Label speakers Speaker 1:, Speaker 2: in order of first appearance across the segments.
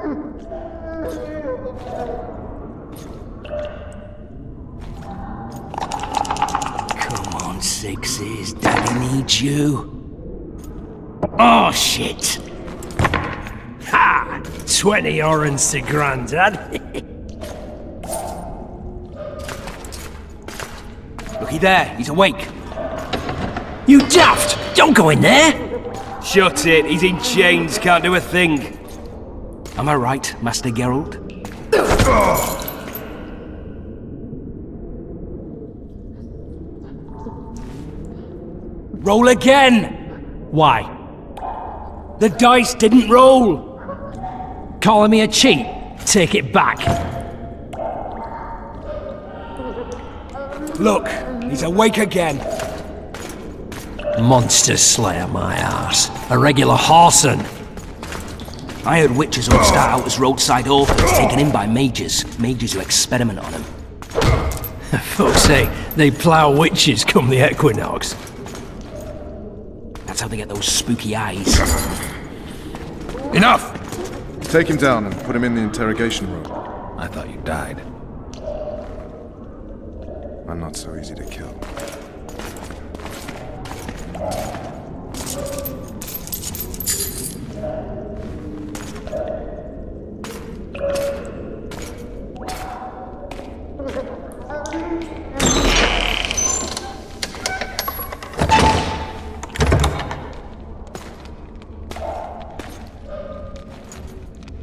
Speaker 1: Come on, Sixes. Daddy needs you. Oh, shit. Ha! 20 orange to Grandad. Looky there, he's awake. You daft! Don't go in there!
Speaker 2: Shut it, he's in chains, can't do a thing.
Speaker 1: Am I right, Master Geralt? Roll again! Why? The dice didn't roll! Calling me a cheat? Take it back.
Speaker 2: Look, he's awake again.
Speaker 1: Monster Slayer, my ass. A regular whoreson. I heard witches all start out as roadside orphans taken in by mages. Mages who experiment on them. Folks say they plough witches come the equinox. That's how they get those spooky eyes.
Speaker 3: Enough! Take him down and put him in the interrogation room.
Speaker 4: I thought you died.
Speaker 3: I'm not so easy to kill.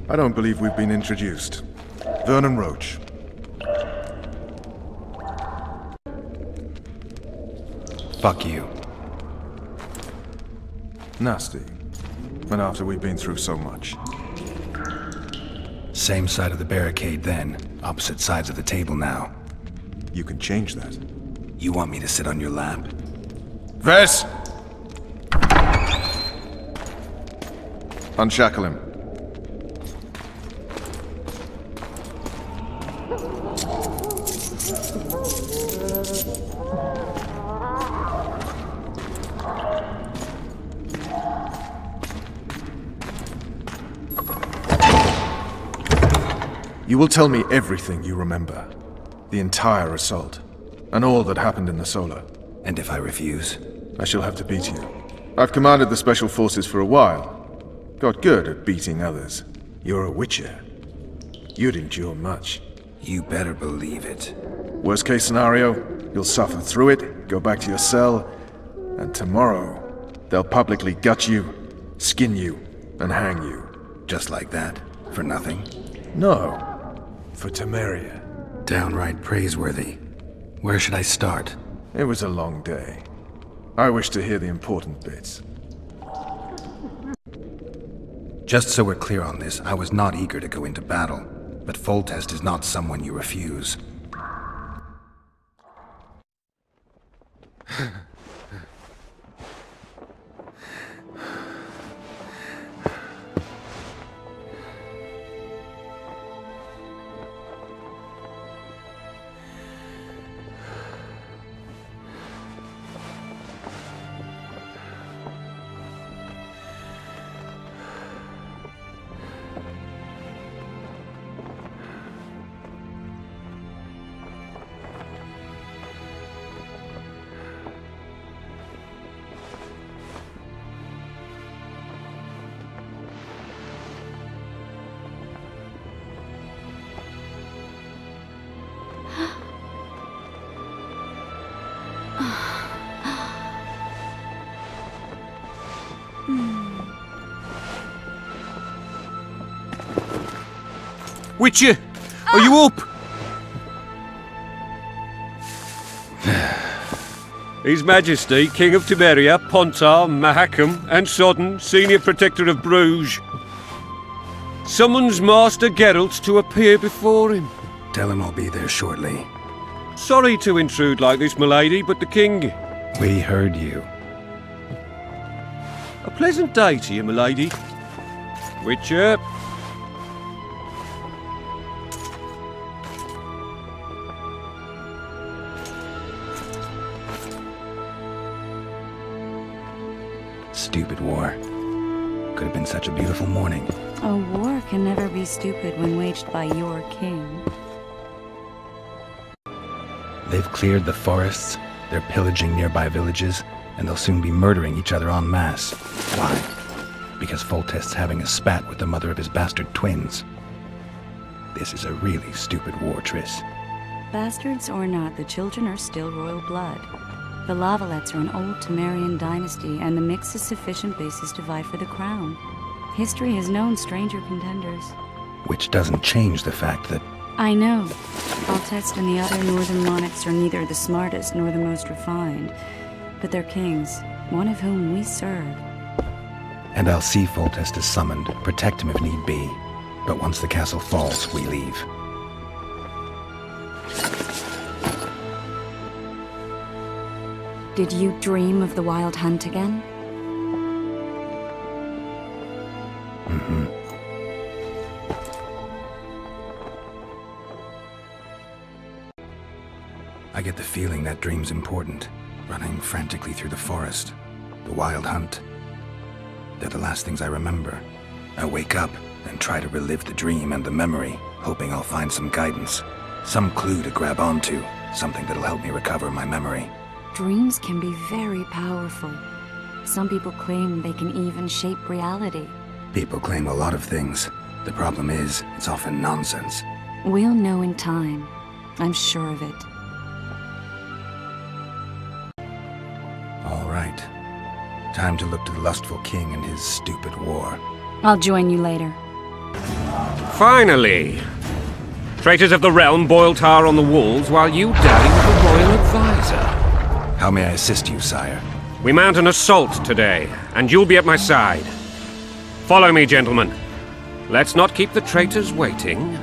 Speaker 3: I don't believe we've been introduced. Vernon Roche.
Speaker 4: Fuck you.
Speaker 3: Nasty. And after we've been through so much.
Speaker 4: Same side of the barricade then. Opposite sides of the table now.
Speaker 3: You can change that.
Speaker 4: You want me to sit on your lap?
Speaker 3: Ves! Unshackle him. You will tell me everything you remember. The entire assault. And all that happened in the Solar.
Speaker 4: And if I refuse?
Speaker 3: I shall have to beat you. I've commanded the Special Forces for a while. Got good at beating others. You're a Witcher. You'd endure much.
Speaker 4: You better believe it.
Speaker 3: Worst case scenario, you'll suffer through it, go back to your cell, and tomorrow, they'll publicly gut you, skin you, and hang you.
Speaker 4: Just like that? For nothing?
Speaker 3: No. For Temeria.
Speaker 4: Downright praiseworthy. Where should I start?
Speaker 3: It was a long day. I wish to hear the important bits.
Speaker 4: Just so we're clear on this, I was not eager to go into battle. But Foltest is not someone you refuse.
Speaker 2: Witcher, are you up? His Majesty, King of Temeria, Pontar, Mahakam, and Sodden, Senior Protector of Bruges, summons Master Geralt to appear before him.
Speaker 4: Tell him I'll be there shortly.
Speaker 2: Sorry to intrude like this, milady, but the King...
Speaker 4: We heard you.
Speaker 2: A pleasant day to you, milady. Witcher.
Speaker 4: Stupid war. Could have been such a beautiful morning.
Speaker 5: A war can never be stupid when waged by your king.
Speaker 4: They've cleared the forests, they're pillaging nearby villages, and they'll soon be murdering each other en masse. Why? Because Foltest's having a spat with the mother of his bastard twins. This is a really stupid war, Triss.
Speaker 5: Bastards or not, the children are still royal blood. The Lavalettes are an old Temerian dynasty, and the mix is sufficient basis to vie for the crown. History has known stranger contenders.
Speaker 4: Which doesn't change the fact that...
Speaker 5: I know. Foltest and the other northern monarchs are neither the smartest nor the most refined, but they're kings, one of whom we serve.
Speaker 4: And I'll see Foltest is summoned, protect him if need be. But once the castle falls, we leave.
Speaker 5: Did you dream of the Wild Hunt again?
Speaker 4: Mm-hmm. I get the feeling that dream's important. Running frantically through the forest. The Wild Hunt. They're the last things I remember. I wake up and try to relive the dream and the memory, hoping I'll find some guidance. Some clue to grab onto. Something that'll help me recover my memory.
Speaker 5: Dreams can be very powerful. Some people claim they can even shape reality.
Speaker 4: People claim a lot of things. The problem is, it's often nonsense.
Speaker 5: We'll know in time. I'm sure of it.
Speaker 4: All right. Time to look to the lustful king and his stupid war.
Speaker 5: I'll join you later.
Speaker 2: Finally! Traitors of the realm boil tar on the walls while you dally with the royal advisor.
Speaker 4: How may I assist you, sire?
Speaker 2: We mount an assault today, and you'll be at my side. Follow me, gentlemen. Let's not keep the traitors waiting.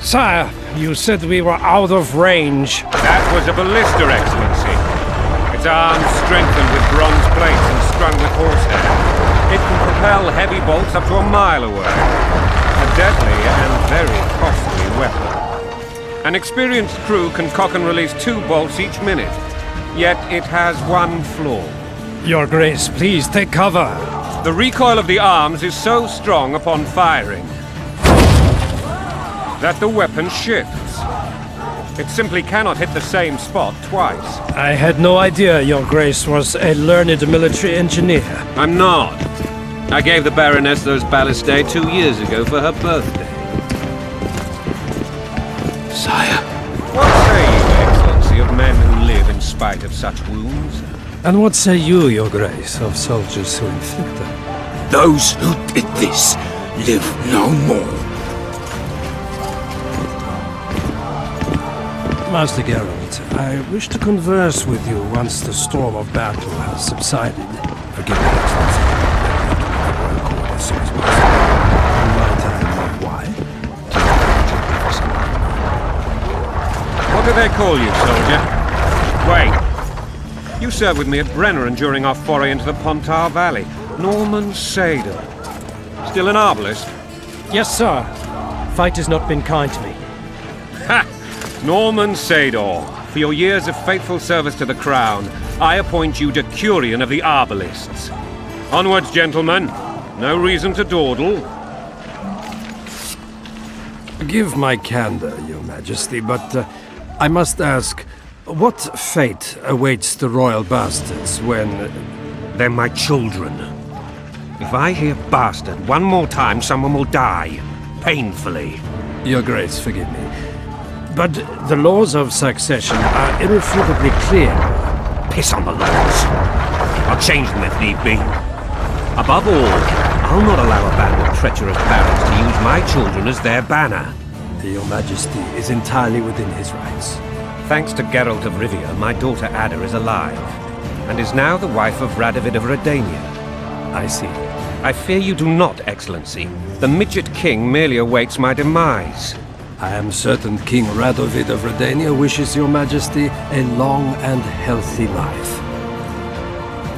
Speaker 6: Sire, you said we were out of range.
Speaker 2: That was a ballista, Excellency. Its arms strengthened with bronze plates and strung with horsehair. It can propel heavy bolts up to a mile away. A deadly and very costly weapon. An experienced crew can cock and release 2 bolts each minute. Yet it has one flaw.
Speaker 6: Your Grace, please take cover.
Speaker 2: The recoil of the arms is so strong upon firing that the weapon shifts. It simply cannot hit the same spot twice.
Speaker 6: I had no idea Your Grace was a learned military engineer.
Speaker 2: I'm not. I gave the Baroness those ballistae 2 years ago for her birthday.
Speaker 4: Sire.
Speaker 2: What say you, Excellency, of men who live in spite of such wounds?
Speaker 6: And what say you, Your Grace, of soldiers who inflict them?
Speaker 7: Those who did this live no more.
Speaker 6: Master Geralt, I wish to converse with you once the storm of battle has subsided.
Speaker 4: Forgive me, Excellency. I need to record as soon as possible.
Speaker 6: Might I know why?
Speaker 2: What do they call you, soldier? Wait. You served with me at Brenneran during our foray into the Pontar Valley. Norman Sador. Still an arbalist?
Speaker 6: Yes, sir. Fight has not been kind to me.
Speaker 2: Ha! Norman Sador, for your years of faithful service to the crown, I appoint you Decurion of the Arbalists. Onwards, gentlemen. No reason to dawdle.
Speaker 6: Forgive my candor, Your Majesty, but I must ask, what fate awaits the royal bastards when...
Speaker 2: They're my children. If I hear bastard one more time, someone will die. Painfully.
Speaker 6: Your Grace, forgive me. But the laws of succession are irrefutably clear.
Speaker 2: Piss on the laws. I'll change them if need be. Above all, I'll not allow a band of treacherous barons to use my children as their banner.
Speaker 6: Your Majesty is entirely within his rights.
Speaker 2: Thanks to Geralt of Rivia, my daughter Ada is alive, and is now the wife of Radovid of Redania.
Speaker 6: I see.
Speaker 2: I fear you do not, Excellency. The midget king merely awaits my demise.
Speaker 6: I am certain King Radovid of Redania wishes Your Majesty a long and healthy life.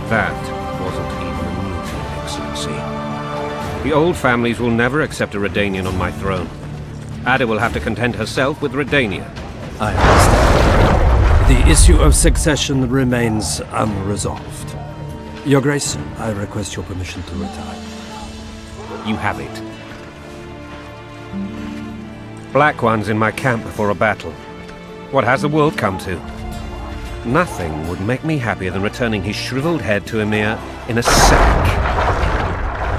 Speaker 2: That wasn't even a meeting, Excellency. The old families will never accept a Redanian on my throne. Ada will have to content herself with Redania.
Speaker 6: I understand. The issue issue of succession remains unresolved. Your Grace, I request your permission to retire.
Speaker 2: You have it. Black One's in my camp before a battle. What has the world come to? Nothing would make me happier than returning his shriveled head to Ymir in a sack.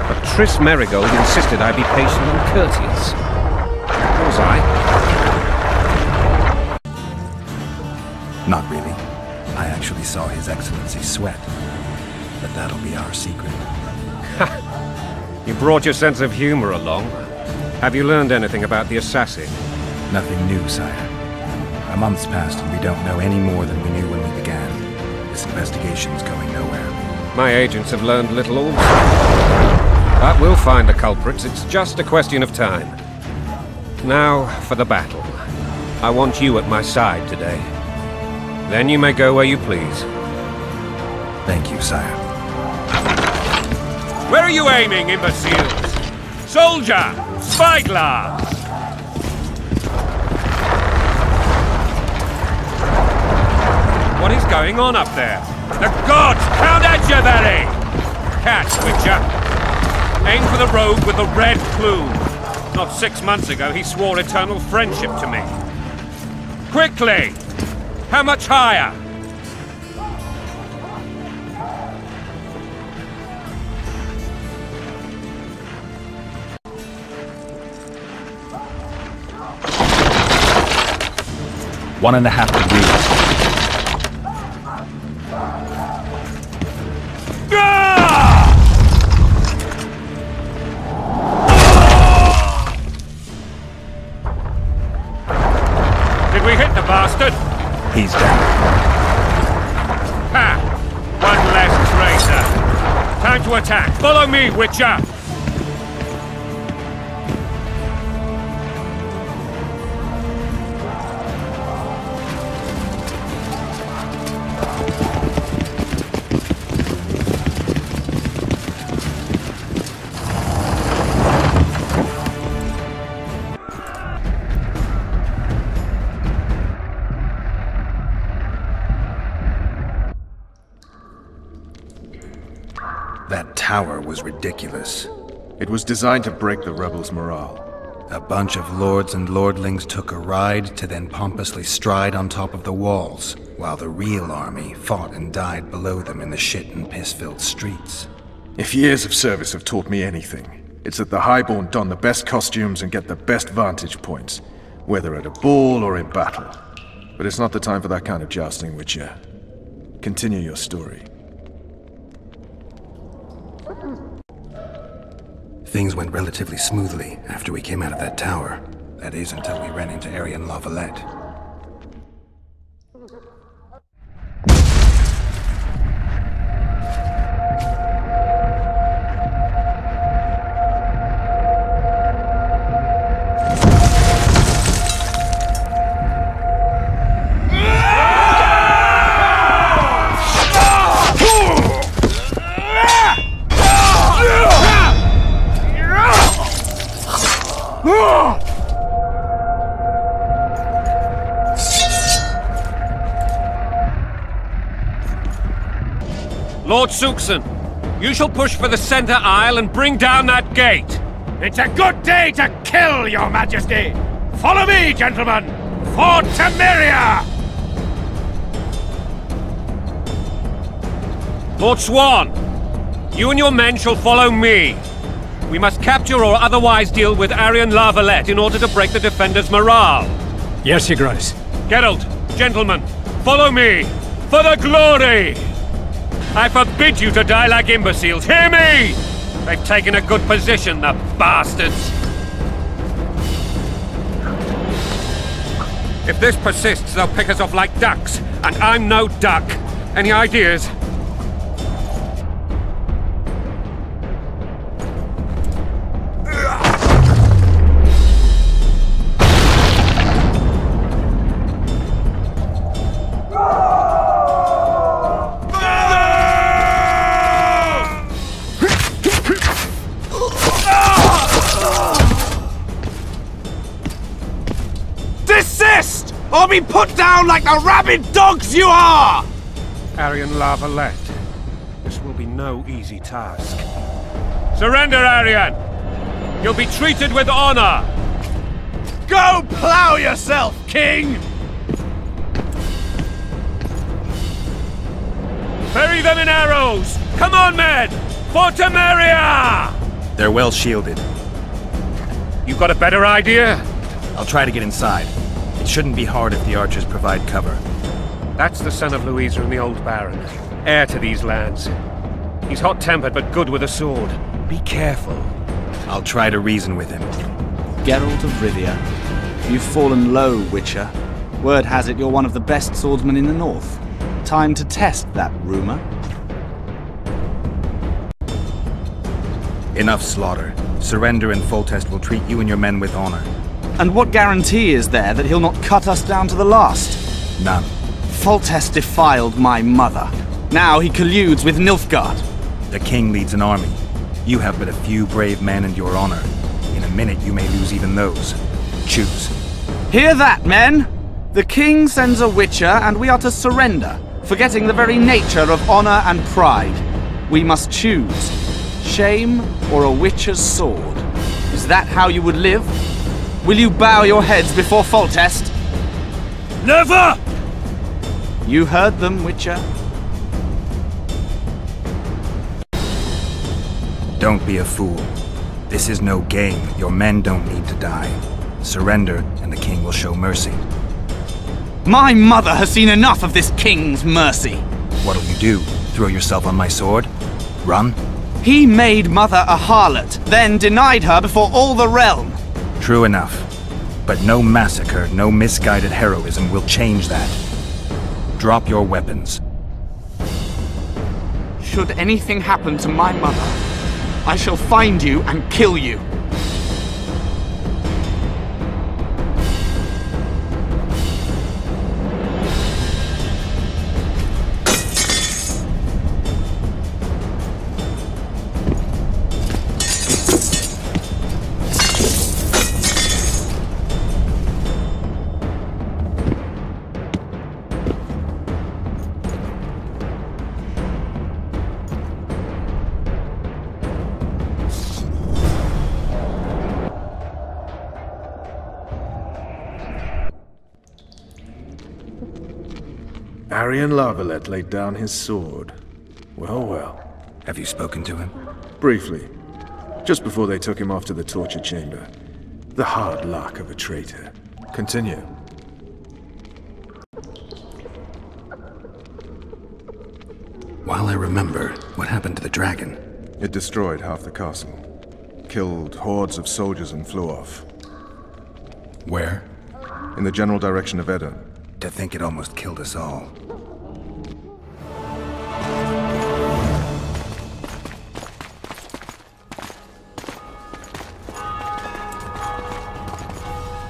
Speaker 2: But Triss Merigold insisted I be patient and courteous. Was I?
Speaker 4: Not really. I actually saw His Excellency sweat. But that'll be our secret.
Speaker 2: You brought your sense of humor along. Have you learned anything about the assassin?
Speaker 4: Nothing new, sire. A month's passed and we don't know any more than we knew when we began. This investigation's going nowhere.
Speaker 2: My agents have learned little also. But we'll find the culprits. It's just a question of time. Now for the battle. I want you at my side today. Then you may go where you please.
Speaker 4: Thank you, sire.
Speaker 2: Where are you aiming, imbeciles? Soldier! Spyglass! What is going on up there? The gods! Count Edgevery! Catch, Witcher! Aim for the rogue with the red plume. Not 6 months ago, he swore eternal friendship to me. Quickly! How much higher?
Speaker 4: One and a half degrees.
Speaker 2: Did we hit the bastard?
Speaker 4: He's down.
Speaker 2: Ha! One less traitor. Time to attack. Follow me, Witcher!
Speaker 4: That tower was ridiculous.
Speaker 3: It was designed to break the rebels' morale.
Speaker 4: A bunch of lords and lordlings took a ride to then pompously stride on top of the walls, while the real army fought and died below them in the shit and piss-filled streets.
Speaker 3: If years of service have taught me anything, it's that the Highborn don the best costumes and get the best vantage points, whether at a ball or in battle. But it's not the time for that kind of jousting, Witcher. Continue your story.
Speaker 4: Things went relatively smoothly after we came out of that tower. That is, until we ran into Aryan La Valette.
Speaker 2: Lord Suxon, you shall push for the center aisle and bring down that gate.
Speaker 8: It's a good day to kill, Your Majesty! Follow me, gentlemen! For Temeria!
Speaker 2: Lord Swan, you and your men shall follow me. We must capture or otherwise deal with Aryan La Valette in order to break the defenders' morale.
Speaker 6: Yes, Your Grace.
Speaker 2: Geralt, gentlemen, follow me! For the glory! I forbid you to die like imbeciles. Hear me! They've taken a good position, the bastards! If this persists, they'll pick us off like ducks, and I'm no duck. Any ideas?
Speaker 8: Desist, or be put down like the rabid dogs you are!
Speaker 2: Arian La Valette, this will be no easy task. Surrender, Arian! You'll be treated with honor!
Speaker 8: Go plow yourself, King!
Speaker 2: Bury them in arrows! Come on, men! For Temeria!
Speaker 4: They're well shielded.
Speaker 2: You got a better idea?
Speaker 4: I'll try to get inside. It shouldn't be hard if the archers provide cover.
Speaker 2: That's the son of Louisa and the old Baron, heir to these lands. He's hot-tempered but good with a sword. Be careful.
Speaker 4: I'll try to reason with him.
Speaker 9: Geralt of Rivia, you've fallen low, Witcher. Word has it you're one of the best swordsmen in the north. Time to test that rumor.
Speaker 4: Enough slaughter. Surrender and Foltest will treat you and your men with honor.
Speaker 9: And what guarantee is there that he'll not cut us down to the last?
Speaker 4: None.
Speaker 9: Foltest defiled my mother. Now he colludes with Nilfgaard.
Speaker 4: The king leads an army. You have but a few brave men and your honor. In a minute you may lose even those. Choose.
Speaker 9: Hear that, men! The king sends a Witcher and we are to surrender, forgetting the very nature of honor and pride. We must choose. Shame or a Witcher's sword? Is that how you would live? Will you bow your heads before Foltest?
Speaker 8: Never!
Speaker 9: You heard them, Witcher.
Speaker 4: Don't be a fool. This is no game. Your men don't need to die. Surrender, and the king will show mercy.
Speaker 9: My mother has seen enough of this king's mercy.
Speaker 4: What'll you do? Throw yourself on my sword? Run?
Speaker 9: He made mother a harlot, then denied her before all the realm.
Speaker 4: True enough. But no massacre, no misguided heroism will change that. Drop your weapons.
Speaker 9: Should anything happen to my mother, I shall find you and kill you.
Speaker 3: Arian La Valette laid down his sword. Well, well.
Speaker 4: Have you spoken to him?
Speaker 3: Briefly. Just before they took him off to the torture chamber. The hard luck of a traitor. Continue.
Speaker 4: While I remember, what happened to the dragon?
Speaker 3: It destroyed half the castle. Killed hordes of soldiers and flew off.
Speaker 4: Where?
Speaker 3: In the general direction of Edda.
Speaker 4: To think it almost killed us all.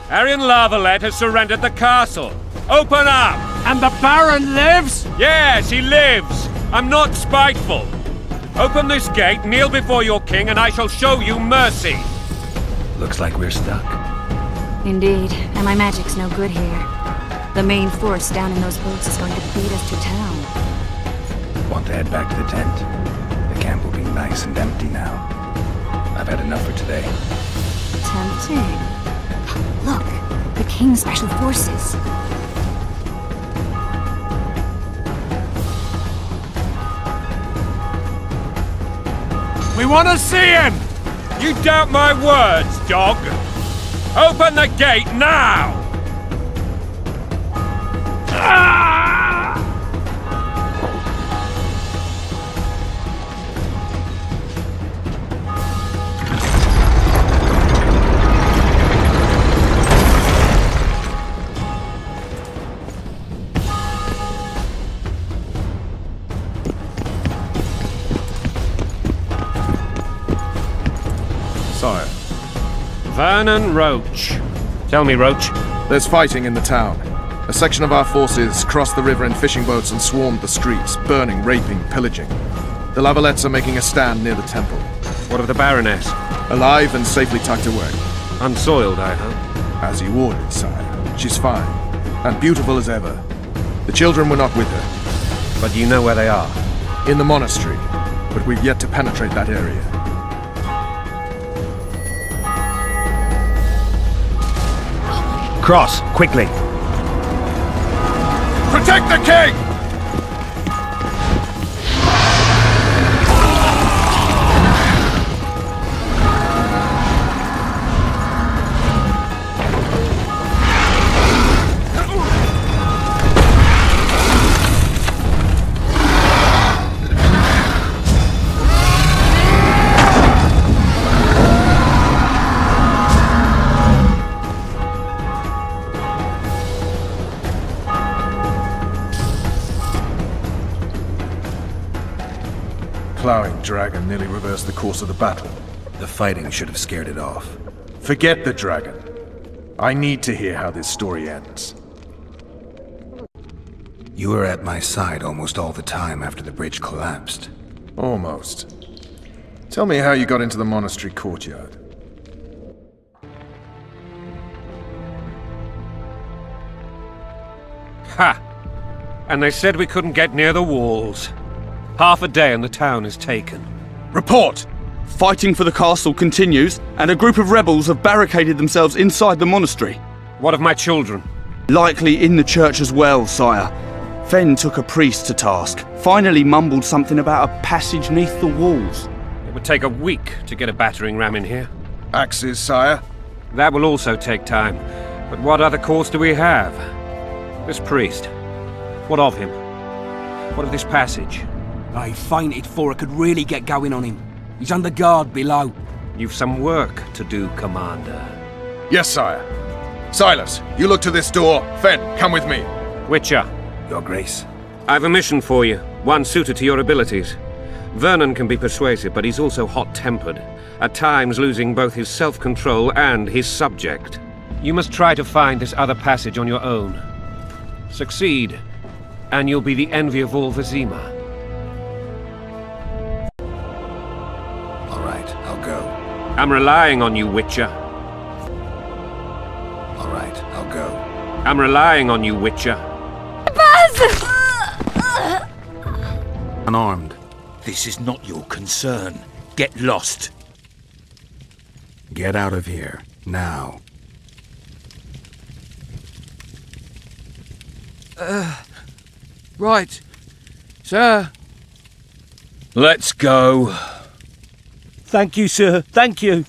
Speaker 2: Arian La Valette has surrendered the castle. Open up!
Speaker 8: And the Baron lives?
Speaker 2: Yes, he lives. I'm not spiteful. Open this gate, kneel before your king, and I shall show you mercy.
Speaker 4: Looks like we're stuck.
Speaker 5: Indeed, and my magic's no good here. The main force down in those boats is going to beat us to town.
Speaker 4: Want to head back to the tent? The camp will be nice and empty now. I've had enough for today.
Speaker 5: Tempting. Look, the King's Special Forces.
Speaker 8: We want to see him!
Speaker 2: You doubt my words, dog? Open the gate now!
Speaker 3: Sire.
Speaker 2: Vernon Roche. Tell me, Roche.
Speaker 3: There's fighting in the town. A section of our forces crossed the river in fishing boats and swarmed the streets, burning, raping, pillaging. The La Valettes are making a stand near the temple.
Speaker 2: What of the Baroness?
Speaker 3: Alive and safely tucked away.
Speaker 2: Unsoiled, I hope.
Speaker 3: As you ordered, sire. She's fine. and beautiful as ever. The children were not with her.
Speaker 2: But you know where they are?
Speaker 3: In the monastery, but we've yet to penetrate that area.
Speaker 2: Cross, quickly!
Speaker 3: Protect the king! Plowing dragon nearly reversed the course of the battle.
Speaker 4: The fighting should have scared it off.
Speaker 3: Forget the dragon. I need to hear how this story ends.
Speaker 4: You were at my side almost all the time after the bridge collapsed.
Speaker 3: Almost. Tell me how you got into the monastery courtyard.
Speaker 2: Ha! And they said we couldn't get near the walls. Half a day and the town is taken.
Speaker 3: Report!
Speaker 9: Fighting for the castle continues, and a group of rebels have barricaded themselves inside the monastery.
Speaker 2: What of my children?
Speaker 9: Likely in the church as well, sire. Fen took a priest to task, finally mumbled something about a passage neath the walls.
Speaker 2: It would take a week to get a battering ram in here.
Speaker 3: Axes, sire?
Speaker 2: That will also take time. But what other course do we have? This priest. What of him? What of this passage?
Speaker 1: I fainted before I could really get going on him. He's under guard below.
Speaker 2: You've some work to do, Commander.
Speaker 3: Yes, sire. Silas, you look to this door. Fen, come with me.
Speaker 2: Witcher.
Speaker 4: Your Grace.
Speaker 2: I've a mission for you, one suited to your abilities. Vernon can be persuasive, but he's also hot-tempered, at times losing both his self-control and his subject. You must try to find this other passage on your own. Succeed, and you'll be the envy of all Vizima. I'm relying on you, Witcher.
Speaker 4: All right, I'll go.
Speaker 2: I'm relying on you, Witcher.
Speaker 4: Unarmed.
Speaker 7: This is not your concern. Get lost.
Speaker 4: Get out of here, now.
Speaker 10: Right. Sir.
Speaker 2: Let's go.
Speaker 10: Thank you, sir. Thank you.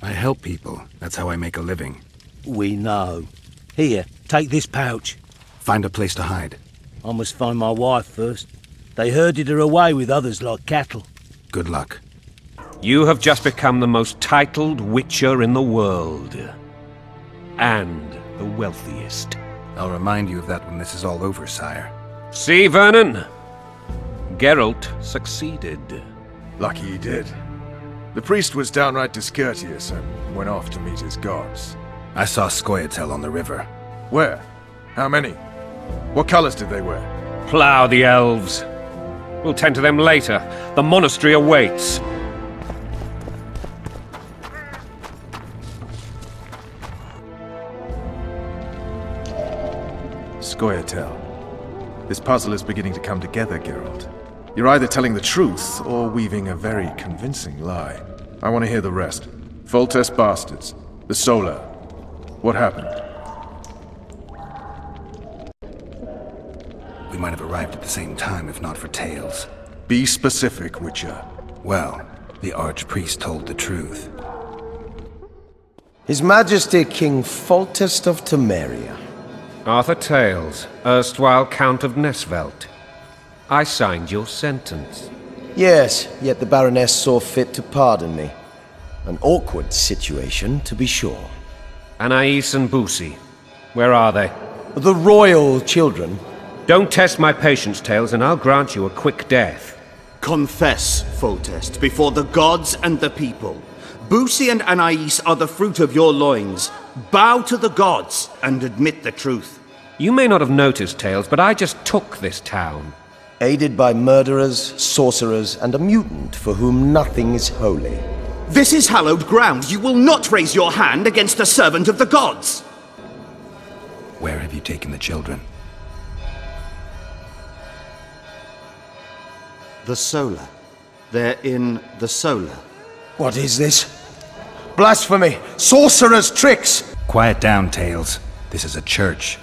Speaker 4: I help people. That's how I make a living.
Speaker 10: We know. Here, take this pouch.
Speaker 4: Find a place to hide.
Speaker 10: I must find my wife first. They herded her away with others like cattle.
Speaker 4: Good luck.
Speaker 2: You have just become the most titled Witcher in the world. And the wealthiest.
Speaker 4: I'll remind you of that when this is all over, sire.
Speaker 2: See, Vernon? Geralt succeeded.
Speaker 3: Lucky he did. The priest was downright discourteous and went off to meet his gods.
Speaker 4: I saw Scoia'tael on the river.
Speaker 3: Where? How many? What colors did they wear?
Speaker 2: Plough the elves. We'll tend to them later. The monastery awaits.
Speaker 3: Scoia'tael. This puzzle is beginning to come together, Geralt. You're either telling the truth or weaving a very convincing lie. I want to hear the rest. Foltest bastards. The Solar. What happened?
Speaker 4: We might have arrived at the same time if not for tales.
Speaker 3: Be specific, Witcher.
Speaker 4: Well, the Archpriest told the truth.
Speaker 11: His Majesty King Foltest of Temeria.
Speaker 2: Arthur Tales, erstwhile Count of Nesvelt. I signed your sentence.
Speaker 11: Yes, yet the Baroness saw fit to pardon me. An awkward situation, to be sure.
Speaker 2: Anais and Boussy, where are they?
Speaker 11: The royal children.
Speaker 2: Don't test my patience, Tales, and I'll grant you a quick death.
Speaker 12: Confess, Foltest, before the gods and the people. Boussy and Anais are the fruit of your loins. Bow to the gods and admit the truth.
Speaker 2: You may not have noticed, Tales, but I just took this town.
Speaker 11: Aided by murderers, sorcerers, and a mutant for whom nothing is holy.
Speaker 12: This is hallowed ground. You will not raise your hand against a servant of the gods.
Speaker 4: Where have you taken the children?
Speaker 12: The Solar. They're in the Solar.
Speaker 11: What is this? Blasphemy! Sorcerer's tricks!
Speaker 4: Quiet down, Tails. This is a church.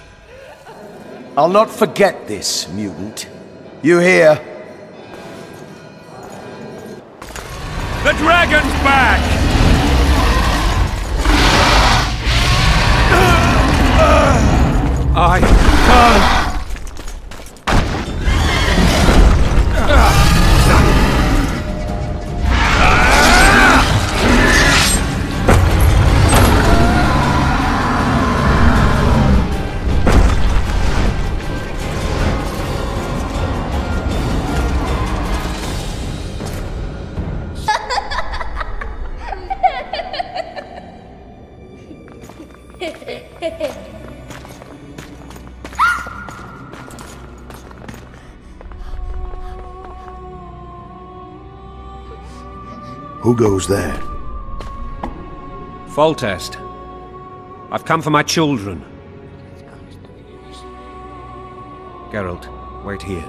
Speaker 11: I'll not forget this, mutant. You hear?
Speaker 2: The dragon's back! I can't...
Speaker 7: Who goes there?
Speaker 2: Foltest. I've come for my children. Geralt, wait here.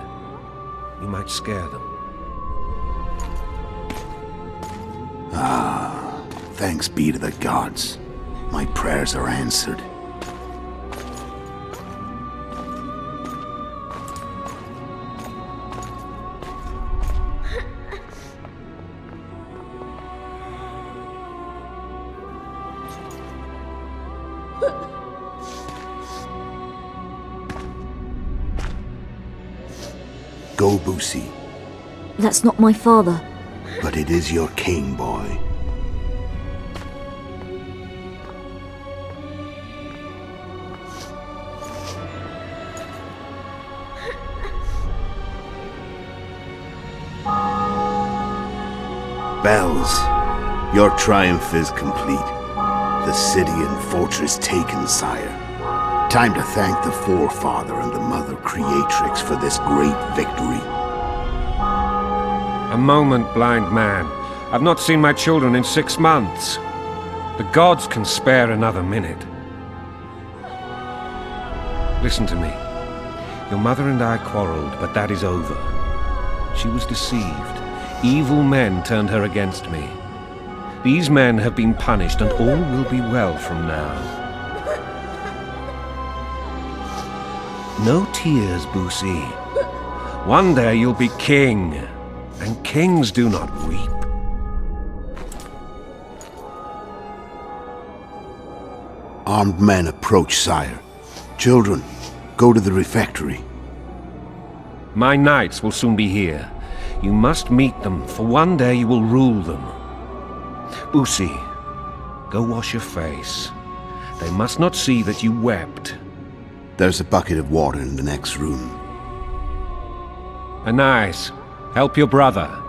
Speaker 2: You might scare them.
Speaker 7: Ah, thanks be to the gods. My prayers are answered. Go, Boosie.
Speaker 13: That's not my father.
Speaker 7: But it is your king, boy. Bells, your triumph is complete. The city and fortress taken, sire. Time to thank the Forefather and the Mother Creatrix for this great victory.
Speaker 2: A moment, blind man. I've not seen my children in 6 months. The gods can spare another minute. Listen to me. Your mother and I quarreled, but that is over. She was deceived. Evil men turned her against me. These men have been punished, and all will be well from now. No tears, Boosie. One day you'll be king, and kings do not weep.
Speaker 7: Armed men approach, sire. Children, go to the refectory.
Speaker 2: My knights will soon be here. You must meet them, for one day you will rule them. Boosie, go wash your face. They must not see that you wept.
Speaker 7: There's a bucket of water in the next room.
Speaker 2: Anais, help your brother.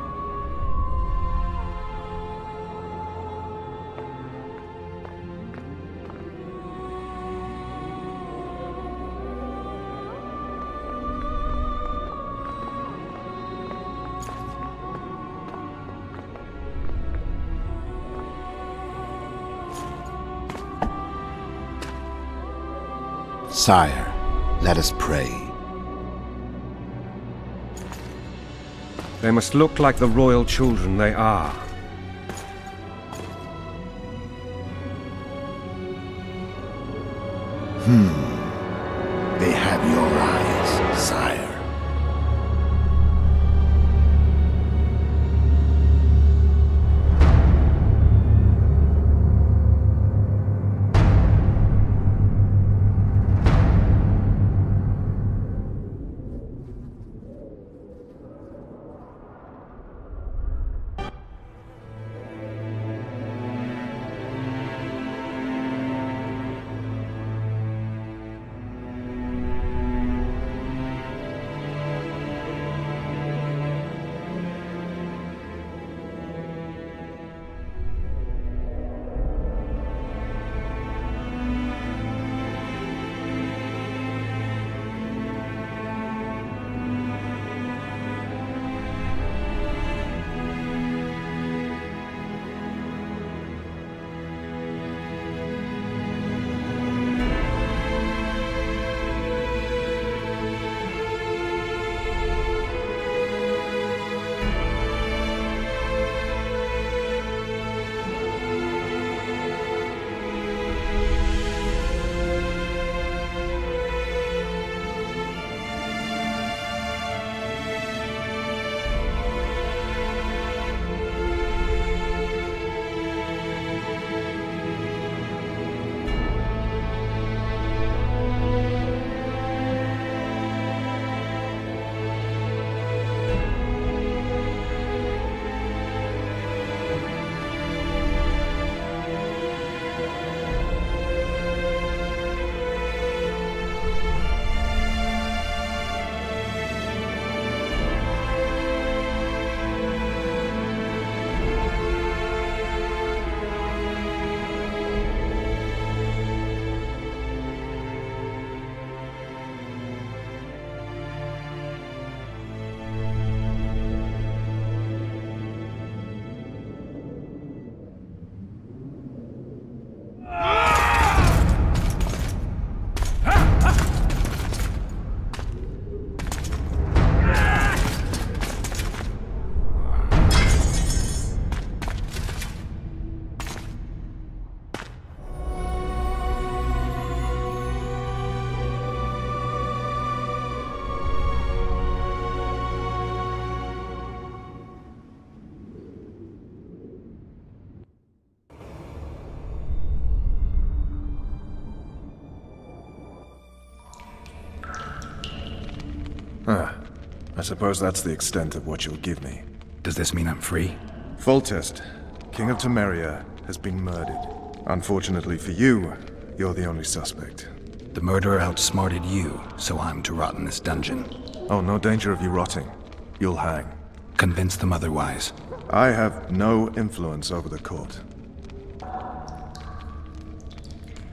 Speaker 7: Sire, let us pray.
Speaker 2: They must look like the royal children they are.
Speaker 7: They have your eyes, sire.
Speaker 3: I suppose that's the extent of what you'll give me.
Speaker 4: Does this mean I'm free?
Speaker 3: Foltest, King of Temeria, has been murdered. Unfortunately for you, you're the only suspect.
Speaker 4: The murderer outsmarted you, so I'm to rot in this dungeon.
Speaker 3: Oh, no danger of you rotting. You'll hang.
Speaker 4: Convince them otherwise.
Speaker 3: I have no influence over the court.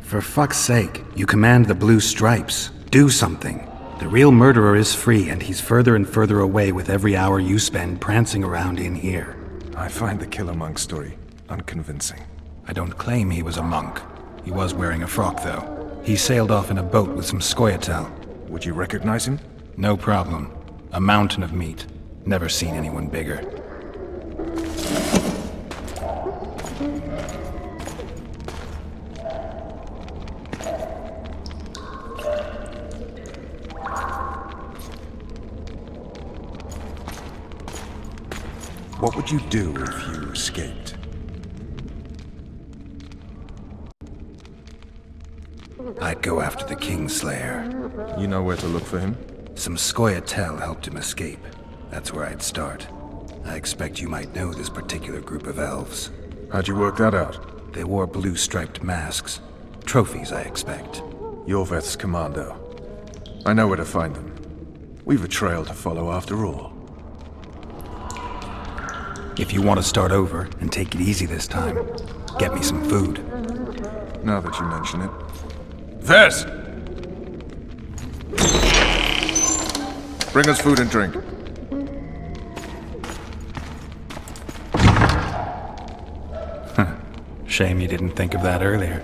Speaker 4: For fuck's sake, you command the Blue Stripes. Do something. The real murderer is free, and he's further and further away with every hour you spend prancing around in here.
Speaker 3: I find the Killer Monk story unconvincing.
Speaker 4: I don't claim he was a monk. He was wearing a frock, though. He sailed off in a boat with some Scoia'tael.
Speaker 3: Would you recognize him?
Speaker 4: No problem. A mountain of meat. Never seen anyone bigger.
Speaker 3: What would you do if you escaped?
Speaker 4: I'd go after the Kingslayer.
Speaker 3: You know where to look for him?
Speaker 4: Some Scoia'tael helped him escape. That's where I'd start. I expect you might know this particular group of elves.
Speaker 3: How'd you work that out?
Speaker 4: They wore blue-striped masks. Trophies, I expect.
Speaker 3: Yorveth's commando. I know where to find them. We've a trail to follow after all.
Speaker 4: If you want to start over and take it easy this time, get me some food.
Speaker 3: Now that you mention it. Vess! Bring us food and drink.
Speaker 4: Shame you didn't think of that earlier.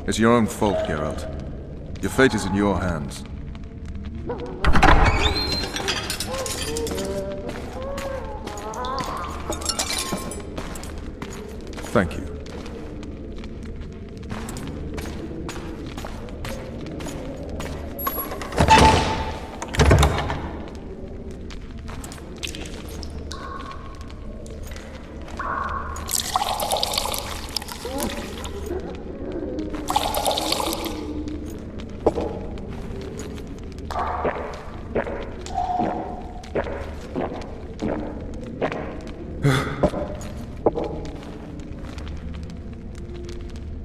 Speaker 3: It's your own fault, Geralt. Your fate is in your hands. Thank you.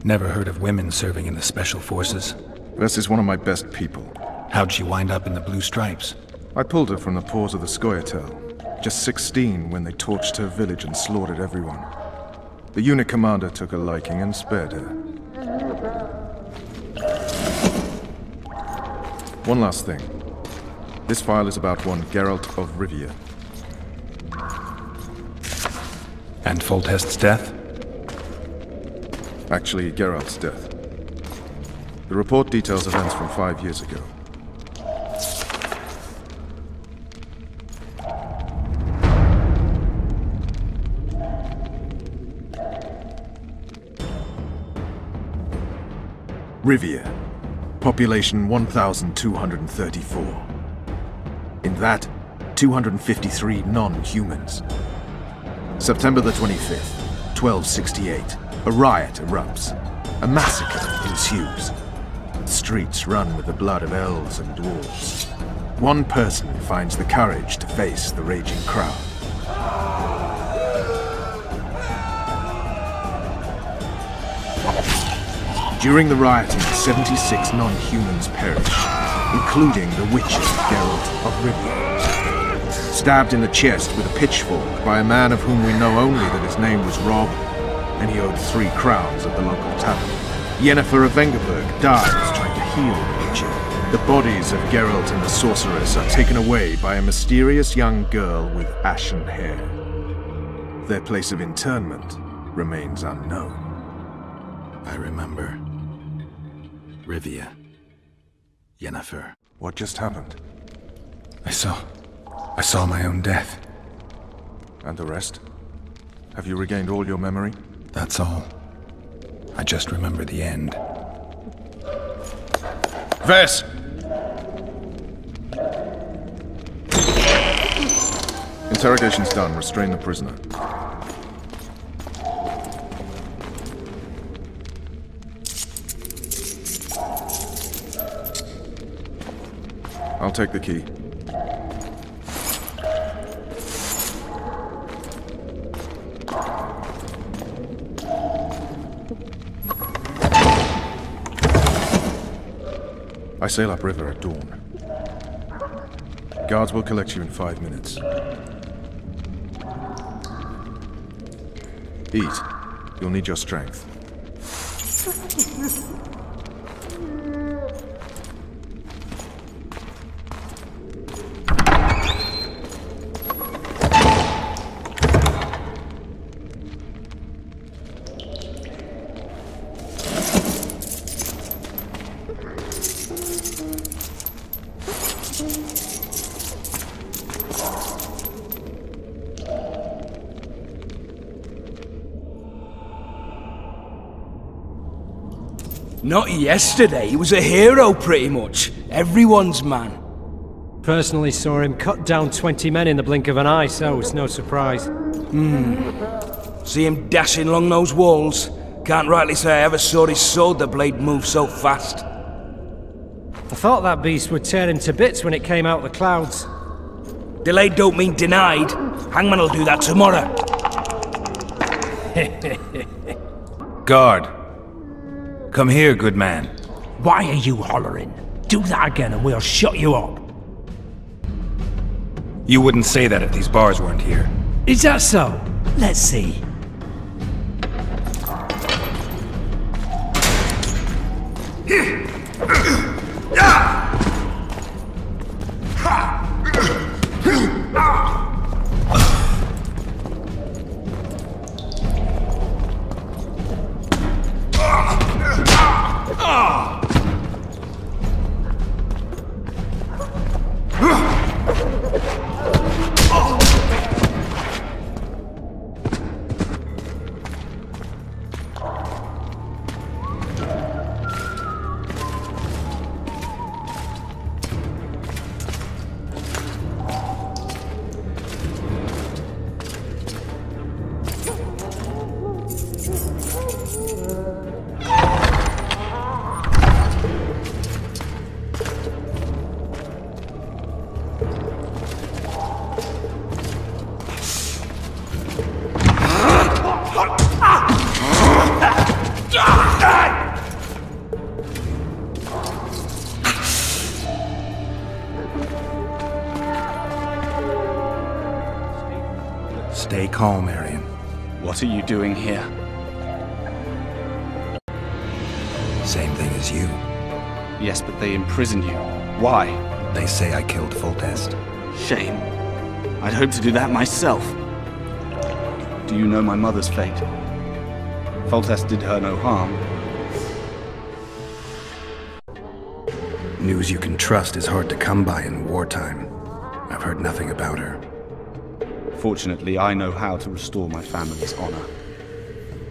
Speaker 4: Never heard of women serving in the Special Forces.
Speaker 3: Vess is one of my best people.
Speaker 4: How'd she wind up in the Blue Stripes?
Speaker 3: I pulled her from the paws of the Scoia'tael. Just 16 when they torched her village and slaughtered everyone. The unit commander took a liking and spared her. One last thing. This file is about one Geralt of Rivia.
Speaker 4: And Foltest's death?
Speaker 3: Actually, Geralt's death. The report details events from 5 years ago. Rivia. Population 1,234. In that, 253 non-humans. September the 25th, 1268. A riot erupts. A massacre ensues. The streets run with the blood of elves and dwarves. One person finds the courage to face the raging crowd. During the rioting, 76 non-humans perish, including the Witcher, Geralt of Rivia. Stabbed in the chest with a pitchfork by a man of whom we know only that his name was Rob, and he owed 3 crowns at the local tavern. Yennefer of Vengerberg dies trying to heal the Witcher. The bodies of Geralt and the sorceress are taken away by a mysterious young girl with ashen hair. Their place of interment remains unknown.
Speaker 4: I remember. Rivia. Yennefer.
Speaker 3: What just happened?
Speaker 4: I saw my own death.
Speaker 3: And the rest? Have you regained all your memory?
Speaker 4: That's all. I just remember the end.
Speaker 3: Vess! Interrogation's done. Restrain the prisoner. I'll take the key. I sail upriver at dawn. Guards will collect you in 5 minutes. Eat. You'll need your strength.
Speaker 1: Not yesterday, he was a hero pretty much. Everyone's man.
Speaker 6: Personally saw him cut down 20 men in the blink of an eye, so it's no surprise.
Speaker 1: See him dashing along those walls? Can't rightly say I ever saw his sword the blade move so fast.
Speaker 6: I thought that beast would tear him to bits when it came out of the clouds.
Speaker 1: Delayed don't mean denied. Hangman will do that tomorrow.
Speaker 4: Guard. Come here, good man.
Speaker 10: Why are you hollering? Do that again and we'll shut you up.
Speaker 4: You wouldn't say that if these bars weren't here.
Speaker 10: Is that so? Let's see.
Speaker 4: Stay calm, Arian.
Speaker 9: What are you doing here?
Speaker 4: Same thing as you.
Speaker 9: Yes, but they imprisoned you. Why?
Speaker 4: They say I killed Foltest.
Speaker 9: Shame. I'd hoped to do that myself. Do you know my mother's fate? Foltest did her no harm.
Speaker 4: News you can trust is hard to come by in wartime. I've heard nothing about her.
Speaker 9: Fortunately, I know how to restore my family's honor.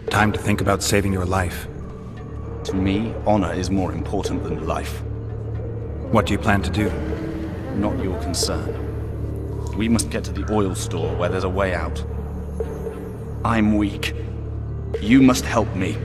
Speaker 4: Time to think about saving your life.
Speaker 9: To me, honor is more important than life.
Speaker 4: What do you plan to do?
Speaker 9: Not your concern. We must get to the oil store where there's a way out. I'm weak. You must help me.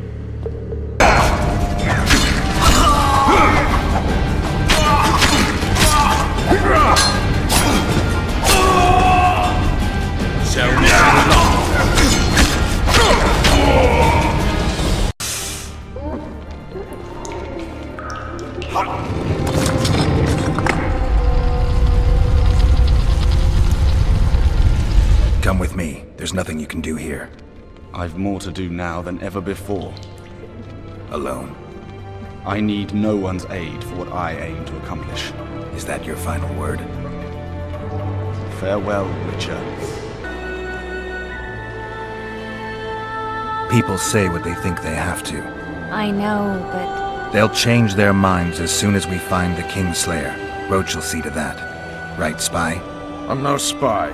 Speaker 4: Come with me. There's nothing you can do here.
Speaker 9: I've more to do now than ever before.
Speaker 4: Alone.
Speaker 9: I need no one's aid for what I aim to accomplish.
Speaker 4: Is that your final word?
Speaker 9: Farewell, Witcher.
Speaker 4: People say what they think they have to.
Speaker 5: I know, but...
Speaker 4: They'll change their minds as soon as we find the Kingslayer. Roach will see to that. Right, Spy?
Speaker 3: I'm no spy,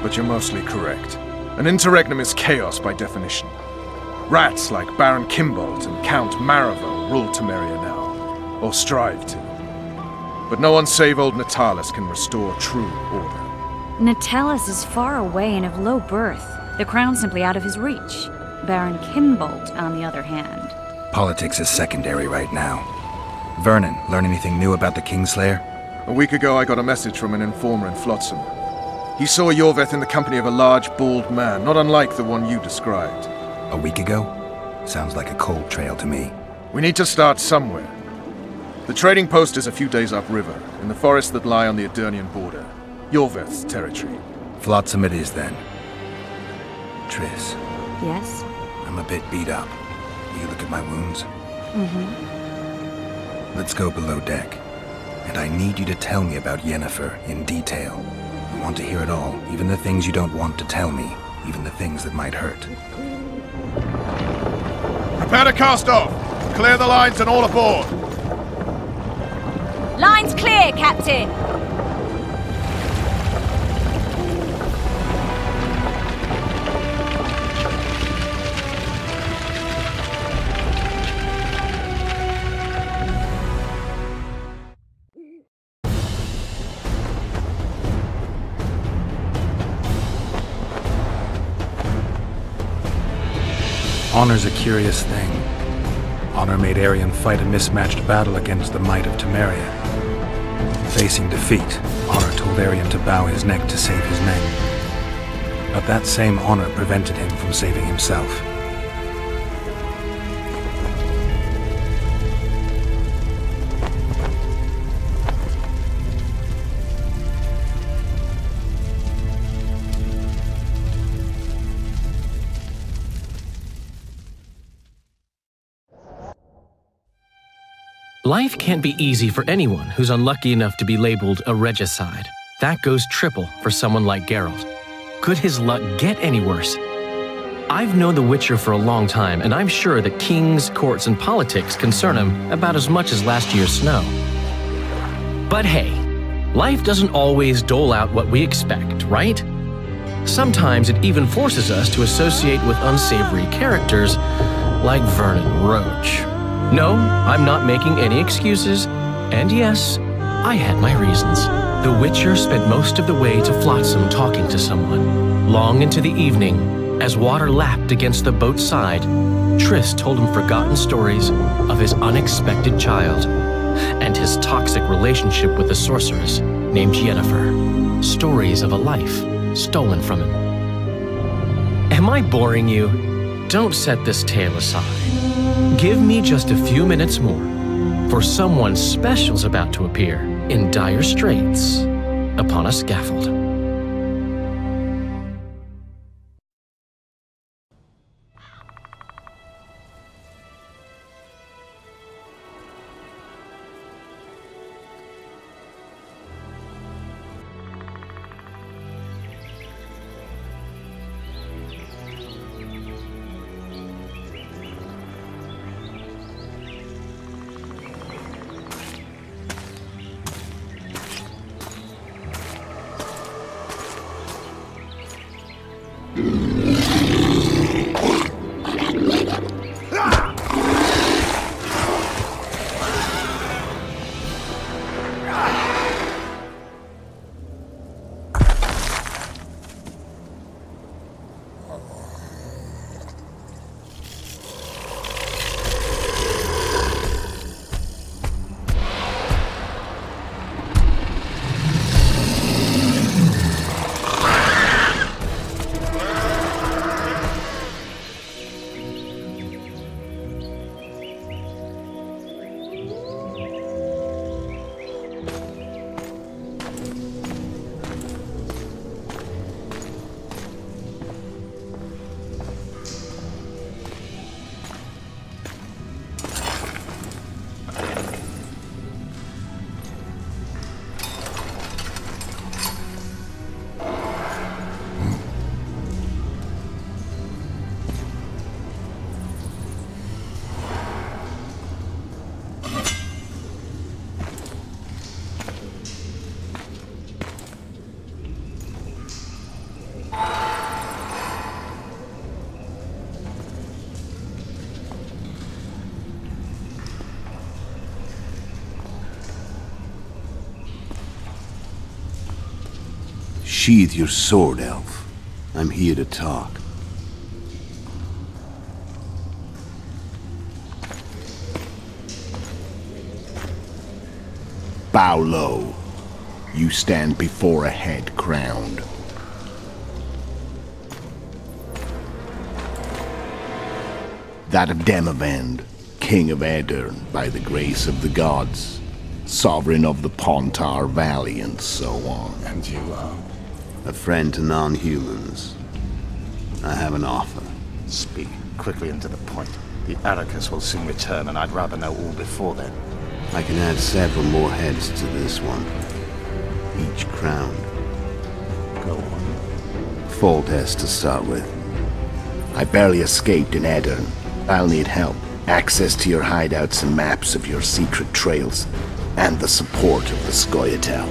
Speaker 3: but you're mostly correct. An interregnum is chaos by definition. Rats like Baron Kimbolt and Count Maravel rule Temeria now, or strive to. But no one save old Natalis can restore true order.
Speaker 5: Natalis is far away and of low birth. The crown's simply out of his reach. Baron Kimbolt, on the other hand.
Speaker 4: Politics is secondary right now. Vernon, learn anything new about the Kingslayer?
Speaker 3: A week ago I got a message from an informer in Flotsam. He saw Yorveth in the company of a large, bald man, not unlike the one you described.
Speaker 4: A week ago? Sounds like a cold trail to me.
Speaker 3: We need to start somewhere. The trading post is a few days upriver, in the forests that lie on the Aedirnian border. Yorveth's territory.
Speaker 4: Flotsam it is, then. Triss.
Speaker 5: Yes?
Speaker 4: I'm a bit beat up. Will you look at my wounds?
Speaker 5: Mm-hmm.
Speaker 4: Let's go below deck. And I need you to tell me about Yennefer in detail. I want to hear it all, even the things you don't want to tell me, even the things that might hurt.
Speaker 3: Prepare to cast off! Clear the lines and all aboard!
Speaker 14: Line's clear, Captain!
Speaker 4: Honor's a curious thing. Honor made Arion fight a mismatched battle against the might of Temeria. Facing defeat, Honor told Arion to bow his neck to save his men. But that same honor prevented him from saving himself.
Speaker 15: Life can't be easy for anyone who's unlucky enough to be labeled a regicide. That goes triple for someone like Geralt. Could his luck get any worse? I've known The Witcher for a long time, and I'm sure that kings, courts, and politics concern him about as much as last year's snow. But hey, life doesn't always dole out what we expect, right? Sometimes it even forces us to associate with unsavory characters like Vernon Roach. No, I'm not making any excuses, and yes, I had my reasons. The Witcher spent most of the way to Flotsam talking to someone. Long into the evening, as water lapped against the boat's side, Triss told him forgotten stories of his unexpected child and his toxic relationship with a sorceress named Yennefer. Stories of a life stolen from him. Am I boring you? Don't set this tale aside. Give me just a few minutes more, for someone special's about to appear in dire straits upon a scaffold.
Speaker 7: Sheathe your sword, Elf. I'm here to talk. Bow low. You stand before a head crowned. That of Demavend, King of Aedirn by the grace of the gods, sovereign of the Pontar Valley, and so on.
Speaker 16: And you are?
Speaker 7: A friend to non-humans. I have an offer.
Speaker 16: Speak quickly and to the point. The Arrakis will soon return, and I'd rather know all before then.
Speaker 7: I can add several more heads to this one. Each crowned.
Speaker 16: Go on.
Speaker 7: Foltest to start with. I barely escaped in Aedirn. I'll need help. Access to your hideouts and maps of your secret trails. And the support of the Scoia'tael.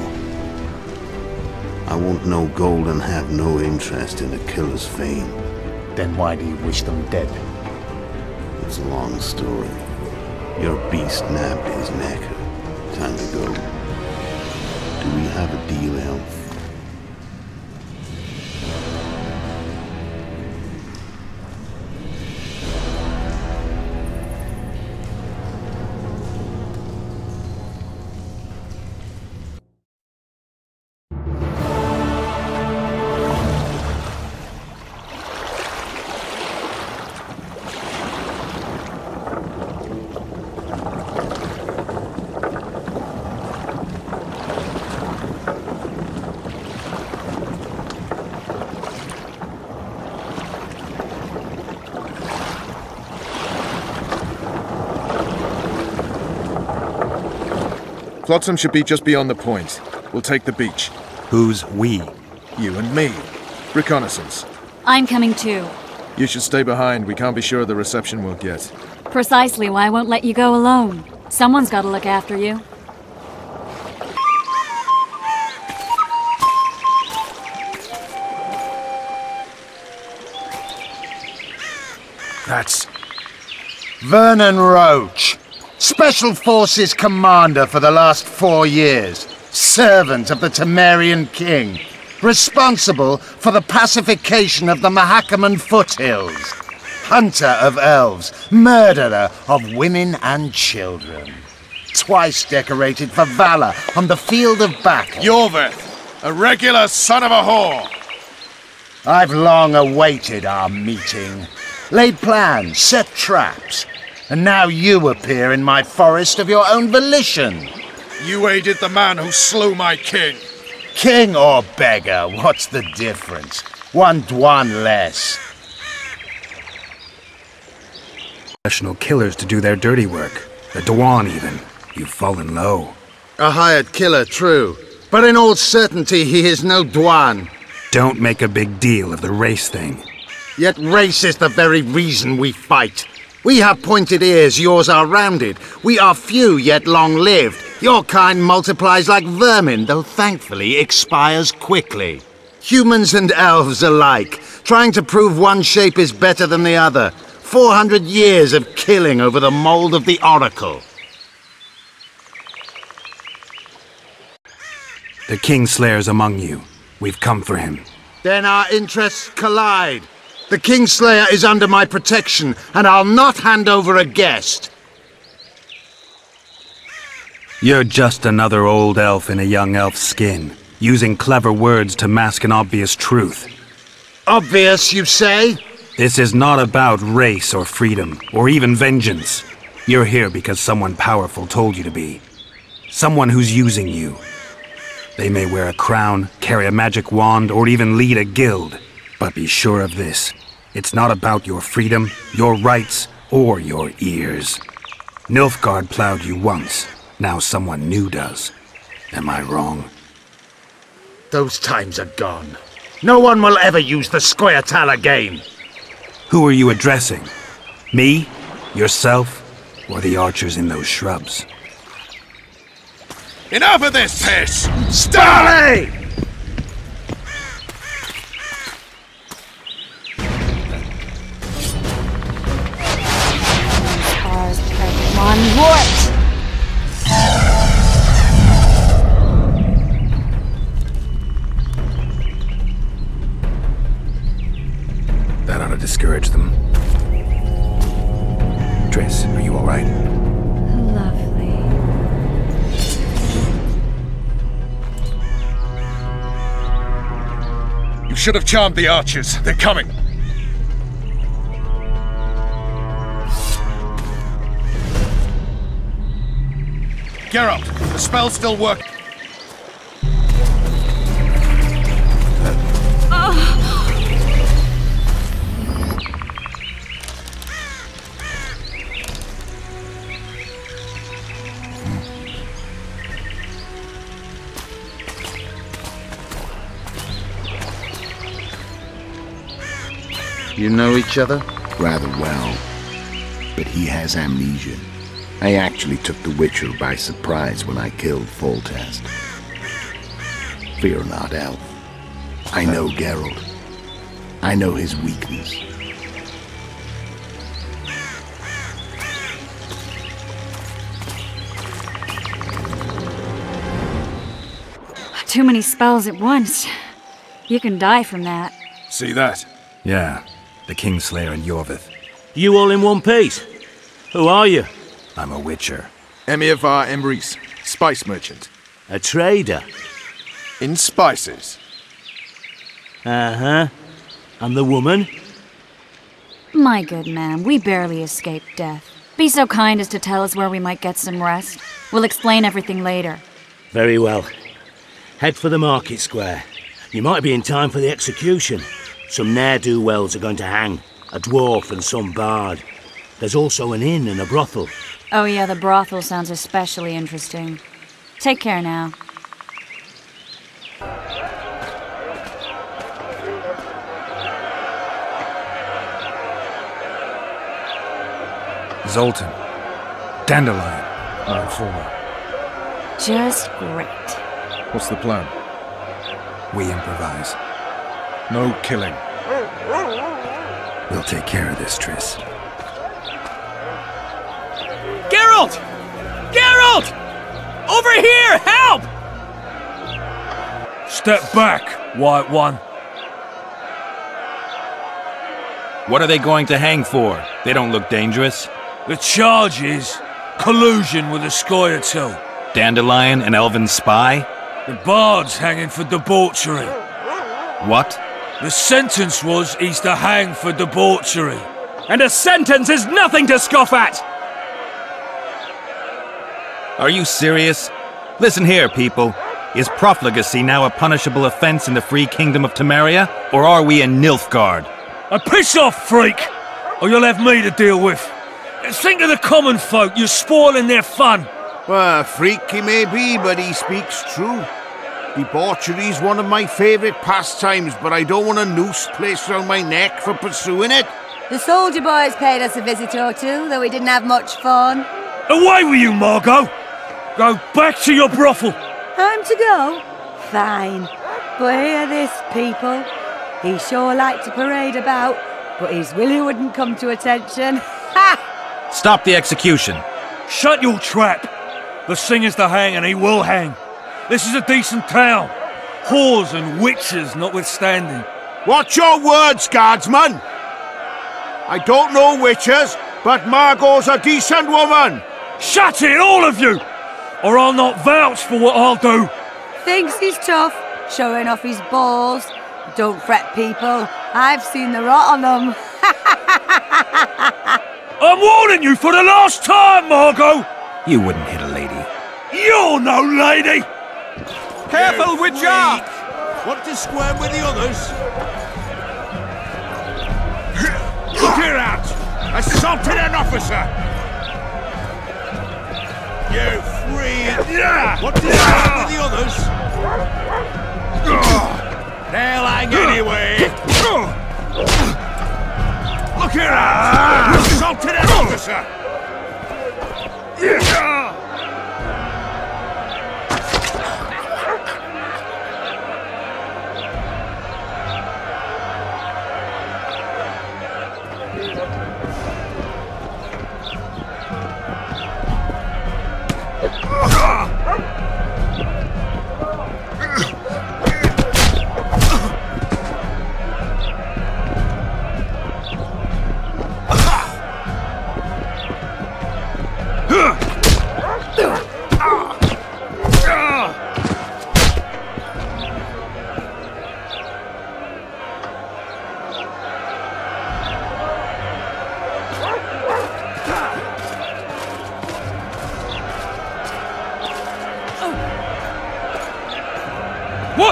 Speaker 7: I won't know gold and have no interest in a killer's fame.
Speaker 16: Then why do you wish them dead?
Speaker 7: It's a long story. Your beast nabbed his neck. Time to go. Do we have a deal, Elf?
Speaker 3: Flotsam should be just beyond the point. We'll take the beach.
Speaker 4: Who's we?
Speaker 3: You and me. Reconnaissance.
Speaker 5: I'm coming too.
Speaker 3: You should stay behind. We can't be sure of the reception we'll get.
Speaker 5: Precisely why I won't let you go alone. Someone's got to look after you.
Speaker 17: That's Vernon Roach, Special Forces Commander for the last 4 years, servant of the Temerian King, responsible for the pacification of the Mahakaman foothills, hunter of elves, murderer of women and children, twice decorated for valor on the field of battle.
Speaker 8: Yorveth, a regular son of a whore!
Speaker 17: I've long awaited our meeting, laid plans, set traps, and now you appear in my forest of your own volition.
Speaker 8: You aided the man who slew my king.
Speaker 17: King or beggar, what's the difference? One Dwan less.
Speaker 4: Professional killers to do their dirty work. The Dwan, even. You've fallen low.
Speaker 17: A hired killer, true. But in all certainty, he is no Dwan.
Speaker 4: Don't make a big deal of the race thing.
Speaker 17: Yet race is the very reason we fight. We have pointed ears, yours are rounded. We are few, yet long-lived. Your kind multiplies like vermin, though thankfully expires quickly. Humans and elves alike, trying to prove one shape is better than the other. 400 years of killing over the mold of the Oracle.
Speaker 4: The Kingslayer's among you. We've come for him.
Speaker 17: Then our interests collide. The Kingslayer is under my protection, and I'll not hand over a guest.
Speaker 4: You're just another old elf in a young elf's skin, using clever words to mask an obvious truth.
Speaker 17: Obvious, you say?
Speaker 4: This is not about race or freedom, or even vengeance. You're here because someone powerful told you to be. Someone who's using you. They may wear a crown, carry a magic wand, or even lead a guild. But be sure of this. It's not about your freedom, your rights, or your ears. Nilfgaard plowed you once. Now someone new does. Am I wrong?
Speaker 17: Those times are gone. No one will ever use the Scoia'tael again.
Speaker 4: Who are you addressing? Me? Yourself? Or the archers in those shrubs?
Speaker 8: Enough of this piss!
Speaker 17: Starley!
Speaker 5: One wart!
Speaker 4: That ought to discourage them. Triss, are you all right?
Speaker 5: Lovely.
Speaker 8: You should have charmed the archers. They're coming.
Speaker 3: Geralt, the spell still works.
Speaker 17: You know each other?
Speaker 7: Rather well. But he has amnesia. I actually took the Witcher by surprise when I killed Foltest. Fear not, Elf. I know Geralt. I know his weakness.
Speaker 5: Too many spells at once. You can die from that.
Speaker 3: See that?
Speaker 4: Yeah, the Kingslayer and Yorvith.
Speaker 10: You all in one piece? Who are you?
Speaker 4: I'm a Witcher.
Speaker 3: Emir var Emrys, spice merchant.
Speaker 10: A trader?
Speaker 3: In spices.
Speaker 10: Uh-huh. And the woman?
Speaker 5: My good man, we barely escaped death. Be so kind as to tell us where we might get some rest. We'll explain everything later.
Speaker 10: Very well. Head for the market square. You might be in time for the execution. Some ne'er-do-wells are going to hang. A dwarf and some bard. There's also an inn and a brothel.
Speaker 5: Oh yeah, the brothel sounds especially interesting. Take care now.
Speaker 4: Zoltan. Dandelion, my informer.
Speaker 5: Just great.
Speaker 3: What's the plan?
Speaker 4: We improvise.
Speaker 3: No killing.
Speaker 4: We'll take care of this, Triss.
Speaker 1: Geralt! Geralt! Over here! Help!
Speaker 6: Step back, White One.
Speaker 18: What are they going to hang for? They don't look dangerous.
Speaker 6: The charge is collusion with a Scoia'tael.
Speaker 18: Dandelion, an elven spy?
Speaker 6: The bard's hanging for debauchery.
Speaker 18: What?
Speaker 6: The sentence was he's to hang for debauchery.
Speaker 1: And a sentence is nothing to scoff at!
Speaker 18: Are you serious? Listen here, people. Is profligacy now a punishable offense in the free kingdom of Temeria? Or are we in Nilfgaard?
Speaker 6: Piss off, freak! Or you'll have me to deal with. Think of the common folk, you're spoiling their fun.
Speaker 19: Well, freak he may be, but he speaks true. Debauchery's one of my favourite pastimes, but I don't want a noose placed around my neck for pursuing it.
Speaker 14: The soldier boys paid us a visit or two, though we didn't have much fun.
Speaker 6: Away with you, Margot! Go back to your brothel!
Speaker 14: Time to go? Fine. But hear this, people. He sure liked to parade about, but his Willie wouldn't come to attention. Ha!
Speaker 18: Stop the execution.
Speaker 6: Shut your trap! The singer's to hang, and he will hang. This is a decent town. Whores and witches notwithstanding.
Speaker 19: Watch your words, guardsman! I don't know witches, but Margot's a decent woman!
Speaker 6: Shut it, all of you! Or I'll not vouch for what I'll do.
Speaker 14: Thinks he's tough, showing off his balls. Don't fret, people. I've seen the rot on them.
Speaker 6: I'm warning you for the last time, Margot!
Speaker 4: You wouldn't hit a lady.
Speaker 6: You're no lady!
Speaker 19: Careful, Witcher! Want to squirm with the others?
Speaker 8: Clear out! Assaulted an officer! You free!
Speaker 19: Want to squirm with the others?
Speaker 8: They'll hang anyway! Look here out! Assaulted an officer!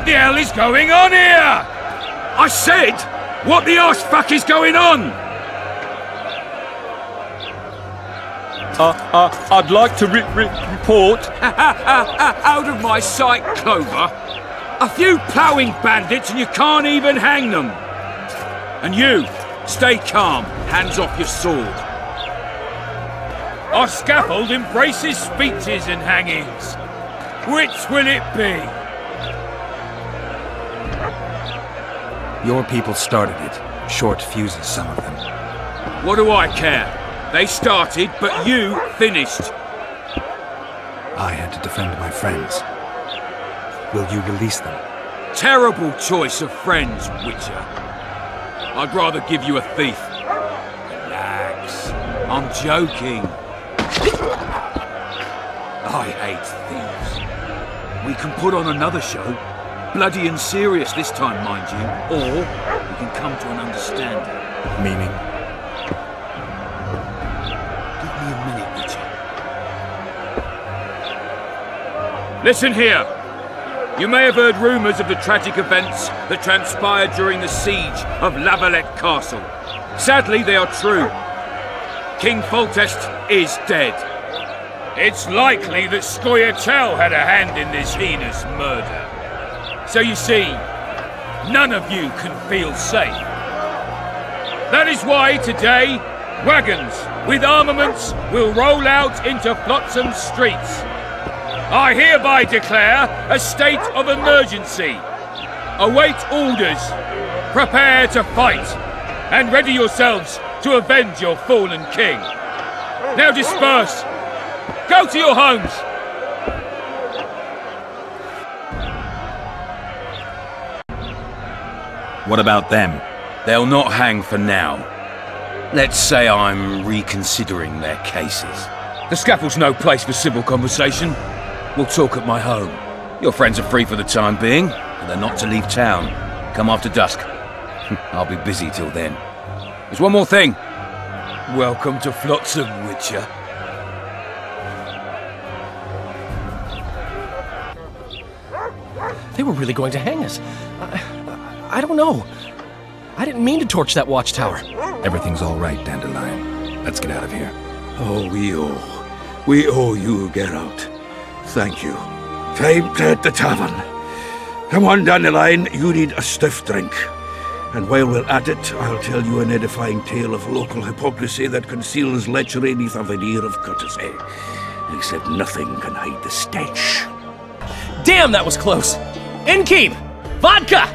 Speaker 8: What the hell is going on here? I said, what the arse fuck is going on? I'd like to report. Out of my sight, Clover. A few ploughing bandits and you can't even hang them. And you, stay calm, hands off your sword. Our scaffold embraces speeches and hangings. Which will it be?
Speaker 4: Your people started it. Short fuses, some of them.
Speaker 8: What do I care? They started, but you finished.
Speaker 4: I had to defend my friends. Will you release them?
Speaker 8: Terrible choice of friends, Witcher. I'd rather give you a thief. Relax. I'm joking. I hate thieves. We can put on another show. Bloody and serious this time, mind you. Or we can come to an understanding.
Speaker 4: Meaning?
Speaker 8: Give me a minute, Witcher. Listen here. You may have heard rumours of the tragic events that transpired during the siege of La Valette Castle. Sadly, they are true. King Foltest is dead. It's likely that Scoia'tael had a hand in this heinous murder. So you see, none of you can feel safe. That is why today, wagons with armaments will roll out into Flotsam streets. I hereby declare a state of emergency. Await orders. Prepare to fight. And ready yourselves to avenge your fallen king. Now disperse. Go to your homes.
Speaker 18: What about them?
Speaker 8: They'll not hang for now. Let's say I'm reconsidering their cases. The scaffold's no place for civil conversation. We'll talk at my home. Your friends are free for the time being, but they're not to leave town. Come after dusk. I'll be busy till then. There's one more thing. Welcome to Flotsam, Witcher.
Speaker 20: They were really going to hang us. I don't know. I didn't mean to torch that watchtower.
Speaker 4: Everything's all right, Dandelion. Let's get out of here.
Speaker 21: Oh, we owe you, Geralt. Thank you. Time to hit the tavern. Come on, Dandelion, you need a stiff drink. And while we're at it, I'll tell you an edifying tale of local hypocrisy that conceals lechery beneath a veneer of courtesy. Except nothing can hide the stench.
Speaker 20: Damn, that was close! Innkeep! Vodka!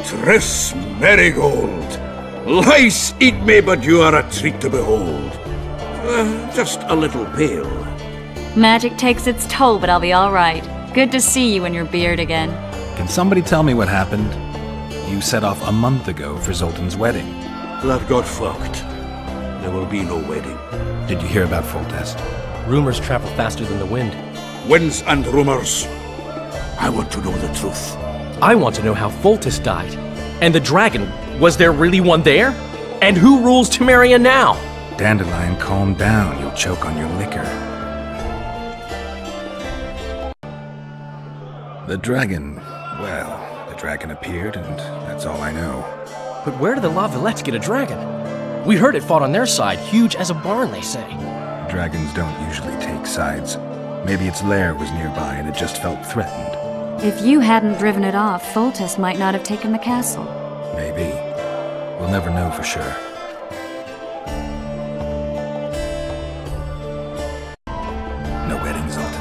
Speaker 21: Triss Marigold! Lice eat me, but you are a treat to behold. Just a little pale.
Speaker 5: Magic takes its toll, but I'll be all right. Good to see you in your beard again.
Speaker 4: Can somebody tell me what happened? You set off a month ago for Zoltan's wedding.
Speaker 21: That got fucked. There will be no wedding.
Speaker 4: Did you hear about Foltest?
Speaker 20: Rumors travel faster than the wind.
Speaker 21: Winds and rumors. I want to know the truth.
Speaker 20: I want to know how Foltest died. And the dragon, was there really one there? And who rules Temeria now?
Speaker 4: Dandelion, calm down. You'll choke on your liquor. The dragon, well, the dragon appeared, and that's all I know.
Speaker 20: But where did the La Valettes get a dragon? We heard it fought on their side, huge as a barn, they say.
Speaker 4: Dragons don't usually take sides. Maybe its lair was nearby and it just felt threatened.
Speaker 5: If you hadn't driven it off, Foltest might not have taken the castle.
Speaker 4: Maybe. We'll never know for sure. No wedding, Zoltan.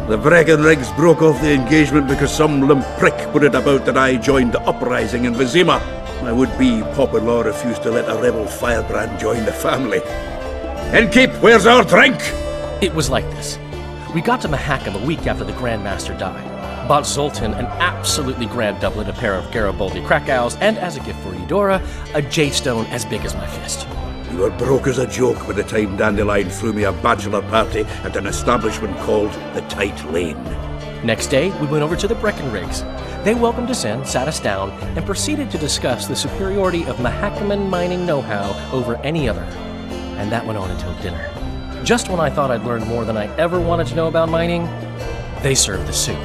Speaker 21: The Breckenrigs broke off the engagement because some limp prick put it about that I joined the uprising in Vizima. My would-be Popper-in-law refused to let a rebel firebrand join the family. Innkeep, where's our drink?
Speaker 20: It was like this. We got to Mahakam a week after the Grandmaster died. Bought Zoltan an absolutely grand doublet, a pair of Garibaldi Krakau's, and as a gift for Eudora, a jade-stone as big as my fist.
Speaker 21: You were broke as a joke by the time Dandelion threw me a bachelor party at an establishment called the Tight Lane.
Speaker 20: Next day, we went over to the Breckenrigs. They welcomed us in, sat us down, and proceeded to discuss the superiority of Mahakaman mining know-how over any other. And that went on until dinner. Just when I thought I'd learned more than I ever wanted to know about mining, they served the soup.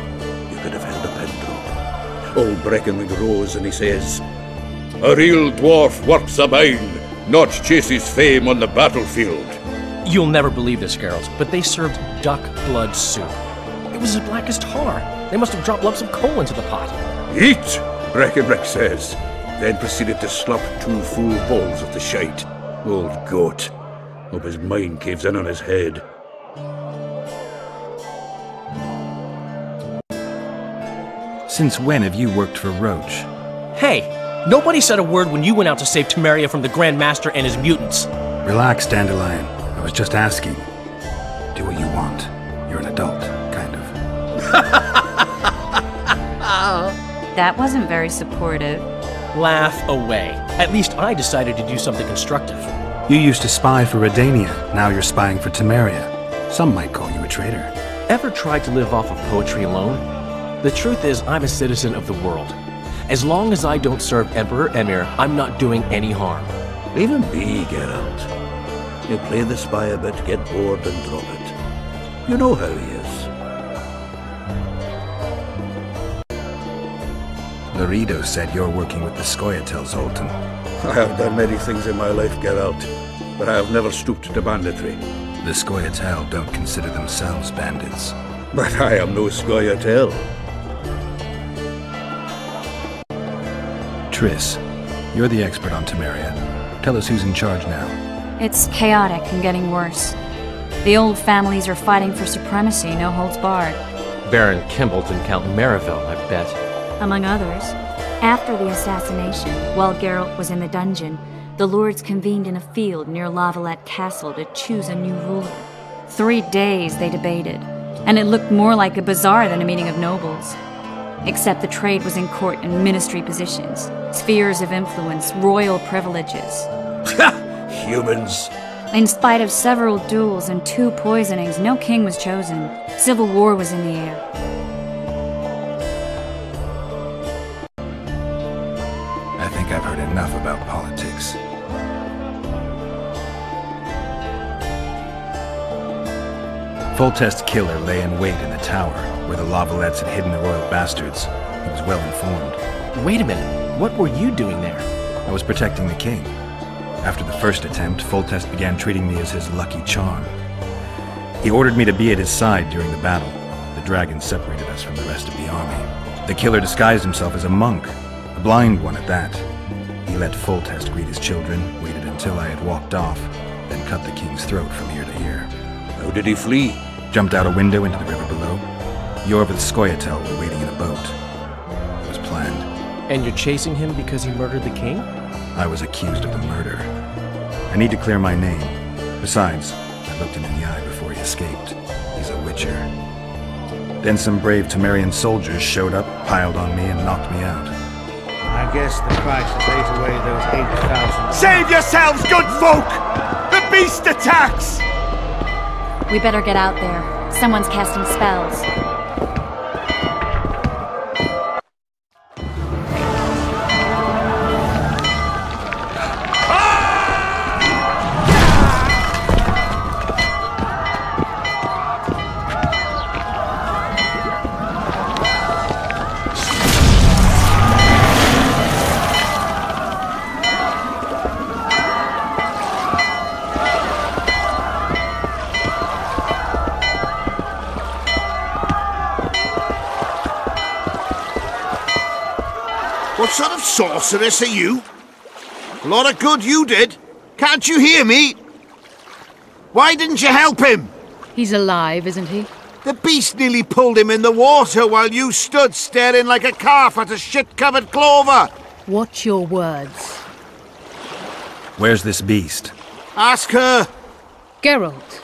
Speaker 21: You could have held a pen drop. Old Breckenridge rose and he says, "A real dwarf works a mine, not chases fame on the battlefield."
Speaker 20: You'll never believe this, Geralt, but they served duck blood soup. It was as black as tar. They must have dropped lumps of coal into the pot.
Speaker 21: "Eat," Breckenridge says, then proceeded to slop 2 full bowls of the shite. Old goat. Hope his mind caves in on his head.
Speaker 18: Since when have you worked for Roach?
Speaker 20: Hey, nobody said a word when you went out to save Temeria from the Grand Master and his mutants.
Speaker 4: Relax, Dandelion. I was just asking. Do what you want. You're an adult, kind of.
Speaker 5: That wasn't very supportive.
Speaker 20: Laugh away. At least I decided to do something constructive.
Speaker 4: You used to spy for Redania. Now you're spying for Temeria. Some might call you a traitor.
Speaker 20: Ever tried to live off of poetry alone? The truth is, I'm a citizen of the world. As long as I don't serve Emperor Emir, I'm not doing any harm.
Speaker 21: Leave him be, Geralt. You play the spy a bit, get bored and drop it. You know how he is.
Speaker 4: Laredo said you're working with the Scoia'tael, Zoltan.
Speaker 21: I have done many things in my life, Geralt, but I have never stooped to banditry.
Speaker 4: The Scoia'tael don't consider themselves bandits.
Speaker 21: But I am no Scoia'tael.
Speaker 4: Triss, you're the expert on Temeria. Tell us who's in charge now.
Speaker 5: It's chaotic and getting worse. The old families are fighting for supremacy, no holds barred.
Speaker 20: Baron Kimbolt and Count Merivale, I bet.
Speaker 5: Among others. After the assassination, while Geralt was in the dungeon, the lords convened in a field near Lavalette Castle to choose a new ruler. 3 days they debated, and it looked more like a bazaar than a meeting of nobles. Except the trade was in court and ministry positions, spheres of influence, royal privileges.
Speaker 21: Humans.
Speaker 5: In spite of several duels and 2 poisonings, no king was chosen. Civil war was in the air.
Speaker 4: I think I've heard enough about politics. Foltest's killer lay in wait in the tower, where the Lavalettes had hidden the royal bastards. He was well informed.
Speaker 20: Wait a minute. What were you doing there?
Speaker 4: I was protecting the king. After the first attempt, Foltest began treating me as his lucky charm. He ordered me to be at his side during the battle. The dragon separated us from the rest of the army. The killer disguised himself as a monk, a blind one at that. He let Foltest greet his children, waited until I had walked off, then cut the king's throat from ear to ear.
Speaker 21: How did he flee?
Speaker 4: Jumped out a window into the river below. Yorva the Scoia'tael were waiting in a boat. It was planned.
Speaker 20: And you're chasing him because he murdered the king?
Speaker 4: I was accused of the murder. I need to clear my name. Besides, I looked him in the eye before he escaped. He's a witcher. Then some brave Temerian soldiers showed up, piled on me, and knocked me out.
Speaker 19: I guess the price has ate away those 8,000...
Speaker 12: Save yourselves, good folk! The beast attacks!
Speaker 5: We better get out there. Someone's casting spells.
Speaker 19: What sort of sorceress are you? A lot of good you did. Can't you hear me? Why didn't you help him?
Speaker 22: He's alive, isn't he?
Speaker 19: The beast nearly pulled him in the water while you stood staring like a calf at a shit-covered clover.
Speaker 22: Watch your words.
Speaker 4: Where's this beast?
Speaker 19: Ask her.
Speaker 22: Geralt.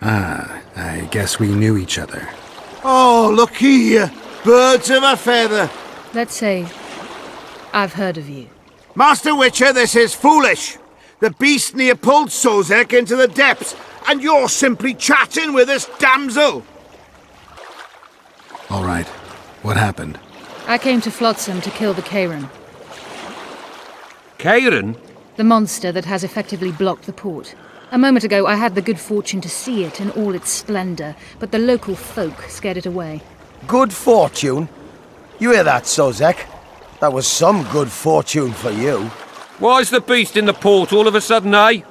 Speaker 4: Ah, I guess we knew each other.
Speaker 19: Oh, look here. Birds of a feather.
Speaker 22: Let's say I've heard of you.
Speaker 19: Master Witcher, this is foolish. The beast near pulled Sozek into the depths, and you're simply chatting with this damsel.
Speaker 4: All right. What happened?
Speaker 22: I came to Flotsam to kill the Kayran.
Speaker 2: Kayran?
Speaker 22: The monster that has effectively blocked the port. A moment ago, I had the good fortune to see it in all its splendor, but the local folk scared it away.
Speaker 11: Good fortune? You hear that, Sozek? That was some good fortune for you.
Speaker 2: Why's the beast in the port all of a sudden, eh?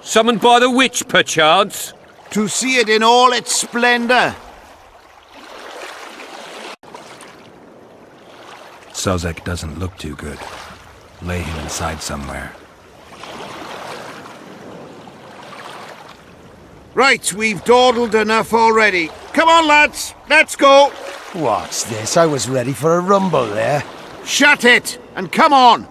Speaker 2: Summoned by the witch, perchance?
Speaker 19: To see it in all its splendor.
Speaker 4: Sozek doesn't look too good. Lay him inside somewhere.
Speaker 19: Right, we've dawdled enough already. Come on, lads, let's go.
Speaker 11: What's this? I was ready for a rumble there.
Speaker 19: Shut it, and come on.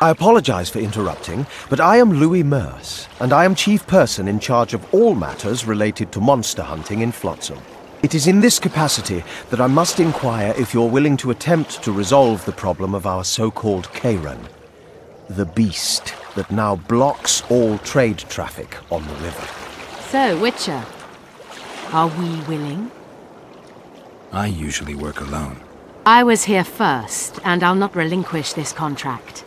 Speaker 11: I apologize for interrupting, but I am Louis Merce, and I am chief person in charge of all matters related to monster hunting in Flotsam. It is in this capacity that I must inquire if you're willing to attempt to resolve the problem of our so-called Kayran, the beast that now blocks all trade traffic on the river.
Speaker 9: So, Witcher, are we willing?
Speaker 4: I usually work alone.
Speaker 9: I was here first, and I'll not relinquish this contract.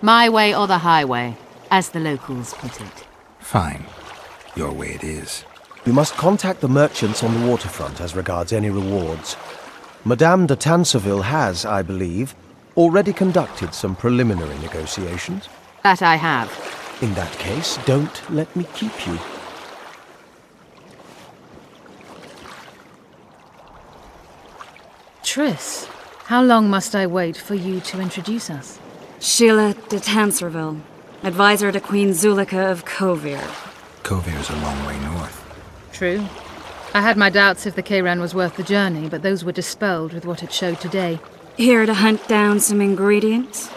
Speaker 9: My way or the highway, as the locals put it.
Speaker 4: Fine. Your way it is.
Speaker 11: We must contact the merchants on the waterfront as regards any rewards. Madame de Tanseville has, I believe, already conducted some preliminary negotiations.
Speaker 9: That I have.
Speaker 11: In that case, don't let me keep you.
Speaker 22: Triss, how long must I wait for you to introduce us?
Speaker 5: Sheila de Tanserville, advisor to Queen Zulika of Kovir.
Speaker 4: Kovir's a long way north.
Speaker 22: True. I had my doubts if the Kayran was worth the journey, but those were dispelled with what it showed today.
Speaker 5: Here to hunt down some ingredients?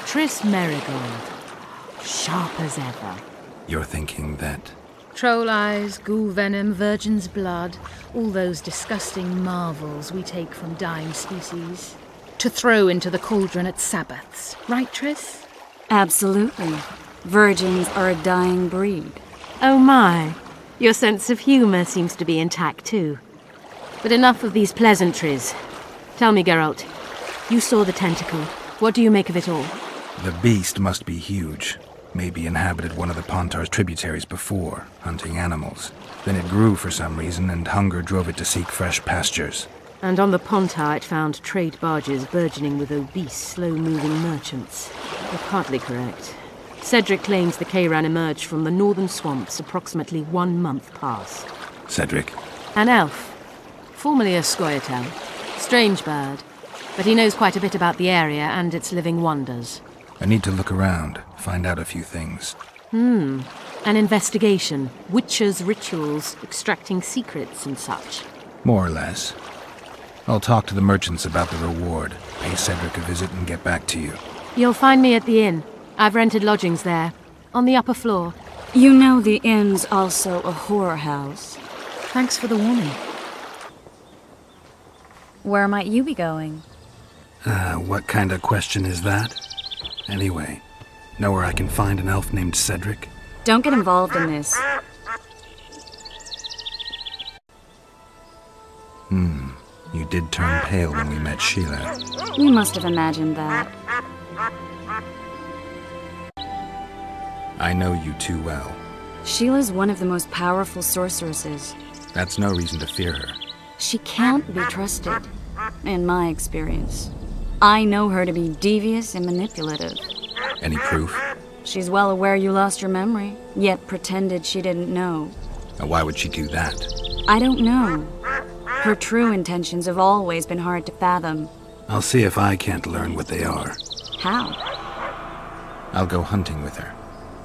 Speaker 9: Triss Merigold. Sharp as ever.
Speaker 4: You're thinking that...
Speaker 22: Troll eyes, ghoul venom, virgin's blood, all those disgusting marvels we take from dying species, to throw into the cauldron at Sabbaths. Right, Triss?
Speaker 5: Absolutely. Virgins are a dying breed.
Speaker 9: Oh my. Your sense of humor seems to be intact too. But enough of these pleasantries. Tell me, Geralt, you saw the tentacle. What do you make of it all?
Speaker 4: The beast must be huge. Maybe inhabited one of the Pontar's tributaries before, hunting animals. Then it grew for some reason, and hunger drove it to seek fresh pastures.
Speaker 9: And on the Pontar it found trade barges burgeoning with obese, slow-moving merchants. You're partly correct. Cedric claims the Kayran emerged from the northern swamps approximately 1 month past.
Speaker 4: Cedric?
Speaker 9: An elf. Formerly a Scoia'tael. Strange bird. But he knows quite a bit about the area and its living wonders.
Speaker 4: I need to look around, find out a few things.
Speaker 9: An investigation. Witchers' rituals, extracting secrets and such.
Speaker 4: More or less. I'll talk to the merchants about the reward, pay Cedric a visit and get back to you.
Speaker 9: You'll find me at the inn. I've rented lodgings there, on the upper floor.
Speaker 5: You know the inn's also a whorehouse.
Speaker 22: Thanks for the warning.
Speaker 5: Where might you be going?
Speaker 4: What kind of question is that? Anyway, know where I can find an elf named Cedric?
Speaker 5: Don't get involved in this.
Speaker 4: You did turn pale when we met Sheila.
Speaker 5: You must have imagined that.
Speaker 4: I know you too well.
Speaker 5: Sheila's one of the most powerful sorceresses.
Speaker 4: That's no reason to fear her.
Speaker 5: She can't be trusted, in my experience. I know her to be devious and manipulative.
Speaker 4: Any proof?
Speaker 5: She's well aware you lost your memory, yet pretended she didn't know.
Speaker 4: Why would she do that?
Speaker 5: I don't know. Her true intentions have always been hard to fathom.
Speaker 4: I'll see if I can't learn what they are.
Speaker 5: How?
Speaker 4: I'll go hunting with her,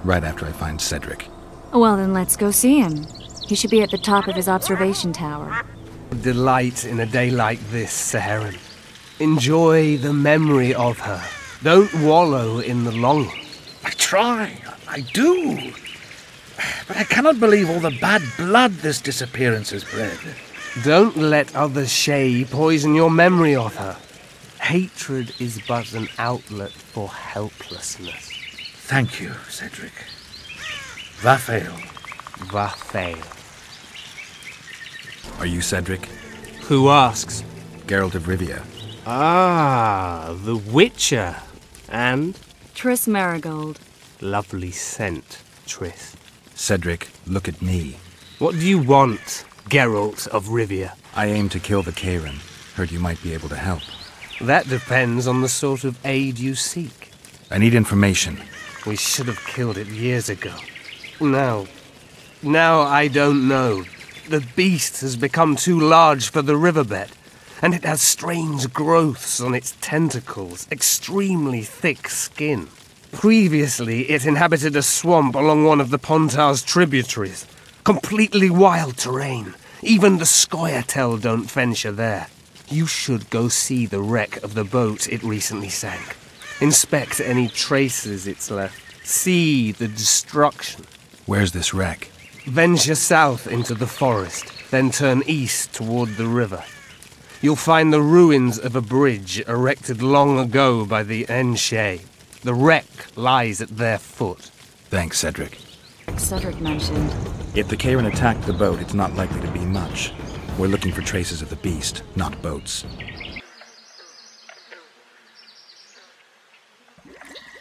Speaker 4: right after I find Cedric.
Speaker 5: Well, then let's go see him. He should be at the top of his observation tower.
Speaker 13: Delight in a day like this, Saharan. Enjoy the memory of her. Don't wallow in the longing.
Speaker 21: I try, I do. But I cannot believe all the bad blood this disappearance has bred.
Speaker 13: Don't let other Shay poison your memory of her. Hatred is but an outlet for helplessness.
Speaker 21: Thank you, Cedric. Vafael.
Speaker 13: Vafael.
Speaker 4: Are you Cedric?
Speaker 13: Who asks?
Speaker 4: Geralt of Rivia.
Speaker 13: Ah, the Witcher. And?
Speaker 5: Triss Merigold.
Speaker 13: Lovely scent, Triss.
Speaker 4: Cedric, look at me.
Speaker 13: What do you want? Geralt of Rivia.
Speaker 4: I aim to kill the Kayran. Heard you might be able to help.
Speaker 13: That depends on the sort of aid you seek.
Speaker 4: I need information.
Speaker 13: We should have killed it years ago. Now I don't know. The beast has become too large for the riverbed, and it has strange growths on its tentacles, extremely thick skin. Previously, it inhabited a swamp along one of the Pontar's tributaries. Completely wild terrain. Even the Scoia'tael don't venture there. You should go see the wreck of the boat it recently sank. Inspect any traces it's left. See the destruction.
Speaker 4: Where's this wreck?
Speaker 13: Venture south into the forest, then turn east toward the river. You'll find the ruins of a bridge erected long ago by the Enshe. The wreck lies at their foot.
Speaker 4: Thanks, Cedric.
Speaker 5: Cedric mentioned.
Speaker 4: If the Kayran attacked the boat, it's not likely to be much. We're looking for traces of the beast, not boats.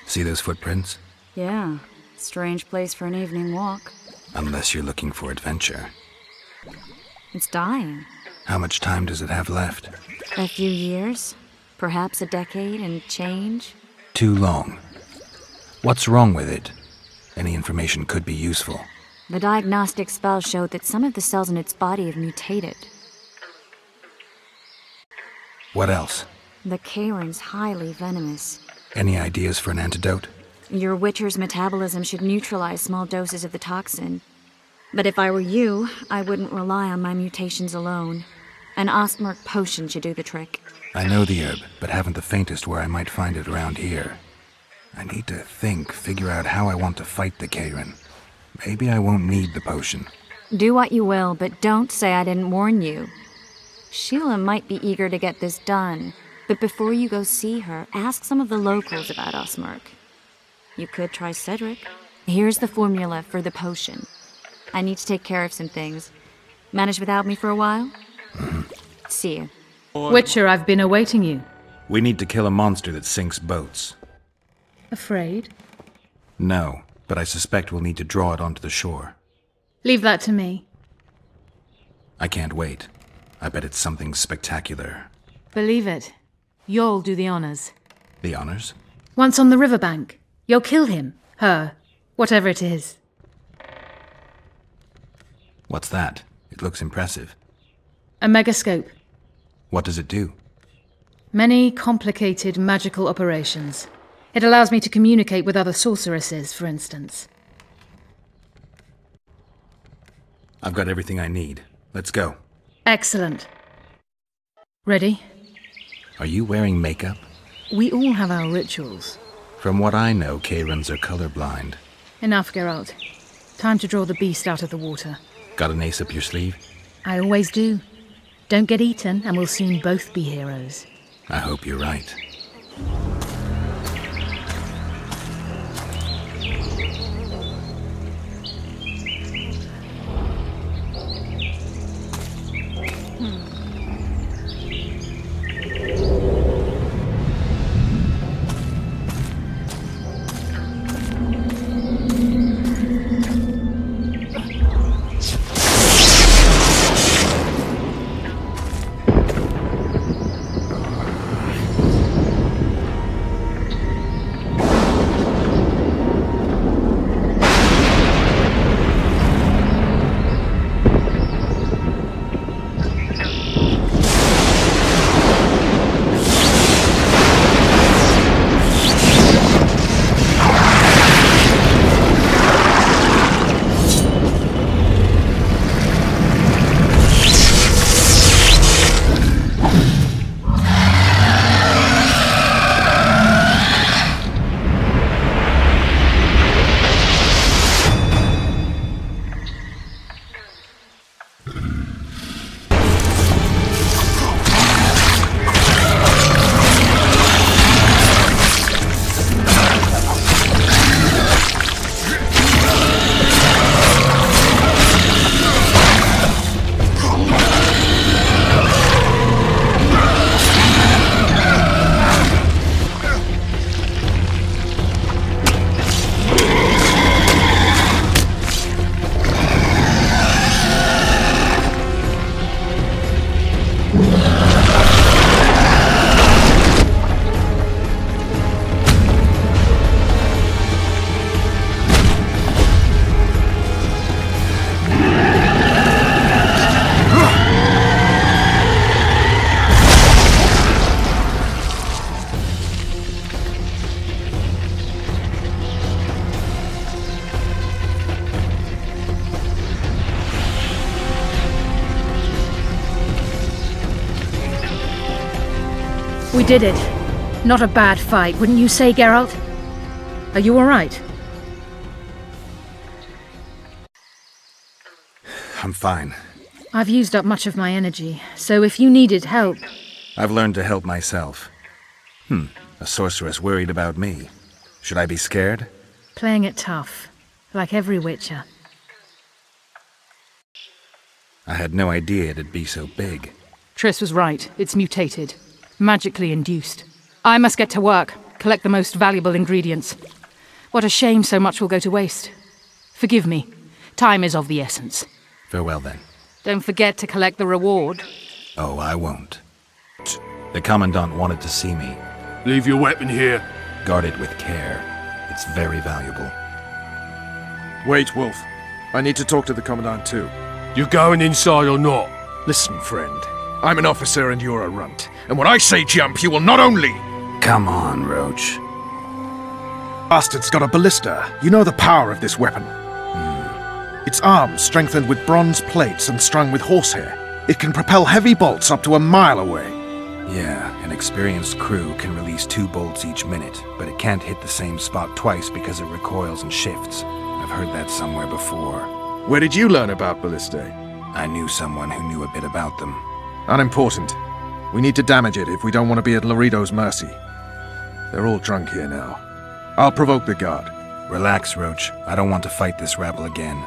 Speaker 4: See those footprints?
Speaker 5: Yeah. Strange place for an evening walk.
Speaker 4: Unless you're looking for adventure.
Speaker 5: It's dying.
Speaker 4: How much time does it have left?
Speaker 5: A few years. Perhaps a decade and change.
Speaker 4: Too long. What's wrong with it? Any information could be useful.
Speaker 5: The diagnostic spell showed that some of the cells in its body have mutated.
Speaker 4: What else?
Speaker 5: The Kayran's highly venomous.
Speaker 4: Any ideas for an antidote?
Speaker 5: Your Witcher's metabolism should neutralize small doses of the toxin. But if I were you, I wouldn't rely on my mutations alone. An Ostmark potion should do the trick.
Speaker 4: I know the herb, but haven't the faintest where I might find it around here. I need to figure out how I want to fight the Kayran. Maybe I won't need the potion.
Speaker 5: Do what you will, but don't say I didn't warn you. Sheila might be eager to get this done, but before you go see her, ask some of the locals about Ostmark. You could try Cedric. Here's the formula for the potion. I need to take care of some things. Manage without me for a while? See you.
Speaker 22: Witcher, I've been awaiting you.
Speaker 4: We need to kill a monster that sinks boats.
Speaker 22: Afraid?
Speaker 4: No, but I suspect we'll need to draw it onto the shore.
Speaker 22: Leave that to me.
Speaker 4: I can't wait. I bet it's something spectacular.
Speaker 22: Believe it. You'll do the honors.
Speaker 4: The honors?
Speaker 22: Once on the riverbank, you'll kill him, her, whatever it is.
Speaker 4: What's that? It looks impressive.
Speaker 22: A megascope.
Speaker 4: What does it do?
Speaker 22: Many complicated magical operations. It allows me to communicate with other sorceresses, for instance.
Speaker 4: I've got everything I need. Let's go.
Speaker 22: Excellent. Ready?
Speaker 4: Are you wearing makeup?
Speaker 22: We all have our rituals.
Speaker 4: From what I know, Kayrans are colorblind.
Speaker 22: Enough, Geralt. Time to draw the beast out of the water.
Speaker 4: Got an ace up your sleeve?
Speaker 22: I always do. Don't get eaten, and we'll soon both be heroes.
Speaker 4: I hope you're right.
Speaker 22: We did it. Not a bad fight, wouldn't you say, Geralt? Are you all right?
Speaker 4: I'm fine.
Speaker 22: I've used up much of my energy, so if you needed help...
Speaker 4: I've learned to help myself. A sorceress worried about me. Should I be scared?
Speaker 22: Playing it tough, like every Witcher.
Speaker 4: I had no idea it'd be so big.
Speaker 22: Triss was right. It's mutated. Magically induced. I must get to work, collect the most valuable ingredients. What a shame so much will go to waste. Forgive me. Time is of the essence.
Speaker 4: Farewell, then.
Speaker 22: Don't forget to collect the reward.
Speaker 4: Oh, I won't. The Commandant wanted to see me.
Speaker 12: Leave your weapon here.
Speaker 4: Guard it with care. It's very valuable.
Speaker 3: Wait, Wolf. I need to talk to the Commandant too.
Speaker 12: You going inside or not?
Speaker 3: Listen, friend. I'm an officer and you're a runt. And when I say jump, you will not only...
Speaker 4: Come on, Roach.
Speaker 3: Bastard's got a ballista. You know the power of this weapon. Its arms strengthened with bronze plates and strung with horsehair. It can propel heavy bolts up to a mile away.
Speaker 4: Yeah, an experienced crew can release 2 bolts each minute, but it can't hit the same spot twice because it recoils and shifts. I've heard that somewhere before.
Speaker 3: Where did you learn about ballistae?
Speaker 4: I knew someone who knew a bit about them.
Speaker 3: Unimportant. We need to damage it if we don't want to be at Loredo's mercy. They're all drunk here now. I'll provoke the guard.
Speaker 4: Relax, Roach. I don't want to fight this rabble again.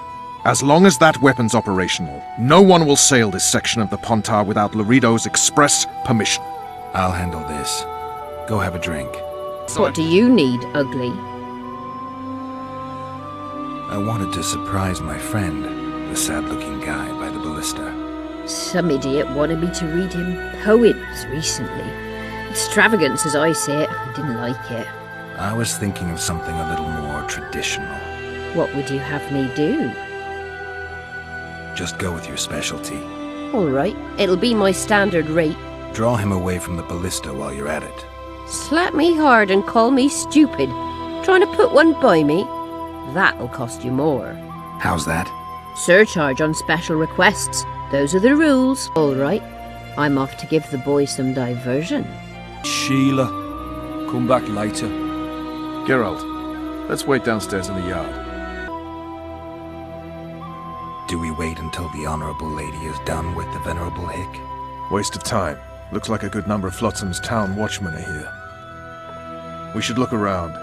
Speaker 3: As long as that weapon's operational, no one will sail this section of the Pontar without Loredo's express permission.
Speaker 4: I'll handle this. Go have a drink.
Speaker 15: What do you need, ugly?
Speaker 4: I wanted to surprise my friend, the sad-looking guy by the ballista.
Speaker 15: Some idiot wanted me to read him poems recently. Extravagance as I say it, I didn't like it.
Speaker 4: I was thinking of something a little more traditional.
Speaker 15: What would you have me do?
Speaker 4: Just go with your specialty.
Speaker 15: All right, it'll be my standard rate.
Speaker 4: Draw him away from the ballista while you're at it.
Speaker 15: Slap me hard and call me stupid. Trying to put one by me? That'll cost you more.
Speaker 4: How's that?
Speaker 15: Surcharge on special requests. Those are the rules. All right, I'm off to give the boys some diversion.
Speaker 8: Sheila, come back later.
Speaker 3: Geralt, let's wait downstairs in the yard.
Speaker 4: Do we wait until the Honorable Lady is done with the Venerable Hick?
Speaker 3: Waste of time. Looks like a good number of Flotsam's town watchmen are here. We should look around.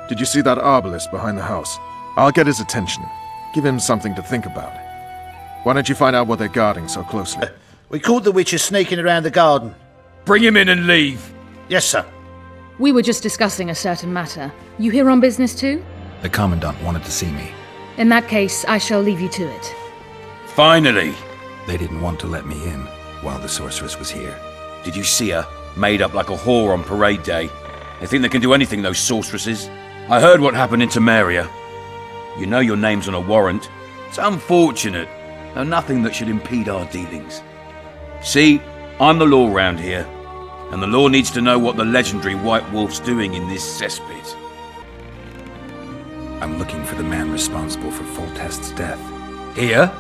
Speaker 3: Did you see that arbalist behind the house? I'll get his attention. Give him something to think about. Why don't you find out what they're guarding so closely?
Speaker 16: We caught the witches sneaking around the garden.
Speaker 8: Bring him in and leave.
Speaker 16: Yes, sir.
Speaker 22: We were just discussing a certain matter. You here on business too?
Speaker 4: The Commandant wanted to see me.
Speaker 22: In that case, I shall leave you to it.
Speaker 8: Finally!
Speaker 4: They didn't want to let me in while the sorceress was here.
Speaker 8: Did you see her? Made up like a whore on parade day. They think they can do anything, those sorceresses. I heard what happened in Temeria. You know your name's on a warrant. It's unfortunate, though nothing that should impede our dealings. See, I'm the law round here, and the law needs to know what the legendary White Wolf's doing in this cesspit.
Speaker 4: I'm looking for the man responsible for Foltest's death.
Speaker 8: Here?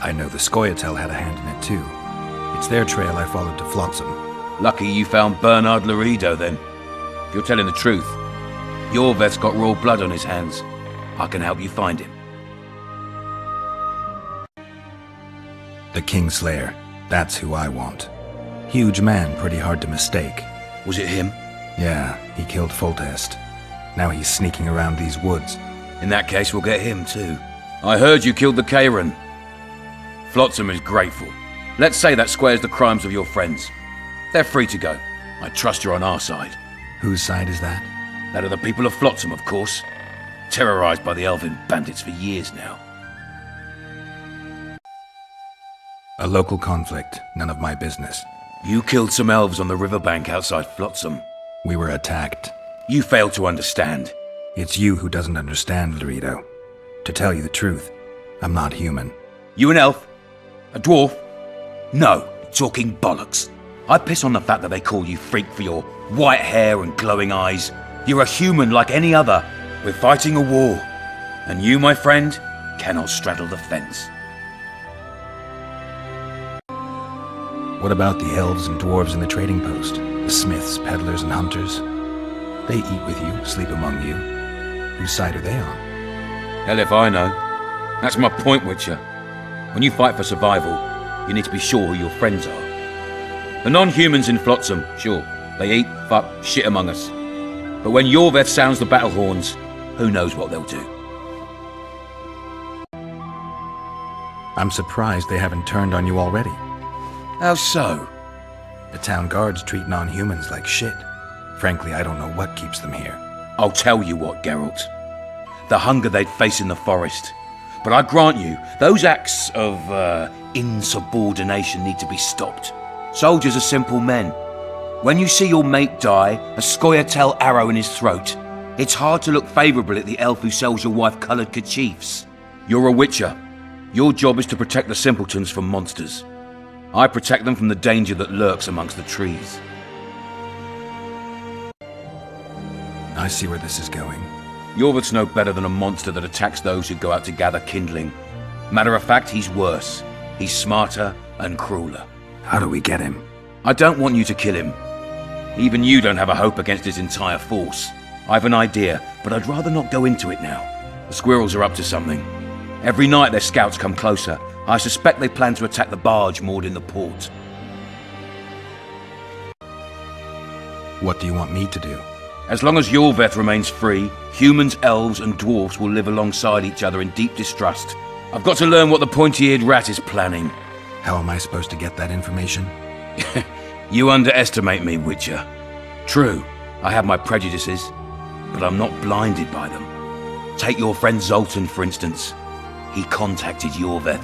Speaker 4: I know the Scoia'tael had a hand in it too. It's their trail I followed to Flotsam.
Speaker 8: Lucky you found Bernard Loredo, then. If you're telling the truth, Yorveth's got royal blood on his hands. I can help you find him.
Speaker 4: The Kingslayer. That's who I want. Huge man, pretty hard to mistake.
Speaker 8: Was it him?
Speaker 4: Yeah, he killed Foltest. Now he's sneaking around these woods.
Speaker 8: In that case, we'll get him too. I heard you killed the Kayran. Flotsam is grateful. Let's say that squares the crimes of your friends. They're free to go. I trust you're on our side.
Speaker 4: Whose side is that?
Speaker 8: That of the people of Flotsam, of course. Terrorized by the Elven bandits for years now.
Speaker 4: A local conflict, none of my business.
Speaker 8: You killed some elves on the riverbank outside Flotsam.
Speaker 4: We were attacked.
Speaker 8: You failed to understand.
Speaker 4: It's you who doesn't understand, Loredo. To tell you the truth, I'm not human.
Speaker 8: You an elf? A dwarf? No, talking bollocks. I piss on the fact that they call you freak for your white hair and glowing eyes. You're a human like any other. We're fighting a war. And you, my friend, cannot straddle the fence.
Speaker 4: What about the elves and dwarves in the trading post? The smiths, peddlers, and hunters. They eat with you, sleep among you. Whose side are they on?
Speaker 8: Hell if I know. That's my point, Witcher. When you fight for survival, you need to be sure who your friends are. The non-humans in Flotsam, sure, they eat, fuck, shit among us. But when Yorveth sounds the battle horns, who knows what they'll do.
Speaker 4: I'm surprised they haven't turned on you already.
Speaker 8: How so?
Speaker 4: The town guards treat non-humans like shit. Frankly, I don't know what keeps them here.
Speaker 8: I'll tell you what, Geralt. The hunger they'd face in the forest. But I grant you, those acts of, insubordination need to be stopped. Soldiers are simple men. When you see your mate die, a Scoia'tael arrow in his throat, it's hard to look favourably at the elf who sells your wife coloured kerchiefs. You're a Witcher. Your job is to protect the simpletons from monsters. I protect them from the danger that lurks amongst the trees.
Speaker 4: I see where this is going.
Speaker 8: Yorveth's no better than a monster that attacks those who go out to gather kindling. Matter of fact, he's worse. He's smarter and crueler.
Speaker 4: How do we get him?
Speaker 8: I don't want you to kill him. Even you don't have a hope against his entire force. I've an idea, but I'd rather not go into it now. The squirrels are up to something. Every night their scouts come closer. I suspect they plan to attack the barge moored in the port.
Speaker 4: What do you want me to do?
Speaker 8: As long as Yorveth remains free, humans, elves, and dwarfs will live alongside each other in deep distrust. I've got to learn what the pointy-eared rat is planning.
Speaker 4: How am I supposed to get that information?
Speaker 8: You underestimate me, Witcher. True, I have my prejudices, but I'm not blinded by them. Take your friend Zoltan, for instance. He contacted Yorveth.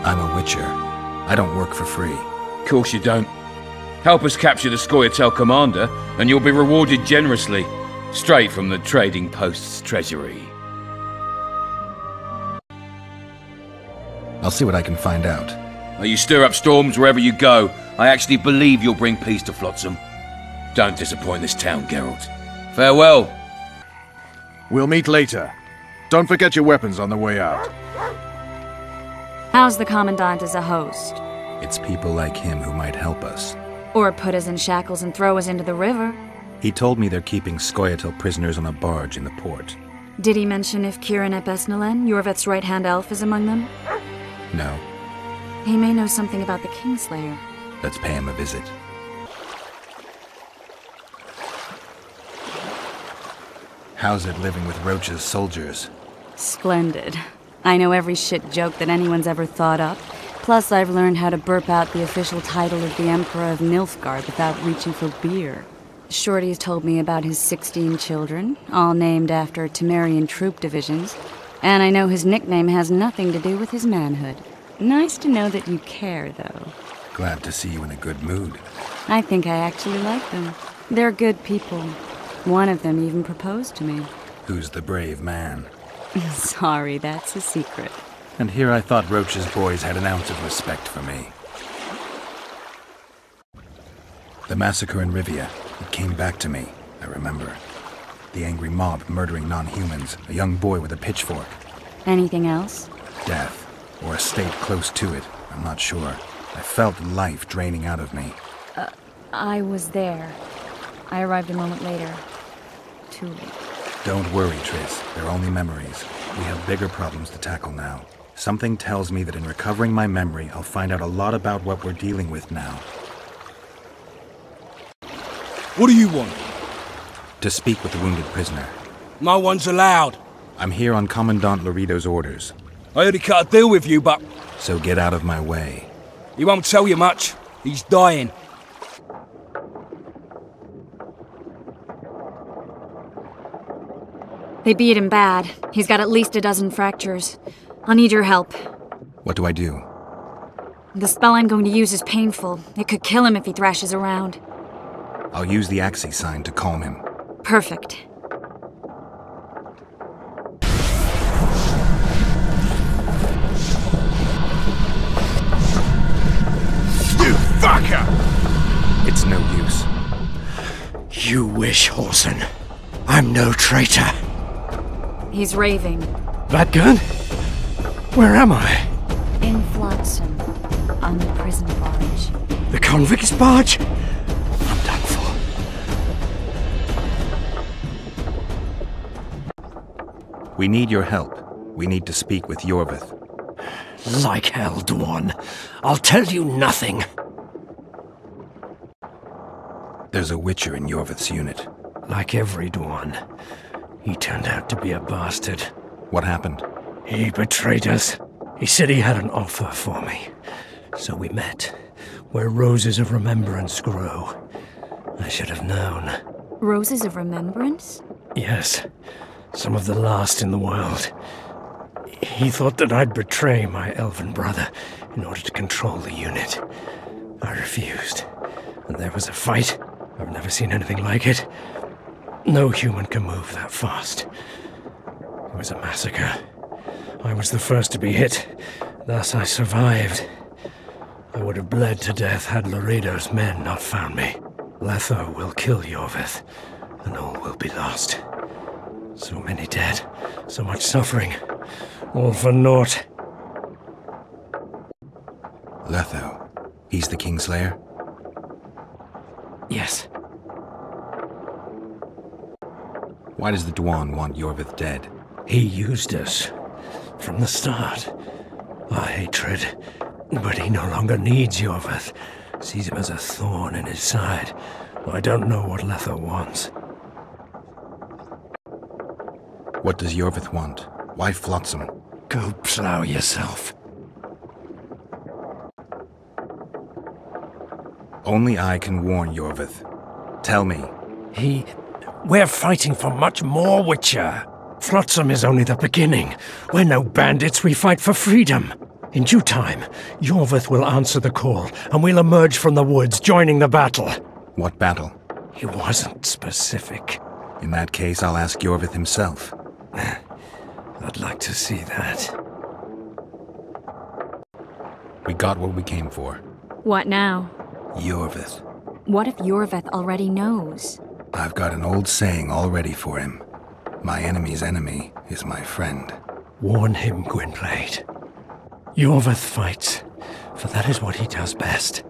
Speaker 4: I'm a Witcher. I don't work for free.
Speaker 8: Of course you don't. Help us capture the Scoia'tael commander, and you'll be rewarded generously. Straight from the trading post's treasury.
Speaker 4: I'll see what I can find out.
Speaker 8: Well, you stir up storms wherever you go. I actually believe you'll bring peace to Flotsam. Don't disappoint this town, Geralt. Farewell.
Speaker 3: We'll meet later. Don't forget your weapons on the way out.
Speaker 5: How's the Commandant as a host?
Speaker 4: It's people like him who might help us.
Speaker 5: Or put us in shackles and throw us into the river.
Speaker 4: He told me they're keeping Scoia'tael prisoners on a barge in the port.
Speaker 5: Did he mention if Kieran ep Esnalen, Yorveth's right-hand elf, is among them?
Speaker 4: No.
Speaker 5: He may know something about the Kingslayer.
Speaker 4: Let's pay him a visit. How's it living with Roach's soldiers?
Speaker 5: Splendid. I know every shit joke that anyone's ever thought up. Plus, I've learned how to burp out the official title of the Emperor of Nilfgaard without reaching for beer. Shorty's told me about his 16 children, all named after Temerian troop divisions. And I know his nickname has nothing to do with his manhood. Nice to know that you care, though.
Speaker 4: Glad to see you in a good mood.
Speaker 5: I think I actually like them. They're good people. One of them even proposed to me.
Speaker 4: Who's the brave man?
Speaker 5: Sorry, that's a secret.
Speaker 4: And here I thought Roach's boys had an ounce of respect for me. The massacre in Rivia, it came back to me, I remember. The angry mob murdering non-humans, a young boy with a pitchfork.
Speaker 5: Anything else?
Speaker 4: Death, or a state close to it, I'm not sure. I felt life draining out of me.
Speaker 5: I was there. I arrived a moment later. Too late.
Speaker 4: Don't worry, Triss. They're only memories. We have bigger problems to tackle now. Something tells me that in recovering my memory, I'll find out a lot about what we're dealing with now.
Speaker 7: What do you want?
Speaker 4: To speak with the wounded prisoner.
Speaker 7: No one's allowed.
Speaker 4: I'm here on Commandant Laurito's orders.
Speaker 7: I already cut a deal with you, but...
Speaker 4: So get out of my way.
Speaker 7: He won't tell you much. He's dying.
Speaker 5: They beat him bad. He's got at least a dozen fractures. I'll need your help.
Speaker 4: What do I do?
Speaker 5: The spell I'm going to use is painful. It could kill him if he thrashes around.
Speaker 4: I'll use the Axii sign to calm him.
Speaker 5: Perfect.
Speaker 12: You fucker!
Speaker 4: It's no use.
Speaker 6: You wish, Whoreson. I'm no traitor.
Speaker 5: He's raving.
Speaker 6: That good? Where am I?
Speaker 5: In Flotsam. on the prison barge.
Speaker 6: The convict's barge? I'm done for.
Speaker 18: We need your help. We need to speak with Iorveth.
Speaker 6: Like hell, Dwan. I'll tell you nothing.
Speaker 18: There's a Witcher in Iorveth's unit.
Speaker 6: Like every Dwan, he turned out to be a bastard.
Speaker 18: What happened?
Speaker 6: He betrayed us. He said he had an offer for me. So we met, where roses of remembrance grow. I should have known.
Speaker 5: Roses of remembrance?
Speaker 6: Yes, some of the last in the world. He thought that I'd betray my elven brother in order to control the unit. I refused, and there was a fight. I've never seen anything like it. No human can move that fast. It was a massacre. I was the first to be hit, thus I survived. I would have bled to death had Laredo's men not found me. Letho will kill Iorveth, and all will be lost. So many dead, so much suffering, all for naught.
Speaker 18: Letho. He's the Kingslayer?
Speaker 6: Yes.
Speaker 18: Why does the Dwan want Iorveth dead?
Speaker 6: He used us. From the start. Our hatred. But he no longer needs Iorveth. Sees him as a thorn in his side. I don't know what Letho wants.
Speaker 18: What does Iorveth want? Why Flotsam?
Speaker 6: Go plow yourself.
Speaker 18: Only I can warn Iorveth. Tell me.
Speaker 6: We're fighting for much more, Witcher. Flotsam is only the beginning. We're no bandits, we fight for freedom. In due time, Iorveth will answer the call, and we'll emerge from the woods, joining the battle.
Speaker 18: What battle?
Speaker 6: He wasn't specific.
Speaker 18: In that case, I'll ask Iorveth himself.
Speaker 6: I'd like to see that.
Speaker 18: We got what we came for.
Speaker 5: What now?
Speaker 18: Iorveth.
Speaker 5: What if Iorveth already knows?
Speaker 18: I've got an old saying all ready for him. My enemy's enemy is my friend.
Speaker 6: Warn him, Gwynblade. Iorveth fights, for that is what he does best.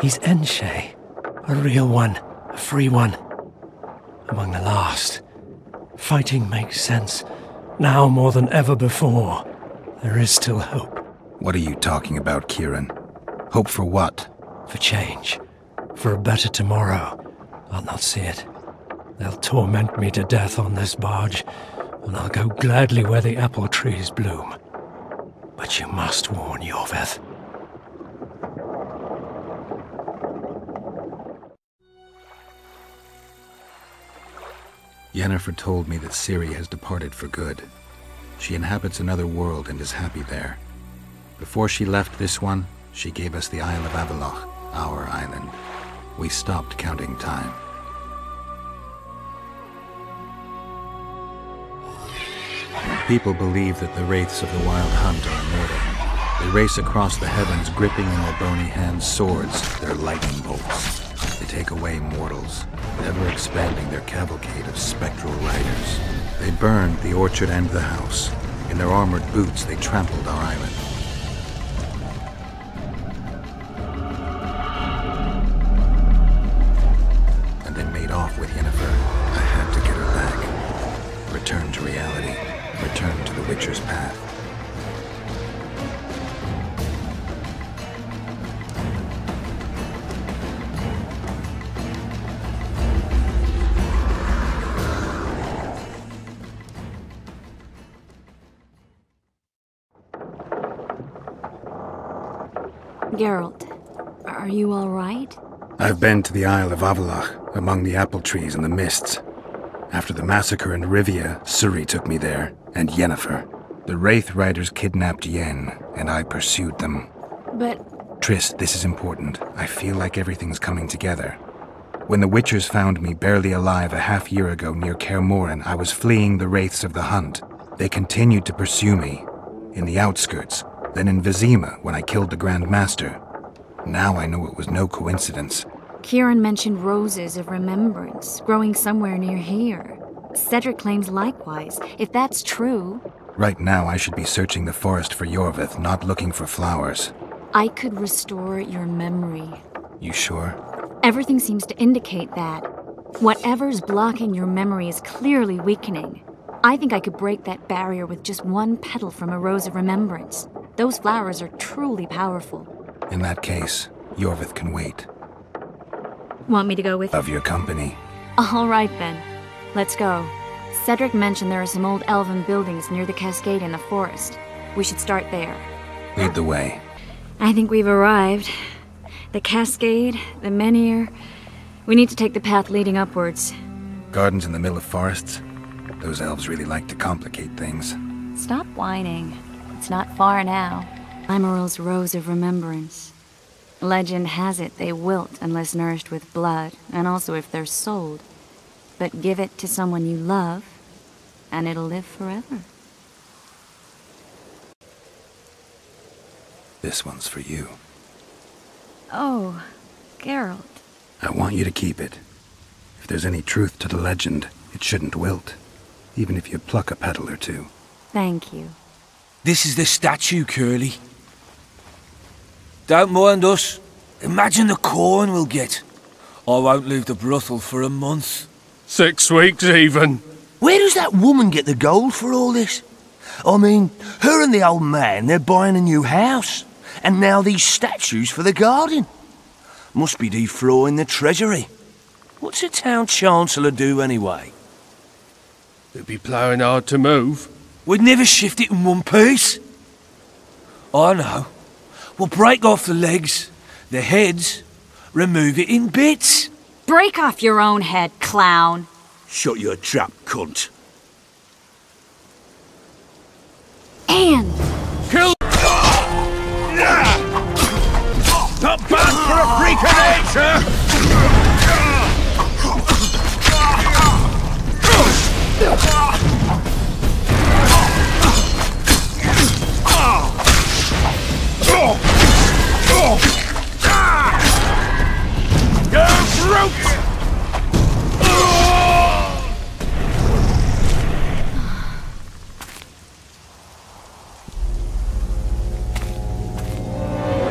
Speaker 6: He's Enshe, a real one, a free one. Among the last. Fighting makes sense. Now more than ever before. There is still hope.
Speaker 18: What are you talking about, Kieran? Hope for what?
Speaker 6: For change. For a better tomorrow. I'll not see it. They'll torment me to death on this barge, and I'll go gladly where the apple trees bloom. But you must warn Iorveth.
Speaker 18: Yennefer told me that Ciri has departed for good. She inhabits another world and is happy there. Before she left this one, she gave us the Isle of Avallac'h, our island. We stopped counting time. People believe that the wraiths of the Wild Hunt are immortal. They race across the heavens, gripping in their bony hands swords, their lightning bolts. They take away mortals, ever expanding their cavalcade of spectral riders. They burned the orchard and the house. In their armored boots, they trampled our island. And they made off with Yennefer. I had to get her back. Return to reality. Return to the Witcher's path.
Speaker 5: Geralt, are you all right?
Speaker 18: I've been to the Isle of Avallac'h, among the apple trees and the mists. After the massacre in Rivia, Ciri took me there, and Yennefer. The Wraith Riders kidnapped Yen, and I pursued them.
Speaker 5: But...
Speaker 18: Triss, this is important. I feel like everything's coming together. When the Witchers found me barely alive a half-year ago near Kaer Morhen, I was fleeing the Wraiths of the Hunt. They continued to pursue me, in the outskirts, then in Vizima when I killed the Grand Master. Now I know it was no coincidence.
Speaker 5: Kieran mentioned roses of remembrance, growing somewhere near here. Cedric claims likewise. If that's true...
Speaker 18: Right now I should be searching the forest for Iorveth, not looking for flowers.
Speaker 5: I could restore your memory.
Speaker 4: You sure?
Speaker 5: Everything seems to indicate that. Whatever's blocking your memory is clearly weakening. I think I could break that barrier with just one petal from a rose of remembrance. Those flowers are truly powerful.
Speaker 4: In that case, Yorvith can wait.
Speaker 5: Want me to go with you?
Speaker 4: Of your company.
Speaker 5: All right then. Let's go. Cedric mentioned there are some old elven buildings near the cascade in the forest. We should start there.
Speaker 4: Lead the way.
Speaker 5: I think we've arrived. The cascade, the menhir. We need to take the path leading upwards.
Speaker 4: Gardens in the middle of forests? Those elves really like to complicate things.
Speaker 5: Stop whining. It's not far now. Limeral's Rose of Remembrance. Legend has it they wilt unless nourished with blood, and also if they're sold. But give it to someone you love, and it'll live forever.
Speaker 4: This one's for you.
Speaker 5: Oh, Geralt.
Speaker 4: I want you to keep it. If there's any truth to the legend, it shouldn't wilt. Even if you pluck a petal or two.
Speaker 5: Thank you.
Speaker 7: This is the statue, Curly. Don't mind us. Imagine the corn we'll get. I won't leave the brothel for a month.
Speaker 13: 6 weeks even.
Speaker 10: Where does that woman get the gold for all this? I mean, her and the old man, they're buying a new house. And now these statues for the garden. Must be defraying the treasury. What's a town chancellor do anyway?
Speaker 13: It'd be ploughing hard to move.
Speaker 7: We'd never shift it in one piece. I know. We'll break off the legs, the heads, remove it in bits.
Speaker 5: Break off your own head, clown.
Speaker 10: Shut your trap, cunt.
Speaker 5: And...
Speaker 7: Kill...
Speaker 12: Not bad for a freak of nature!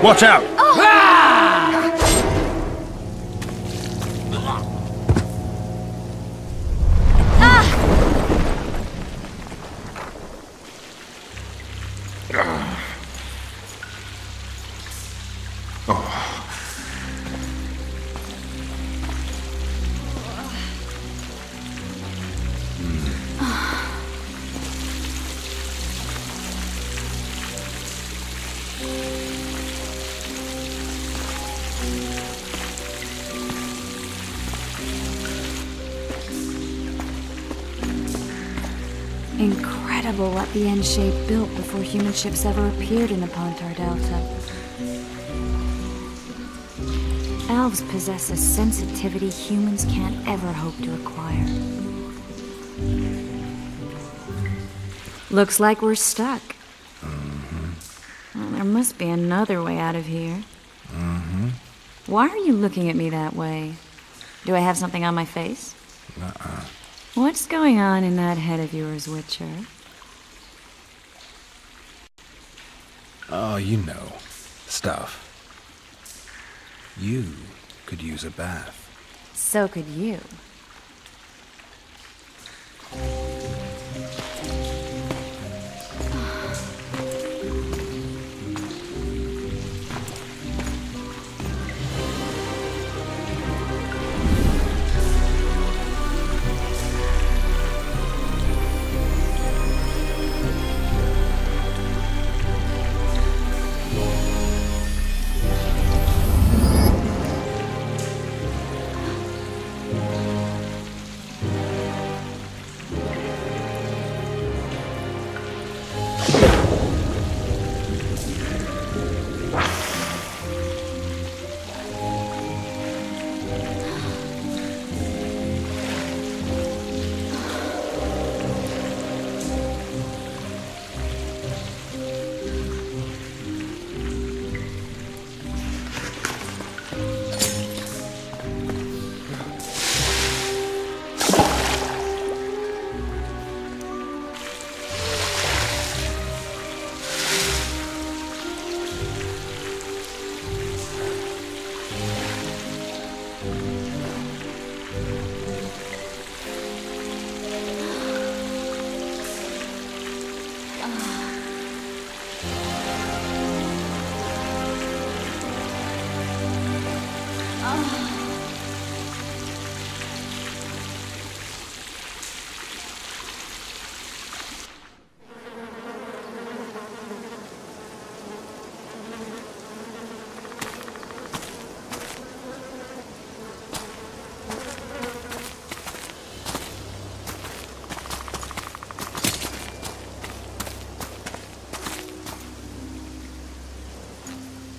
Speaker 3: Watch out!
Speaker 5: Incredible what the N-shape built before human ships ever appeared in the Pontar Delta. Elves possess a sensitivity humans can't ever hope to acquire. Looks like we're stuck. Well, there must be another way out of here. Why are you looking at me that way? Do I have something on my face? What's going on in that head of yours, Witcher?
Speaker 4: Oh, you know. Stuff. You could use a bath.
Speaker 5: So could you.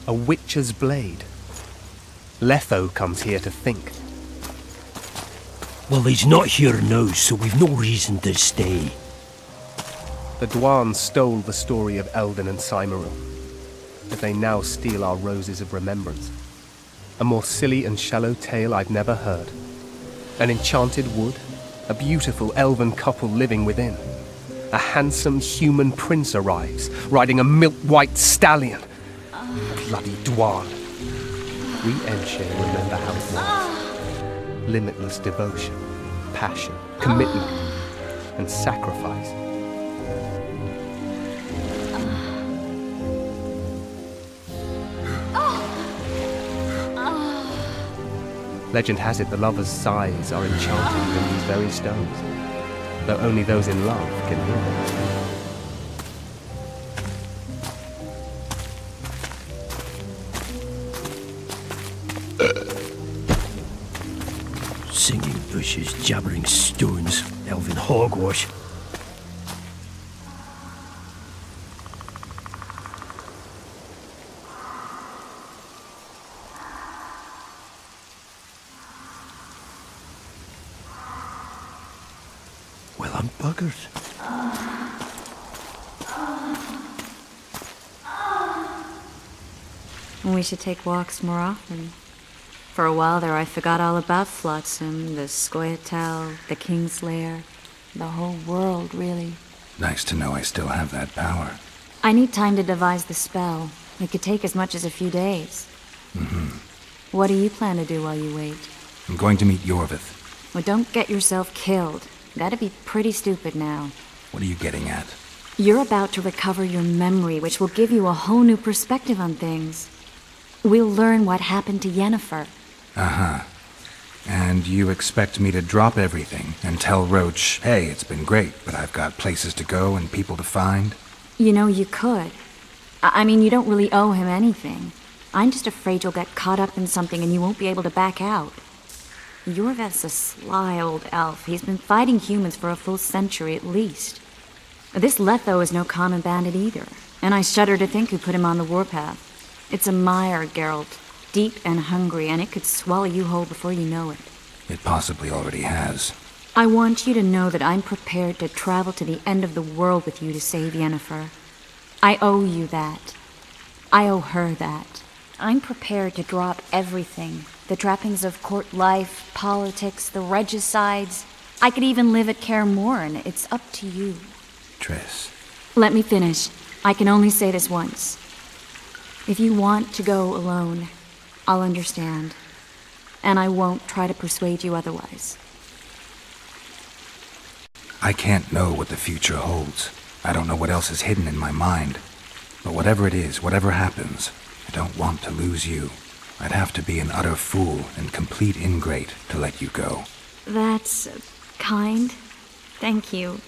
Speaker 13: A witcher's blade. Letho comes here to think.
Speaker 6: Well, he's not here now, so we've no reason to stay.
Speaker 13: The Dwan stole the story of Eldon and Cymoril, but they now steal our roses of remembrance. A more silly and shallow tale I've never heard. An enchanted wood, a beautiful elven couple living within. A handsome human prince arrives, riding a milk-white stallion. Bloody Dwan. We Enshe remember how it was. Limitless devotion, passion, commitment, and sacrifice. Legend has it the lovers' sighs are enchanted within these very stones, though only those in love can hear them.
Speaker 6: Singing bushes, jabbering stones, elven hogwash. Well, I'm buggered.
Speaker 5: We should take walks more often. For a while there I forgot all about Flotsam, the Scoia'tael, the Kingslayer, the whole world, really.
Speaker 4: Nice to know I still have that power.
Speaker 5: I need time to devise the spell. It could take as much as a few days. What do you plan to do while you wait?
Speaker 4: I'm going to meet Iorveth.
Speaker 5: Well, don't get yourself killed. Gotta be pretty stupid now.
Speaker 4: What are you getting at?
Speaker 5: You're about to recover your memory, which will give you a whole new perspective on things. We'll learn what happened to Yennefer.
Speaker 4: Uh-huh. And you expect me to drop everything and tell Roach, hey, it's been great, but I've got places to go and people to find?
Speaker 5: You know, you could. I mean, you don't really owe him anything. I'm just afraid you'll get caught up in something and you won't be able to back out. Iorveth's a sly old elf. He's been fighting humans for a full century at least. This Letho is no common bandit either, and I shudder to think who put him on the warpath. It's a mire, Geralt. Deep and hungry, and it could swallow you whole before you know it.
Speaker 4: It possibly already has.
Speaker 5: I want you to know that I'm prepared to travel to the end of the world with you to save Yennefer. I owe you that. I owe her that. I'm prepared to drop everything. The trappings of court life, politics, the regicides. I could even live at Kaer Morhen. It's up to you.
Speaker 4: Triss.
Speaker 5: Let me finish. I can only say this once. If you want to go alone, I'll understand. And I won't try to persuade you otherwise.
Speaker 4: I can't know what the future holds. I don't know what else is hidden in my mind. But whatever it is, whatever happens, I don't want to lose you. I'd have to be an utter fool and complete ingrate to let you go.
Speaker 5: That's kind. Thank you.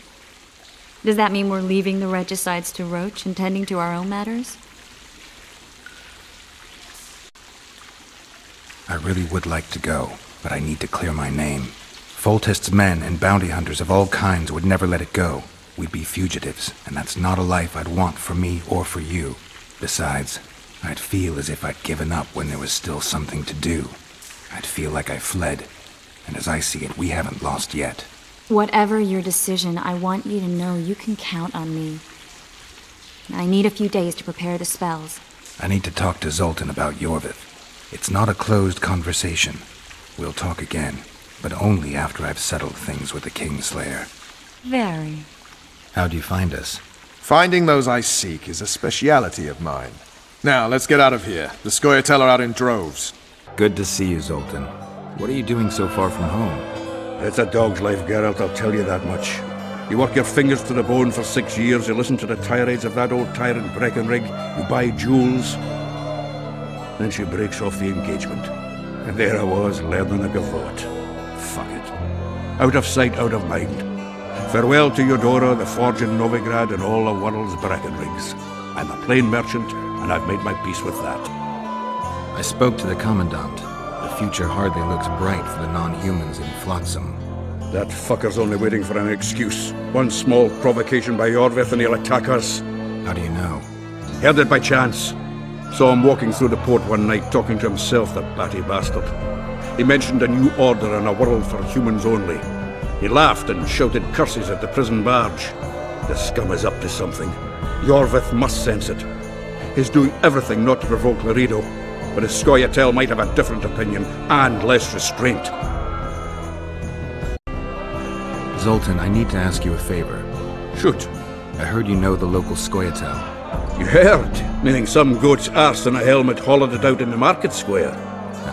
Speaker 5: Does that mean we're leaving the regicides to Roach and tending to our own matters?
Speaker 4: I really would like to go, but I need to clear my name. Foltest's men and bounty hunters of all kinds would never let it go. We'd be fugitives, and that's not a life I'd want for me or for you. Besides, I'd feel as if I'd given up when there was still something to do. I'd feel like I fled, and as I see it, we haven't lost yet.
Speaker 5: Whatever your decision, I want you to know you can count on me. I need a few days to prepare the spells.
Speaker 4: I need to talk to Zoltan about Iorveth. It's not a closed conversation. We'll talk again, but only after I've settled things with the Kingslayer.
Speaker 5: Very.
Speaker 4: How'd you find us?
Speaker 3: Finding those I seek is a speciality of mine. Now, let's get out of here. The Scoia'tael are out in droves.
Speaker 4: Good to see you, Zoltan. What are you doing so far from home?
Speaker 21: It's a dog's life, Geralt, I'll tell you that much. You work your fingers to the bone for 6 years, you listen to the tirades of that old tyrant Breckenrig, you buy jewels. Then she breaks off the engagement. And there I was, learning a gavotte. Fuck it. Out of sight, out of mind. Farewell to Eudora, the forge in Novigrad, and all the world's Breckenrigs. I'm a plain merchant, and I've made my peace with that.
Speaker 18: I spoke to the Commandant. The future hardly looks bright for the non-humans in Flotsam.
Speaker 21: That fucker's only waiting for an excuse. One small provocation by Yorvith and he'll attack us.
Speaker 18: How do you know?
Speaker 21: Heard it by chance. Saw him walking through the port one night, talking to himself, the batty bastard. He mentioned a new order and a world for humans only. He laughed and shouted curses at the prison barge. The scum is up to something. Yorvith must sense it. He's doing everything not to provoke Laredo, but his Scoia'tael might have a different opinion and less restraint.
Speaker 18: Zoltan, I need to ask you a favor.
Speaker 21: Shoot.
Speaker 18: I heard you know the local Scoia'tael.
Speaker 21: You heard? Meaning some goat's arse in a helmet hollowed it out in the market square.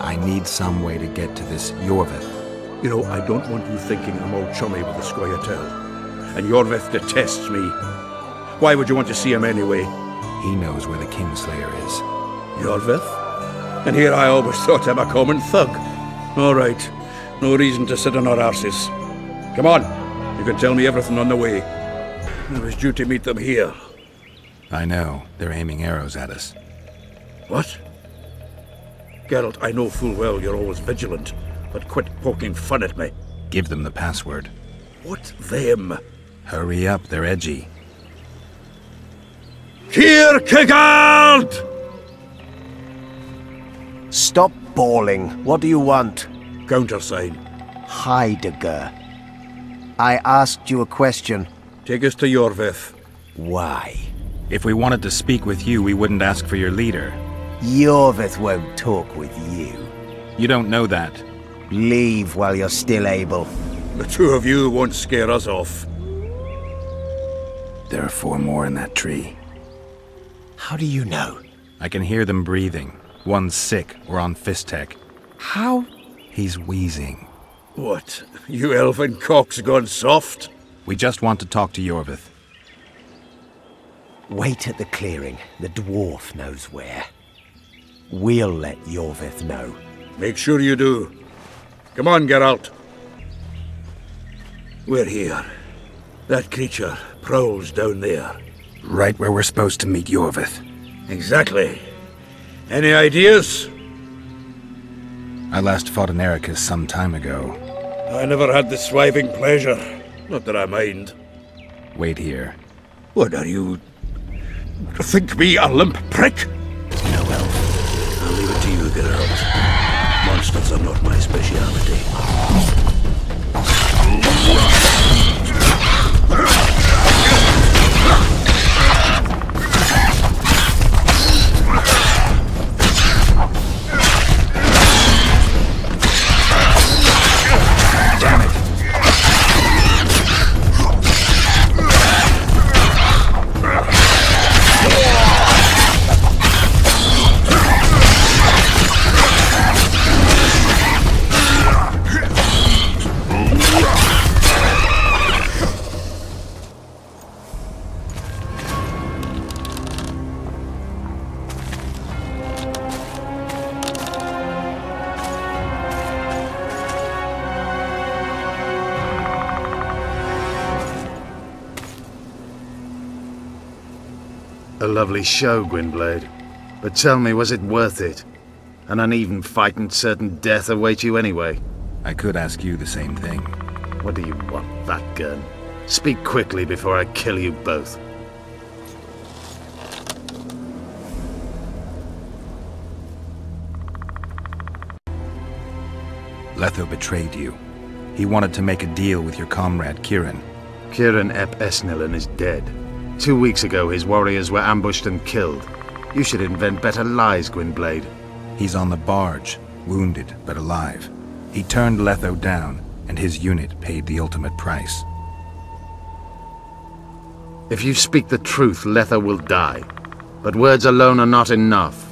Speaker 18: I need some way to get to this Yorvith.
Speaker 21: You know, I don't want you thinking I'm all chummy with the Scoia'tael. And Yorvith detests me. Why would you want to see him anyway?
Speaker 18: He knows where the Kingslayer is.
Speaker 21: Yorvith? And here I always thought him a common thug. All right. No reason to sit on our arses. Come on. You can tell me everything on the way. I was due to meet them here.
Speaker 18: I know. They're aiming arrows at us.
Speaker 21: What? Geralt, I know full well you're always vigilant, but quit poking fun at me.
Speaker 18: Give them the password.
Speaker 21: What them?
Speaker 18: Hurry up, they're edgy.
Speaker 21: Kierkegaard!
Speaker 11: Stop bawling. What do you want?
Speaker 21: Countersign.
Speaker 11: Heidegger. I asked you a question.
Speaker 21: Take us to Yorvith.
Speaker 11: Why?
Speaker 18: If we wanted to speak with you, we wouldn't ask for your leader.
Speaker 11: Yorvith won't talk with you.
Speaker 18: You don't know that.
Speaker 11: Leave while you're still able.
Speaker 21: The two of you won't scare us off.
Speaker 18: There are 4 more in that tree.
Speaker 11: How do you know?
Speaker 18: I can hear them breathing. One's sick or on Fistek.
Speaker 11: How?
Speaker 18: He's wheezing.
Speaker 21: What? You elfin cock's gone soft?
Speaker 18: We just want to talk to Yorvith.
Speaker 11: Wait at the clearing. The dwarf knows where. We'll let Yorvith know.
Speaker 21: Make sure you do. Come on, Geralt. We're here. That creature prowls down there.
Speaker 18: Right where we're supposed to meet Yorvith.
Speaker 21: Exactly. Any ideas?
Speaker 18: I last fought an Ericus some time ago.
Speaker 21: I never had the swiving pleasure. Not that I mind.
Speaker 18: Wait here.
Speaker 21: What are you... think me a limp prick?
Speaker 18: No, Elf.
Speaker 21: I'll leave it to you, Geralt. Monsters are not my speciality.
Speaker 1: A lovely show, Gwynblade. But tell me, was it worth it? An uneven fight and certain death await you anyway.
Speaker 18: I could ask you the same thing.
Speaker 1: What do you want, fat gun? Speak quickly before I kill you both.
Speaker 18: Letho betrayed you. He wanted to make a deal with your comrade, Kirin.
Speaker 1: Kirin ep Esnilin is dead. 2 weeks ago, his warriors were ambushed and killed. You should invent better lies, Gwynblade.
Speaker 18: He's on the barge, wounded but alive. He turned Letho down, and his unit paid the ultimate price.
Speaker 1: If you speak the truth, Letho will die. But words alone are not enough.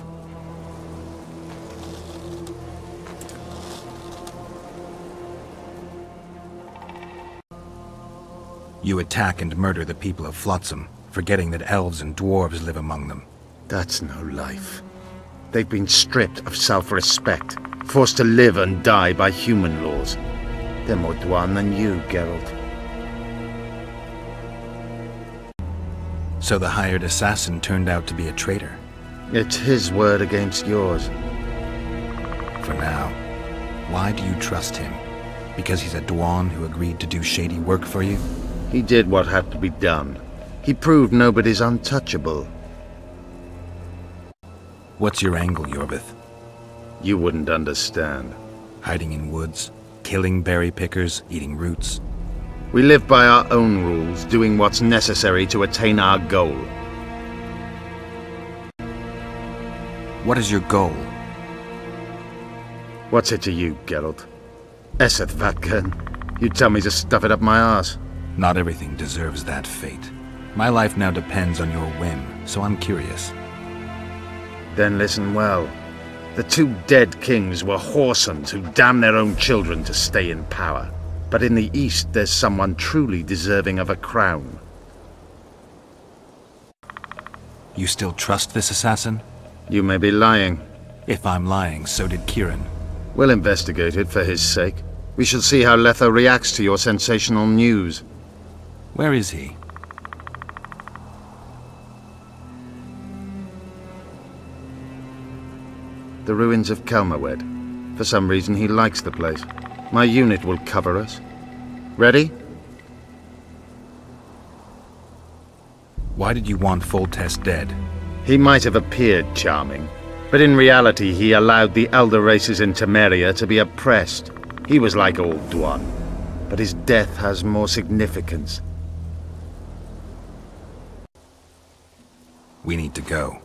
Speaker 18: You attack and murder the people of Flotsam, forgetting that elves and dwarves live among them.
Speaker 1: That's no life. They've been stripped of self-respect, forced to live and die by human laws. They're more Dwan than you, Geralt.
Speaker 18: So the hired assassin turned out to be a traitor?
Speaker 1: It's his word against yours.
Speaker 18: For now. Why do you trust him? Because he's a Dwan who agreed to do shady work for you?
Speaker 1: He did what had to be done. He proved nobody's untouchable.
Speaker 18: What's your angle, Iorveth?
Speaker 1: You wouldn't understand.
Speaker 18: Hiding in woods, killing berry pickers, eating roots.
Speaker 1: We live by our own rules, doing what's necessary to attain our goal.
Speaker 18: What is your goal?
Speaker 1: What's it to you, Geralt? Esseth Vatken. You tell me to stuff it up my arse.
Speaker 18: Not everything deserves that fate. My life now depends on your whim, so I'm curious.
Speaker 1: Then listen well. The two dead kings were whoresons who damned their own children to stay in power. But in the East, there's someone truly deserving of a crown.
Speaker 18: You still trust this assassin?
Speaker 1: You may be lying.
Speaker 18: If I'm lying, so did Kieran.
Speaker 1: We'll investigate it for his sake. We shall see how Letho reacts to your sensational news.
Speaker 18: Where is he?
Speaker 1: The ruins of Kelmawed. For some reason, he likes the place. My unit will cover us. Ready?
Speaker 18: Why did you want Foltest dead?
Speaker 1: He might have appeared charming, but in reality he allowed the elder races in Temeria to be oppressed. He was like old Dwan, but his death has more significance.
Speaker 18: We need to go.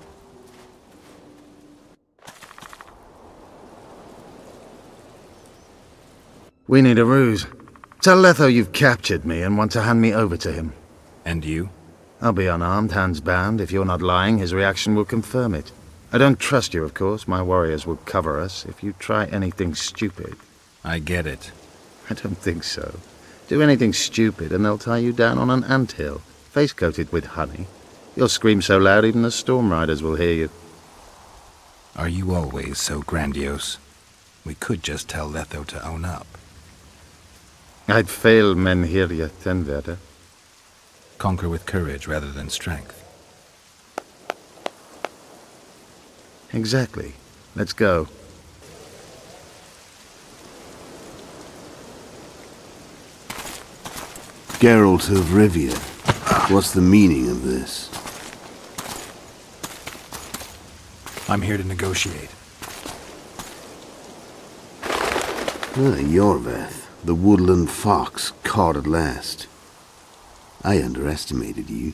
Speaker 1: We need a ruse. Tell Letho you've captured me and want to hand me over to him.
Speaker 18: And you?
Speaker 1: I'll be unarmed, hands bound. If you're not lying, his reaction will confirm it. I don't trust you, of course. My warriors will cover us if you try anything stupid.
Speaker 18: I get it.
Speaker 1: I don't think so. Do anything stupid and they'll tie you down on an anthill, face-coated with honey. You'll scream so loud even the Storm Riders will hear you.
Speaker 18: Are you always so grandiose? We could just tell Letho to own up.
Speaker 1: I'd fail Menhirya Tenverda.
Speaker 18: Conquer with courage rather than strength.
Speaker 1: Exactly. Let's go.
Speaker 14: Geralt of Rivia. What's the meaning of this?
Speaker 18: I'm here to negotiate.
Speaker 14: Iorveth. The woodland fox caught at last. I underestimated you.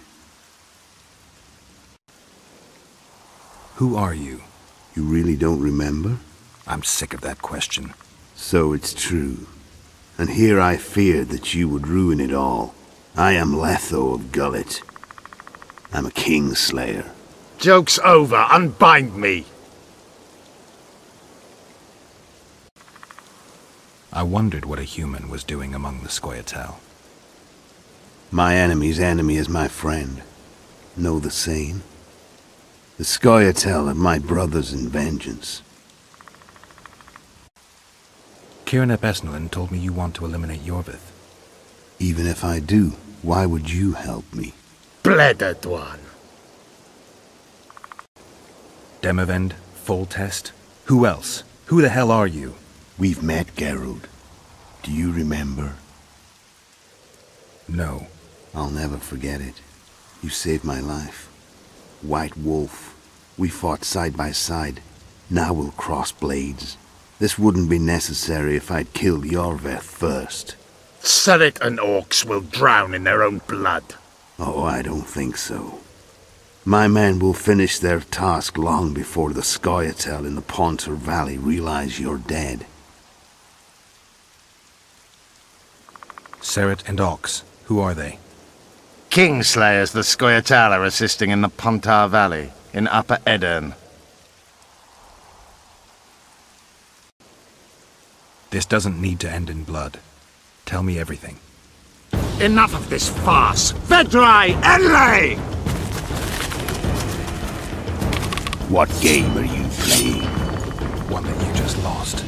Speaker 18: Who are you?
Speaker 14: You really don't remember?
Speaker 18: I'm sick of that question.
Speaker 14: So it's true. And here I feared that you would ruin it all. I am Letho of Gullet. I'm a Kingslayer.
Speaker 1: Joke's over. Unbind me.
Speaker 18: I wondered what a human was doing among the Scoia'tael.
Speaker 14: My enemy's enemy is my friend. Know the same? The Scoia'tael are my brothers in vengeance.
Speaker 18: Kieran ap Esnilin told me you want to eliminate Iorveth.
Speaker 14: Even if I do, why would you help me?
Speaker 1: Bleda Dwan.
Speaker 18: Demavend? Foltest? Who else? Who the hell are you?
Speaker 14: We've met, Geralt. Do you remember?
Speaker 18: No.
Speaker 14: I'll never forget it. You saved my life. White Wolf. We fought side by side. Now we'll cross blades. This wouldn't be necessary if I'd killed Iorveth first.
Speaker 1: Surrit and orcs will drown in their own blood.
Speaker 14: Oh, I don't think so. My men will finish their task long before the Scoia'tael in the Pontar Valley realize you're dead.
Speaker 18: Surrit and Ox. Who are they?
Speaker 1: Kingslayers the Scoia'tael are assisting in the Pontar Valley, in Upper Edirn.
Speaker 18: This doesn't need to end in blood. Tell me everything.
Speaker 1: Enough of this farce! Vedrai Enlay!
Speaker 14: What game are you playing?
Speaker 18: One that you just lost.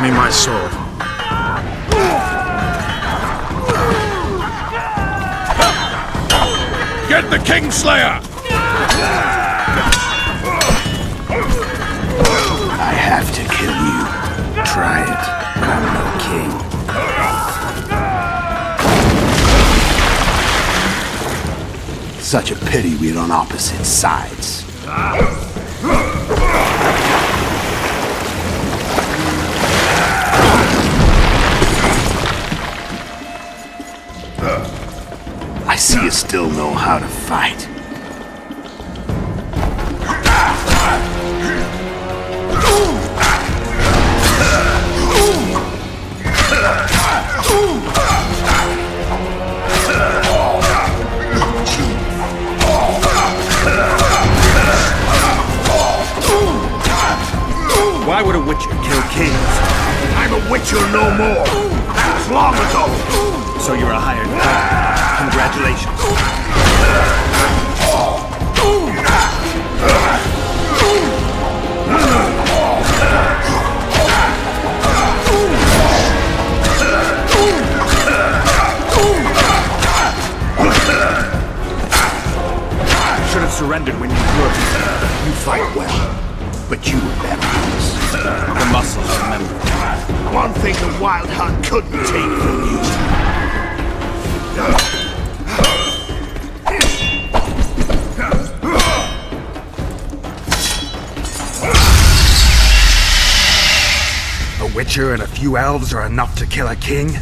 Speaker 1: me my sword.
Speaker 21: Get the Kingslayer!
Speaker 14: I have to kill you. Try it. I'm no king. Such a pity we're on opposite sides. I see you still know how to fight.
Speaker 21: Why would a Witcher kill kings?
Speaker 12: I'm a Witcher no more. That was long ago.
Speaker 21: So you're a hired gun. Congratulations. Should have surrendered when you were.
Speaker 14: You fight well, but you were better than us.
Speaker 21: The muscles, remember.
Speaker 12: One thing the Wild Hunt couldn't take from you.
Speaker 21: A Witcher and a few elves are enough to kill a king?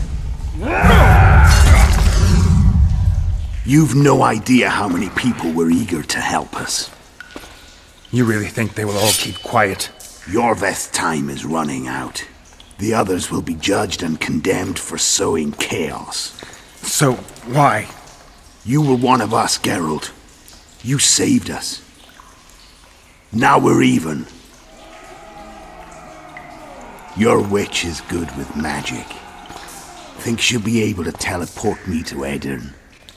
Speaker 14: You've no idea how many people were eager to help us.
Speaker 21: You really think they will all keep quiet?
Speaker 14: Yorveth's time is running out. The others will be judged and condemned for sowing chaos.
Speaker 21: So, why?
Speaker 14: You were one of us, Geralt. You saved us. Now we're even. Your witch is good with magic. Think she'll be able to teleport me to Aedirn.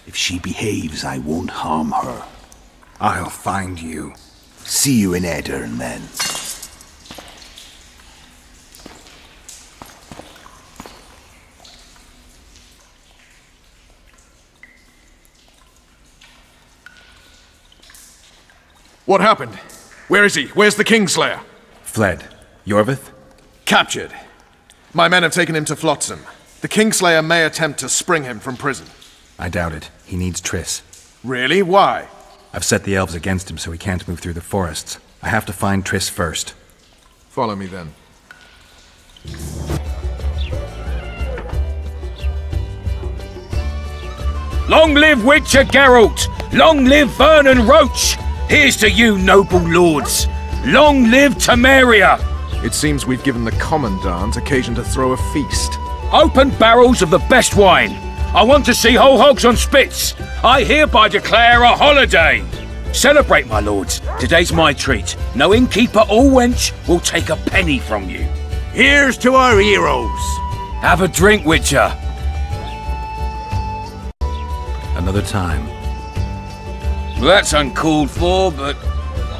Speaker 14: If she behaves, I won't harm her.
Speaker 21: I'll find you.
Speaker 14: See you in Aedirn, then.
Speaker 3: What happened? Where is he? Where's the Kingslayer?
Speaker 18: Fled. Yorveth?
Speaker 3: Captured. My men have taken him to Flotsam. The Kingslayer may attempt to spring him from prison.
Speaker 18: I doubt it. He needs Triss.
Speaker 3: Really? Why?
Speaker 18: I've set the elves against him so he can't move through the forests. I have to find Triss first.
Speaker 3: Follow me then.
Speaker 8: Long live Witcher Geralt! Long live Vernon Roach! Here's to you, noble lords! Long live Temeria!
Speaker 3: It seems we've given the Commandant occasion to throw a feast.
Speaker 8: Open barrels of the best wine! I want to see whole hogs on spits! I hereby declare a holiday! Celebrate, my lords. Today's my treat. No innkeeper or wench will take a penny from you.
Speaker 12: Here's to our heroes!
Speaker 8: Have a drink, Witcher.
Speaker 18: Another time.
Speaker 8: Well, that's uncalled for, but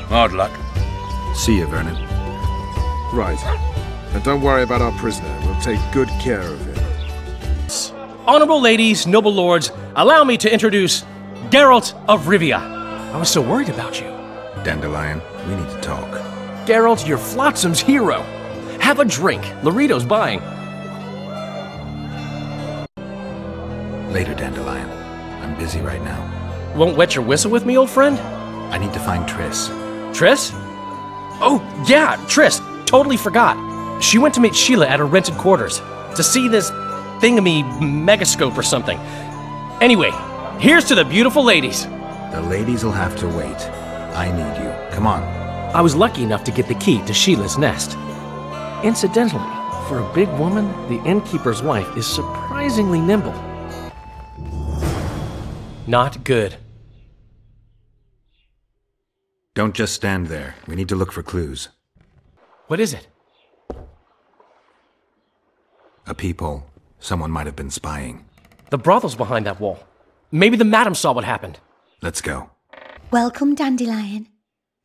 Speaker 8: hard luck.
Speaker 18: See you, Vernon.
Speaker 3: Right. And don't worry about our prisoner. We'll take good care of him.
Speaker 17: Honorable ladies, noble lords, allow me to introduce Geralt of Rivia. I was so worried about you.
Speaker 18: Dandelion, we need to talk.
Speaker 17: Geralt, you're Flotsam's hero. Have a drink. Laurito's buying.
Speaker 18: Later, Dandelion. I'm busy right now.
Speaker 17: Won't wet your whistle with me, old friend?
Speaker 18: I need to find Triss.
Speaker 17: Triss? Oh, yeah, Triss. Totally forgot. She went to meet Sheila at her rented quarters to see this thingamy megascope or something. Anyway, here's to the beautiful ladies.
Speaker 18: The ladies will have to wait. I need you. Come on.
Speaker 17: I was lucky enough to get the key to Sheila's nest. Incidentally, for a big woman, the innkeeper's wife is surprisingly nimble. Not good.
Speaker 18: Don't just stand there. We need to look for clues.
Speaker 17: What is it?
Speaker 18: A peephole. Someone might have been spying.
Speaker 17: The brothel's behind that wall. Maybe the madam saw what happened.
Speaker 18: Let's go.
Speaker 20: Welcome, Dandelion.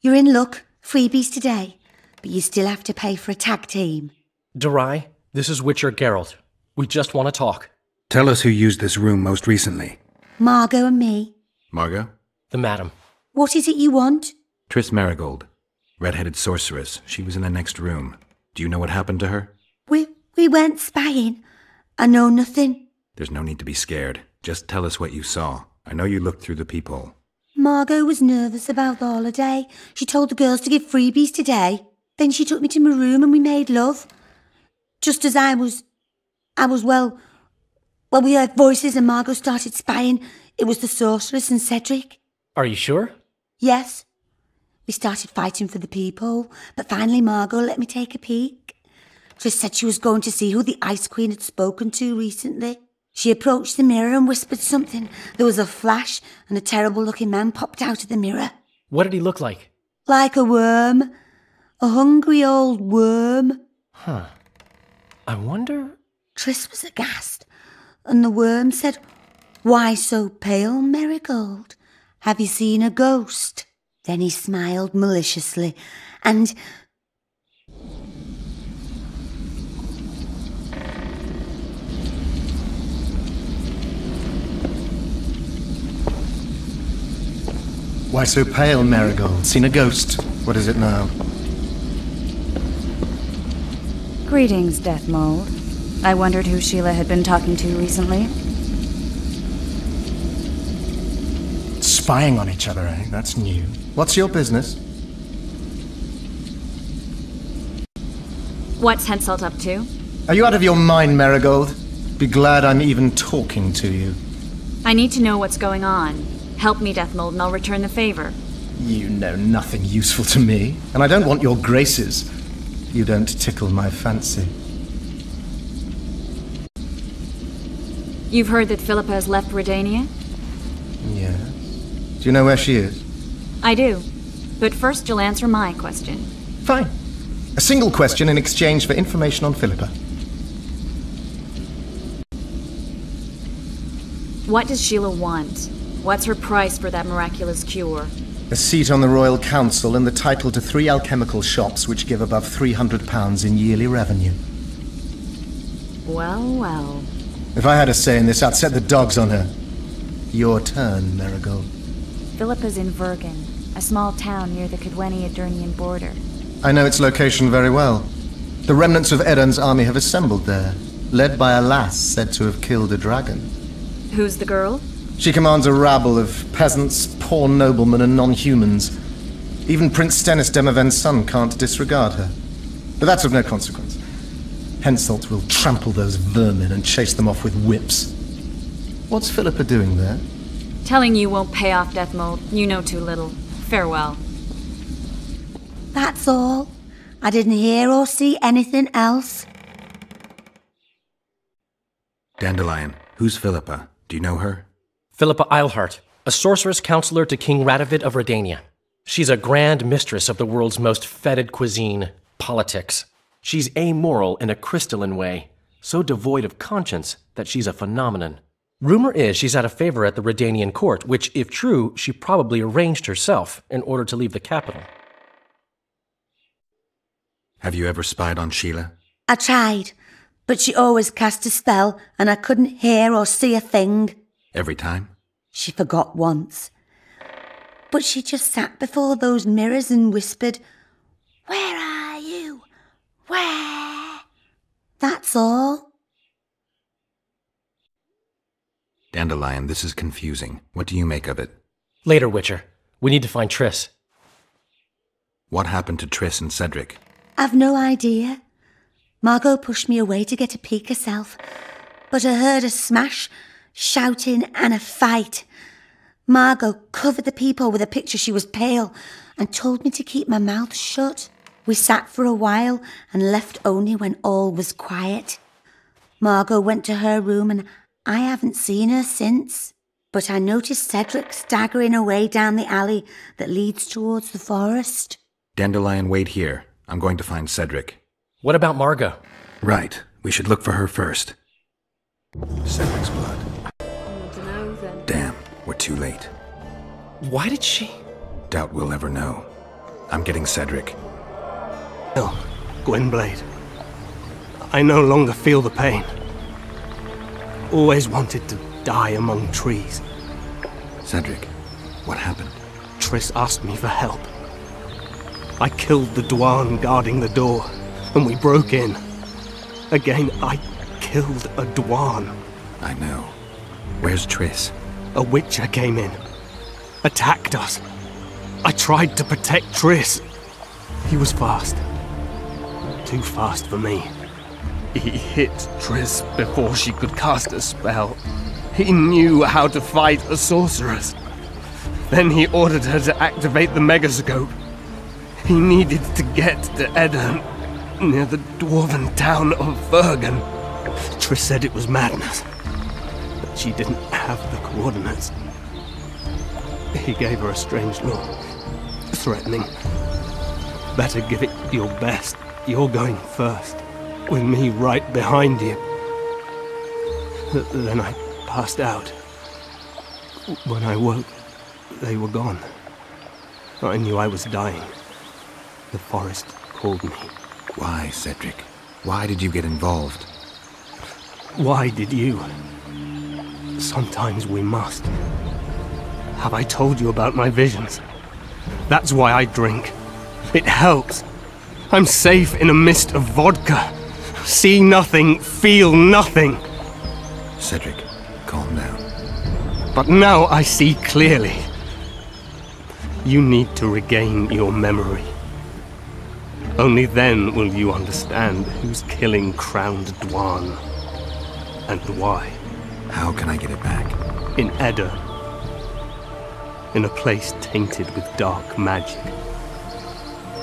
Speaker 20: You're in luck. Freebies today. But you still have to pay for a tag team.
Speaker 17: Durai, This is Witcher Geralt. We just want to talk.
Speaker 18: Tell us who used this room most recently.
Speaker 20: Margot and me.
Speaker 18: Margot?
Speaker 17: The madam.
Speaker 20: What is it you want?
Speaker 18: Triss Merigold. Red-headed sorceress. She was in the next room. Do you know what happened to her?
Speaker 20: We went spying. I know nothing.
Speaker 18: There's no need to be scared. Just tell us what you saw. I know you looked through the peephole.
Speaker 20: Margot was nervous about the holiday. She told the girls to give freebies today. Then she took me to my room and we made love. Just as I was, well, we heard voices and Margot started spying. It was the sorceress and Cedric.
Speaker 17: Are you sure?
Speaker 20: Yes. We started fighting for the peephole, but finally Margot let me take a peek. Triss said she was going to see who the Ice Queen had spoken to recently. She approached the mirror and whispered something. There was a flash and a terrible-looking man popped out of the mirror.
Speaker 17: What did he look like?
Speaker 20: Like a worm. A hungry old worm.
Speaker 17: Huh. I wonder...
Speaker 20: Triss was aghast, and the worm said, "Why so pale, Merigold? Have you seen a ghost?" Then he smiled maliciously, and...
Speaker 2: Why so pale, Merigold? Seen a ghost? What is it now?
Speaker 5: Greetings, Deathmold. I wondered who Sheila had been talking to recently.
Speaker 2: Spying on each other, eh? That's new. What's your business?
Speaker 5: What's Henselt up to?
Speaker 2: Are you out of your mind, Merigold? Be glad I'm even talking to you.
Speaker 5: I need to know what's going on. Help me, Deathmold, and I'll return the favor.
Speaker 2: You know nothing useful to me, and I don't want your graces. You don't tickle my fancy.
Speaker 5: You've heard that Philippa has left Redania?
Speaker 2: Yes. Do you know where she is?
Speaker 5: I do. But first you'll answer my question.
Speaker 2: Fine. A single question in exchange for information on Philippa.
Speaker 5: What does Sheila want? What's her price for that miraculous cure?
Speaker 2: A seat on the Royal Council and the title to 3 alchemical shops which give above £300 in yearly revenue.
Speaker 5: Well, well.
Speaker 2: If I had a say in this, I'd set the dogs on her. Your turn, Merigold.
Speaker 5: Philippa's in Vergen, a small town near the Cadweni-Adernian border.
Speaker 2: I know its location very well. The remnants of Eden's army have assembled there, led by a lass said to have killed a dragon.
Speaker 5: Who's the girl?
Speaker 2: She commands a rabble of peasants, poor noblemen, and non-humans. Even Prince Stennis Demaven's son can't disregard her. But that's of no consequence. Henselt will trample those vermin and chase them off with whips. What's Philippa doing there?
Speaker 5: Telling you won't pay off, Deathmold. You know too little. Farewell.
Speaker 20: That's all. I didn't hear or see anything else.
Speaker 18: Dandelion, who's Philippa? Do you know her?
Speaker 17: Philippa Eilhart, a sorceress counselor to King Radovid of Redania. She's a grand mistress of the world's most fetid cuisine, politics. She's amoral in a crystalline way, so devoid of conscience that she's a phenomenon. Rumor is she's out of favor at the Redanian court, which, if true, she probably arranged herself in order to leave the capital.
Speaker 18: Have you ever spied on Sheila?
Speaker 20: I tried, but she always cast a spell and I couldn't hear or see a thing.
Speaker 18: Every time?
Speaker 20: She forgot once. But she just sat before those mirrors and whispered, "Where are you? Where?" That's all.
Speaker 18: Dandelion, this is confusing. What do you make of it?
Speaker 17: Later, Witcher. We need to find Triss.
Speaker 18: What happened to Triss and Cedric?
Speaker 20: I've no idea. Margot pushed me away to get a peek herself, but I heard a smash, shouting and a fight. Margot covered the peephole with a picture. She was pale and told me to keep my mouth shut. We sat for a while and left only when all was quiet. Margot went to her room and I haven't seen her since. But I noticed Cedric staggering away down the alley that leads towards the forest.
Speaker 18: Dandelion, wait here. I'm going to find Cedric.
Speaker 17: What about Margot?
Speaker 18: Right. We should look for her first. Cedric's blood. Damn, we're too late.
Speaker 17: Why did she?
Speaker 18: Doubt we'll ever know. I'm getting Cedric.
Speaker 2: Oh, Gwynblade.
Speaker 13: I no longer feel the pain. Always wanted to die among trees.
Speaker 4: Cedric, what happened?
Speaker 13: Triss asked me for help. I killed the Dwan guarding the door, and we broke in. Again, I killed a Dwan.
Speaker 4: I know. Where's Triss?
Speaker 13: A Witcher came in. Attacked us. I tried to protect Triss. He was fast. Too fast for me. He hit Triss before she could cast a spell. He knew how to fight a sorceress. Then he ordered her to activate the Megascope. He needed to get to Edirn, near the dwarven town of Vergen. Triss said it was madness, that she didn't have the coordinates. He gave her a strange look, threatening. Better give it your best. You're going first, with me right behind you. Then I passed out. When I woke, they were gone. I knew I was dying. The forest called me.
Speaker 4: Why, Cedric? Why did you get involved?
Speaker 13: Why did you? Sometimes we must. Have I told you about my visions? That's why I drink. It helps. I'm safe in a mist of vodka. See nothing, feel nothing.
Speaker 4: Cedric, calm down.
Speaker 13: But now I see clearly. You need to regain your memory. Only then will you understand who's killing Crowned Dwan. And why.
Speaker 4: How can I get it back?
Speaker 13: In Edirn. In a place tainted with dark magic.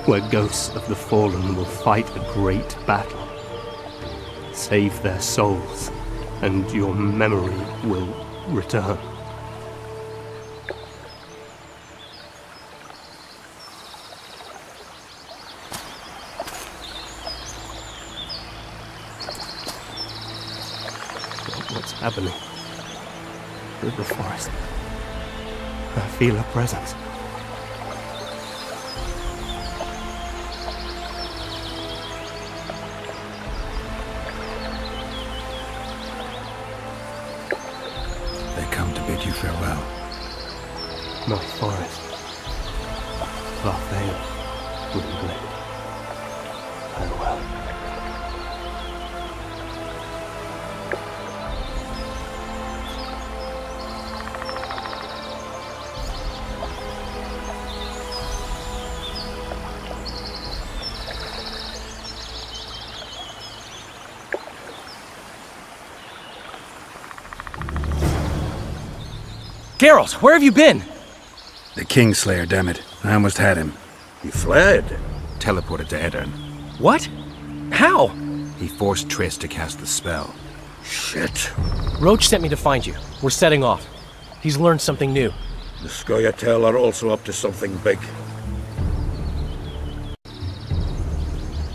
Speaker 13: Where ghosts of the fallen will fight a great battle. Save their souls, and your memory will return. What's happening? Through the forest. I feel a presence.
Speaker 4: They come to bid you farewell.
Speaker 13: My forest. Farewell. Windblade. Farewell.
Speaker 17: Geralt, where have you been?
Speaker 21: The Kingslayer, damn it. I almost had him. He fled.
Speaker 4: Teleported to Edirn.
Speaker 17: What? How?
Speaker 4: He forced Triss to cast the spell.
Speaker 21: Shit.
Speaker 17: Roach sent me to find you. We're setting off. He's learned something new.
Speaker 21: The Scoia'tael are also up to something big.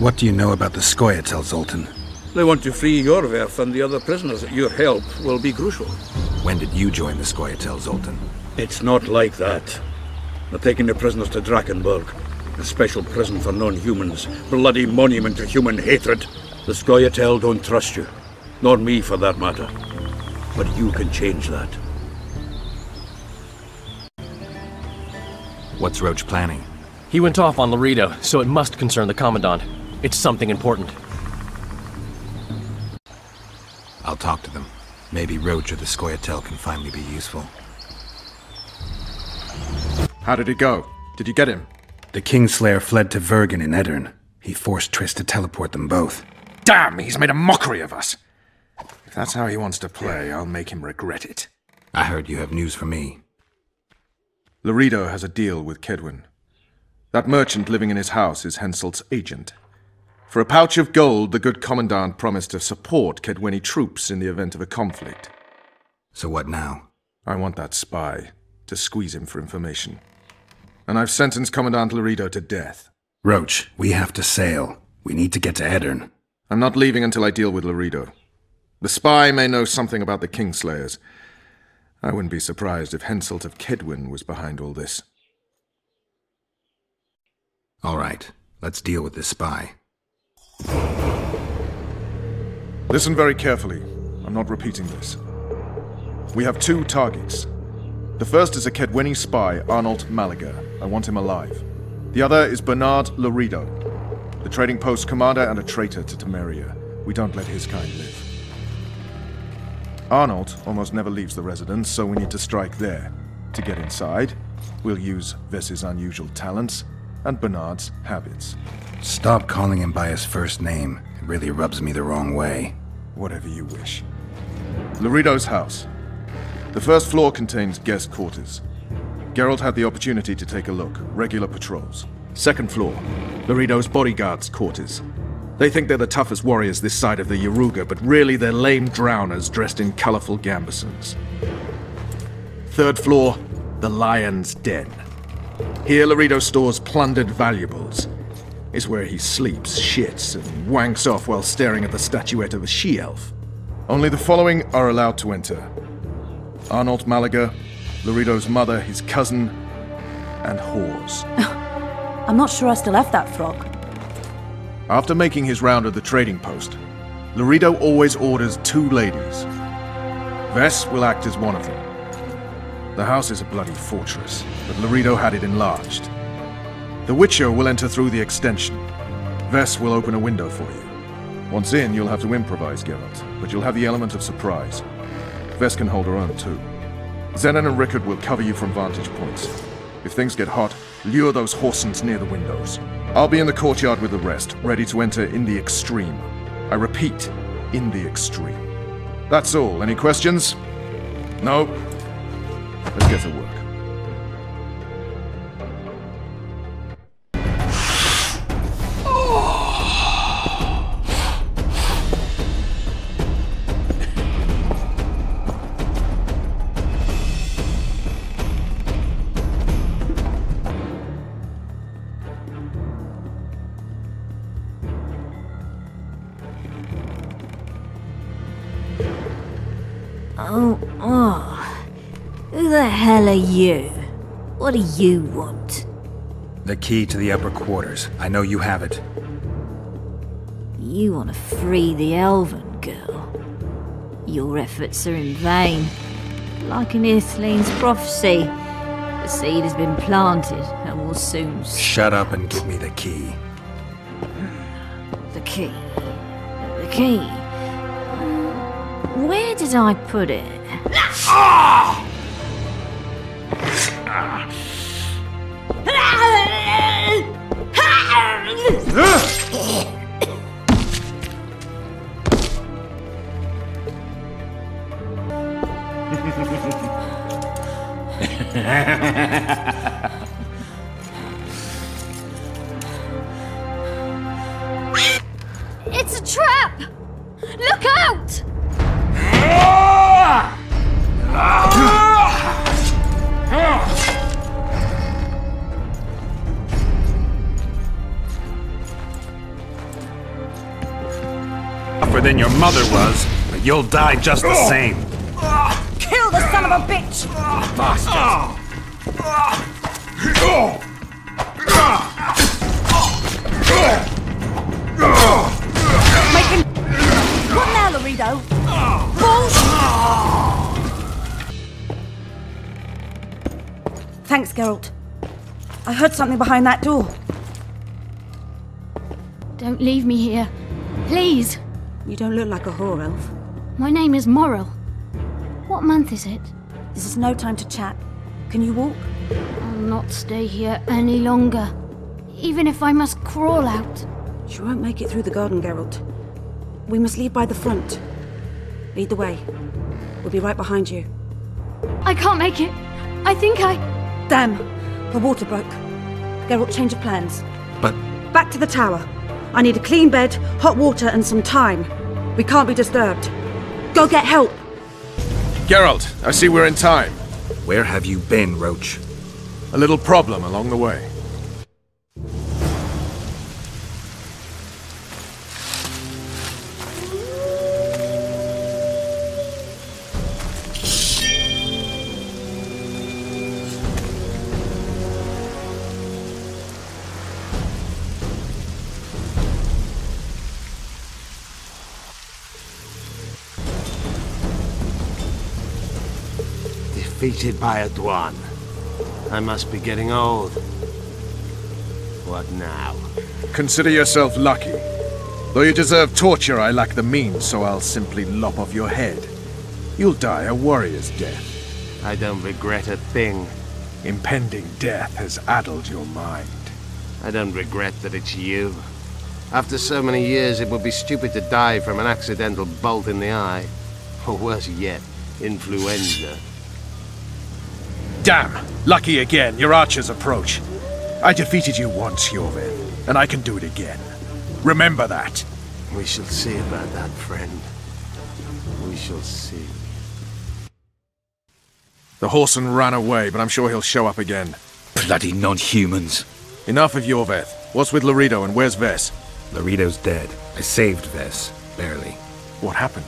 Speaker 4: What do you know about the Scoia'tael, Zoltan?
Speaker 21: They want to free Yorveth and the other prisoners. Your help will be crucial.
Speaker 4: When did you join the Scoia'tael, Zoltan?
Speaker 21: It's not like that. They're taking the prisoners to Drakenberg, a special prison for non-humans, bloody monument to human hatred. The Scoia'tael don't trust you, nor me for that matter. But you can change that.
Speaker 4: What's Roach planning?
Speaker 17: He went off on Loredo, so it must concern the Commandant. It's something important.
Speaker 4: I'll talk to them. Maybe Roach or the Scoia'tael can finally be useful.
Speaker 3: How did it go? Did you get him?
Speaker 21: The Kingslayer fled to Vergen in Edirn. He forced Triss to teleport them both.
Speaker 3: Damn, he's made a mockery of us. If that's how he wants to play, I'll make him regret it.
Speaker 4: I heard you have news for me.
Speaker 3: Loredo has a deal with Kaedwen. That merchant living in his house is Henselt's agent. For a pouch of gold, the good Commandant promised to support Kaedweni troops in the event of a conflict.
Speaker 4: So what now?
Speaker 3: I want that spy, to squeeze him for information. And I've sentenced Commandant Loredo to death.
Speaker 21: Roach, we have to sail. We need to get to Edirn.
Speaker 3: I'm not leaving until I deal with Loredo. The spy may know something about the Kingslayers. I wouldn't be surprised if Henselt of Kaedwen was behind all this.
Speaker 4: All right, let's deal with this spy.
Speaker 3: Listen very carefully. I'm not repeating this. We have 2 targets. The first is a Kedweni spy, Arnold Malaga. I want him alive. The other is Bernard Laredo, the trading post commander and a traitor to Temeria. We don't let his kind live. Arnold almost never leaves the residence, so we need to strike there. To get inside, we'll use Vess's unusual talents and Bernard's habits.
Speaker 4: Stop calling him by his first name. It really rubs me the wrong way.
Speaker 3: Whatever you wish. Laredo's house. The first floor contains guest quarters. Geralt had the opportunity to take a look. Regular patrols. Second floor, Laredo's bodyguards' quarters. They think they're the toughest warriors this side of the Yaruga, but really they're lame drowners dressed in colorful gambesons. Third floor, the Lion's Den. Here Laredo stores plundered valuables. It's where he sleeps, shits, and wanks off while staring at the statuette of a she-elf. Only the following are allowed to enter. Arnold Malaga, Laredo's mother, his cousin, and whores.
Speaker 9: I'm not sure I still have that frog.
Speaker 3: After making his round of the trading post, Laredo always orders 2 ladies. Vess will act as one of them. The house is a bloody fortress, but Laredo had it enlarged. The Witcher will enter through the extension. Vess will open a window for you. Once in, you'll have to improvise, Geralt, but you'll have the element of surprise. Vess can hold her own, too. Zenon and Rickard will cover you from vantage points. If things get hot, lure those horsens near the windows. I'll be in the courtyard with the rest, ready to enter in the extreme. I repeat, in the extreme. That's all. Any questions? No? Let's get to work.
Speaker 15: Who the hell are you? What do you want?
Speaker 4: The key to the upper quarters. I know you have it.
Speaker 15: You want to free the elven girl. Your efforts are in vain. Like in Ithleen's prophecy, the seed has been planted and will soon...
Speaker 4: Shut up and give me the key.
Speaker 15: The key. The key. Where did I put it? It's a trap! Look out!
Speaker 4: Tougher than your mother was, but you'll die just the same.
Speaker 9: Kill the son of a bitch!
Speaker 4: Bastard!
Speaker 9: Making... What now, Laredo? Thanks, Geralt. I heard something behind that door.
Speaker 22: Don't leave me here. Please.
Speaker 9: You don't look like a whore elf.
Speaker 22: My name is Morrill. What month is it?
Speaker 9: This is no time to chat. Can you walk?
Speaker 22: I'll not stay here any longer. Even if I must crawl out.
Speaker 9: You won't make it through the garden, Geralt. We must leave by the front. Lead the way. We'll be right behind you.
Speaker 22: I can't make it. I think I...
Speaker 9: Damn! The water broke. Geralt, change of plans.
Speaker 4: But...
Speaker 9: Back to the tower. I need a clean bed, hot water, and some time. We can't be disturbed. Go get help!
Speaker 3: Geralt, I see we're in time.
Speaker 4: Where have you been, Roach?
Speaker 3: A little problem along the way.
Speaker 16: defeated by a Dwan. I must be getting old. What now?
Speaker 3: Consider yourself lucky. Though you deserve torture, I lack the means, so I'll simply lop off your head. You'll die a warrior's death.
Speaker 16: I don't regret a thing.
Speaker 3: Impending death has addled your mind.
Speaker 16: I don't regret that it's you. After so many years, it would be stupid to die from an accidental bolt in the eye. Or worse yet, influenza.
Speaker 3: Damn! Lucky again, your archers approach. I defeated you once, Iorveth, and I can do it again. Remember that.
Speaker 16: We shall see about that, friend. We shall see.
Speaker 3: The horseman ran away, but I'm sure he'll show up again.
Speaker 21: Bloody non-humans.
Speaker 3: Enough of Iorveth. What's with Loredo and where's Ves?
Speaker 4: Loredo's dead. I saved Ves, barely.
Speaker 3: What happened?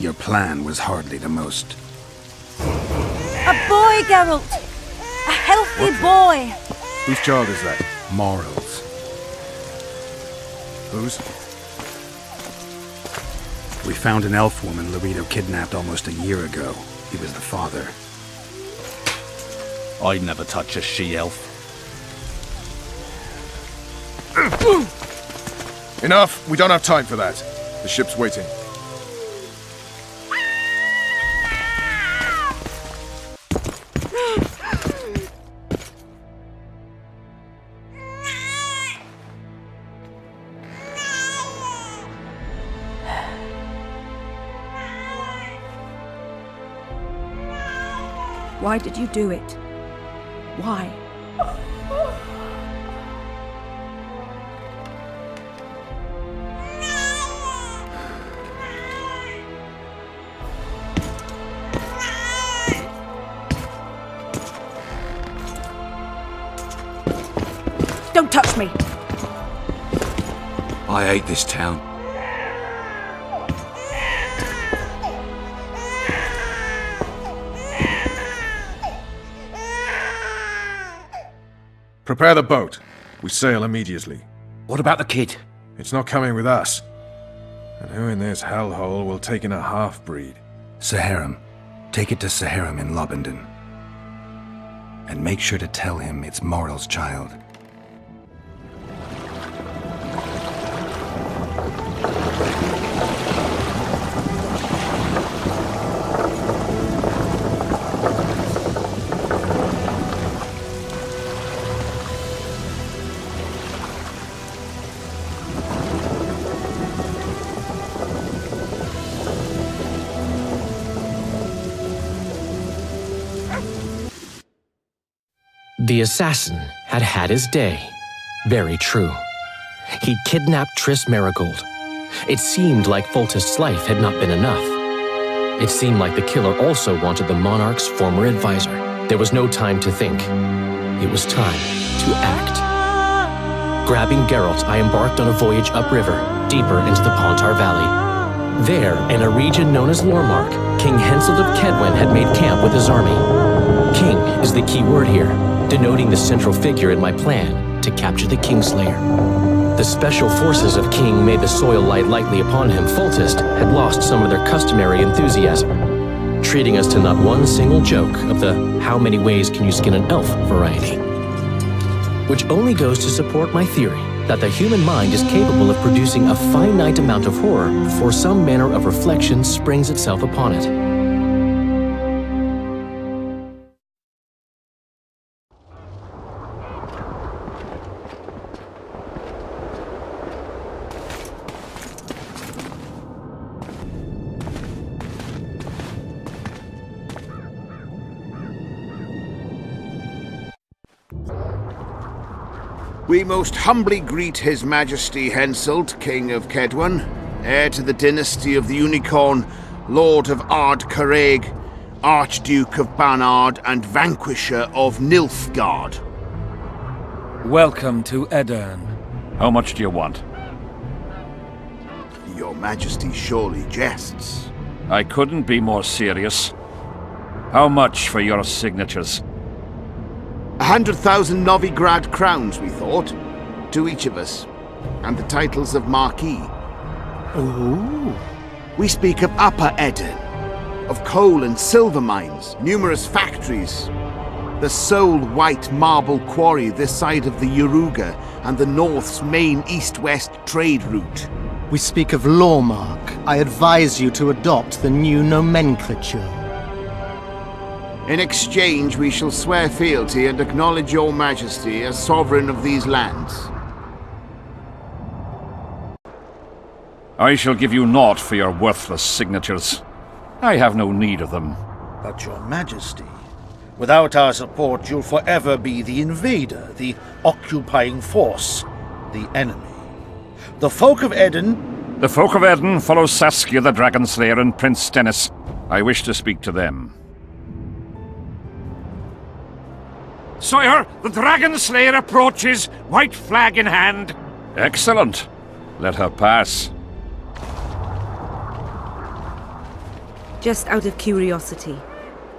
Speaker 4: Your plan was hardly the most.
Speaker 19: A boy, Geralt! A healthy boy!
Speaker 3: Whose child is that?
Speaker 4: Morrel's.
Speaker 3: Whose?
Speaker 4: We found an elf woman Loredo kidnapped almost a year ago. He was the father.
Speaker 21: I'd never touch a she-elf.
Speaker 3: Enough! We don't have time for that. The ship's waiting.
Speaker 9: Why did you do it? Why? Don't touch me!
Speaker 21: I hate this town.
Speaker 3: Prepare the boat. We sail immediately.
Speaker 21: What about the kid?
Speaker 3: It's not coming with us. And who in this hellhole will take in a half-breed?
Speaker 4: Saharim. Take it to Saharim in Lobendon. And make sure to tell him it's Morrel's child.
Speaker 6: The assassin had had his day. Very true. He'd kidnapped Triss Merigold. It seemed like Foltest's life had not been enough. It seemed like the killer also wanted the monarch's former advisor. There was no time to think. It was time to act. Grabbing Geralt, I embarked on a voyage upriver, deeper into the Pontar Valley. There, in a region known as Lormark, King Henselt of Kaedwen had made camp with his army. King is the key word here, denoting the central figure in my plan to capture the Kingslayer. The special forces of King made the soil light lightly upon him. Foltest had lost some of their customary enthusiasm, treating us to not one single joke of the how many ways can you skin an elf variety. Which only goes to support my theory that the human mind is capable of producing a finite amount of horror before some manner of reflection springs itself upon it.
Speaker 14: We most humbly greet His Majesty Henselt, King of Kaedwen, heir to the dynasty of the Unicorn, Lord of Ard Carreg, Archduke of Banard, and Vanquisher of Nilfgaard.
Speaker 8: Welcome to Aedirn. How much do you want?
Speaker 14: Your Majesty surely jests.
Speaker 8: I couldn't be more serious. How much for your signatures?
Speaker 14: 100,000 Novigrad crowns, we thought. To each of us. And the titles of Marquis.
Speaker 6: Ooh.
Speaker 14: We speak of Upper Aedirn. of coal and silver mines, numerous factories. The sole white marble quarry this side of the Yaruga and the North's main east-west trade route.
Speaker 2: We speak of Lawmark. I advise you to adopt the new nomenclature.
Speaker 14: In exchange, we shall swear fealty and acknowledge your majesty as sovereign of these lands.
Speaker 7: I shall give you naught for your worthless signatures. I have no need of them.
Speaker 12: But your majesty, without our support, you'll forever be the invader, the occupying force, the enemy. The folk of Eden...
Speaker 7: The folk of Eden follow Saskia the Dragonslayer and Prince Stennis. I wish to speak to them.
Speaker 8: Sire, the Dragonslayer approaches, white flag in hand.
Speaker 7: Excellent. Let her pass.
Speaker 9: Just out of curiosity,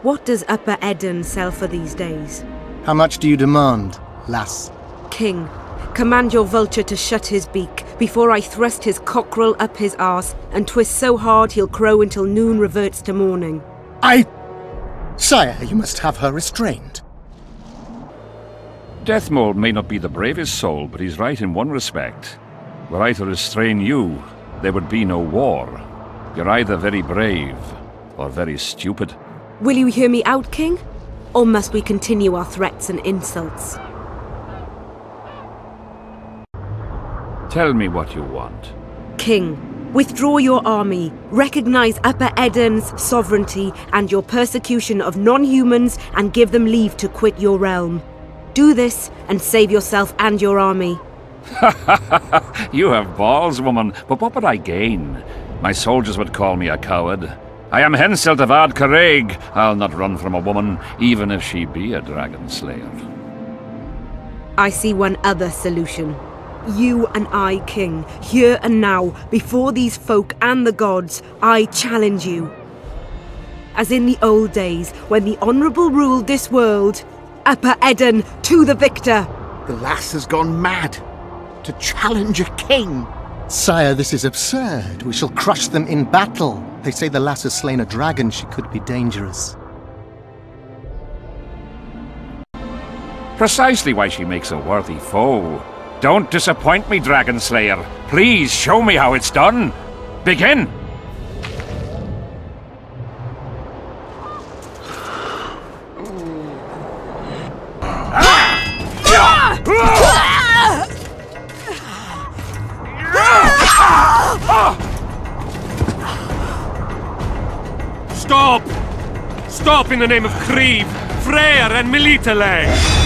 Speaker 9: what does Upper Eden sell for these days?
Speaker 2: How much do you demand, lass?
Speaker 9: King, command your vulture to shut his beak before I thrust his cockerel up his arse and twist so hard he'll crow until noon reverts to morning.
Speaker 2: Sire, you must have her restrained.
Speaker 7: Deathmold may not be the bravest soul, but he's right in one respect. Were I to restrain you, there would be no war. You're either very brave, or very stupid.
Speaker 9: Will you hear me out, King? Or must we continue our threats and insults?
Speaker 7: Tell me what you want.
Speaker 9: King, withdraw your army, recognize Upper Eden's sovereignty and your persecution of non-humans, and give them leave to quit your realm. Do this, and save yourself and your army.
Speaker 7: You have balls, woman, but what would I gain? My soldiers would call me a coward. I am Henselt of Ard Caraig. I'll not run from a woman, even if she be a dragon slayer.
Speaker 9: I see one other solution. You and I, King, here and now, before these folk and the gods, I challenge you. As in the old days, when the Honourable ruled this world, Upper Eden to the victor!
Speaker 14: The lass has gone mad. To challenge a king!
Speaker 2: Sire, this is absurd. We shall crush them in battle. They say the lass has slain a dragon. She could be dangerous.
Speaker 7: Precisely why she makes a worthy foe. Don't disappoint me, Dragon Slayer. Please show me how it's done. Begin!
Speaker 8: Stop! Stop in the name of Kriv, Freyr and Melitele!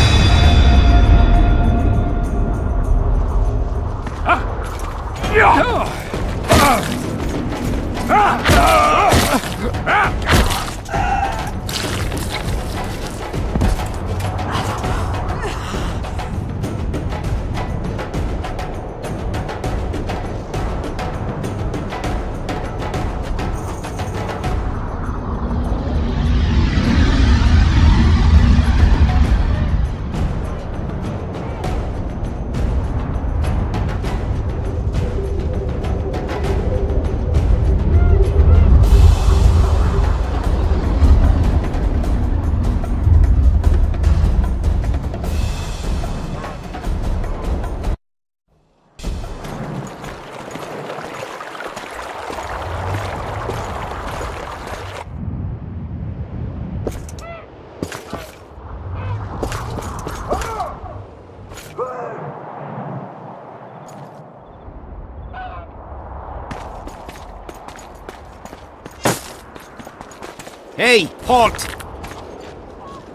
Speaker 16: Hey, halt!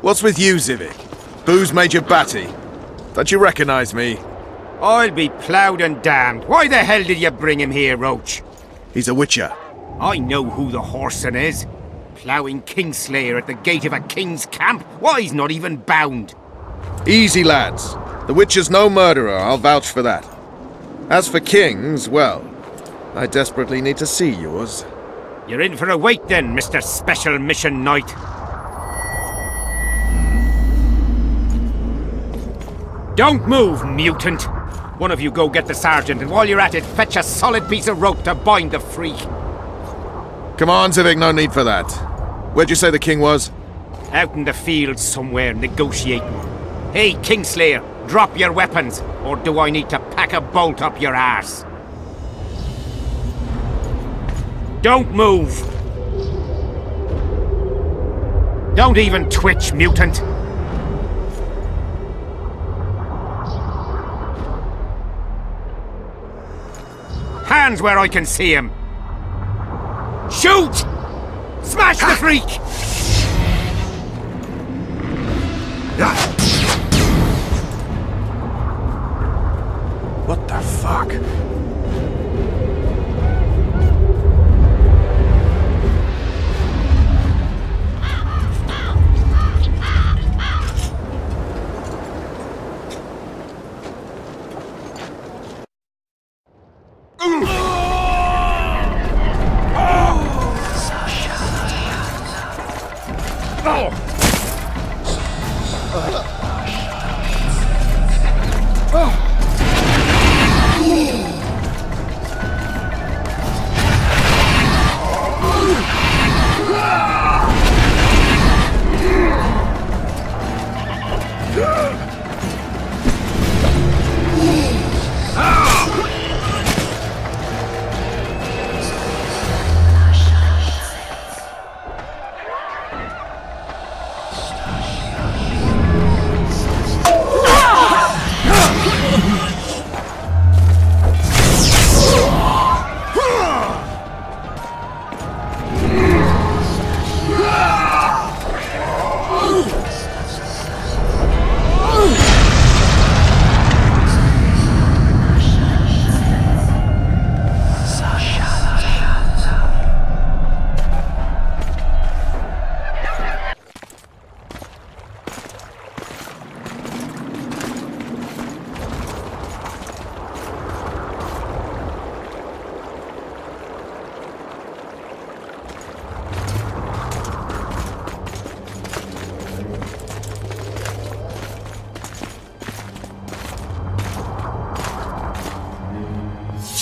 Speaker 3: What's with you, Zivik? Booze Major Batty? Don't you recognize me?
Speaker 16: I'll be ploughed and damned. Why the hell did you bring him here, Roach?
Speaker 3: He's a witcher.
Speaker 16: I know who the whoreson is. Ploughing Kingslayer at the gate of a king's camp? Why, he's not even bound.
Speaker 3: Easy, lads. The witcher's no murderer, I'll vouch for that. As for kings, well, I desperately need to see yours.
Speaker 16: You're in for a wait then, Mr. Special Mission Knight. Don't move, mutant! One of you go get the sergeant, and while you're at it, fetch a solid piece of rope to bind the freak.
Speaker 3: Come on, Zivik, no need for that. Where'd you say the king was?
Speaker 10: Out in the fields somewhere, negotiating. Hey, Kingslayer, drop your weapons, or do I need to pack a bolt up your arse? Don't move! Don't even twitch, mutant! Hands where I can see him! Shoot! Smash the freak!
Speaker 3: What the fuck?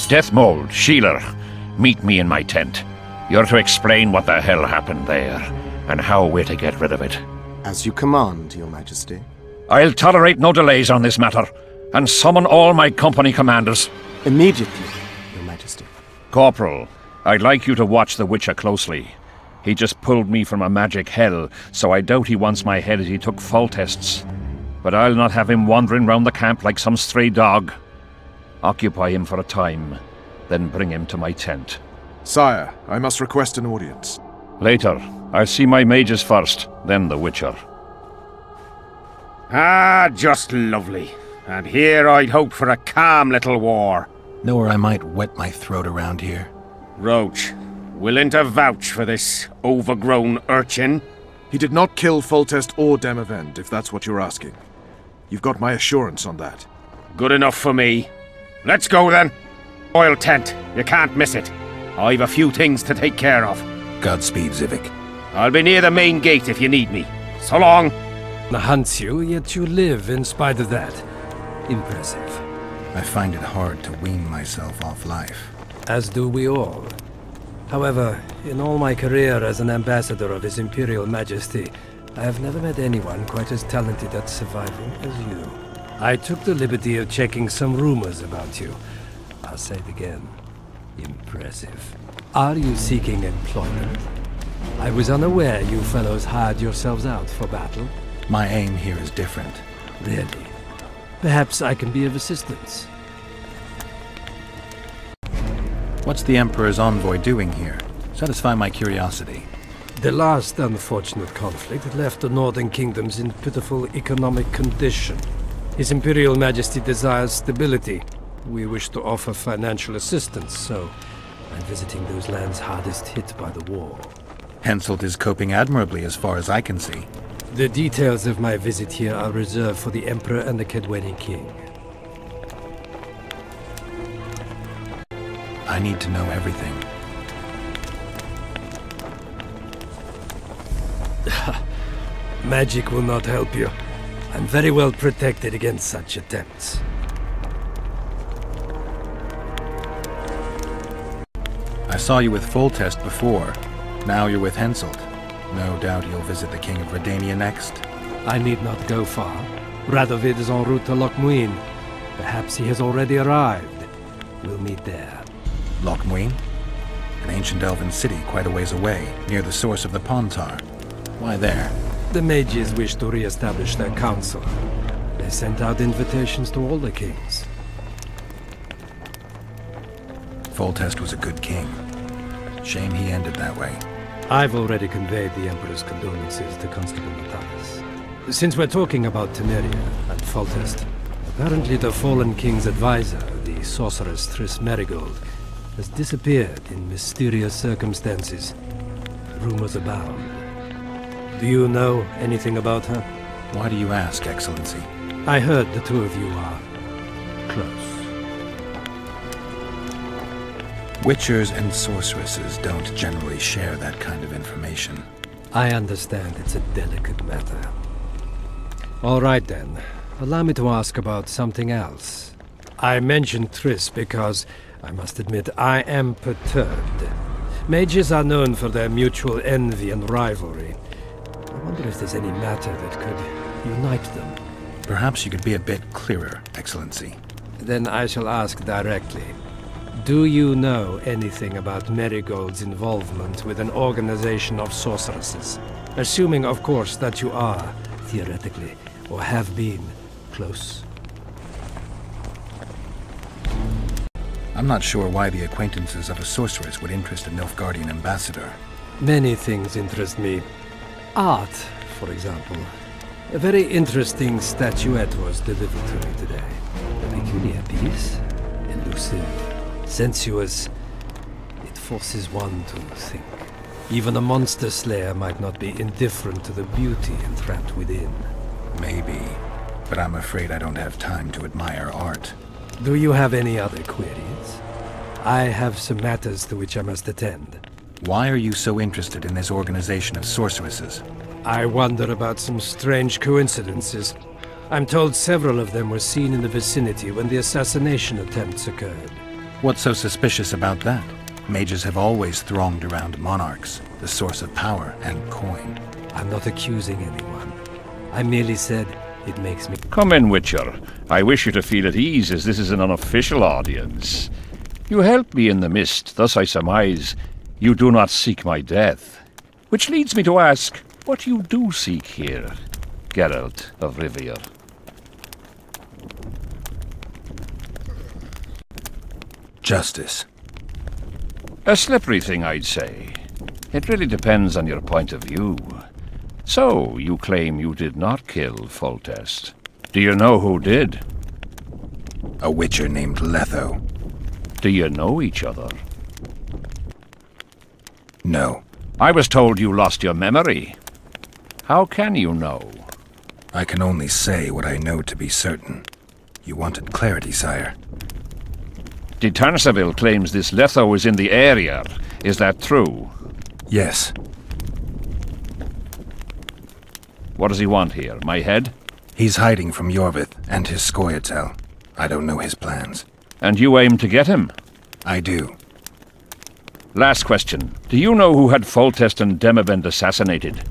Speaker 7: Deathmold, Sheila, meet me in my tent. You're to explain what the hell happened there, and how we're to get rid of it.
Speaker 2: As you command, Your Majesty.
Speaker 7: I'll tolerate no delays on this matter, and summon all my company commanders.
Speaker 2: Immediately, Your Majesty.
Speaker 7: Corporal, I'd like you to watch the Witcher closely. He just pulled me from a magic hell, so I doubt he wants my head as he took Foltests. But I'll not have him wandering round the camp like some stray dog. Occupy him for a time, then bring him to my tent.
Speaker 3: Sire, I must request an audience.
Speaker 7: Later. I'll see my mages first, then the Witcher.
Speaker 10: Ah, just lovely. And here I'd hoped for a calm little war.
Speaker 18: Know where I might wet my throat around here?
Speaker 10: Roach, willing to vouch for this overgrown urchin?
Speaker 3: He did not kill Foltest or Demavend, if that's what you're asking. You've got my assurance on that.
Speaker 10: Good enough for me. Let's go then. Oil tent, you can't miss it. I've a few things to take care of.
Speaker 18: Godspeed, Zivik.
Speaker 10: I'll be near the main gate if you need me. So long.
Speaker 6: Hunts you, yet you live in spite of that. Impressive.
Speaker 18: I find it hard to wean myself off life.
Speaker 6: As do we all. However, in all my career as an ambassador of His Imperial Majesty, I have never met anyone quite as talented at surviving as you. I took the liberty of checking some rumors about you. I'll say it again. Impressive. Are you seeking employment? I was unaware you fellows hired yourselves out for battle.
Speaker 18: My aim here is different.
Speaker 6: Really? Perhaps I can be of assistance.
Speaker 18: What's the Emperor's envoy doing here? Satisfy my curiosity.
Speaker 6: The last unfortunate conflict left the Northern Kingdoms in pitiful economic condition. His Imperial Majesty desires stability. We wish to offer financial assistance, so I'm visiting those lands hardest hit by the war.
Speaker 18: Henselt is coping admirably as far as I can see.
Speaker 6: The details of my visit here are reserved for the Emperor and the Kedweni King.
Speaker 18: I need to know everything.
Speaker 6: Magic will not help you. I'm very well protected against such attempts.
Speaker 18: I saw you with Foltest before. Now you're with Henselt. No doubt you'll visit the King of Redania next.
Speaker 6: I need not go far. Radovid is en route to Loch Muin. Perhaps he has already arrived. We'll meet there.
Speaker 18: Loch Muin? An ancient elven city quite a ways away, near the source of the Pontar. Why there?
Speaker 6: The mages wish to re-establish their council. They sent out invitations to all the kings.
Speaker 18: Foltest was a good king. Shame he ended that way.
Speaker 6: I've already conveyed the Emperor's condolences to Constable Natalis. Since we're talking about Temeria and Foltest, apparently the fallen king's advisor, the sorceress Triss Merigold, has disappeared in mysterious circumstances. Rumors abound. Do you know anything about her?
Speaker 18: Why do you ask, Excellency?
Speaker 6: I heard the two of you are close.
Speaker 18: Witchers and sorceresses don't generally share that kind of information.
Speaker 6: I understand it's a delicate matter. All right then. Allow me to ask about something else. I mentioned Triss because, I must admit, I am perturbed. Mages are known for their mutual envy and rivalry. I wonder if there's any matter that could unite them.
Speaker 18: Perhaps you could be a bit clearer, Excellency.
Speaker 6: Then I shall ask directly. Do you know anything about Merigold's involvement with an organization of sorceresses? Assuming, of course, that you are, theoretically, or have been, close.
Speaker 18: I'm not sure why the acquaintances of a sorceress would interest a Nilfgaardian ambassador.
Speaker 6: Many things interest me. Art, for example. A very interesting statuette was delivered to me today. A peculiar piece. Elusive. Sensuous. It forces one to think. Even a monster slayer might not be indifferent to the beauty entrapped within.
Speaker 18: Maybe, but I'm afraid I don't have time to admire art.
Speaker 6: Do you have any other queries? I have some matters to which I must attend.
Speaker 18: Why are you so interested in this organization of sorceresses?
Speaker 6: I wonder about some strange coincidences. I'm told several of them were seen in the vicinity when the assassination attempts occurred.
Speaker 18: What's so suspicious about that? Mages have always thronged around monarchs, the source of power and coin.
Speaker 6: I'm not accusing anyone. I merely said it makes me...
Speaker 7: Come in, Witcher. I wish you to feel at ease, as this is an unofficial audience. You helped me in the mist, thus I surmise you do not seek my death. Which leads me to ask what you do seek here, Geralt of Rivia.
Speaker 18: Justice.
Speaker 7: A slippery thing, I'd say. It really depends on your point of view. So, you claim you did not kill Foltest. Do you know who did?
Speaker 18: A witcher named Letho.
Speaker 7: Do you know each other?
Speaker 18: No.
Speaker 7: I was told you lost your memory. How can you know?
Speaker 18: I can only say what I know to be certain. You wanted clarity, sire.
Speaker 7: De Tarsaville claims this Letho is in the area. Is that true?
Speaker 18: Yes.
Speaker 7: What does he want here? My head?
Speaker 18: He's hiding from Yorvith and his Scoia'tael. I don't know his plans.
Speaker 7: And you aim to get him?
Speaker 18: I do.
Speaker 7: Last question. Do you know who had Foltest and Demavend assassinated?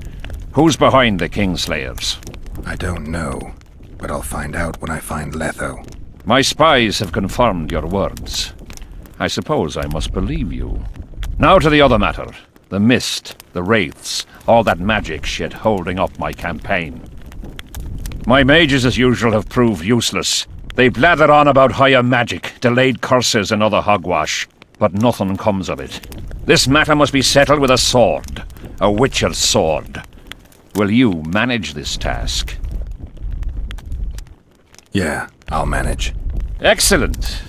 Speaker 7: Who's behind the Kingslayers?
Speaker 18: I don't know, but I'll find out when I find Letho.
Speaker 7: My spies have confirmed your words. I suppose I must believe you. Now to the other matter. The mist, the wraiths, all that magic shit holding up my campaign. My mages, as usual, have proved useless. They blather on about higher magic, delayed curses and other hogwash, but nothing comes of it. This matter must be settled with a sword. A witcher's sword. Will you manage this task?
Speaker 18: Yeah, I'll manage.
Speaker 7: Excellent.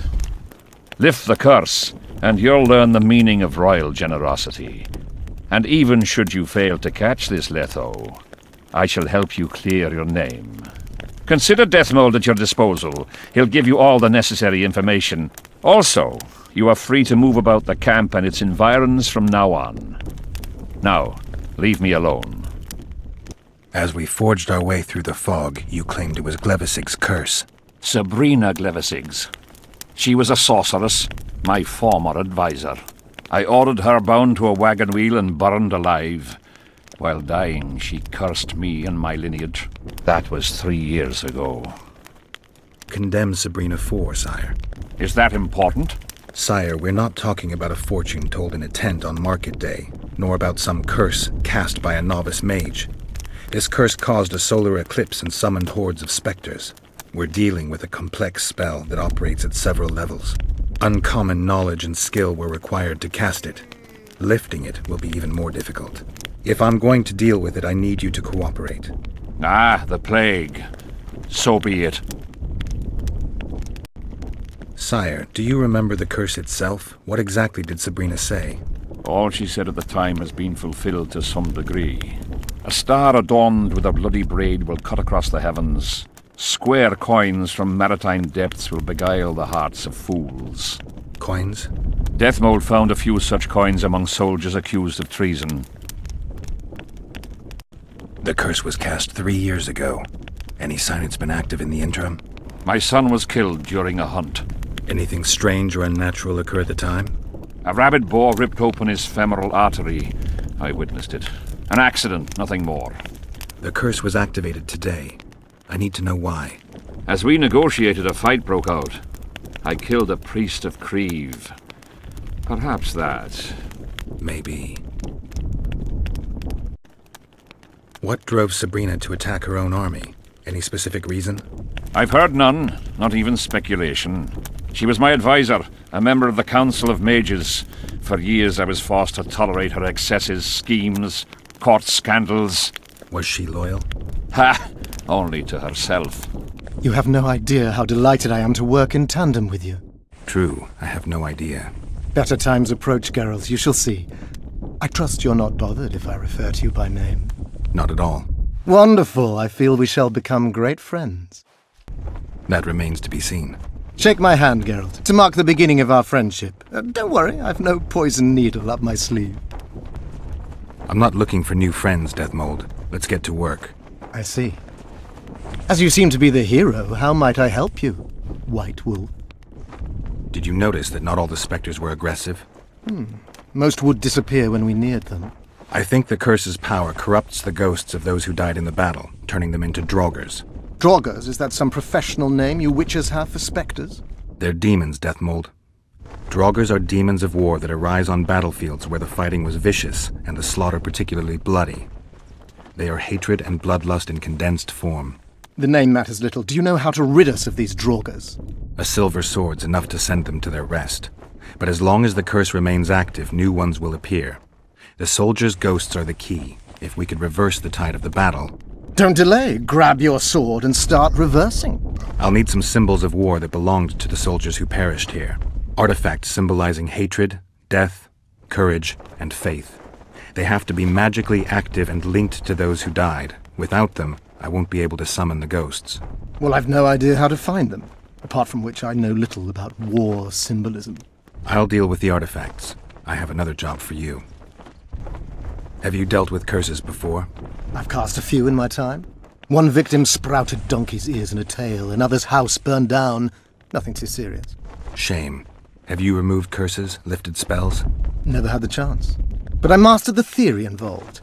Speaker 7: Lift the curse, and you'll learn the meaning of royal generosity. And even should you fail to catch this Letho, I shall help you clear your name. Consider Deathmold at your disposal. He'll give you all the necessary information. Also, you are free to move about the camp and its environs from now on. Now, leave me alone.
Speaker 18: As we forged our way through the fog, you claimed it was Glevisig's curse.
Speaker 7: Sabrina Glevisig's. She was a sorceress, my former advisor. I ordered her bound to a wagon wheel and burned alive. While dying, she cursed me and my lineage. That was 3 years ago.
Speaker 18: Condemn Sabrina for, sire.
Speaker 7: Is that important?
Speaker 18: Sire, we're not talking about a fortune told in a tent on market day, nor about some curse cast by a novice mage. This curse caused a solar eclipse and summoned hordes of specters. We're dealing with a complex spell that operates at several levels. Uncommon knowledge and skill were required to cast it. Lifting it will be even more difficult. If I'm going to deal with it, I need you to cooperate.
Speaker 7: Ah, the plague. So be it.
Speaker 18: Sire, do you remember the curse itself? What exactly did Sabrina say?
Speaker 7: All she said at the time has been fulfilled to some degree. A star adorned with a bloody braid will cut across the heavens. Square coins from maritime depths will beguile the hearts of fools.
Speaker 18: Coins?
Speaker 7: Deathmold found a few such coins among soldiers accused of treason.
Speaker 18: The curse was cast 3 years ago. Any sign it's been active in the interim?
Speaker 7: My son was killed during a hunt.
Speaker 18: Anything strange or unnatural occur at the time?
Speaker 7: A rabid boar ripped open his femoral artery. I witnessed it. An accident, nothing more.
Speaker 18: The curse was activated today. I need to know why.
Speaker 7: As we negotiated, a fight broke out. I killed a priest of Creve. Perhaps that.
Speaker 18: Maybe. What drove Sabrina to attack her own army? Any specific reason?
Speaker 7: I've heard none, not even speculation. She was my advisor, a member of the Council of Mages. For years I was forced to tolerate her excesses, schemes, court scandals.
Speaker 18: Was she loyal?
Speaker 7: Ha! Only to herself.
Speaker 2: You have no idea how delighted I am to work in tandem with you.
Speaker 18: True, I have no idea.
Speaker 2: Better times approach, Geralt, you shall see. I trust you're not bothered if I refer to you by name.
Speaker 18: Not at all.
Speaker 2: Wonderful, I feel we shall become great friends.
Speaker 18: That remains to be seen.
Speaker 2: Shake my hand, Geralt, to mark the beginning of our friendship. Don't worry, I've no poison needle up my sleeve.
Speaker 18: I'm not looking for new friends, Deathmold. Let's get to work.
Speaker 2: I see. As you seem to be the hero, how might I help you, White Wolf?
Speaker 18: Did you notice that not all the specters were aggressive?
Speaker 2: Most would disappear when we neared them.
Speaker 18: I think the curse's power corrupts the ghosts of those who died in the battle, turning them into Draugrs.
Speaker 2: Draugrs? Is that some professional name you witches have for specters?
Speaker 18: They're demons, Deathmold. Draugrs are demons of war that arise on battlefields where the fighting was vicious and the slaughter particularly bloody. They are hatred and bloodlust in condensed form.
Speaker 2: The name matters little. Do you know how to rid us of these Draugrs?
Speaker 18: A silver sword's enough to send them to their rest. But as long as the curse remains active, new ones will appear. The soldiers' ghosts are the key. If we could reverse the tide of the battle...
Speaker 2: Don't delay. Grab your sword and start reversing.
Speaker 18: I'll need some symbols of war that belonged to the soldiers who perished here. Artifacts symbolizing hatred, death, courage, and faith. They have to be magically active and linked to those who died. Without them, I won't be able to summon the ghosts.
Speaker 2: Well, I've no idea how to find them, apart from which I know little about war symbolism.
Speaker 18: I'll deal with the artifacts. I have another job for you. Have you dealt with curses before?
Speaker 2: I've cast a few in my time. One victim sprouted donkey's ears and a tail, another's house burned down. Nothing too serious.
Speaker 18: Shame. Have you removed curses, lifted spells?
Speaker 2: Never had the chance. But I mastered the theory involved.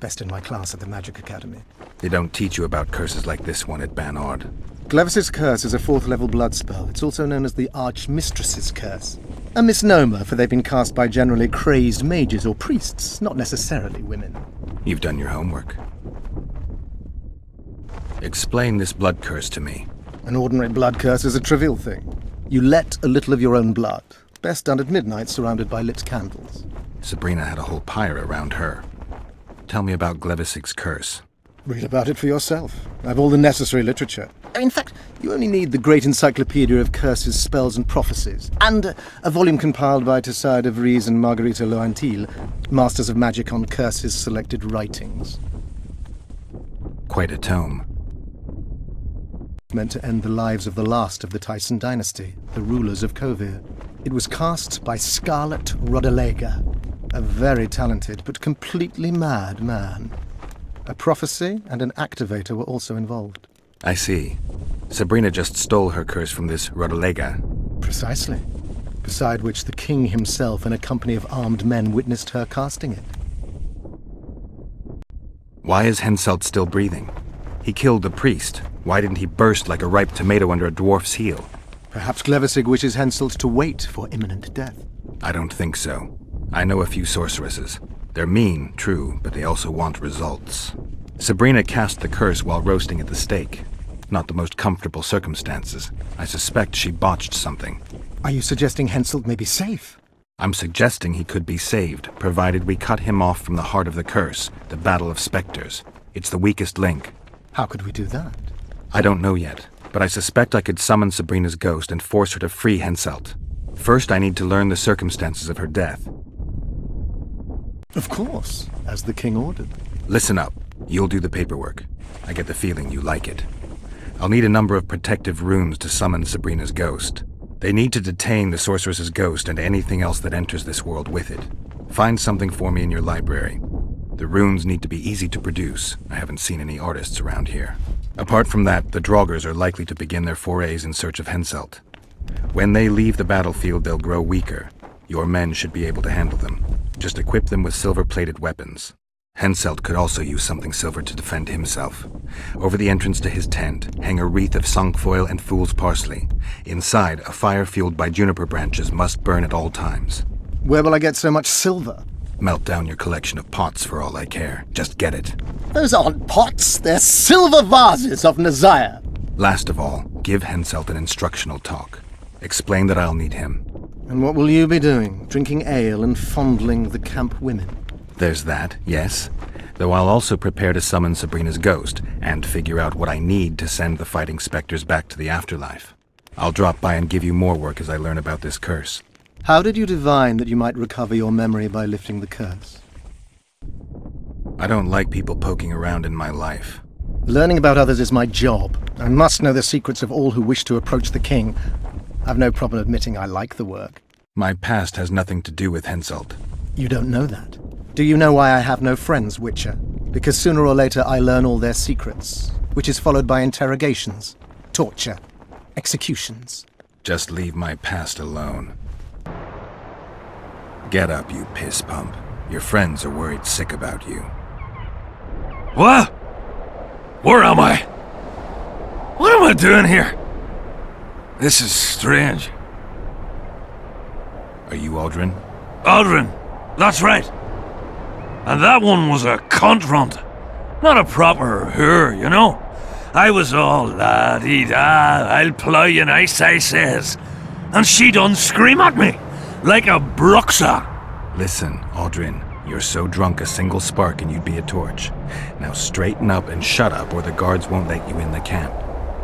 Speaker 2: Best in my class at the Magic Academy.
Speaker 18: They don't teach you about curses like this one at Banord.
Speaker 2: Glevis's Curse is a 4th level blood spell. It's also known as the Archmistress's Curse. A misnomer, for they've been cast by generally crazed mages or priests, not necessarily women.
Speaker 18: You've done your homework. Explain this blood curse to me.
Speaker 2: An ordinary blood curse is a trivial thing. You let a little of your own blood. Best done at midnight, surrounded by lit candles.
Speaker 18: Sabrina had a whole pyre around her. Tell me about Glevis's Curse.
Speaker 2: Read about it for yourself. I've all the necessary literature. In fact, you only need the Great Encyclopedia of Curses, Spells and Prophecies, and a volume compiled by Tessard de Vries and Margarita Loantil, Masters of Magic on Curses Selected Writings.
Speaker 18: Quite a tome.
Speaker 2: Meant to end the lives of the last of the Tyson dynasty, the rulers of Kovir. It was cast by Scarlet Rodalega, a very talented but completely mad man. A prophecy and an activator were also involved.
Speaker 18: I see. Sabrina just stole her curse from this Rodalega.
Speaker 2: Precisely. Beside which the king himself and a company of armed men witnessed her casting it.
Speaker 4: Why is Henselt still breathing? He killed the priest. Why didn't he burst like a ripe tomato under a dwarf's heel?
Speaker 2: Perhaps Glevissig wishes Henselt to wait for imminent death.
Speaker 4: I don't think so. I know a few sorceresses. They're mean, true, but they also want results. Sabrina cast the curse while roasting at the stake. Not the most comfortable circumstances. I suspect she botched something.
Speaker 2: Are you suggesting Henselt may be safe?
Speaker 4: I'm suggesting he could be saved, provided we cut him off from the heart of the curse, the Battle of Spectres. It's the weakest link.
Speaker 2: How could we do that?
Speaker 4: I don't know yet, but I suspect I could summon Sabrina's ghost and force her to free Henselt. First, I need to learn the circumstances of her death.
Speaker 2: Of course, as the king ordered.
Speaker 4: Listen up. You'll do the paperwork. I get the feeling you like it. I'll need a number of protective runes to summon Sabrina's ghost. They need to detain the sorceress's ghost and anything else that enters this world with it. Find something for me in your library. The runes need to be easy to produce. I haven't seen any artists around here. Apart from that, the Draugrs are likely to begin their forays in search of Henselt. When they leave the battlefield, they'll grow weaker. Your men should be able to handle them. Just equip them with silver-plated weapons. Henselt could also use something silver to defend himself. Over the entrance to his tent, hang a wreath of cinquefoil and fool's parsley. Inside, a fire fueled by juniper branches must burn at all times.
Speaker 2: Where will I get so much silver?
Speaker 4: Melt down your collection of pots for all I care. Just get it.
Speaker 12: Those aren't pots, they're silver vases of Nazaya.
Speaker 4: Last of all, give Henselt an instructional talk. Explain that I'll need him.
Speaker 2: And what will you be doing? Drinking ale and fondling the camp women?
Speaker 4: There's that, yes. Though I'll also prepare to summon Sabrina's ghost, and figure out what I need to send the fighting specters back to the afterlife. I'll drop by and give you more work as I learn about this curse.
Speaker 2: How did you divine that you might recover your memory by lifting the curse?
Speaker 4: I don't like people poking around in my life.
Speaker 2: Learning about others is my job. I must know the secrets of all who wish to approach the king. I've no problem admitting I like the work.
Speaker 4: My past has nothing to do with Henselt.
Speaker 2: You don't know that. Do you know why I have no friends, Witcher? Because sooner or later I learn all their secrets, which is followed by interrogations, torture, executions.
Speaker 4: Just leave my past alone. Get up, you piss pump. Your friends are worried sick about you.
Speaker 1: What? Where am I? What am I doing here? This is strange.
Speaker 4: Are you Aldrin?
Speaker 1: Aldrin, that's right. And that one was a cunt runt. Not a proper her, you know? I was all la-dee-da, I'll plough you nice, I says. And she done scream at me, like a bruxa.
Speaker 4: Listen, Aldrin, you're so drunk a single spark and you'd be a torch. Now straighten up and shut up or the guards won't let you in the camp.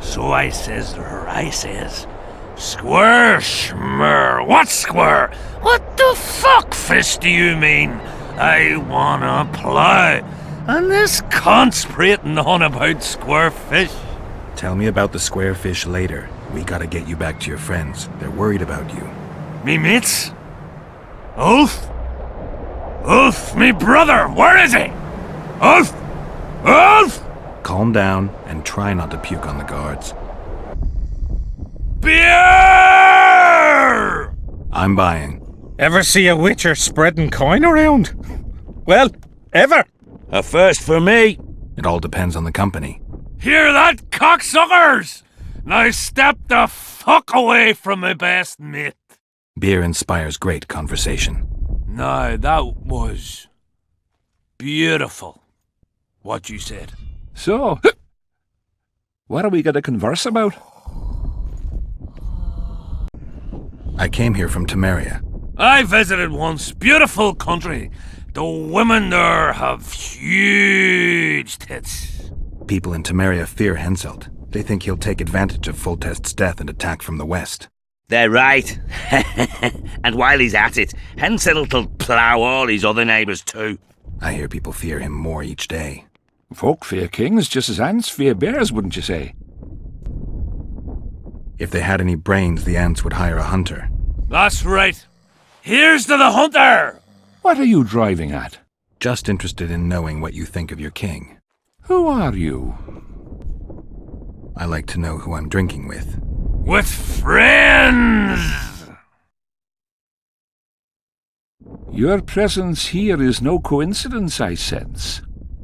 Speaker 1: So I says to her, I says, Square, schmer, what square? What the fuck, fish, do you mean? I wanna play. And this cunt's prating on about square fish.
Speaker 4: Tell me about the square fish later. We gotta get you back to your friends. They're worried about you.
Speaker 1: Me mates? Ulf? Ulf, me brother, where is he? Ulf? Ulf?
Speaker 4: Calm down and try not to puke on the guards.
Speaker 1: Beer!
Speaker 4: I'm buying.
Speaker 11: Ever see a witcher spreading coin around? Well, ever?
Speaker 1: A first for me.
Speaker 4: It all depends on the company.
Speaker 1: Hear that, cocksuckers? Now step the fuck away from my best mate.
Speaker 4: Beer inspires great conversation.
Speaker 1: No, that was beautiful, what you said.
Speaker 7: So, what are we going to converse about?
Speaker 4: I came here from Temeria.
Speaker 1: I visited once. Beautiful country. The women there have huge tits.
Speaker 4: People in Temeria fear Henselt. They think he'll take advantage of Foltest's death and attack from the west.
Speaker 23: They're right. And while he's at it, Henselt'll plough all his other neighbours too.
Speaker 4: I hear people fear him more each day.
Speaker 7: Folk fear kings just as ants fear bears, wouldn't you say?
Speaker 4: If they had any brains, the ants would hire a hunter.
Speaker 1: That's right. Here's to the hunter!
Speaker 7: What are you driving at?
Speaker 4: Just interested in knowing what you think of your king.
Speaker 7: Who are you?
Speaker 4: I like to know who I'm drinking with.
Speaker 1: With friends!
Speaker 7: Your presence here is no coincidence, I sense.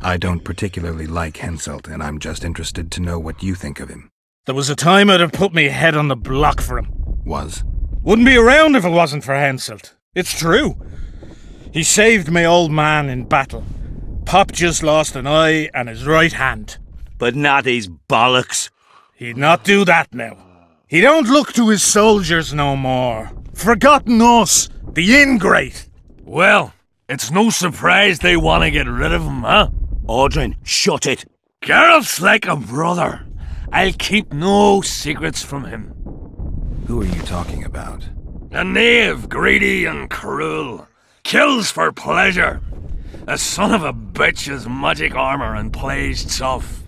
Speaker 18: I don't particularly like Henselt, and I'm just interested to know what you think of him.
Speaker 11: There was a time I'd have put me head on the block for him.
Speaker 18: Was?
Speaker 11: Wouldn't be around if it wasn't for Henselt. It's true. He saved my old man in battle. Pop just lost an eye and his right hand.
Speaker 23: But not his bollocks.
Speaker 11: He'd not do that now. He don't look to his soldiers no more. Forgotten us, the ingrate.
Speaker 1: Well, it's no surprise they want to get rid of him, huh?
Speaker 23: Audrin, shut it.
Speaker 1: Geralt's like a brother. I'll keep no secrets from him.
Speaker 18: Who are you talking about?
Speaker 1: A knave, greedy and cruel. Kills for pleasure. A son of a bitch has magic armor and plays tough.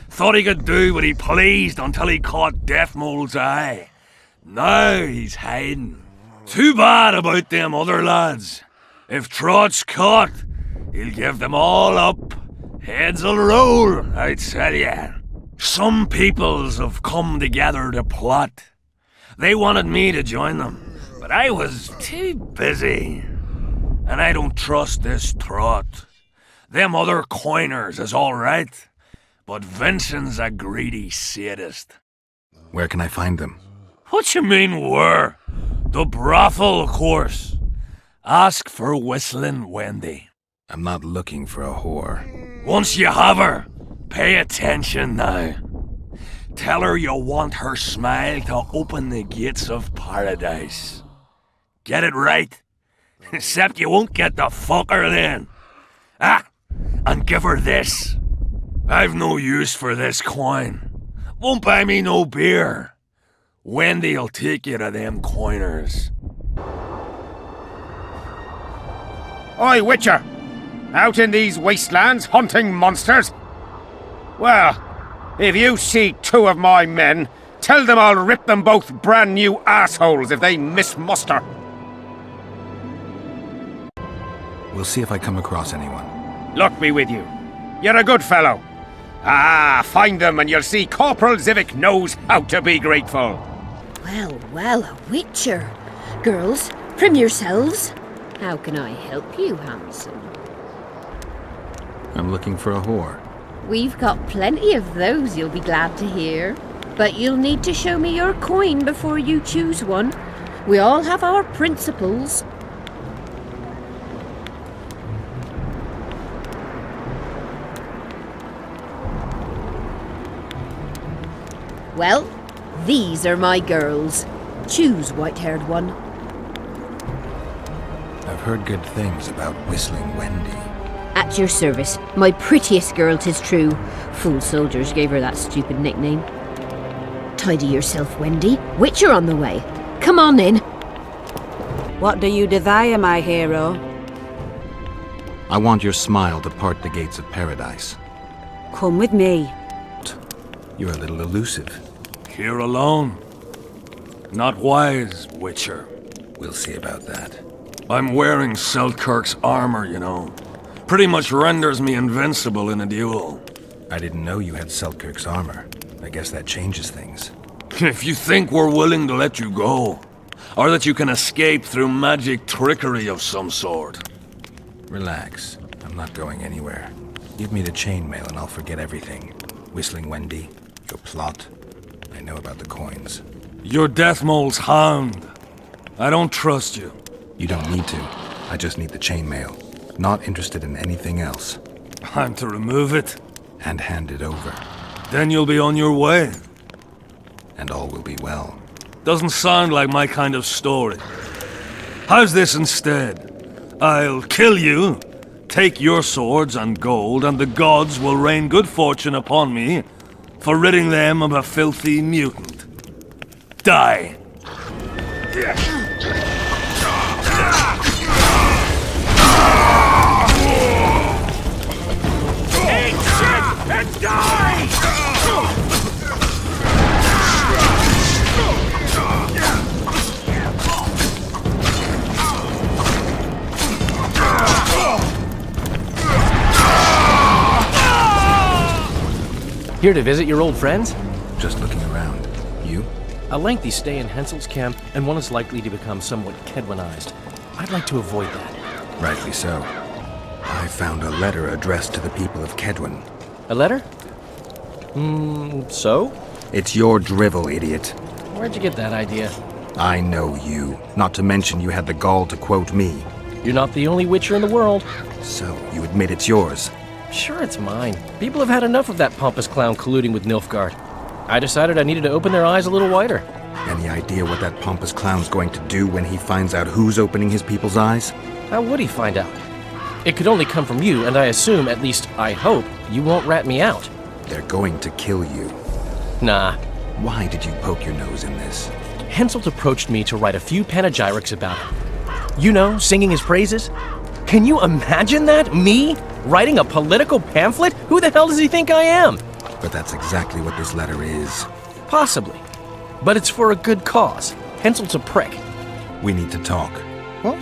Speaker 1: Thought he could do what he pleased until he caught Deathmold's eye. Now he's hiding. Too bad about them other lads. If Trott's caught, he'll give them all up. Heads'll roll, I tell ya. Some peoples have come together to plot. They wanted me to join them, but I was too busy. And I don't trust this Trott. Them other coiners is all right, but Vincent's a greedy sadist.
Speaker 18: Where can I find them?
Speaker 1: What you mean, where? The brothel, of course. Ask for Whistling Wendy.
Speaker 18: I'm not looking for a whore.
Speaker 1: Once you have her, pay attention now. Tell her you want her smile to open the gates of paradise. Get it right? Except you won't get the fucker then. Ah, and give her this. I've no use for this coin. Won't buy me no beer. Wendy'll take you to them coiners.
Speaker 10: Oi, Witcher! Out in these wastelands hunting monsters? Well, if you see two of my men, tell them I'll rip them both brand new assholes if they miss muster.
Speaker 18: We'll see if I come across anyone.
Speaker 10: Luck be with you. You're a good fellow. Ah, find them and you'll see Corporal Zivik knows how to be grateful.
Speaker 5: Well, well, a Witcher. Girls, prim yourselves. How can I help you, handsome?
Speaker 18: I'm looking for a whore.
Speaker 5: We've got plenty of those, you'll be glad to hear. But you'll need to show me your coin before you choose one. We all have our principles. Well, these are my girls. Choose, white-haired one.
Speaker 18: I've heard good things about Whistling Wendy.
Speaker 5: At your service. My prettiest girl, 'tis true. Fool soldiers gave her that stupid nickname. Tidy yourself, Wendy. Witcher on the way. Come on in.
Speaker 13: What do you desire, my hero?
Speaker 18: I want your smile to part the gates of paradise.
Speaker 13: Come with me.
Speaker 18: You're a little elusive.
Speaker 1: Here alone. Not wise, Witcher.
Speaker 18: We'll see about that.
Speaker 1: I'm wearing Selkirk's armor, you know. Pretty much renders me invincible in a duel.
Speaker 18: I didn't know you had Selkirk's armor. I guess that changes things.
Speaker 1: If you think we're willing to let you go, or that you can escape through magic trickery of some sort.
Speaker 18: Relax. I'm not going anywhere. Give me the chainmail and I'll forget everything. Whistling Wendy, your plot. I know about the coins.
Speaker 1: You're Deathmold's hound. I don't trust you.
Speaker 18: You don't need to. I just need the chainmail. Not interested in anything else.
Speaker 1: I'm to remove it?
Speaker 18: And hand it over.
Speaker 1: Then you'll be on your way.
Speaker 18: And all will be well.
Speaker 1: Doesn't sound like my kind of story. How's this instead? I'll kill you, take your swords and gold, and the gods will rain good fortune upon me for ridding them of a filthy mutant. Die.
Speaker 8: Eat shit and die!
Speaker 17: Here to visit your old friends?
Speaker 18: Just looking around. You?
Speaker 17: A lengthy stay in Henselt's camp, and one is likely to become somewhat Kedwanized. I'd like to avoid that.
Speaker 18: Rightly so. I found a letter addressed to the people of Kedwen.
Speaker 17: A letter? So?
Speaker 18: It's your drivel, idiot.
Speaker 17: Where'd you get that idea?
Speaker 18: I know you. Not to mention you had the gall to quote me.
Speaker 17: You're not the only Witcher in the world.
Speaker 18: So, you admit it's yours?
Speaker 17: Sure, it's mine. People have had enough of that pompous clown colluding with Nilfgaard. I decided I needed to open their eyes a little wider.
Speaker 18: Any idea what that pompous clown's going to do when he finds out who's opening his people's eyes?
Speaker 17: How would he find out? It could only come from you, and I assume, at least I hope, you won't rat me out.
Speaker 18: They're going to kill you.
Speaker 17: Nah.
Speaker 18: Why did you poke your nose in this?
Speaker 17: Henselt approached me to write a few panegyrics about him. You know, singing his praises. Can you imagine that? Me? Writing a political pamphlet? Who the hell does he think I am?
Speaker 18: But that's exactly what this letter is.
Speaker 17: Possibly. But it's for a good cause. Henselt's a prick.
Speaker 18: We need to talk.
Speaker 2: What?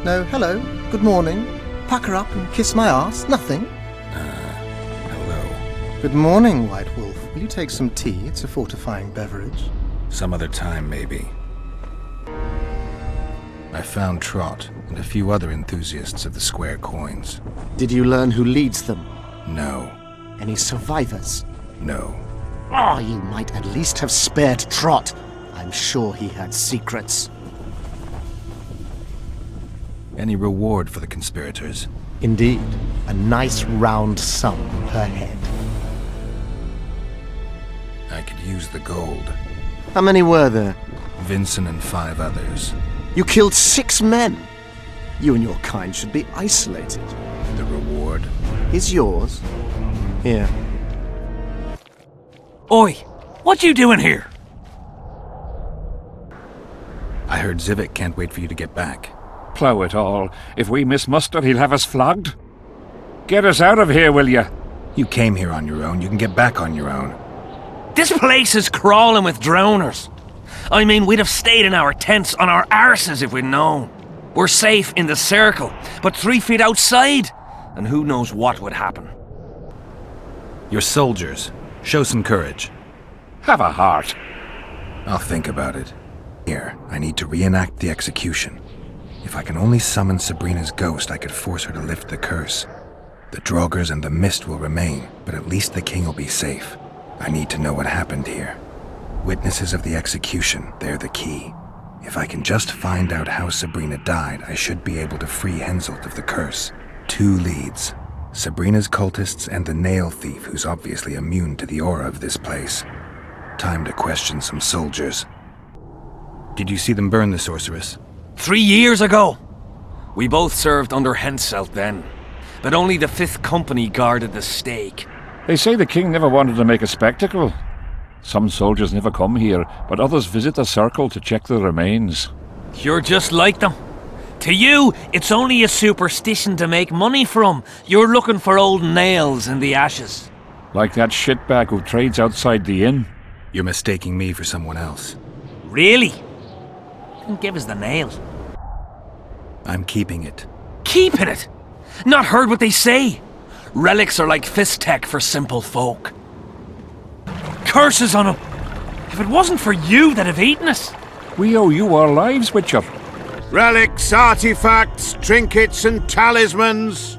Speaker 2: No, hello, good morning. Pucker up and kiss my ass, nothing.
Speaker 18: Hello.
Speaker 2: Good morning, White Wolf. Will you take some tea? It's a fortifying beverage.
Speaker 18: Some other time, maybe. I found Trott and a few other enthusiasts of the square coins.
Speaker 15: Did you learn who leads them?
Speaker 18: No.
Speaker 15: Any survivors?
Speaker 18: No.
Speaker 15: Oh, you might at least have spared Trott. I'm sure he had secrets.
Speaker 18: Any reward for the conspirators?
Speaker 15: Indeed. A nice round sum per head.
Speaker 18: I could use the gold.
Speaker 15: How many were there?
Speaker 18: Vincent and 5 others.
Speaker 15: You killed 6 men. You and your kind should be isolated.
Speaker 18: The reward
Speaker 15: is yours. Here.
Speaker 1: Oi! What you doing here?
Speaker 18: I heard Zivik can't wait for you to get back.
Speaker 7: Plough it all. If we miss muster, he'll have us flogged. Get us out of here, will ya?
Speaker 18: You came here on your own. You can get back on your own.
Speaker 1: This place is crawling with drowners. I mean, we'd have stayed in our tents on our arses if we'd known. We're safe in the circle, but 3 feet outside, and who knows what would happen.
Speaker 18: You're soldiers. Show some courage.
Speaker 7: Have a heart.
Speaker 18: I'll think about it. Here, I need to reenact the execution. If I can only summon Sabrina's ghost, I could force her to lift the curse. The Draugrs and the Mist will remain, but at least the king will be safe. I need to know what happened here. Witnesses of the execution, they're the key. If I can just find out how Sabrina died, I should be able to free Henselt of the curse. 2 leads. Sabrina's cultists and the nail thief who's obviously immune to the aura of this place. Time to question some soldiers. Did you see them burn the sorceress?
Speaker 1: 3 years ago. We both served under Henselt then, but only the 5th Company guarded the stake.
Speaker 7: They say the king never wanted to make a spectacle. Some soldiers never come here, but others visit the circle to check the remains.
Speaker 1: You're just like them. To you, it's only a superstition to make money from. You're looking for old nails in the ashes.
Speaker 7: Like that shitbag who trades outside the inn.
Speaker 18: You're mistaking me for someone else.
Speaker 1: Really? Then give us the nail.
Speaker 18: I'm keeping it.
Speaker 1: Keeping it? Not heard what they say. Relics are like fist tech for simple folk. Curses on them! If it wasn't for you, they'd have eaten us.
Speaker 7: We owe you our lives, Witcher.
Speaker 12: Relics, artifacts, trinkets and talismans.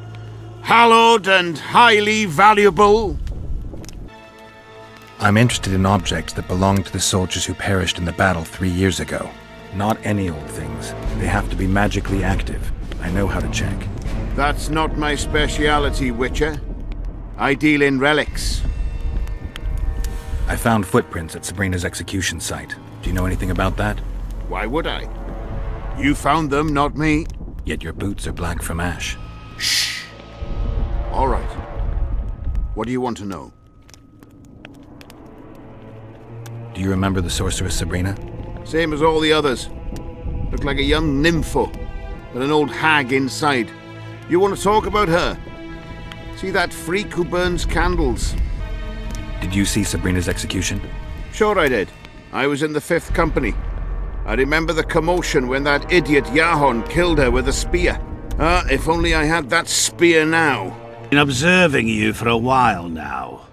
Speaker 12: Hallowed and highly valuable.
Speaker 18: I'm interested in objects that belong to the soldiers who perished in the battle 3 years ago. Not any old things. They have to be magically active. I know how to check.
Speaker 12: That's not my speciality, Witcher. I deal in relics.
Speaker 18: I found footprints at Sabrina's execution site. Do you know anything about that?
Speaker 12: Why would I? You found them, not me.
Speaker 18: Yet your boots are black from ash.
Speaker 12: Shh. All right. What do you want to know?
Speaker 18: Do you remember the sorceress Sabrina?
Speaker 12: Same as all the others. Looked like a young nympho, with an old hag inside. You want to talk about her? See that freak who burns candles?
Speaker 18: Did you see Sabrina's execution?
Speaker 12: Sure I did. I was in the 5th Company. I remember the commotion when that idiot Yahon killed her with a spear. If only I had that spear now.
Speaker 21: Been observing you for a while now.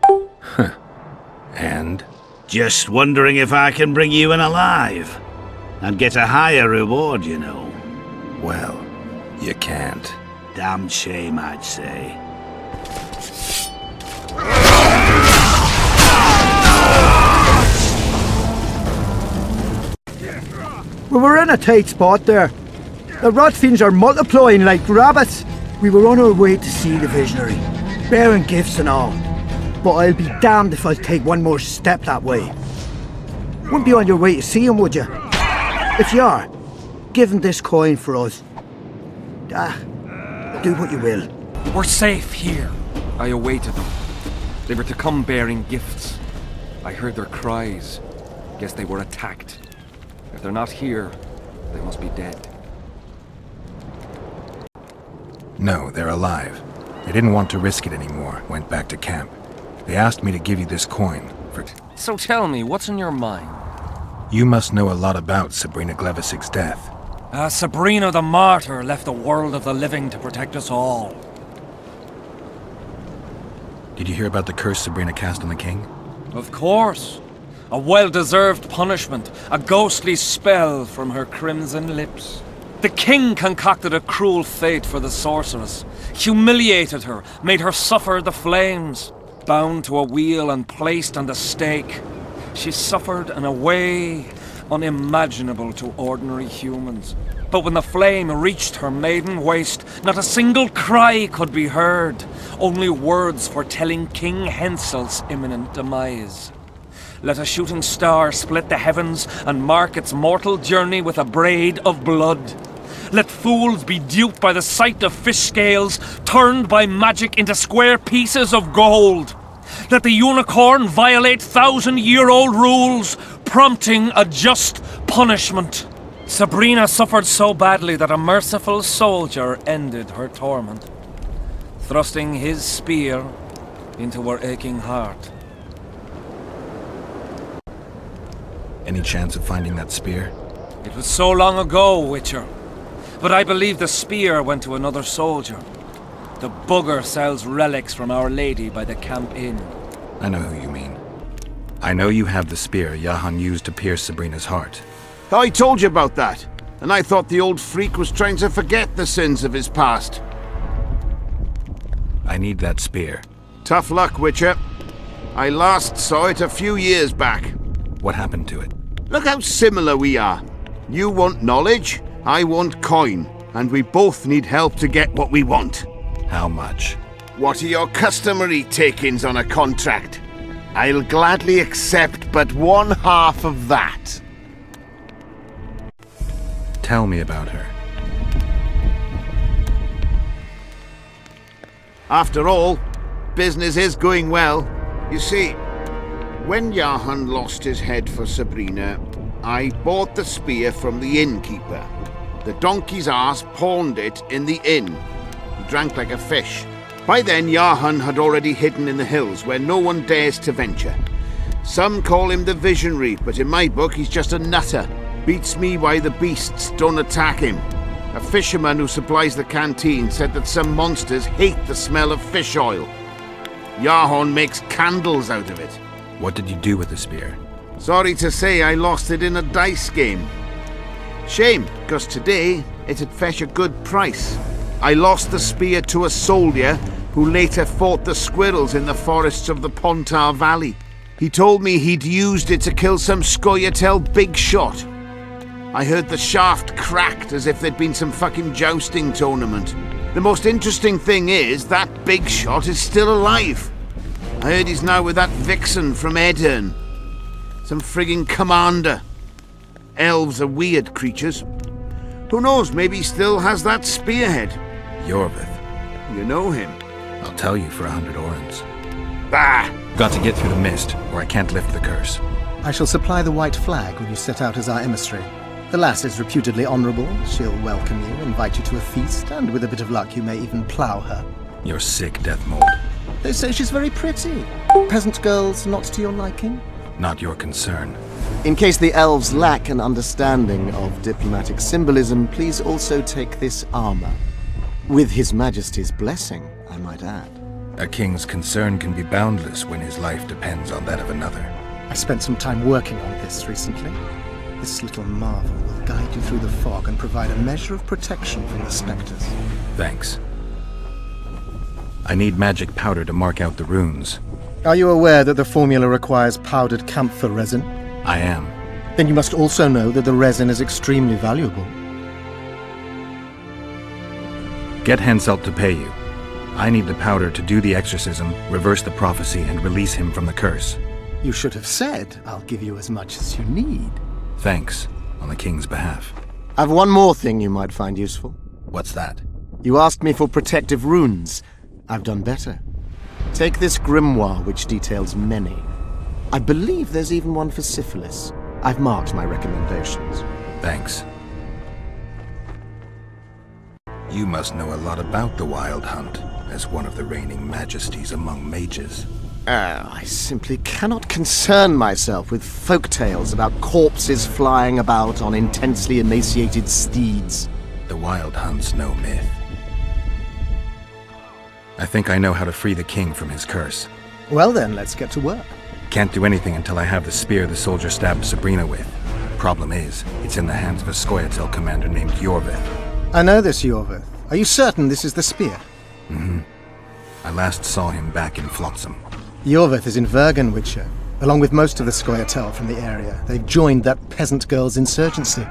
Speaker 18: And?
Speaker 21: Just wondering if I can bring you in alive. And get a higher reward, you know.
Speaker 18: Well, you can't.
Speaker 21: damned shame, I'd say.
Speaker 19: We were in a tight spot there. The rotfiends are multiplying like rabbits. We were on our way to see the visionary, bearing gifts and all. But I'll be damned if I'll take one more step that way. Wouldn't be on your way to see him, would you? If you are, give him this coin for us. Do what you will.
Speaker 6: We're safe here. I awaited them. They were to come bearing gifts. I heard their cries. Guess they were attacked. If they're not here, they must be dead.
Speaker 18: No, they're alive. They didn't want to risk it anymore, went back to camp. They asked me to give you this coin for...
Speaker 6: So tell me, what's in your mind?
Speaker 18: You must know a lot about Sabrina Glevisig's death.
Speaker 6: Sabrina the Martyr left the world of the living to protect us all.
Speaker 18: Did you hear about the curse Sabrina cast on the king?
Speaker 6: Of course. A well-deserved punishment, a ghostly spell from her crimson lips. The king concocted a cruel fate for the sorceress, humiliated her, made her suffer the flames. Bound to a wheel and placed on the stake, she suffered in a way unimaginable to ordinary humans. But when the flame reached her maiden waist, not a single cry could be heard, only words foretelling King Henselt's imminent demise. Let a shooting star split the heavens and mark its mortal journey with a braid of blood. Let fools be duped by the sight of fish scales, turned by magic into square pieces of gold. Let the unicorn violate thousand-year-old rules, prompting a just punishment. Sabrina suffered so badly that a merciful soldier ended her torment, thrusting his spear into her aching heart.
Speaker 18: Any chance of finding that spear?
Speaker 6: It was so long ago, Witcher. But I believe the spear went to another soldier. The bugger sells relics from Our Lady by the Camp Inn.
Speaker 18: I know who you mean. I know you have the spear Yahan used to pierce Sabrina's heart.
Speaker 12: I told you about that, and I thought the old freak was trying to forget the sins of his past.
Speaker 18: I need that spear.
Speaker 12: Tough luck, Witcher. I last saw it a few years back.
Speaker 18: What happened to it?
Speaker 12: Look how similar we are. You want knowledge, I want coin, and we both need help to get what we want.
Speaker 18: How much?
Speaker 12: What are your customary takings on a contract? I'll gladly accept but one half of that.
Speaker 18: Tell me about her.
Speaker 12: After all, business is going well. You see, when Yahan lost his head for Sabrina, I bought the spear from the innkeeper. The donkey's ass pawned it in the inn. He drank like a fish. By then, Yahan had already hidden in the hills, where no one dares to venture. Some call him the Visionary, but in my book he's just a nutter. Beats me why the beasts don't attack him. A fisherman who supplies the canteen said that some monsters hate the smell of fish oil. Yahan makes candles out of it.
Speaker 18: What did you do with the spear?
Speaker 12: Sorry to say I lost it in a dice game. Shame, because today it'd fetch a good price. I lost the spear to a soldier who later fought the squirrels in the forests of the Pontar Valley. He told me he'd used it to kill some Scoia'tael big shot. I heard the shaft cracked as if there'd been some fucking jousting tournament. The most interesting thing is that big shot is still alive. I heard he's now with that vixen from Aedirn. Some frigging commander. Elves are weird creatures. Who knows, maybe he still has that spearhead.
Speaker 18: Yorvith.
Speaker 12: You know him.
Speaker 18: I'll tell you for 100 orens.
Speaker 12: Bah!
Speaker 18: Got to get through the mist, or I can't lift the curse.
Speaker 2: I shall supply the white flag when you set out as our emissary. The lass is reputedly honourable. She'll welcome you, invite you to a feast, and with a bit of luck you may even plough her.
Speaker 18: You're sick, Deathmold.
Speaker 2: They say she's very pretty. Peasant girls not to your liking?
Speaker 18: Not your concern.
Speaker 2: In case the elves lack an understanding of diplomatic symbolism, please also take this armor. With His Majesty's blessing, I might add.
Speaker 18: A king's concern can be boundless when his life depends on that of another.
Speaker 2: I spent some time working on this recently. This little marvel will guide you through the fog and provide a measure of protection from the spectres.
Speaker 18: Thanks. I need magic powder to mark out the runes.
Speaker 2: Are you aware that the formula requires powdered camphor resin?
Speaker 18: I am.
Speaker 2: Then you must also know that the resin is extremely valuable.
Speaker 18: Get Henselt to pay you. I need the powder to do the exorcism, reverse the prophecy, and release him from the curse.
Speaker 2: You should have said, I'll give you as much as you need.
Speaker 18: Thanks, on the king's behalf.
Speaker 2: I've one more thing you might find useful.
Speaker 18: What's that?
Speaker 2: You asked me for protective runes. I've done better. Take this grimoire, which details many. I believe there's even one for syphilis. I've marked my recommendations.
Speaker 18: Thanks. You must know a lot about the Wild Hunt, as one of the reigning majesties among mages.
Speaker 2: I simply cannot concern myself with folk tales about corpses flying about on intensely emaciated steeds.
Speaker 18: The Wild Hunt's no myth. I think I know how to free the king from his curse.
Speaker 2: Well then, let's get to work.
Speaker 18: Can't do anything until I have the spear the soldier stabbed Sabrina with. Problem is, it's in the hands of a Scoia'tael commander named Iorveth.
Speaker 2: I know this Iorveth. Are you certain this is the spear?
Speaker 18: Mm-hmm. I last saw him back in Flotsam.
Speaker 2: Iorveth is in Vergen, Witcher, along with most of the Scoia'tael from the area. They've joined that peasant girl's insurgency.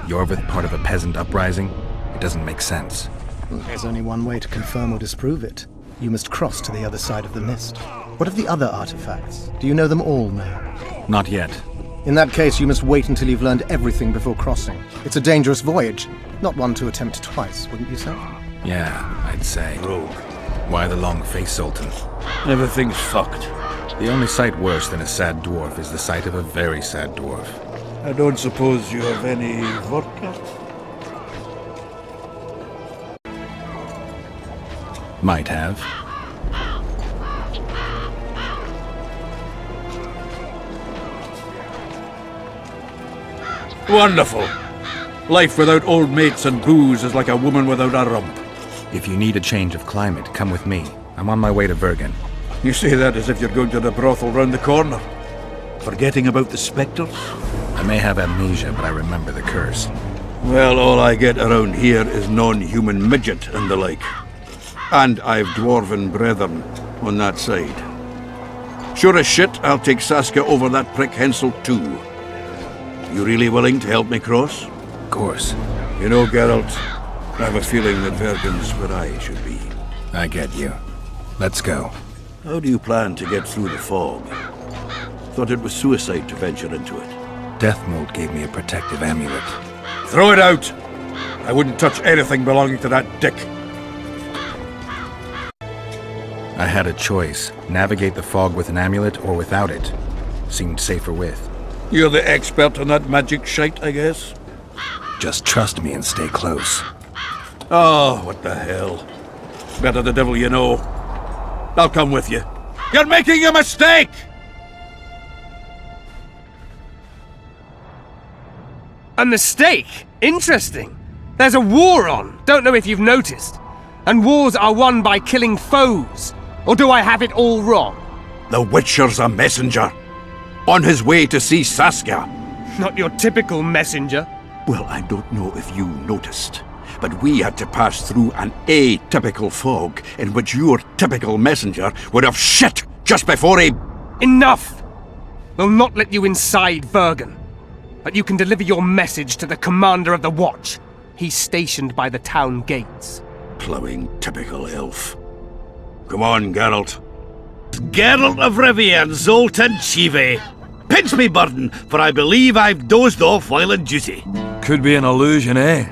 Speaker 18: Iorveth part of a peasant uprising? It doesn't make sense.
Speaker 2: Well, there's only one way to confirm or disprove it. You must cross to the other side of the mist. What of the other artifacts? Do you know them all now?
Speaker 18: Not yet.
Speaker 2: In that case, you must wait until you've learned everything before crossing. It's a dangerous voyage, not one to attempt twice, wouldn't you say?
Speaker 18: Yeah, I'd say.
Speaker 21: Rogue.
Speaker 18: Why the long face, Sultan?
Speaker 21: Everything's fucked.
Speaker 18: The only sight worse than a sad dwarf is the sight of a very sad dwarf.
Speaker 21: I don't suppose you have any vodka?
Speaker 18: Might have.
Speaker 21: Wonderful. Life without old mates and booze is like a woman without a rump.
Speaker 18: If you need a change of climate, come with me. I'm on my way to Vergen.
Speaker 21: You say that as if you're going to the brothel round the corner. Forgetting about the spectres?
Speaker 18: I may have amnesia, but I remember the curse.
Speaker 21: Well, all I get around here is non-human midget and the like. And I've dwarven brethren on that side. Sure as shit, I'll take Saskia over that prick Henselt too. You really willing to help me cross?
Speaker 18: Of course.
Speaker 21: You know, Geralt, I have a feeling that Vergen's where I should be.
Speaker 18: I get you. Let's go.
Speaker 21: How do you plan to get through the fog? Thought it was suicide to venture into it.
Speaker 18: Deathmold gave me a protective amulet.
Speaker 21: Throw it out! I wouldn't touch anything belonging to that dick.
Speaker 18: I had a choice. Navigate the fog with an amulet or without it. Seemed safer with.
Speaker 21: You're the expert on that magic shite, I guess?
Speaker 18: Just trust me and stay close.
Speaker 21: Oh, what the hell. Better the devil you know. I'll come with you. You're making a mistake!
Speaker 9: A mistake? Interesting. There's a war on. Don't know if you've noticed. And wars are won by killing foes. Or do I have it all wrong?
Speaker 21: The Witcher's a messenger. On his way to see Saskia.
Speaker 9: Not your typical messenger.
Speaker 21: Well, I don't know if you noticed, but we had to pass through an atypical fog in which your typical messenger would have shit just before he...
Speaker 9: Enough! We'll not let you inside Vergen. But you can deliver your message to the commander of the Watch. He's stationed by the town gates.
Speaker 21: Plowing typical elf. Come on, Geralt. Geralt of Rivia and Zoltan Chive. Pinch me, Burden, for I believe I've dozed off while in duty.
Speaker 1: Could be an illusion, eh?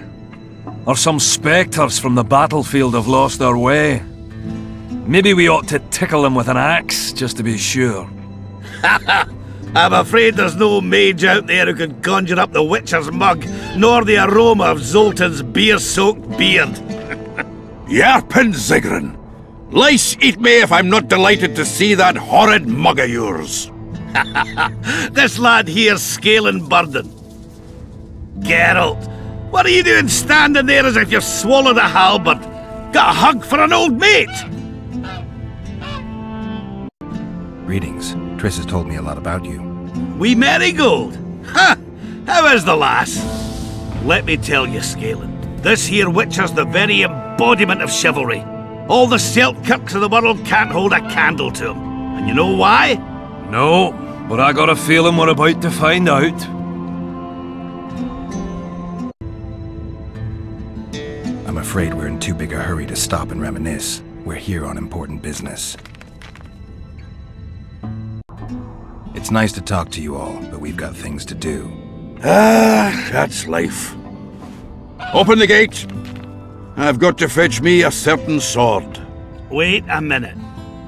Speaker 1: Or some spectres from the battlefield have lost their way. Maybe we ought to tickle them with an axe, just to be sure.
Speaker 21: I'm afraid there's no mage out there who can conjure up the Witcher's mug, nor the aroma of Zoltan's beer-soaked beard. Yarpin Zigrin! Lice eat me if I'm not delighted to see that horrid mug of yours. This lad here's scaling Burden. Geralt, what are you doing standing there as if you've swallowed a halberd? Got a hug for an old mate?
Speaker 18: Greetings. Triss has told me a lot about you.
Speaker 21: Wee Marigold? Ha! How is the lass? Let me tell you, Scalen, this here Witcher's the very embodiment of chivalry.
Speaker 14: All the Selkirks of the world can't hold a candle to him. And you know why?
Speaker 1: No, but I got a feeling we're about to find out.
Speaker 4: I'm afraid we're in too big a hurry to stop and reminisce. We're here on important business. It's nice to talk to you all, but we've got things to do.
Speaker 21: That's life. Open the gate. I've got to fetch me a certain sword.
Speaker 14: Wait a minute.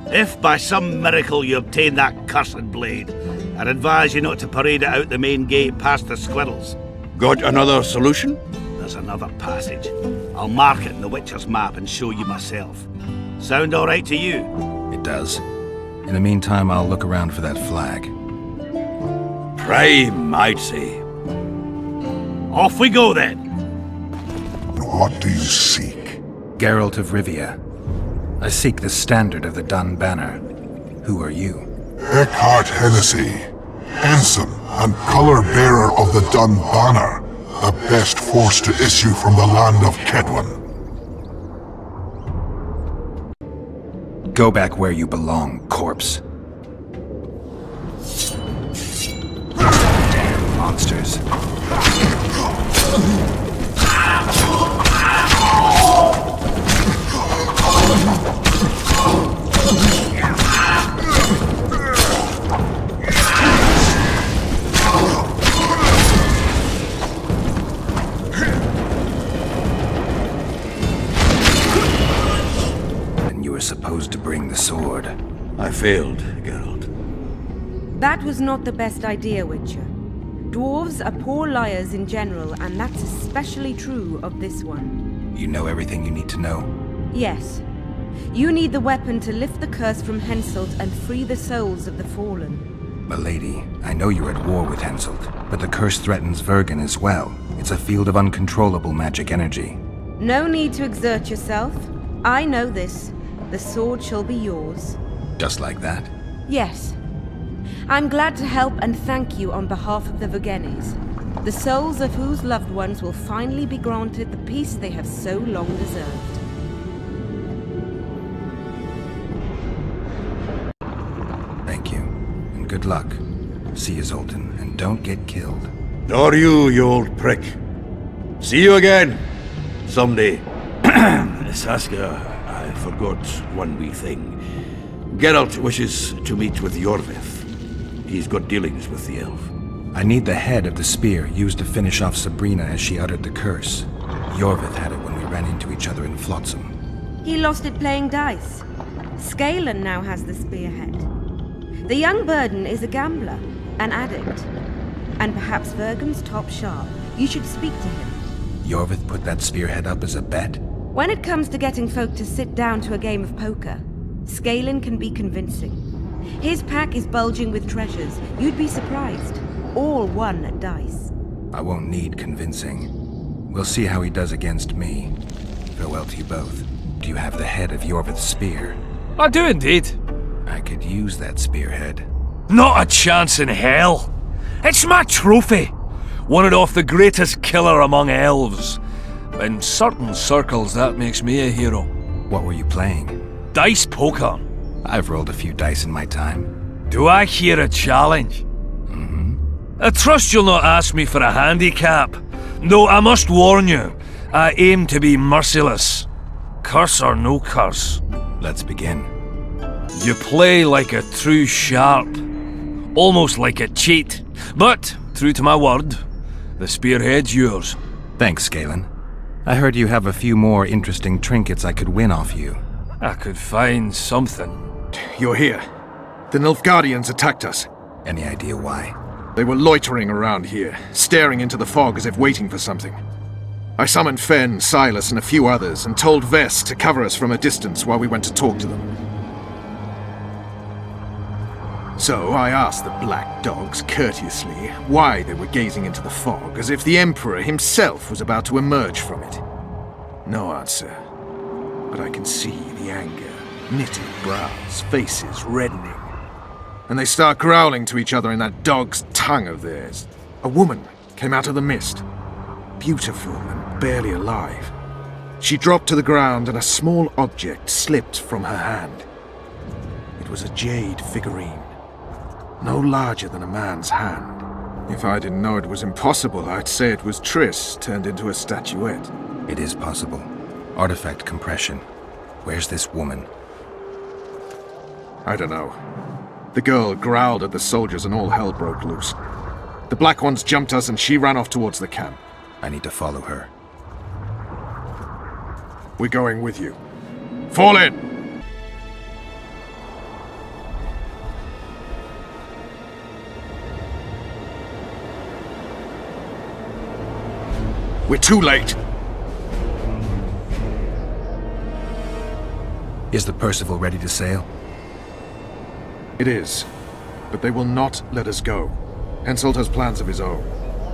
Speaker 14: If by some miracle you obtain that cursed blade, I'd advise you not to parade it out the main gate past the squirrels.
Speaker 21: Got another solution?
Speaker 14: There's another passage. I'll mark it in the Witcher's map and show you myself. Sound all right to you?
Speaker 4: It does. In the meantime, I'll look around for that flag.
Speaker 21: Prime, I'd say.
Speaker 14: Off we go then.
Speaker 20: What do you seek?
Speaker 4: Geralt of Rivia. I seek the standard of the Dun Banner. Who are you?
Speaker 20: Eckhart Hennessy, ensign and color-bearer of the Dun Banner, the best force to issue from the land of Kedwen.
Speaker 4: Go back where you belong, corpse. Damn monsters. And you were supposed to bring the sword.
Speaker 21: I failed, Geralt.
Speaker 22: That was not the best idea, Witcher. Dwarves are poor liars in general, and that's especially true of this one.
Speaker 4: You know everything you need to know?
Speaker 22: Yes. You need the weapon to lift the curse from Henselt and free the souls of the fallen.
Speaker 4: Milady, I know you're at war with Henselt, but the curse threatens Vergen as well. It's a field of uncontrollable magic energy.
Speaker 22: No need to exert yourself. I know this. The sword shall be yours.
Speaker 4: Just like that?
Speaker 22: Yes. I'm glad to help and thank you on behalf of the Vergennes, the souls of whose loved ones will finally be granted the peace they have so long deserved.
Speaker 4: Thank you, and good luck. See you, Zoltan, and don't get killed.
Speaker 21: Nor you old prick. See you again. Someday. Saskia, I forgot one wee thing. Geralt wishes to meet with Yorvith. He's got dealings with the elf.
Speaker 4: I need the head of the spear used to finish off Sabrina as she uttered the curse. Yorvith had it when we ran into each other in Flotsam.
Speaker 22: He lost it playing dice. Scanlan now has the spearhead. The young Burden is a gambler, an addict, and perhaps Vergen's top sharp. You should speak to him.
Speaker 4: Yorvith put that spearhead up as a bet?
Speaker 22: When it comes to getting folk to sit down to a game of poker, Scanlan can be convincing. His pack is bulging with treasures. You'd be surprised. All won at dice.
Speaker 4: I won't need convincing. We'll see how he does against me. Farewell to you both. Do you have the head of Yorvith's spear?
Speaker 1: I do indeed.
Speaker 4: I could use that spearhead.
Speaker 1: Not a chance in hell. It's my trophy. Won it off the greatest killer among elves. In certain circles, that makes me a hero.
Speaker 4: What were you playing?
Speaker 1: Dice poker.
Speaker 4: I've rolled a few dice in my time.
Speaker 1: Do I hear a challenge? I trust you'll not ask me for a handicap. Though I must warn you, I aim to be merciless. Curse or no curse.
Speaker 4: Let's begin.
Speaker 1: You play like a true sharp. Almost like a cheat. But, true to my word, the spearhead's yours.
Speaker 4: Thanks, Scanlan. I heard you have a few more interesting trinkets I could win off you.
Speaker 1: I could find something.
Speaker 3: You're here. The Nilfgaardians attacked us.
Speaker 4: Any idea why?
Speaker 3: They were loitering around here, staring into the fog as if waiting for something. I summoned Fen, Silas, and a few others, and told Vess to cover us from a distance while we went to talk to them. So I asked the black dogs courteously why they were gazing into the fog, as if the Emperor himself was about to emerge from it. No answer. But I can see the anger. Knitted brows, faces reddening. And they start growling to each other in that dog's tongue of theirs. A woman came out of the mist. Beautiful and barely alive. She dropped to the ground and a small object slipped from her hand. It was a jade figurine, no larger than a man's hand. If I didn't know it was impossible, I'd say it was Triss turned into a statuette.
Speaker 4: It is possible. Artifact compression. Where's this woman?
Speaker 3: I don't know. The girl growled at the soldiers and all hell broke loose. The Black Ones jumped us and she ran off towards the camp.
Speaker 4: I need to follow her.
Speaker 3: We're going with you. Fall in! We're too late!
Speaker 4: Is the Percival ready to sail?
Speaker 3: It is, but they will not let us go. Henselt has plans of his own.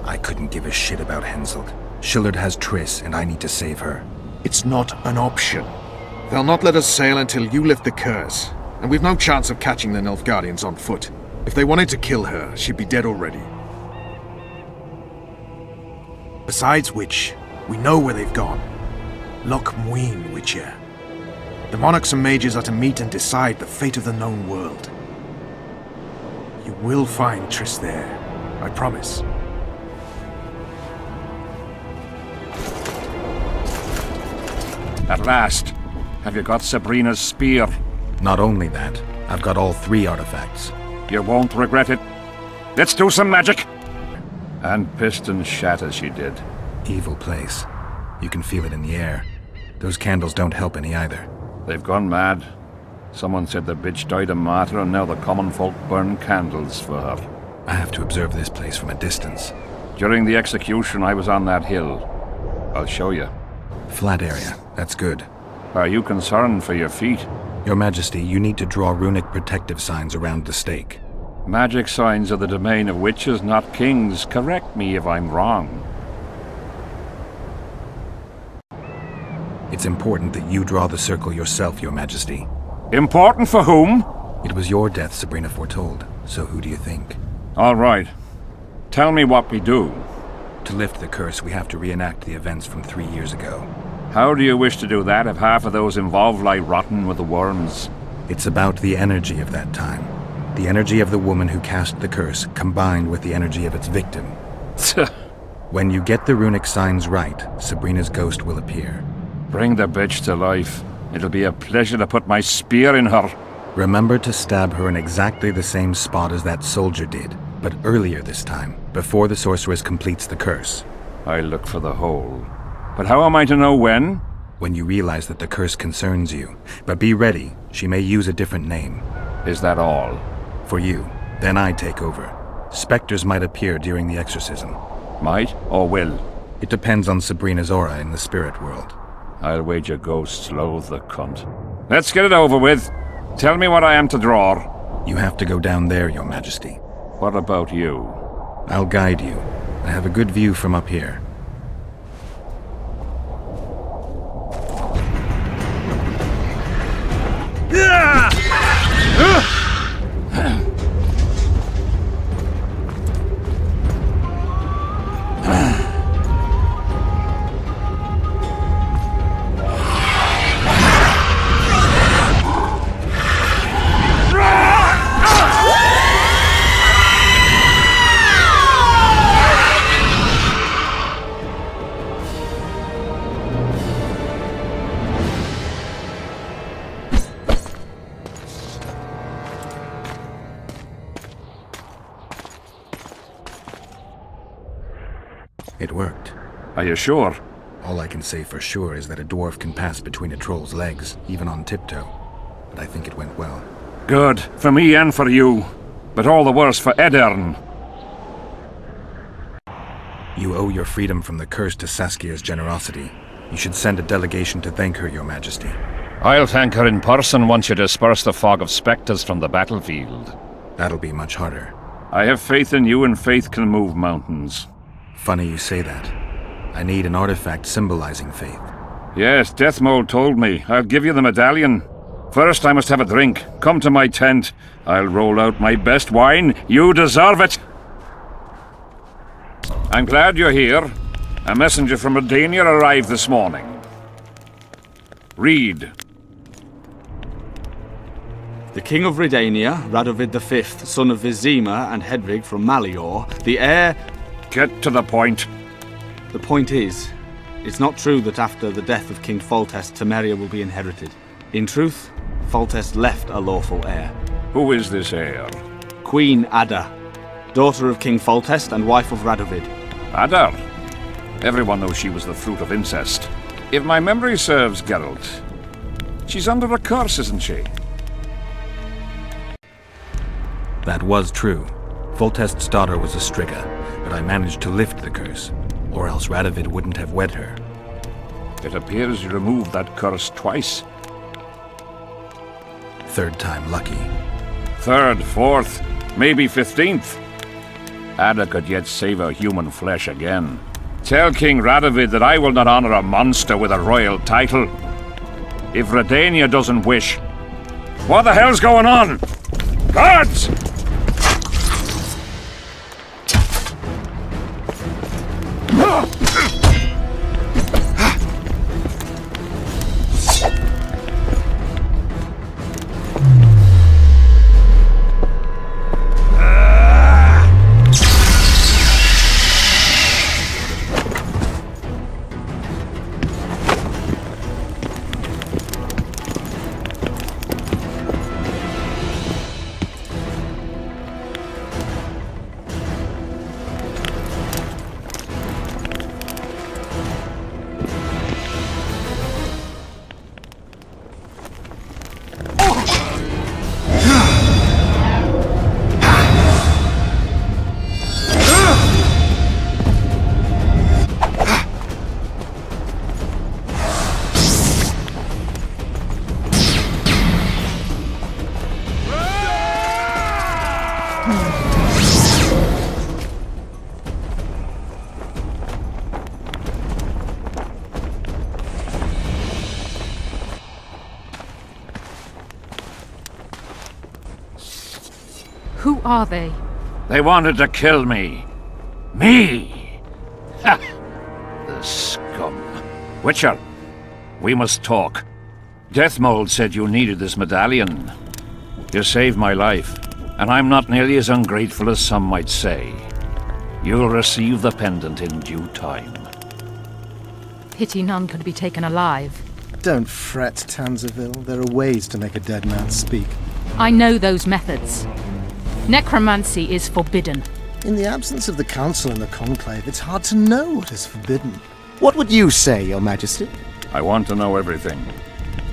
Speaker 4: I couldn't give a shit about Henselt. Shillard has Triss, and I need to save her.
Speaker 3: It's not an option. They'll not let us sail until you lift the curse, and we've no chance of catching the Nilfgaardians on foot. If they wanted to kill her, she'd be dead already. Besides which, we know where they've gone. Loch Muin, Witcher. The monarchs and mages are to meet and decide the fate of the known world. You will find Triss there, I promise.
Speaker 7: At last. Have you got Sabrina's spear?
Speaker 4: Not only that, I've got all 3 artifacts.
Speaker 7: You won't regret it. Let's do some magic! And Piston shat as she did.
Speaker 4: Evil place. You can feel it in the air. Those candles don't help any either.
Speaker 7: They've gone mad. Someone said the bitch died a martyr and now the common folk burn candles for her.
Speaker 4: I have to observe this place from a distance.
Speaker 7: During the execution, I was on that hill. I'll show you.
Speaker 4: Flat area. That's good.
Speaker 7: Are you concerned for your feet?
Speaker 4: Your Majesty, you need to draw runic protective signs around the stake.
Speaker 7: Magic signs are the domain of witches, not kings. Correct me if I'm wrong.
Speaker 4: It's important that you draw the circle yourself, Your Majesty.
Speaker 7: Important for whom?
Speaker 4: It was your death Sabrina foretold, so who do you think?
Speaker 7: All right. Tell me what we do.
Speaker 4: To lift the curse, we have to reenact the events from 3 years ago.
Speaker 7: How do you wish to do that if half of those involved lie rotten with the worms?
Speaker 4: It's about the energy of that time. The energy of the woman who cast the curse, combined with the energy of its victim. When you get the runic signs right, Sabrina's ghost will appear.
Speaker 7: Bring the bitch to life. It'll be a pleasure to put my spear in her.
Speaker 4: Remember to stab her in exactly the same spot as that soldier did, but earlier this time, before the sorceress completes the curse.
Speaker 7: I'll look for the hole. But how am I to know when?
Speaker 4: When you realize that the curse concerns you. But be ready, she may use a different name.
Speaker 7: Is that all?
Speaker 4: For you. Then I take over. Spectres might appear during the exorcism.
Speaker 7: Might or will?
Speaker 4: It depends on Sabrina's aura in the spirit world.
Speaker 7: I'll wager ghosts loathe the cunt. Let's get it over with. Tell me what I am to draw.
Speaker 4: You have to go down there, Your Majesty.
Speaker 7: What about you?
Speaker 4: I'll guide you. I have a good view from up here. It worked.
Speaker 7: Are you sure?
Speaker 4: All I can say for sure is that a dwarf can pass between a troll's legs, even on tiptoe. But I think it went well.
Speaker 7: Good. For me and for you. But all the worse for Aedirn.
Speaker 4: You owe your freedom from the curse to Saskia's generosity. You should send a delegation to thank her, Your Majesty.
Speaker 7: I'll thank her in person once you disperse the fog of spectres from the battlefield.
Speaker 4: That'll be much harder.
Speaker 7: I have faith in you, and faith can move mountains.
Speaker 4: Funny you say that. I need an artifact symbolizing faith.
Speaker 7: Yes, Deathmold told me. I'll give you the medallion. First, I must have a drink. Come to my tent. I'll roll out my best wine. You deserve it! I'm glad you're here. A messenger from Redania arrived this morning. Read.
Speaker 11: The king of Redania, Radovid V, son of Vizima and Hedvig from Malior, the heir...
Speaker 7: Get to the point.
Speaker 11: The point is, it's not true that after the death of King Foltest, Temeria will be inherited. In truth, Foltest left a lawful heir.
Speaker 7: Who is this heir?
Speaker 11: Queen Ada, daughter of King Foltest and wife of Radovid.
Speaker 7: Ada? Everyone knows she was the fruit of incest. If my memory serves, Geralt, she's under a curse, isn't she?
Speaker 18: That was true. Foltest's daughter was a Striga, but I managed to lift the curse, or else Radovid wouldn't have wed her.
Speaker 7: It appears you removed that curse twice.
Speaker 18: Third time lucky.
Speaker 7: Third, fourth, maybe 15th. Ada could yet savor human flesh again. Tell King Radovid that I will not honor a monster with a royal title. If Redania doesn't wish... What the hell's going on? Guards!
Speaker 16: Who are they?
Speaker 7: They wanted to kill me. Me! Ha! The scum. Witcher, we must talk. Deathmold said you needed this medallion. You saved my life, and I'm not nearly as ungrateful as some might say. You'll receive the pendant in due time.
Speaker 16: Pity none could be taken alive.
Speaker 2: Don't fret, Tanzaville. There are ways to make a dead man speak.
Speaker 16: I know those methods. Necromancy is forbidden.
Speaker 2: In the absence of the Council and the Conclave, it's hard to know what is forbidden. What would you say, Your Majesty?
Speaker 7: I want to know everything.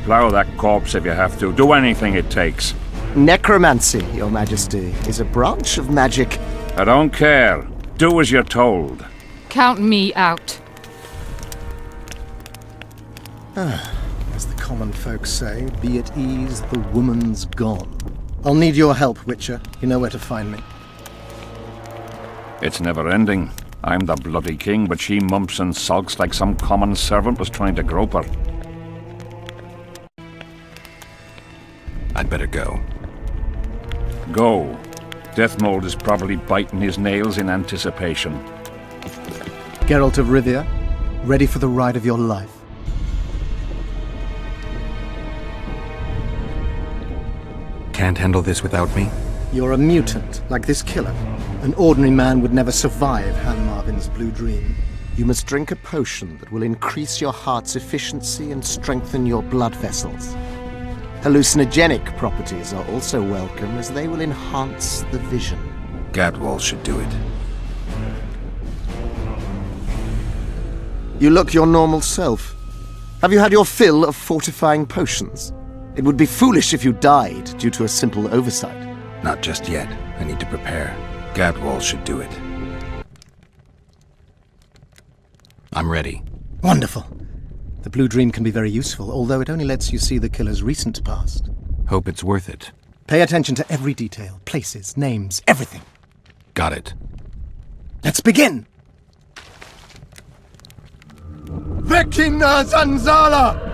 Speaker 7: Plow that corpse if you have to. Do anything it takes.
Speaker 2: Necromancy, Your Majesty, is a branch of magic.
Speaker 7: I don't care. Do as you're told.
Speaker 16: Count me out.
Speaker 2: As the common folk say, be at ease, the woman's gone. I'll need your help, Witcher. You know where to find me.
Speaker 7: It's never ending. I'm the bloody king, but she mumps and sulks like some common servant was trying to grope her.
Speaker 18: I'd better go.
Speaker 7: Go. Deathmold is probably biting his nails in anticipation.
Speaker 2: Geralt of Rivia, ready for the ride of your life.
Speaker 18: Can't handle this without me?
Speaker 2: You're a mutant, like this killer. An ordinary man would never survive Han Marvin's blue dream. You must drink a potion that will increase your heart's efficiency and strengthen your blood vessels. Hallucinogenic properties are also welcome, as they will enhance the vision.
Speaker 18: Gadwall should do it.
Speaker 2: You look your normal self. Have you had your fill of fortifying potions? It would be foolish if you died due to a simple oversight.
Speaker 18: Not just yet. I need to prepare. Gadwall should do it. I'm ready.
Speaker 2: Wonderful. The Blue Dream can be very useful, although it only lets you see the killer's recent past.
Speaker 18: Hope it's worth it.
Speaker 2: Pay attention to every detail. Places, names, everything.
Speaker 18: Got it.
Speaker 2: Let's begin! Vecina Zanzala!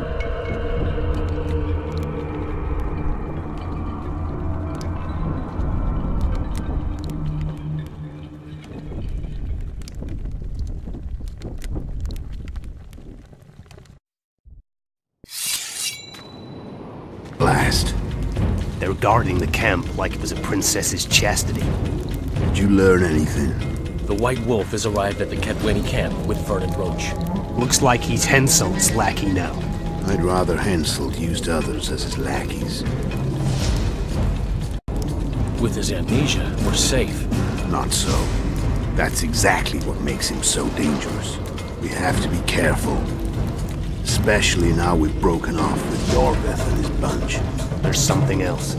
Speaker 6: They're guarding the camp like it was a princess's chastity.
Speaker 21: Did you learn anything?
Speaker 17: The White Wolf has arrived at the Kedweni camp with Vernon Roach.
Speaker 6: Looks like he's Henselt's lackey now.
Speaker 21: I'd rather Henselt used others as his lackeys.
Speaker 17: With his amnesia, we're safe.
Speaker 21: Not so. That's exactly what makes him so dangerous. We have to be careful. Especially now we've broken off with Yorveth and his bunch.
Speaker 6: There's something else.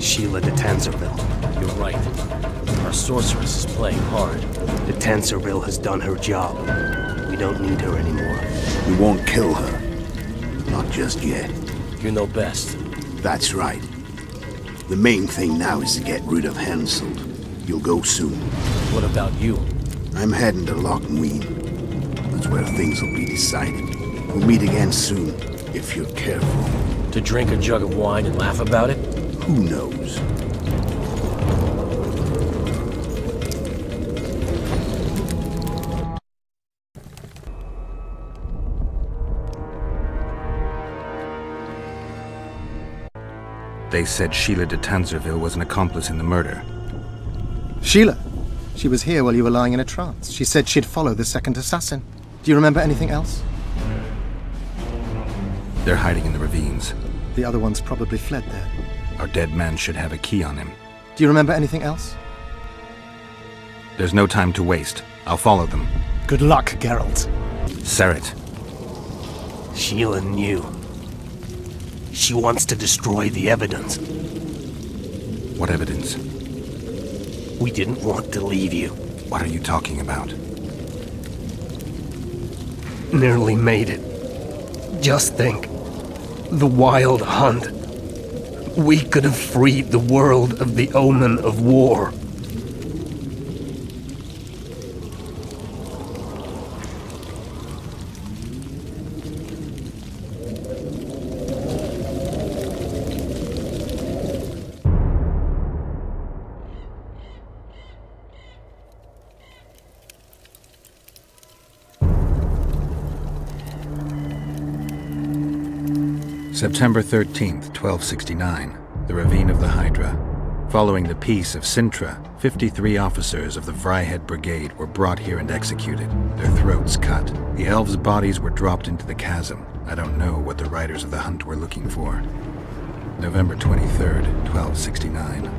Speaker 6: Sheila de Tanserville.
Speaker 17: You're right. Our sorceress is playing hard.
Speaker 6: De Tanserville has done her job. We don't need her anymore.
Speaker 21: We won't kill her. Not just yet.
Speaker 17: You know best.
Speaker 21: That's right. The main thing now is to get rid of Henselt. You'll go soon.
Speaker 17: What about you?
Speaker 21: I'm heading to Lochmuin. That's where things will be decided. We'll meet again soon, if you're careful.
Speaker 17: To drink a jug of wine and laugh about it?
Speaker 21: Who knows?
Speaker 18: They said Sheila de Tanserville was an accomplice in the murder.
Speaker 2: Sheila? She was here while you were lying in a trance. She said she'd follow the second assassin. Do you remember anything else?
Speaker 18: They're hiding in the ravines.
Speaker 2: The other ones probably fled there.
Speaker 18: Our dead man should have a key on him.
Speaker 2: Do you remember anything else?
Speaker 18: There's no time to waste. I'll follow them.
Speaker 6: Good luck, Geralt.
Speaker 18: Serret.
Speaker 6: Sheila knew. She wants to destroy the evidence.
Speaker 18: What evidence?
Speaker 6: We didn't want to leave you.
Speaker 18: What are you talking about?
Speaker 6: Nearly made it. Just think. The Wild Hunt. We could have freed the world of the omen of war.
Speaker 18: September 13th, 1269, the Ravine of the Hydra. Following the Peace of Sintra, 53 officers of the Vryhed Brigade were brought here and executed, their throats cut. The elves' bodies were dropped into the chasm. I don't know what the riders of the hunt were looking for. November 23rd, 1269.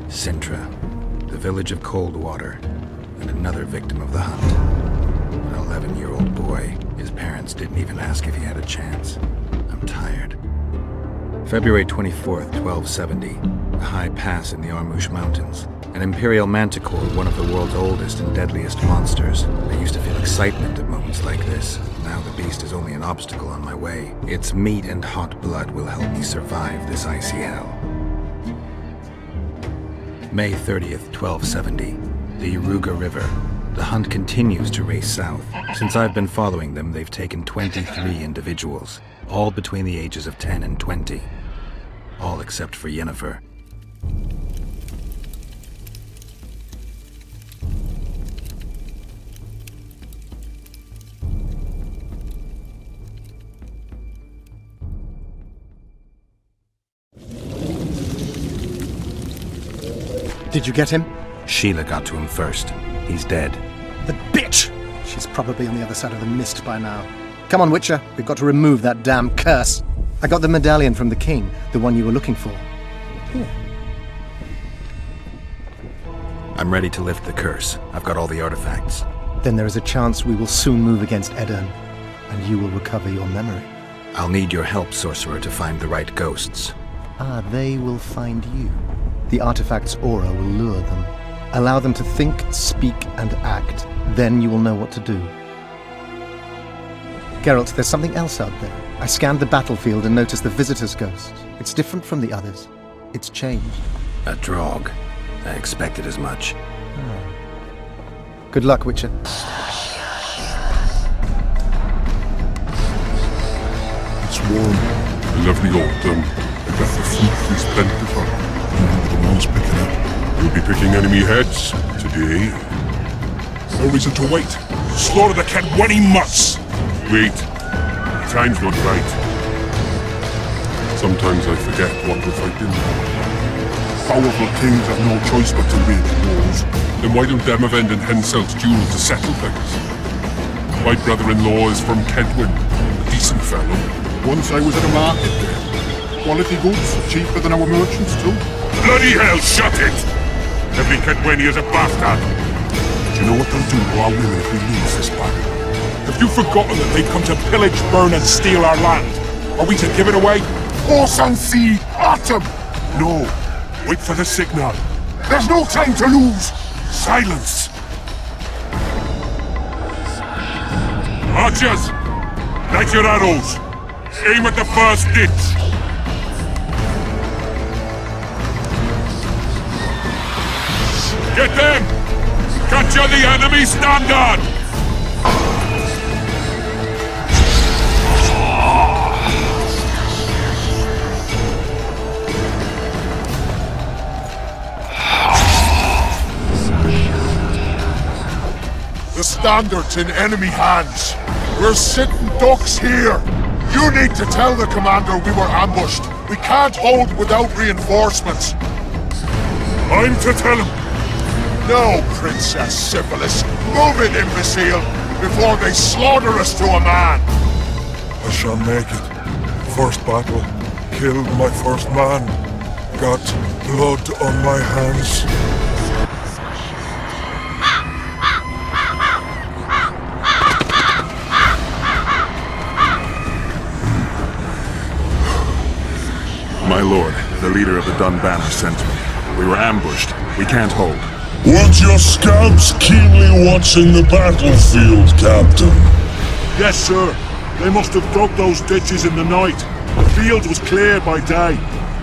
Speaker 18: Sintra, the village of Coldwater, and another victim of the hunt. An 11-year-old boy. His parents didn't even ask if he had a chance. I'm tired. February 24th, 1270. A high pass in the Armouche Mountains. An Imperial Manticore, one of the world's oldest and deadliest monsters. I used to feel excitement at moments like this. Now the beast is only an obstacle on my way. Its meat and hot blood will help me survive this icy hell. May 30th, 1270. The Iruga River. The hunt continues to race south. Since I've been following them, they've taken 23 individuals, all between the ages of 10 and 20. All except for Yennefer.
Speaker 2: Did you get him?
Speaker 18: Sheila got to him first. He's dead.
Speaker 2: The bitch! She's probably on the other side of the mist by now. Come on, Witcher. We've got to remove that damn curse. I got the medallion from the king, the one you were looking for. Here.
Speaker 18: I'm ready to lift the curse. I've got all the artifacts.
Speaker 2: Then there is a chance we will soon move against Edirn, and you will recover your memory.
Speaker 18: I'll need your help, sorcerer, to find the right ghosts.
Speaker 2: Ah, they will find you. The artifact's aura will lure them. Allow them to think, speak, and act. Then you will know what to do. Geralt, there's something else out there. I scanned the battlefield and noticed the Visitor's Ghost. It's different from the others. It's changed.
Speaker 18: A Draug. I expected as much.
Speaker 2: Good luck, Witcher.
Speaker 20: It's warm. A lovely autumn. The fruit is plentiful. The one's picking up. You'll be picking enemy heads today. No reason to wait. Slaughter the Kedweni mutts! Wait. The time's not right. Sometimes I forget what we're fighting. Powerful kings have no choice but to wage wars. Then why don't Demavend and Henselt duel to settle things? My brother-in-law is from Kedwin, a decent fellow.
Speaker 5: Once I was at a market there. Quality goods, cheaper than our merchants too.
Speaker 20: Bloody hell, shut it! Every Kedweni is a bastard!
Speaker 5: Do you know what they'll do to our women if we lose this battle? Have you forgotten that they've come to pillage, burn and steal our land? Are we to give it away? Horse and sea, autumn! No, wait for the signal. There's no time to lose! Silence!
Speaker 20: Archers! Light your arrows! Aim at the first ditch! Get them! Capture the enemy standard!
Speaker 5: The standard's in enemy hands. We're sitting ducks here. You need to tell the commander we were ambushed. We can't hold without reinforcements.
Speaker 20: I'm to tell him.
Speaker 5: No, Princess Syphilis. Move it, imbecile, before they slaughter us to a man.
Speaker 20: I shall make it. First battle. Killed my first man. Got blood on my hands. My lord, the leader of the Dun Banner sent me. We were ambushed. We can't hold.
Speaker 10: Weren't your scouts keenly watching the battlefield, Captain?
Speaker 5: Yes, sir. They must have dug those ditches in the night. The field was clear by day.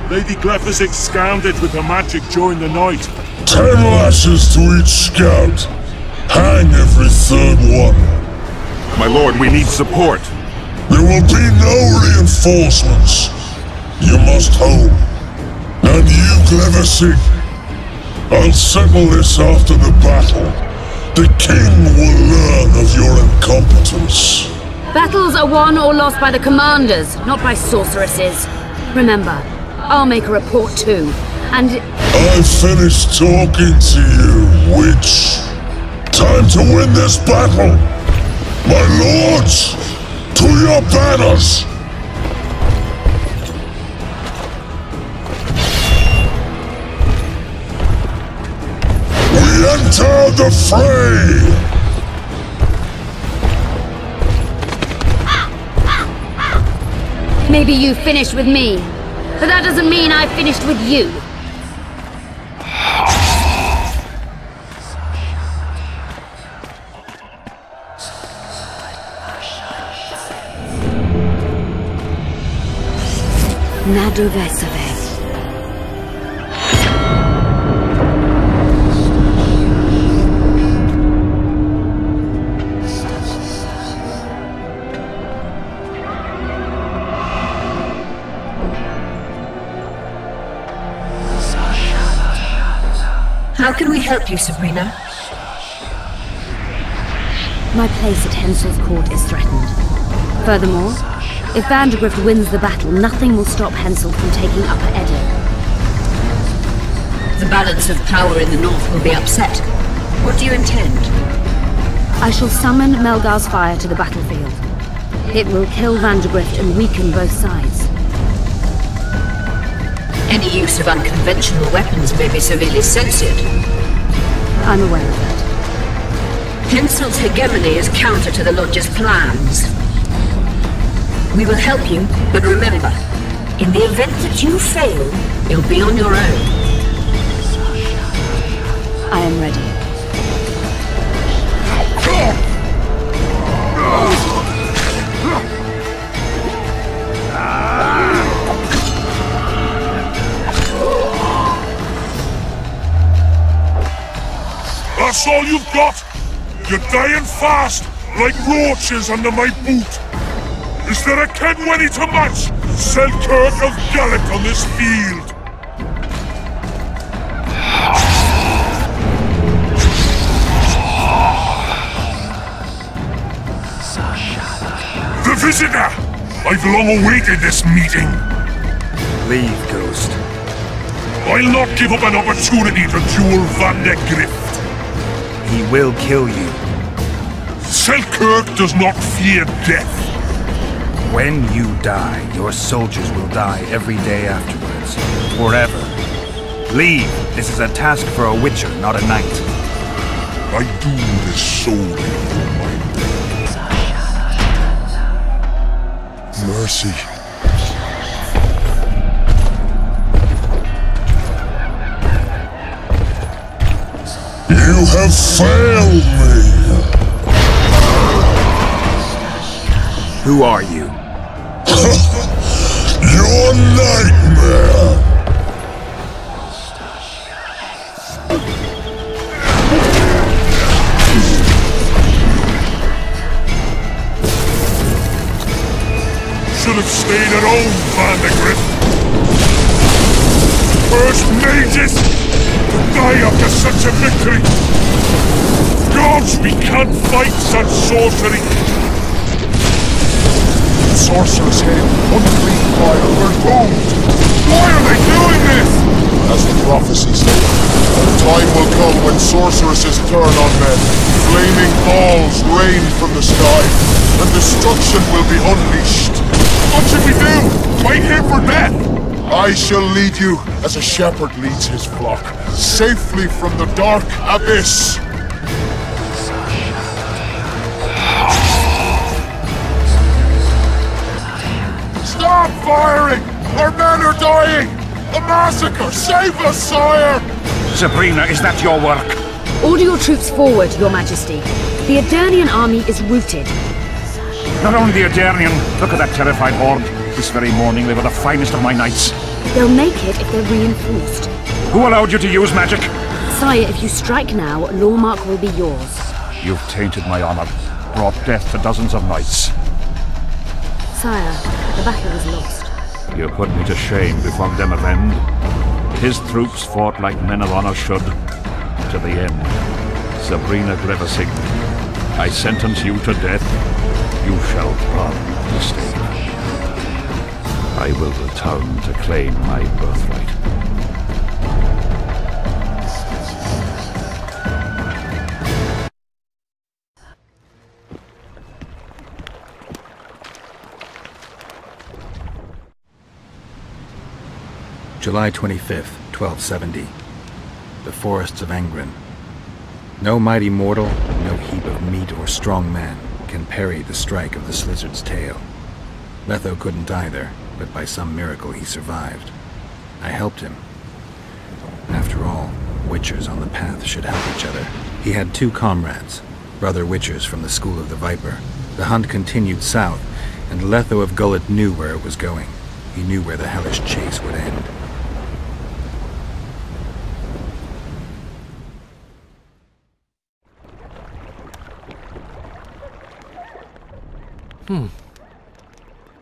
Speaker 5: Lady Glephisic scanned it with her magic during the night.
Speaker 10: 10 lashes to each scout. Hang every third one.
Speaker 20: My lord, we need support.
Speaker 10: There will be no reinforcements. You must hold. And you, Glephisic, I'll settle this after the battle. The king will learn of your incompetence.
Speaker 23: Battles are won or lost by the commanders, not by sorceresses. Remember, I'll make a report too, and...
Speaker 10: I've finished talking to you, witch. Time to win this battle. My lords, to your banners! Enter the fray!
Speaker 23: Maybe you finished with me, but that doesn't mean I finished with you. Nadovesave.
Speaker 24: How can we help you, Sabrina?
Speaker 23: My place at Henselt's court is threatened. Furthermore, if Vandegrift wins the battle, nothing will stop Henselt from taking Upper Edda.
Speaker 24: The balance of power in the north will be upset. What do you intend?
Speaker 23: I shall summon Melgar's fire to the battlefield. It will kill Vandegrift and weaken both sides.
Speaker 24: Any use of unconventional weapons may be severely censored.
Speaker 23: I'm aware of that.
Speaker 24: Henselt's hegemony is counter to the Lodge's plans. We will help you, but remember, in the event that you fail, you'll be on your own.
Speaker 23: I am ready.
Speaker 20: That's all you've got? You're dying fast, like roaches under my boot. Is there a Kedweni to match Selkirk of Gallic on this field? The visitor! I've long awaited this meeting.
Speaker 4: Leave, Ghost.
Speaker 5: I'll not give up an opportunity to duel Van de Grift.
Speaker 4: He will kill you.
Speaker 5: Selkirk does not fear death.
Speaker 4: When you die, your soldiers will die every day afterwards. Forever. Leave. This is a task for a witcher, not a knight.
Speaker 5: I do this solely for my mercy.
Speaker 10: You have failed me!
Speaker 4: Who are you?
Speaker 10: Your nightmare!
Speaker 5: Should have stayed at home, Van de Grift. First mages to die after such a victory. Gods, we can't fight such sorcery.
Speaker 10: Sorcerer's head, unclean fire, we're doomed!
Speaker 5: Why are they doing this?
Speaker 10: As the prophecy said, the time will come when sorceresses turn on men. Flaming balls rain from the sky, and destruction will be unleashed.
Speaker 5: What should we do? Fight here for death?
Speaker 10: I shall lead you as a shepherd leads his flock, safely from the dark abyss.
Speaker 5: Stop firing! Our men are dying! A massacre! Save us, sire!
Speaker 7: Sabrina, is that your work?
Speaker 23: Order your troops forward, Your Majesty. The Aedirnian army is routed.
Speaker 7: Not only the Aedirnian, look at that terrified horde. This very morning they were the finest of my knights.
Speaker 23: They'll make it if they're reinforced.
Speaker 7: Who allowed you to use magic?
Speaker 23: Sire, if you strike now, Lormark will be yours.
Speaker 7: You've tainted my honor, brought death to dozens of knights.
Speaker 23: Sire, the battle was lost.
Speaker 7: You put me to shame before Demavend. His troops fought like men of honor should, to the end. Sabrina Grevesig, I sentence you to death. You shall burn the stake. I will return to claim my birthright.
Speaker 18: July 25th, 1270. The forests of Angren. No mighty mortal, no heap of meat or strong man can parry the strike of the Slizzard's tail. Letho couldn't either, but by some miracle he survived. I helped him. After all, witchers on the path should help each other. He had two comrades, brother witchers from the School of the Viper. The hunt continued south, and Letho of Gullet knew where it was going. He knew where the hellish chase would end.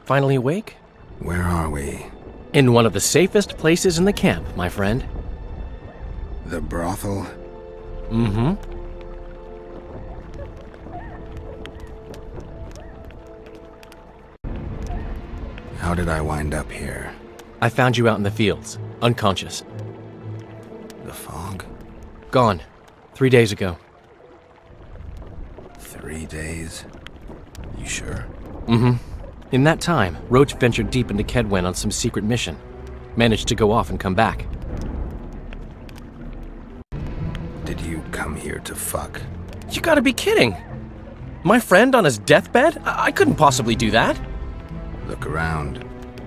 Speaker 17: Finally awake?
Speaker 18: Where are we?
Speaker 17: In one of the safest places in the camp, my friend.
Speaker 18: The brothel?
Speaker 17: Mm-hmm.
Speaker 18: How did I wind up here?
Speaker 17: I found you out in the fields, unconscious.
Speaker 18: The fog?
Speaker 17: Gone. 3 days ago.
Speaker 18: 3 days? You sure?
Speaker 17: Mm-hmm. In that time, Roach ventured deep into Kedwen on some secret mission. Managed to go off and come back.
Speaker 18: Did you come here to fuck?
Speaker 17: You gotta be kidding! My friend on his deathbed? I couldn't possibly do that.
Speaker 18: Look around.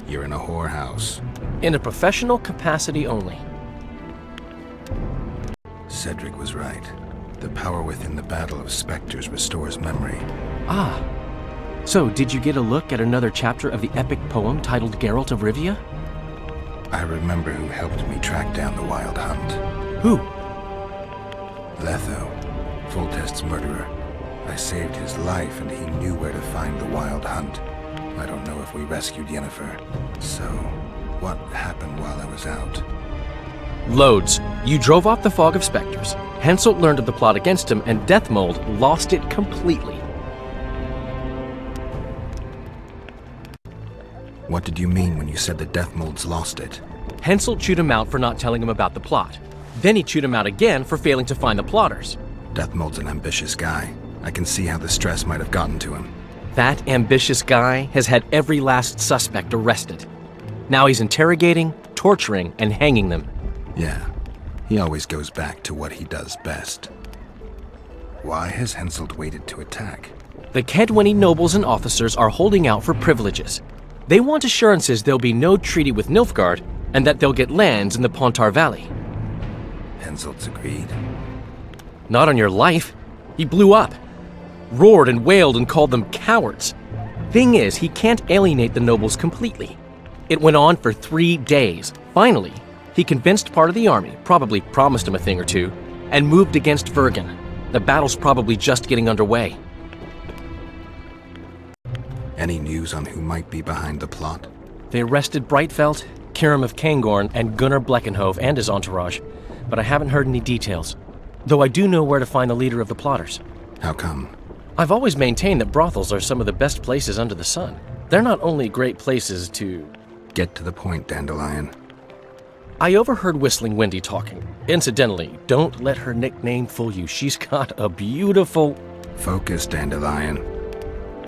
Speaker 18: You're in a whorehouse.
Speaker 17: In a professional capacity only.
Speaker 18: Cedric was right. The power within the Battle of Spectres restores memory.
Speaker 17: Ah. So, did you get a look at another chapter of the epic poem titled Geralt of Rivia?
Speaker 18: I remember who helped me track down the Wild Hunt.
Speaker 17: Who?
Speaker 18: Letho, Foltest's murderer. I saved his life and he knew where to find the Wild Hunt. I don't know if we rescued Yennefer. So, what happened while I was out?
Speaker 17: Loads. You drove off the Fog of Spectres. Henselt learned of the plot against him, and Deathmold lost it completely.
Speaker 18: What did you mean when you said the Deathmold's lost it?
Speaker 17: Henselt chewed him out for not telling him about the plot. Then he chewed him out again for failing to find the plotters.
Speaker 18: Deathmold's an ambitious guy. I can see how the stress might have gotten to him.
Speaker 17: That ambitious guy has had every last suspect arrested. Now he's interrogating, torturing, and hanging them.
Speaker 18: Yeah, he always goes back to what he does best. Why has Henselt waited to attack?
Speaker 17: The Kaedweni nobles and officers are holding out for privileges. They want assurances there'll be no treaty with Nilfgaard, and that they'll get lands in the Pontar Valley.
Speaker 18: Henselt's agreed.
Speaker 17: Not on your life. He blew up. Roared and wailed and called them cowards. Thing is, he can't alienate the nobles completely. It went on for 3 days. Finally, he convinced part of the army, probably promised him a thing or two, and moved against Vergen. The battle's probably just getting underway.
Speaker 18: Any news on who might be behind the plot?
Speaker 17: They arrested Breitfeld, Kirim of Caingorn, and Gunnar Bleckenhove and his entourage, but I haven't heard any details. Though I do know where to find the leader of the plotters.
Speaker 18: How come?
Speaker 17: I've always maintained that brothels are some of the best places under the sun. They're not only great places to...
Speaker 18: Get to the point, Dandelion.
Speaker 17: I overheard Whistling Wendy talking. Incidentally, don't let her nickname fool you. She's got a beautiful...
Speaker 18: Focus, Dandelion.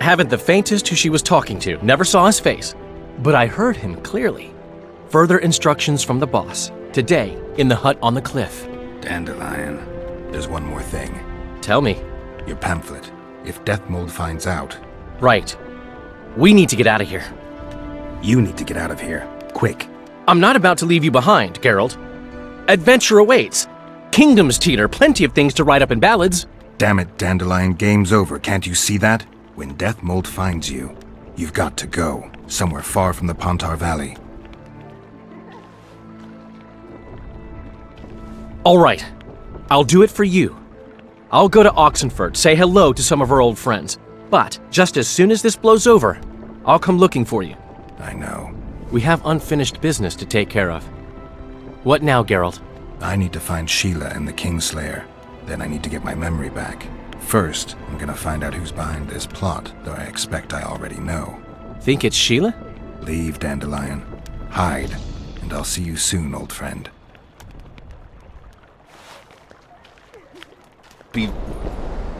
Speaker 17: Haven't the faintest who she was talking to. Never saw his face. But I heard him clearly. Further instructions from the boss. Today, in the hut on the cliff.
Speaker 18: Dandelion, there's one more thing.
Speaker 17: Tell me.
Speaker 18: Your pamphlet. If Deathmold finds out...
Speaker 17: Right. We need to get out of here.
Speaker 18: You need to get out of here. Quick.
Speaker 17: I'm not about to leave you behind, Geralt. Adventure awaits. Kingdoms teeter, plenty of things to write up in ballads.
Speaker 18: Damn it, Dandelion, game's over. Can't you see that? When Deathmold finds you, you've got to go. Somewhere far from the Pontar Valley.
Speaker 17: All right. I'll do it for you. I'll go to Oxenford, say hello to some of our old friends. But just as soon as this blows over, I'll come looking for you.
Speaker 18: I know.
Speaker 17: We have unfinished business to take care of. What now, Geralt?
Speaker 18: I need to find Sheila and the Kingslayer. Then I need to get my memory back. First, I'm gonna find out who's behind this plot, though I expect I already know.
Speaker 17: Think it's Sheila?
Speaker 18: Leave, Dandelion. Hide, and I'll see you soon, old friend.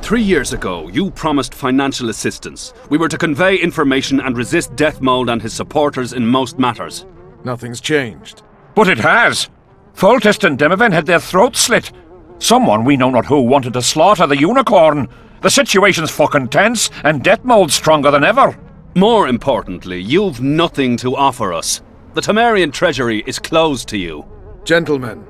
Speaker 8: 3 years ago, you promised financial assistance. We were to convey information and resist Deathmold and his supporters in most matters.
Speaker 3: Nothing's changed.
Speaker 7: But it has. Foltest and Demoven had their throats slit. Someone, we know not who, wanted to slaughter the unicorn. The situation's fucking tense, and Deathmold's stronger than ever.
Speaker 8: More importantly, you've nothing to offer us. The Temerian treasury is closed to you.
Speaker 3: Gentlemen,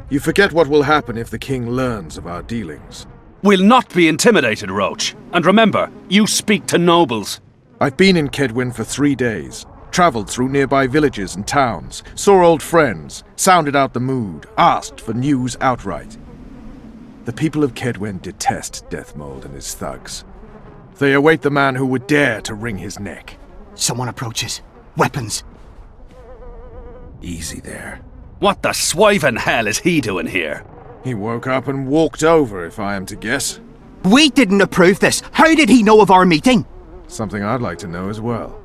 Speaker 3: you forget what will happen if the king learns of our dealings.
Speaker 8: We'll not be intimidated, Roach. And remember, you speak to nobles.
Speaker 3: I've been in Kaedwen for 3 days. Travelled through nearby villages and towns, saw old friends, sounded out the mood, asked for news outright. The people of Kaedwen detest Deathmold and his thugs. They await the man who would dare to wring his neck.
Speaker 13: Someone approaches. Weapons.
Speaker 18: Easy there.
Speaker 8: What the swiven hell is he doing here?
Speaker 3: He woke up and walked over, if I am to guess.
Speaker 13: We didn't approve this. How did he know of our meeting?
Speaker 3: Something I'd like to know as well.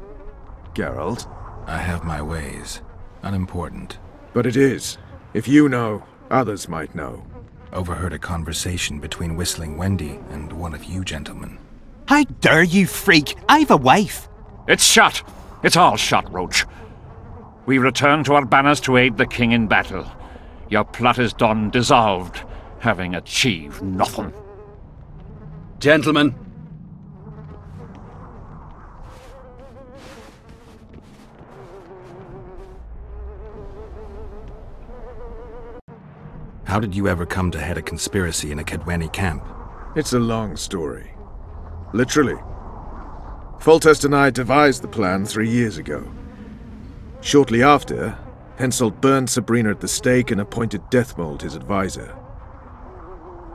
Speaker 3: Geralt?
Speaker 18: I have my ways. Unimportant.
Speaker 3: But it is. If you know, others might know.
Speaker 18: Overheard a conversation between Whistling Wendy and one of you gentlemen.
Speaker 13: How dare you, freak? I've a wife.
Speaker 7: It's shot. It's all shot, Roach. We return to our banners to aid the king in battle. Your plot is done, dissolved, having achieved nothing.
Speaker 8: Gentlemen.
Speaker 18: How did you ever come to head a conspiracy in a Kaedweni camp?
Speaker 3: It's a long story. Literally. Foltest and I devised the plan 3 years ago. Shortly after, Henselt burned Sabrina at the stake and appointed Deathmold his advisor.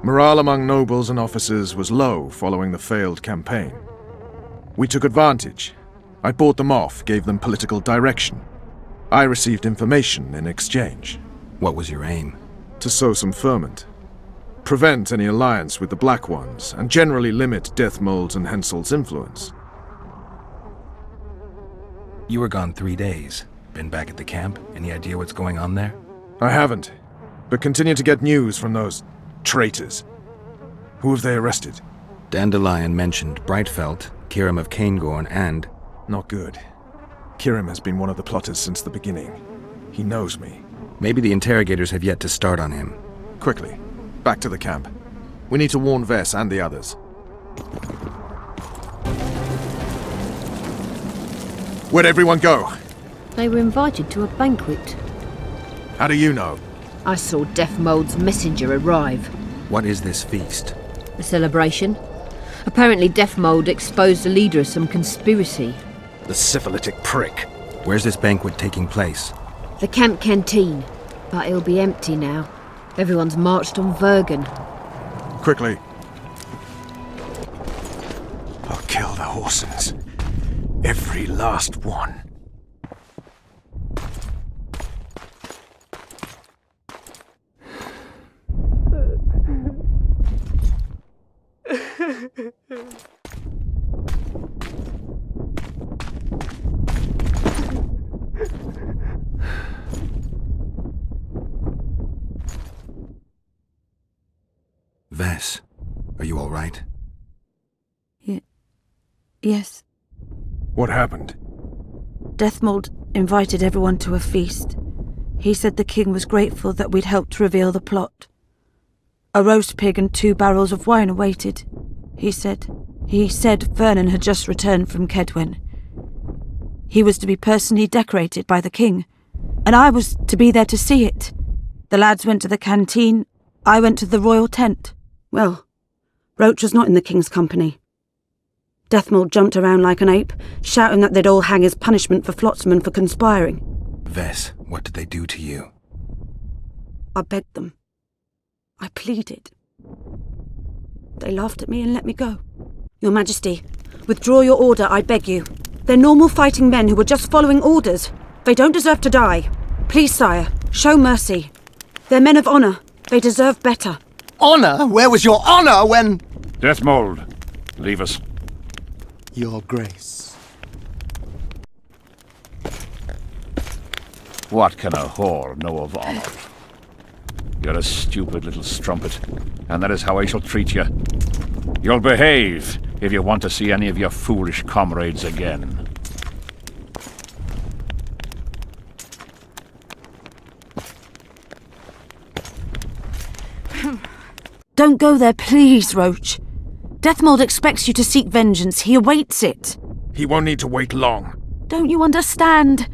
Speaker 3: Morale among nobles and officers was low following the failed campaign. We took advantage. I bought them off, gave them political direction. I received information in exchange.
Speaker 18: What was your aim?
Speaker 3: To sow some ferment. Prevent any alliance with the Black Ones, and generally limit Deathmold's and Henselt's influence.
Speaker 18: You were gone 3 days. Been back at the camp? Any idea what's going on there?
Speaker 3: I haven't, but continue to get news from those traitors. Who have they arrested?
Speaker 18: Dandelion mentioned Brightfelt, Kirim of Caingorn, and...
Speaker 3: Not good. Kirim has been one of the plotters since the beginning. He knows me.
Speaker 18: Maybe the interrogators have yet to start on him.
Speaker 3: Quickly, back to the camp. We need to warn Vess and the others. Where'd everyone go?
Speaker 9: They were invited to a banquet.
Speaker 3: How do you know?
Speaker 9: I saw Deathmold's messenger arrive.
Speaker 18: What is this feast?
Speaker 9: A celebration. Apparently Deathmold exposed the leader of some conspiracy.
Speaker 3: The syphilitic prick.
Speaker 18: Where's this banquet taking place?
Speaker 9: The camp canteen. But it'll be empty now. Everyone's marched on Vergen.
Speaker 3: Quickly. I'll kill the Horsens. Every last one.
Speaker 18: Vess, are you all right?
Speaker 12: Yes.
Speaker 3: What happened?
Speaker 12: Deathmold invited everyone to a feast. He said the king was grateful that we'd helped reveal the plot. A roast pig and 2 barrels of wine awaited, he said. He said Vernon had just returned from Kedwen. He was to be personally decorated by the king, and I was to be there to see it. The lads went to the canteen, I went to the royal tent. Well, Roach was not in the king's company. Deathmold jumped around like an ape, shouting that they'd all hang his punishment for Flotsam for conspiring.
Speaker 18: Vess, what did they do to you?
Speaker 12: I begged them. I pleaded. They laughed at me and let me go. Your Majesty, withdraw your order, I beg you. They're normal fighting men who were just following orders. They don't deserve to die. Please, sire, show mercy. They're men of honor. They deserve better.
Speaker 13: Honor? Where was your honor when...
Speaker 7: Deathmold, leave us.
Speaker 2: Your Grace.
Speaker 7: What can a whore know of honor? You're a stupid little strumpet, and that is how I shall treat you. You'll behave if you want to see any of your foolish comrades again.
Speaker 12: Don't go there, please, Roach. Deathmold expects you to seek vengeance. He awaits it.
Speaker 3: He won't need to wait long.
Speaker 12: Don't you understand?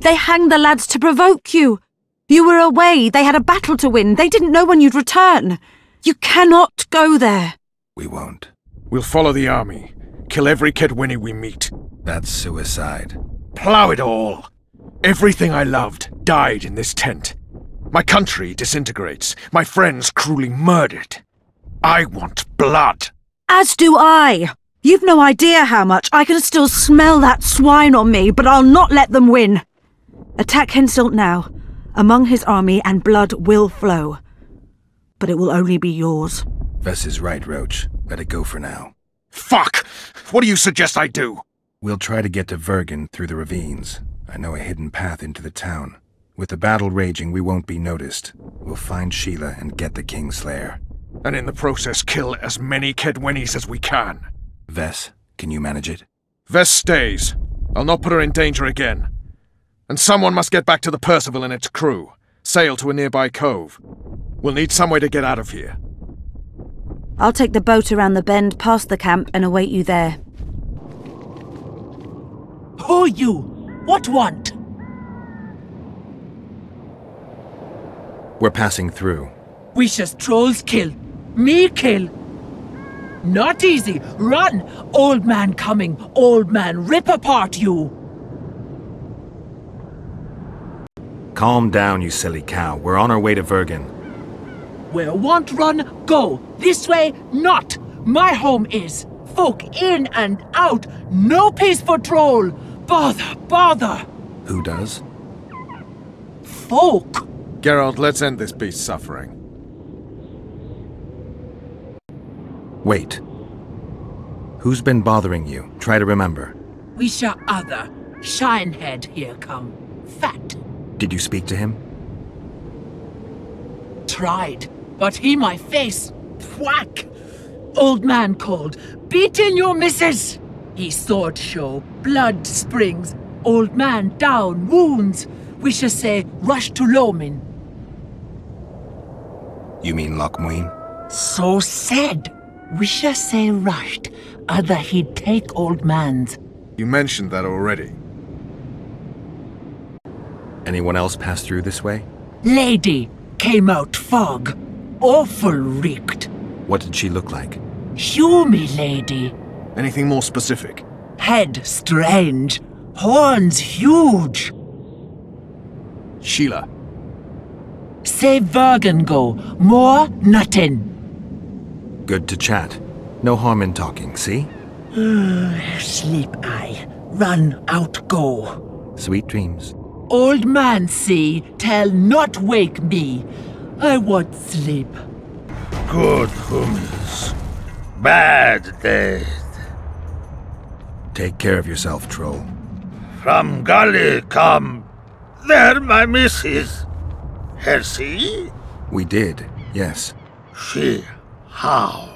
Speaker 12: They hanged the lads to provoke you. You were away. They had a battle to win. They didn't know when you'd return. You cannot go there.
Speaker 18: We won't.
Speaker 3: We'll follow the army. Kill every Kedwini we meet.
Speaker 18: That's suicide.
Speaker 3: Plough it all. Everything I loved died in this tent. My country disintegrates. My friends cruelly murdered. I want blood.
Speaker 12: As do I. You've no idea how much. I can still smell that swine on me, but I'll not let them win. Attack Henselt now. Among his army, and blood will flow. But it will only be yours.
Speaker 18: Vess is right, Roach. Let it go for now.
Speaker 3: Fuck! What do you suggest I do?
Speaker 18: We'll try to get to Vergen through the ravines. I know a hidden path into the town. With the battle raging, we won't be noticed. We'll find Sheila and get the Kingslayer.
Speaker 3: And in the process kill as many Kedwenis as we can.
Speaker 18: Vess, can you manage it?
Speaker 3: Vess stays. I'll not put her in danger again. And someone must get back to the Percival and its crew. Sail to a nearby cove. We'll need some way to get out of here.
Speaker 12: I'll take the boat around the bend past the camp and await you there.
Speaker 15: Who you? What want?
Speaker 18: We're passing through.
Speaker 15: Wishes trolls kill. Me kill. Not easy. Run! Old man coming. Old man rip apart you.
Speaker 18: Calm down, you silly cow. We're on our way to Vergen.
Speaker 15: Where want run, go. This way, not. My home is. Folk in and out. No peace for troll. Bother, bother.
Speaker 18: Who does?
Speaker 15: Folk.
Speaker 3: Geralt, let's end this beast's suffering.
Speaker 18: Wait. Who's been bothering you? Try to remember.
Speaker 15: We shall other. Shinehead here come. Fat.
Speaker 18: Did you speak to him?
Speaker 15: Tried, but he my face. Whack! Old man called. Beat in your missus! He sword show. Blood springs. Old man down. Wounds. We shall say rush to Lomin.
Speaker 18: You mean Lochmuin?
Speaker 15: So said. We shall say rushed. Other he'd take old man's.
Speaker 3: You mentioned that already.
Speaker 18: Anyone else pass through this way?
Speaker 15: Lady came out fog. Awful reeked.
Speaker 18: What did she look like?
Speaker 15: Humy lady.
Speaker 3: Anything more specific?
Speaker 15: Head strange. Horns huge.
Speaker 3: Sheila.
Speaker 15: Say Vergen go. More nothing.
Speaker 18: Good to chat. No harm in talking, see?
Speaker 15: Sleep I. Run out go.
Speaker 18: Sweet dreams.
Speaker 15: Old man see, tell not wake me. I want sleep.
Speaker 21: Good humans. Bad death.
Speaker 18: Take care of yourself, troll.
Speaker 21: From Gully come. There, my missus. Hersey?
Speaker 18: We did, yes.
Speaker 21: She? How?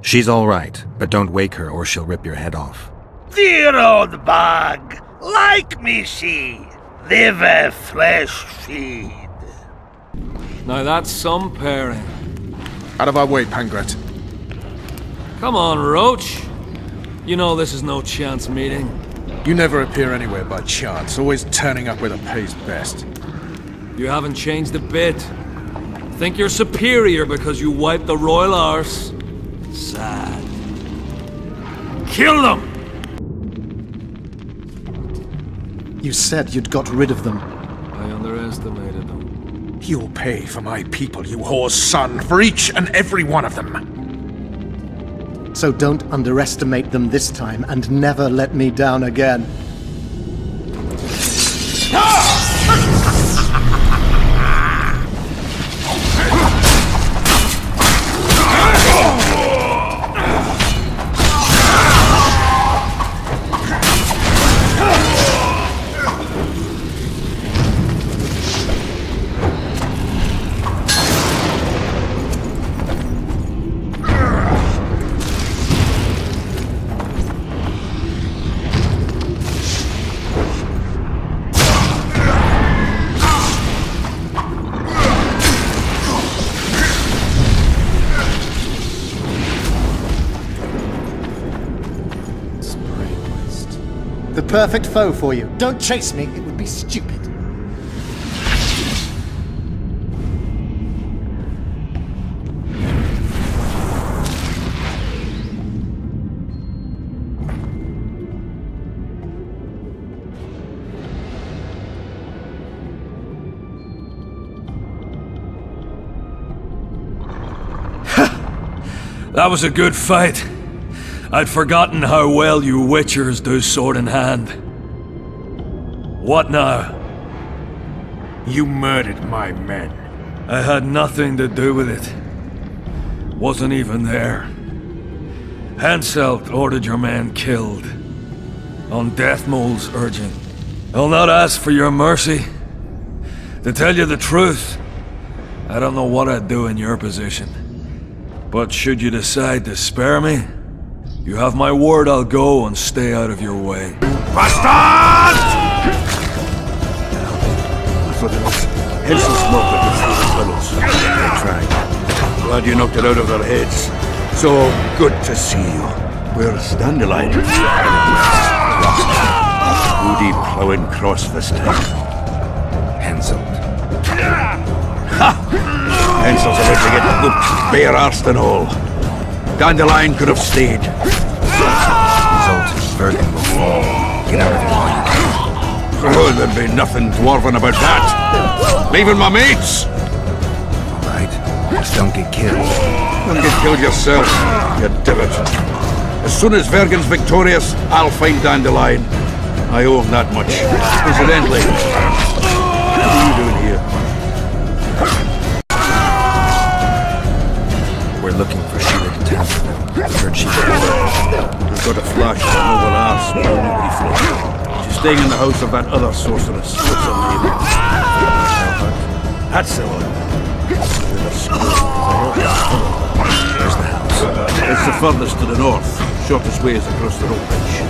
Speaker 18: She's all right, but don't wake her or she'll rip your head off.
Speaker 21: Dear old bug. Like me she. Live a flesh feed.
Speaker 1: Now that's some pairing.
Speaker 3: Out of our way, Pangret.
Speaker 1: Come on, Roach. You know this is no chance meeting.
Speaker 3: You never appear anywhere by chance, always turning up where the pay's best.
Speaker 1: You haven't changed a bit. Think you're superior because you wiped the royal arse? Sad. Kill them!
Speaker 2: You said you'd got rid of them.
Speaker 1: I underestimated them.
Speaker 3: You'll pay for my people, you whore's son, for each and every one of them.
Speaker 2: So don't underestimate them this time, and never let me down again. The perfect foe for you. Don't chase me, it would be stupid.
Speaker 1: That was a good fight. I'd forgotten how well you Witchers do sword in hand. What now?
Speaker 3: You murdered my men.
Speaker 1: I had nothing to do with it. Wasn't even there. Henselt ordered your man killed. On Deathmold's urging. I'll not ask for your mercy. To tell you the truth, I don't know what I'd do in your position. But should you decide to spare me, you have my word I'll go and stay out of your way.
Speaker 21: Bastard! Henselt smoked at the foolish fellows.
Speaker 18: They tried.
Speaker 21: Glad you knocked it out of their heads. So good to see you. Where's Dandelion? Woody plowing cross this time.
Speaker 18: Henselt.
Speaker 21: Ha! Henselt's about to get whooped, bare-arsed and all. Dandelion could have stayed.
Speaker 18: Result, Vergen will fall. Get out of here while you can.
Speaker 21: Oh, there'd be nothing dwarven about that. Leaving my mates!
Speaker 18: Alright, just don't get killed.
Speaker 21: Don't get killed yourself, you divot. As soon as Vergen's victorious, I'll find Dandelion. I owe him that much. Incidentally, what are you doing here?
Speaker 18: We're looking for Sheila de Taverneau. Heard she
Speaker 21: I've got a flash of an oval arse burning briefly. She's staying in the house of that other sorceress. What's her name? That's the one.
Speaker 18: Where's the house?
Speaker 21: It's the furthest to the north. Shortest way is across the rope bridge.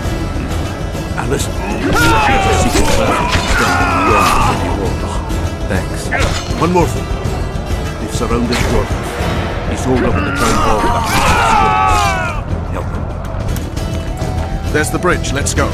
Speaker 21: And listen, there's a secret passage extending beyond the city walls.
Speaker 18: Thanks.
Speaker 21: One more thing. They've surrounded Jordan. He's holed up in the town hall back in the Help him.
Speaker 3: There's the bridge. Let's go.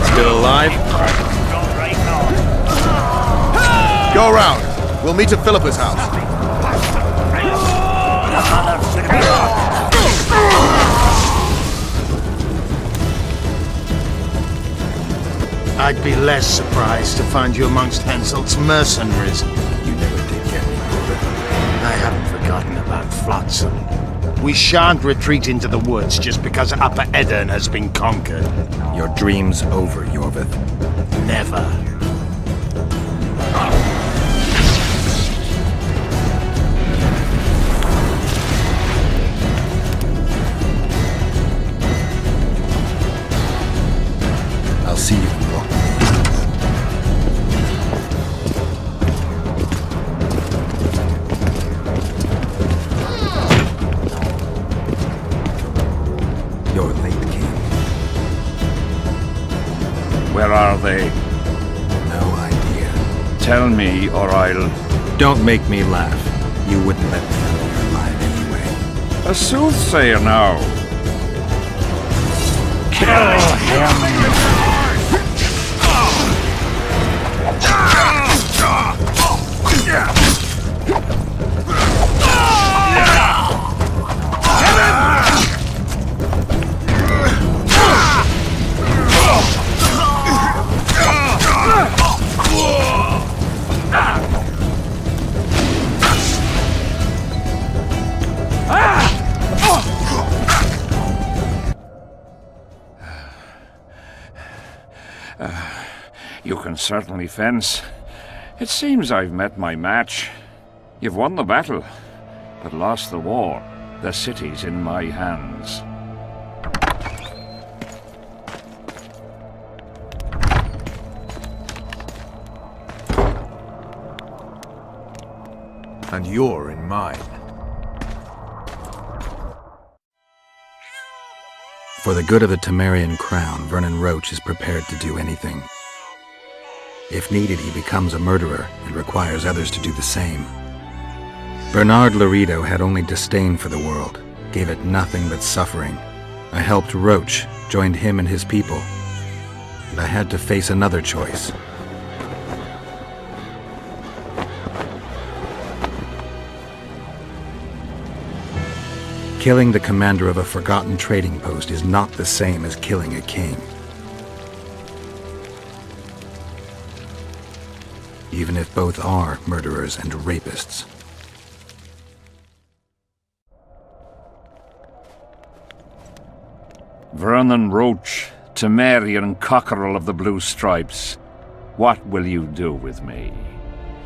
Speaker 2: Still alive?
Speaker 3: Go around. We'll meet at Philippa's house.
Speaker 11: I'd be less surprised to find you amongst Henselt's mercenaries.
Speaker 18: You never did get me, Corbett.
Speaker 11: I haven't forgotten about Flotsam. We shan't retreat into the woods just because Upper Eddern has been conquered.
Speaker 18: Your dream's over, Yorvith.
Speaker 11: Never.
Speaker 18: I'll see you in Loch. You're late, King.
Speaker 7: Where are they?
Speaker 18: No idea.
Speaker 7: Tell me, or I'll...
Speaker 18: Don't make me laugh. You wouldn't let me know you're alive anyway.
Speaker 7: A soothsayer now.
Speaker 11: Kill him!
Speaker 7: You can certainly fence. It seems I've met my match. You've won the battle, but lost the war. The city's in my hands.
Speaker 3: And you're in mine.
Speaker 18: For the good of the Temerian crown, Vernon Roche is prepared to do anything. If needed, he becomes a murderer and requires others to do the same. Bernard Laredo had only disdain for the world, gave it nothing but suffering. I helped Roche, joined him and his people, and I had to face another choice. Killing the commander of a forgotten trading post is not the same as killing a king. Even if both are murderers and rapists.
Speaker 7: Vernon Roche, Temerian cockerel of the Blue Stripes. What will you do with me?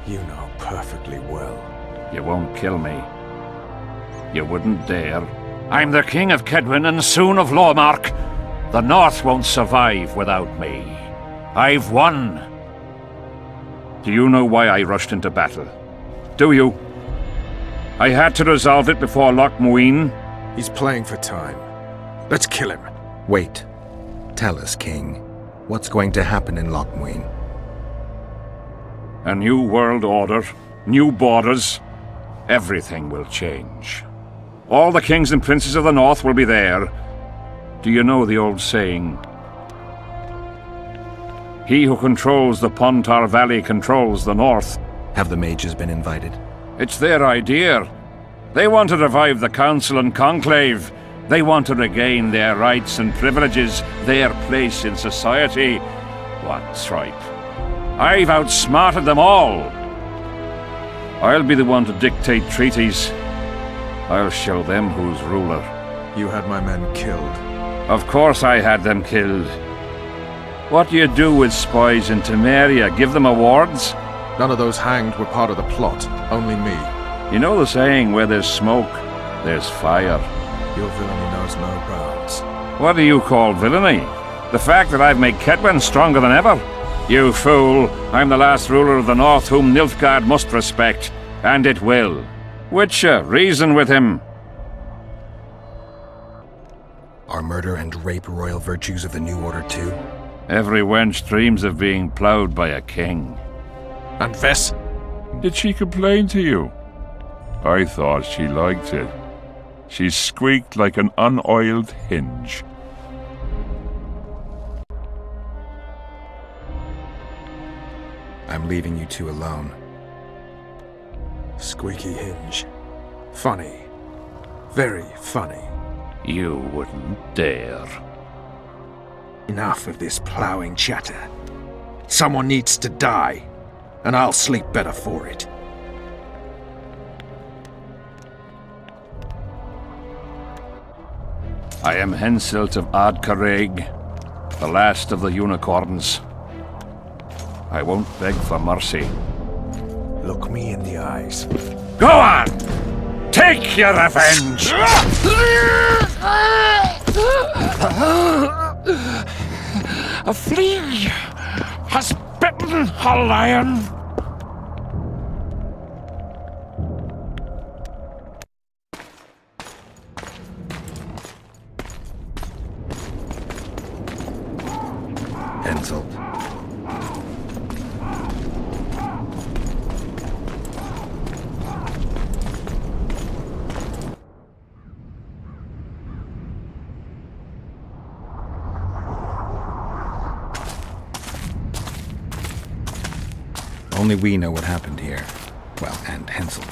Speaker 3: You know perfectly well.
Speaker 7: You won't kill me. You wouldn't dare. I'm the King of Kedwin and soon of Lawmark. The North won't survive without me. I've won. Do you know why I rushed into battle? Do you? I had to resolve it before Loch Muin.
Speaker 3: He's playing for time. Let's kill him.
Speaker 18: Wait. Tell us, King. What's going to happen in Loch Muin?
Speaker 7: A new world order, new borders. Everything will change. All the kings and princes of the North will be there. Do you know the old saying? He who controls the Pontar Valley controls the North.
Speaker 18: Have the mages been invited?
Speaker 7: It's their idea. They want to revive the Council and Conclave. They want to regain their rights and privileges, their place in society. What tripe? I've outsmarted them all. I'll be the one to dictate treaties. I'll show them who's ruler.
Speaker 3: You had my men killed.
Speaker 7: Of course I had them killed. What do you do with spies in Temeria? Give them awards?
Speaker 3: None of those hanged were part of the plot. Only me.
Speaker 7: You know the saying, where there's smoke, there's fire.
Speaker 3: Your villainy knows no bounds.
Speaker 7: What do you call villainy? The fact that I've made Ketwin stronger than ever? You fool! I'm the last ruler of the North whom Nilfgaard must respect. And it will. Witcher, reason with him.
Speaker 18: Are murder and rape royal virtues of the New Order too?
Speaker 7: Every wench dreams of being ploughed by a king.
Speaker 3: And Vess?
Speaker 20: Did she complain to you? I thought she liked it. She squeaked like an unoiled hinge.
Speaker 18: I'm leaving you two alone.
Speaker 3: Squeaky hinge. Funny. Very funny.
Speaker 7: You wouldn't dare.
Speaker 11: Enough of this ploughing chatter. Someone needs to die, and I'll sleep better for it.
Speaker 7: I am Henselt of Ardcarreg, the last of the unicorns. I won't beg for mercy.
Speaker 11: Look me in the eyes.
Speaker 7: Go on! Take your revenge!
Speaker 5: A flea has bitten a lion.
Speaker 18: Henselt. Only we know what happened here. Well, and Henselt.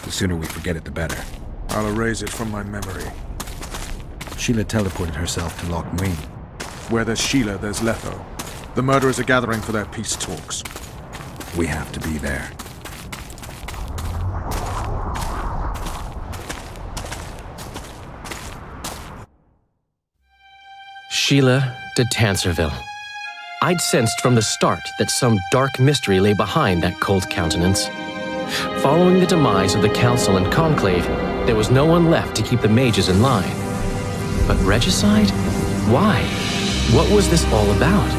Speaker 18: The sooner we forget it, the better.
Speaker 3: I'll erase it from my memory.
Speaker 18: Sheila teleported herself to Loch Muin.
Speaker 3: Where there's Sheila, there's Letho. The murderers are gathering for their peace talks.
Speaker 18: We have to be there.
Speaker 17: Sheila de Tanserville. I'd sensed from the start that some dark mystery lay behind that cold countenance. Following the demise of the Council and Conclave, there was no one left to keep the mages in line. But regicide? Why? What was this all about?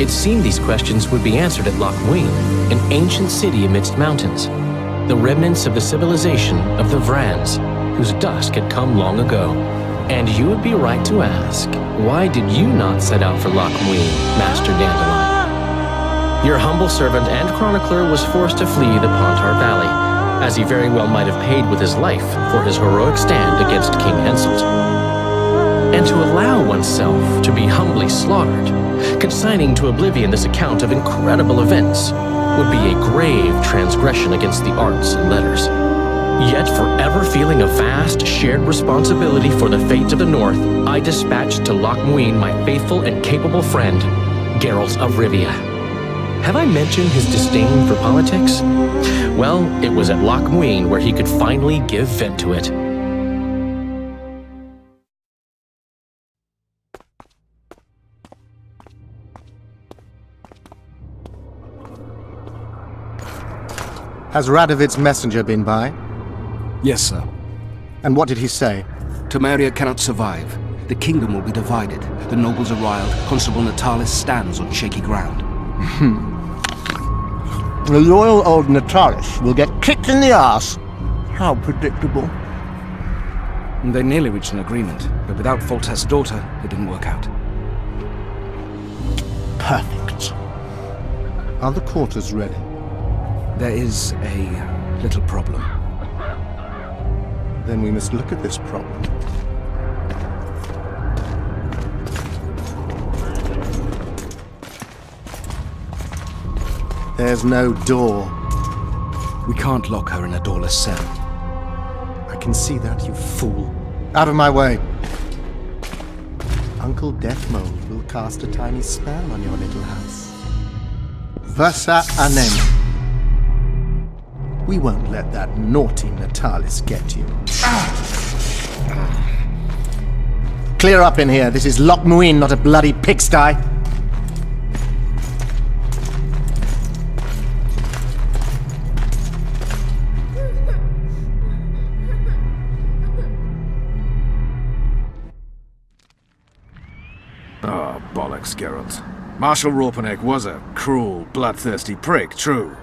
Speaker 17: It seemed these questions would be answered at Loch Muin, an ancient city amidst mountains, the remnants of the civilization of the Vrans, whose dusk had come long ago. And you would be right to ask, why did you not set out for Loch Muin, Master Dandelion? Your humble servant and chronicler was forced to flee the Pontar Valley, as he very well might have paid with his life for his heroic stand against King Henselt. And to allow oneself to be humbly slaughtered, consigning to oblivion this account of incredible events, would be a grave transgression against the arts and letters. Yet forever feeling a vast, shared responsibility for the fate of the North, I dispatched to Loch Muin my faithful and capable friend, Geralt of Rivia. Have I mentioned his disdain for politics? Well, it was at Loch Muin where he could finally give vent to it.
Speaker 2: Has Radovid's messenger been by?
Speaker 14: Yes, sir.
Speaker 2: And what did he say?
Speaker 14: Temeria cannot survive. The kingdom will be divided. The nobles are riled. Constable Natalis stands on shaky ground.
Speaker 2: The loyal old Natalis will get kicked in the arse. How predictable.
Speaker 14: They nearly reached an agreement, but without Foltest's daughter, it didn't work out.
Speaker 2: Perfect. Are the quarters ready?
Speaker 14: There is a little problem.
Speaker 2: Then we must look at this problem. There's no door.
Speaker 14: We can't lock her in a doorless cell.
Speaker 2: I can see that, you fool. Out of my way. Uncle Deathmold will cast a tiny spell on your little house. Versa Anem. We won't let that naughty Natalis get you. Clear up in here. This is Loch Muin, not a bloody pigsty.
Speaker 3: Oh, bollocks, Geralt. Marshal Raupenek was a cruel, bloodthirsty prick, true.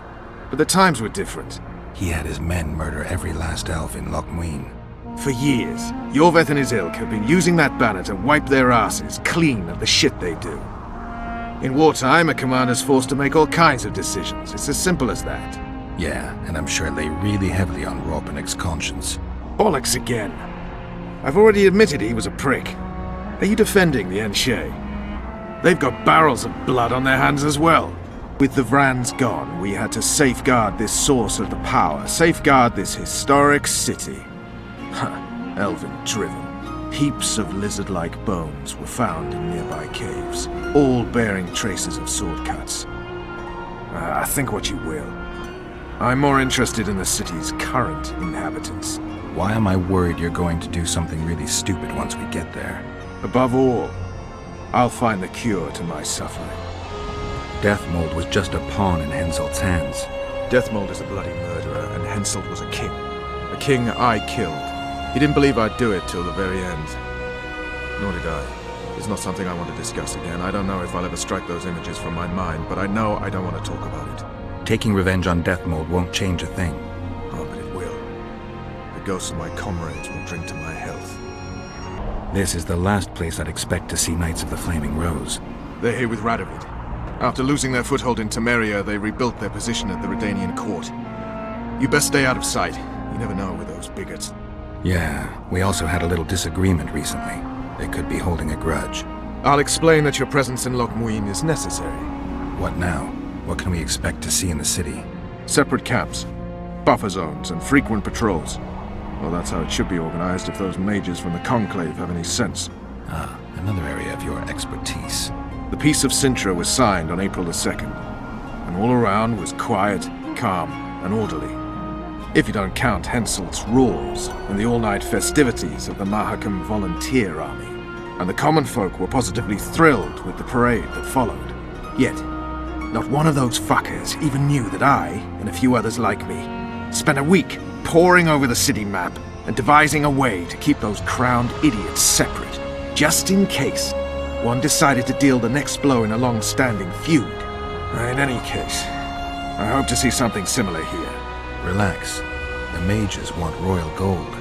Speaker 3: But the times were different.
Speaker 4: He had his men murder every last elf in Loch Muin.
Speaker 3: For years, Yorveth and his ilk have been using that banner to wipe their asses clean of the shit they do. In wartime, a commander's forced to make all kinds of decisions. It's as simple as that.
Speaker 4: Yeah, and I'm sure it lay really heavily on Raupenek's conscience.
Speaker 3: Bollocks again. I've already admitted he was a prick. Are you defending the Enshe? They've got barrels of blood on their hands as well. With the Vrans gone, we had to safeguard this source of the power, safeguard this historic city. Elven-driven. Heaps of lizard-like bones were found in nearby caves, all bearing traces of sword cuts. Think what you will. I'm more interested in the city's current inhabitants.
Speaker 4: Why am I worried you're going to do something really stupid once we get there?
Speaker 3: Above all, I'll find the cure to my suffering.
Speaker 4: Deathmold was just a pawn in Henselt's hands.
Speaker 3: Deathmold is a bloody murderer, and Henselt was a king. A king I killed. He didn't believe I'd do it till the very end. Nor did I. It's not something I want to discuss again. I don't know if I'll ever strike those images from my mind, but I know I don't want to talk about it.
Speaker 4: Taking revenge on Deathmold won't change a thing.
Speaker 3: Oh, but it will. The ghosts of my comrades will drink to my health.
Speaker 4: This is the last place I'd expect to see Knights of the Flaming Rose.
Speaker 3: They're here with Radovid. After losing their foothold in Temeria, they rebuilt their position at the Redanian court. You best stay out of sight. You never know with those bigots.
Speaker 4: Yeah, we also had a little disagreement recently. They could be holding a grudge.
Speaker 3: I'll explain that your presence in Loch Muin is necessary.
Speaker 4: What now? What can we expect to see in the city?
Speaker 3: Separate camps, buffer zones, and frequent patrols. Well, that's how it should be organized if those mages from the Conclave have any sense.
Speaker 4: Ah, another area of your expertise.
Speaker 3: The Peace of Sintra was signed on April the 2nd, and all around was quiet, calm, and orderly. If you don't count Henselt's roars and the all-night festivities of the Mahakam Volunteer Army. And the common folk were positively thrilled with the parade that followed. Yet, not one of those fuckers even knew that I, and a few others like me, spent a week poring over the city map and devising a way to keep those crowned idiots separate, just in case one decided to deal the next blow in a long-standing feud. In any case, I hope to see something similar here.
Speaker 4: Relax. The mages want royal gold.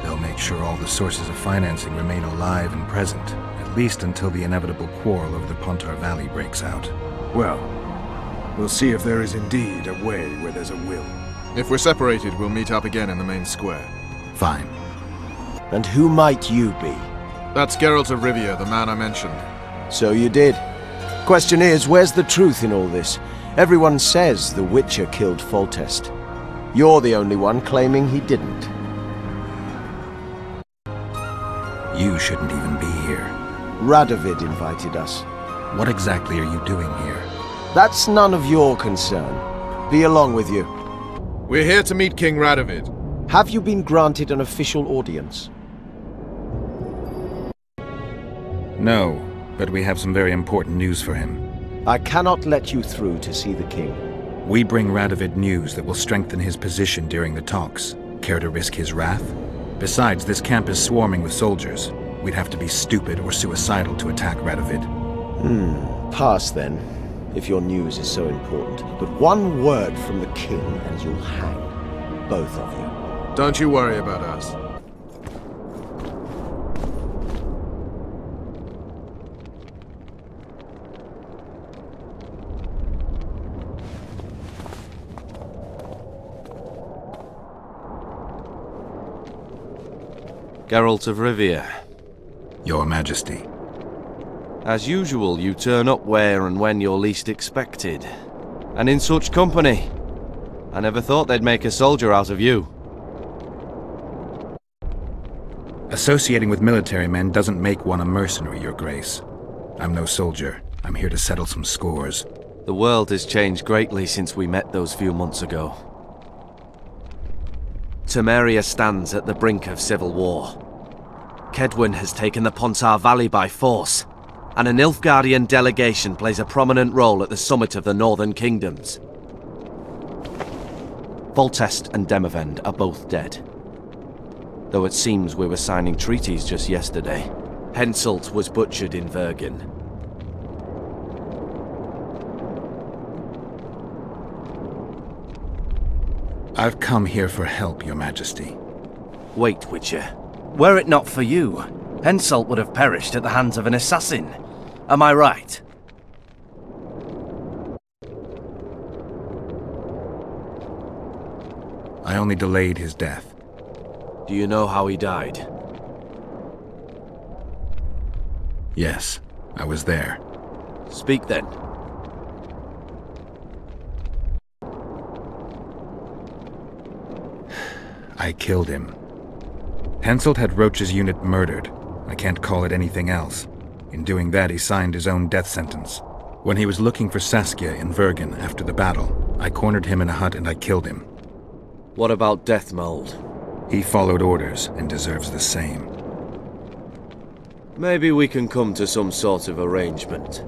Speaker 4: They'll make sure all the sources of financing remain alive and present, at least until the inevitable quarrel over the Pontar Valley breaks out.
Speaker 3: Well, we'll see if there is indeed a way where there's a will. If we're separated, we'll meet up again in the main square.
Speaker 4: Fine.
Speaker 6: And who might you be?
Speaker 3: That's Geralt of Rivia, the man I mentioned.
Speaker 6: So you did. Question is, where's the truth in all this? Everyone says the Witcher killed Foltest. You're the only one claiming he didn't.
Speaker 4: You shouldn't even be here.
Speaker 6: Radovid invited us.
Speaker 4: What exactly are you doing here?
Speaker 6: That's none of your concern. Be along with you.
Speaker 3: We're here to meet King Radovid.
Speaker 6: Have you been granted an official audience?
Speaker 4: No, but we have some very important news for him.
Speaker 6: I cannot let you through to see the king.
Speaker 4: We bring Radovid news that will strengthen his position during the talks. Care to risk his wrath? Besides, this camp is swarming with soldiers. We'd have to be stupid or suicidal to attack Radovid.
Speaker 6: Pass then, if your news is so important. But one word from the king and you'll hang. Both of you.
Speaker 3: Don't you worry about us.
Speaker 16: Geralt of Rivia.
Speaker 4: Your Majesty.
Speaker 16: As usual, you turn up where and when you're least expected. And in such company. I never thought they'd make a soldier out of you.
Speaker 4: Associating with military men doesn't make one a mercenary, Your Grace. I'm no soldier. I'm here to settle some scores.
Speaker 16: The world has changed greatly since we met those few months ago. Temeria stands at the brink of civil war.
Speaker 6: Kedwin has taken the Pontar Valley by force, and a Nilfgaardian delegation plays a prominent role at the summit of the Northern Kingdoms. Foltest and Demavend are both dead. Though it seems we were signing treaties just yesterday. Henselt was butchered in Vergen.
Speaker 18: I've come here for help, Your Majesty.
Speaker 6: Wait, Witcher. Were it not for you, Henselt would have perished at the hands of an assassin. Am I right?
Speaker 18: I only delayed his death.
Speaker 6: Do you know how he died?
Speaker 18: Yes, I was there.
Speaker 6: Speak then.
Speaker 18: I killed him. Henselt had Roach's unit murdered. I can't call it anything else. In doing that, he signed his own death sentence. When he was looking for Saskia in Vergen after the battle, I cornered him in a hut and I killed him.
Speaker 6: What about Deathmold?
Speaker 18: He followed orders and deserves the same.
Speaker 6: Maybe we can come to some sort of arrangement.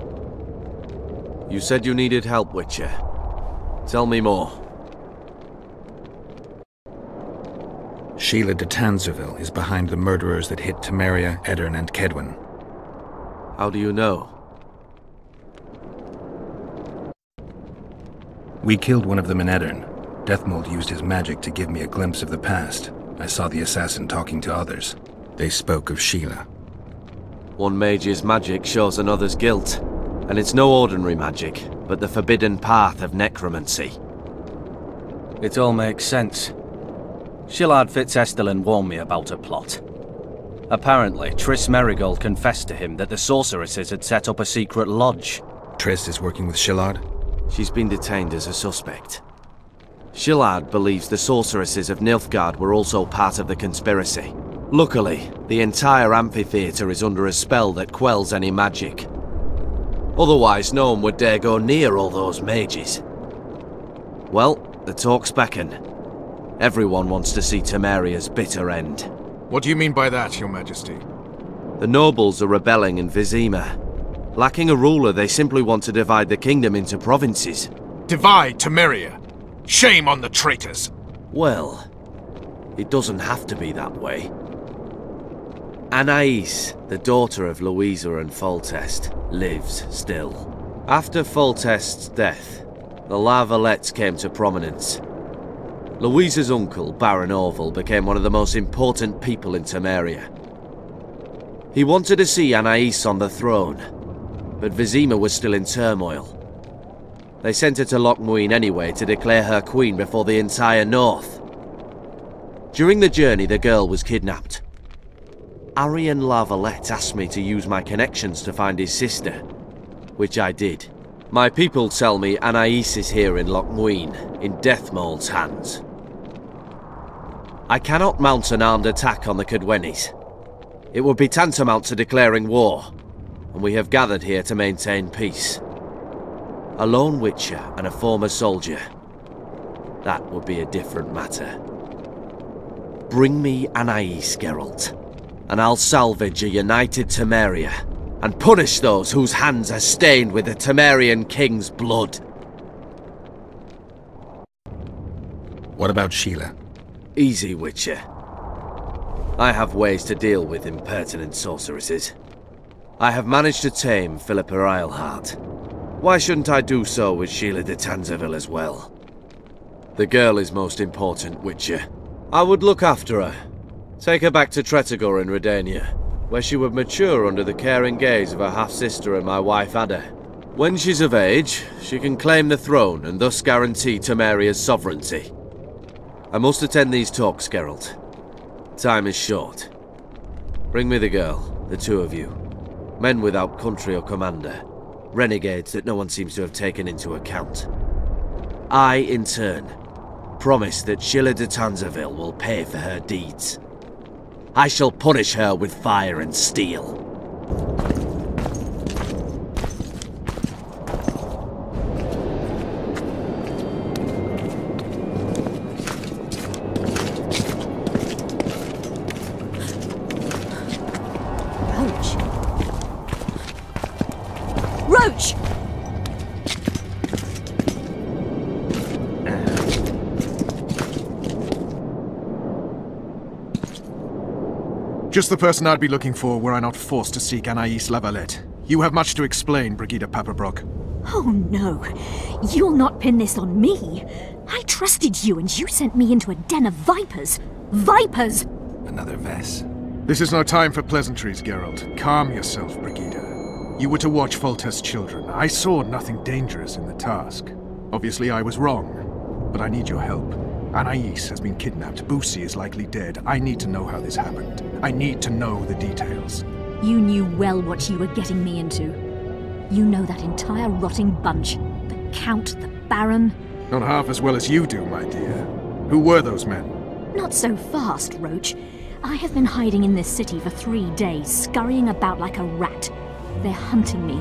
Speaker 6: You said you needed help, Witcher. Tell me more.
Speaker 18: Sheila de Tanzerville is behind the murderers that hit Temeria, Edirn, and Kedwin.
Speaker 6: How do you know?
Speaker 18: We killed one of them in Edirn. Deathmold used his magic to give me a glimpse of the past. I saw the assassin talking to others. They spoke of Sheila.
Speaker 6: One mage's magic shows another's guilt. And it's no ordinary magic, but the forbidden path of necromancy. It all makes sense. Shillard Fitzestelin warned me about a plot. Apparently, Triss Merigold confessed to him that the sorceresses had set up a secret lodge.
Speaker 18: Triss is working with Shillard?
Speaker 6: She's been detained as a suspect. Shillard believes the sorceresses of Nilfgaard were also part of the conspiracy. Luckily, the entire amphitheater is under a spell that quells any magic. Otherwise, no one would dare go near all those mages. Well, the talks beckon. Everyone wants to see Temeria's bitter end.
Speaker 3: What do you mean by that, Your Majesty?
Speaker 6: The nobles are rebelling in Vizima. Lacking a ruler, they simply want to divide the kingdom into provinces.
Speaker 3: Divide Temeria? Shame on the traitors!
Speaker 6: Well, it doesn't have to be that way. Anais, the daughter of Louisa and Foltest, lives still. After Foltest's death, the La Valettes came to prominence. Louisa's uncle, Baron Orville, became one of the most important people in Temeria. He wanted to see Anais on the throne, but Vizima was still in turmoil. They sent her to Lochmuin anyway to declare her queen before the entire north. During the journey, the girl was kidnapped. Arian La Valette asked me to use my connections to find his sister, which I did. My people tell me Anais is here in Lochmuin, in Deathmold's hands. I cannot mount an armed attack on the Kedwenis. It would be tantamount to declaring war, and we have gathered here to maintain peace. A lone witcher and a former soldier. That would be a different matter. Bring me Anais, Geralt, and I'll salvage a united Temeria, and punish those whose hands are stained with the Temerian king's blood.
Speaker 18: What about Sheila?
Speaker 6: Easy, Witcher. I have ways to deal with impertinent sorceresses. I have managed to tame Philippa Eilhart. Why shouldn't I do so with Sheila de Tanzerville as well? The girl is most important, Witcher. I would look after her. Take her back to Tretogor in Redania, where she would mature under the caring gaze of her half-sister and my wife Ada. When she's of age, she can claim the throne and thus guarantee Temeria's sovereignty. I must attend these talks, Geralt. Time is short. Bring me the girl, the two of you. Men without country or commander. Renegades that no one seems to have taken into account. I, in turn, promise that Sheila de Tanzerville will pay for her deeds. I shall punish her with fire and steel.
Speaker 23: Roach! Roach!
Speaker 3: Just the person I'd be looking for were I not forced to seek Anais Lavalette. You have much to explain, Brigida Paperbrock.
Speaker 23: Oh no, you'll not pin this on me. I trusted you and you sent me into a den of vipers. Vipers!
Speaker 4: Another Vess.
Speaker 3: This is no time for pleasantries, Geralt. Calm yourself, Brigida. You were to watch Foltest's children. I saw nothing dangerous in the task. Obviously I was wrong, but I need your help. Anais has been kidnapped. Boussy is likely dead. I need to know how this happened. I need to know the details.
Speaker 23: You knew well what you were getting me into. You know that entire rotting bunch. The Count, the Baron.
Speaker 3: Not half as well as you do, my dear. Who were those men?
Speaker 23: Not so fast, Roach. I have been hiding in this city for 3 days, scurrying about like a rat. They're hunting me.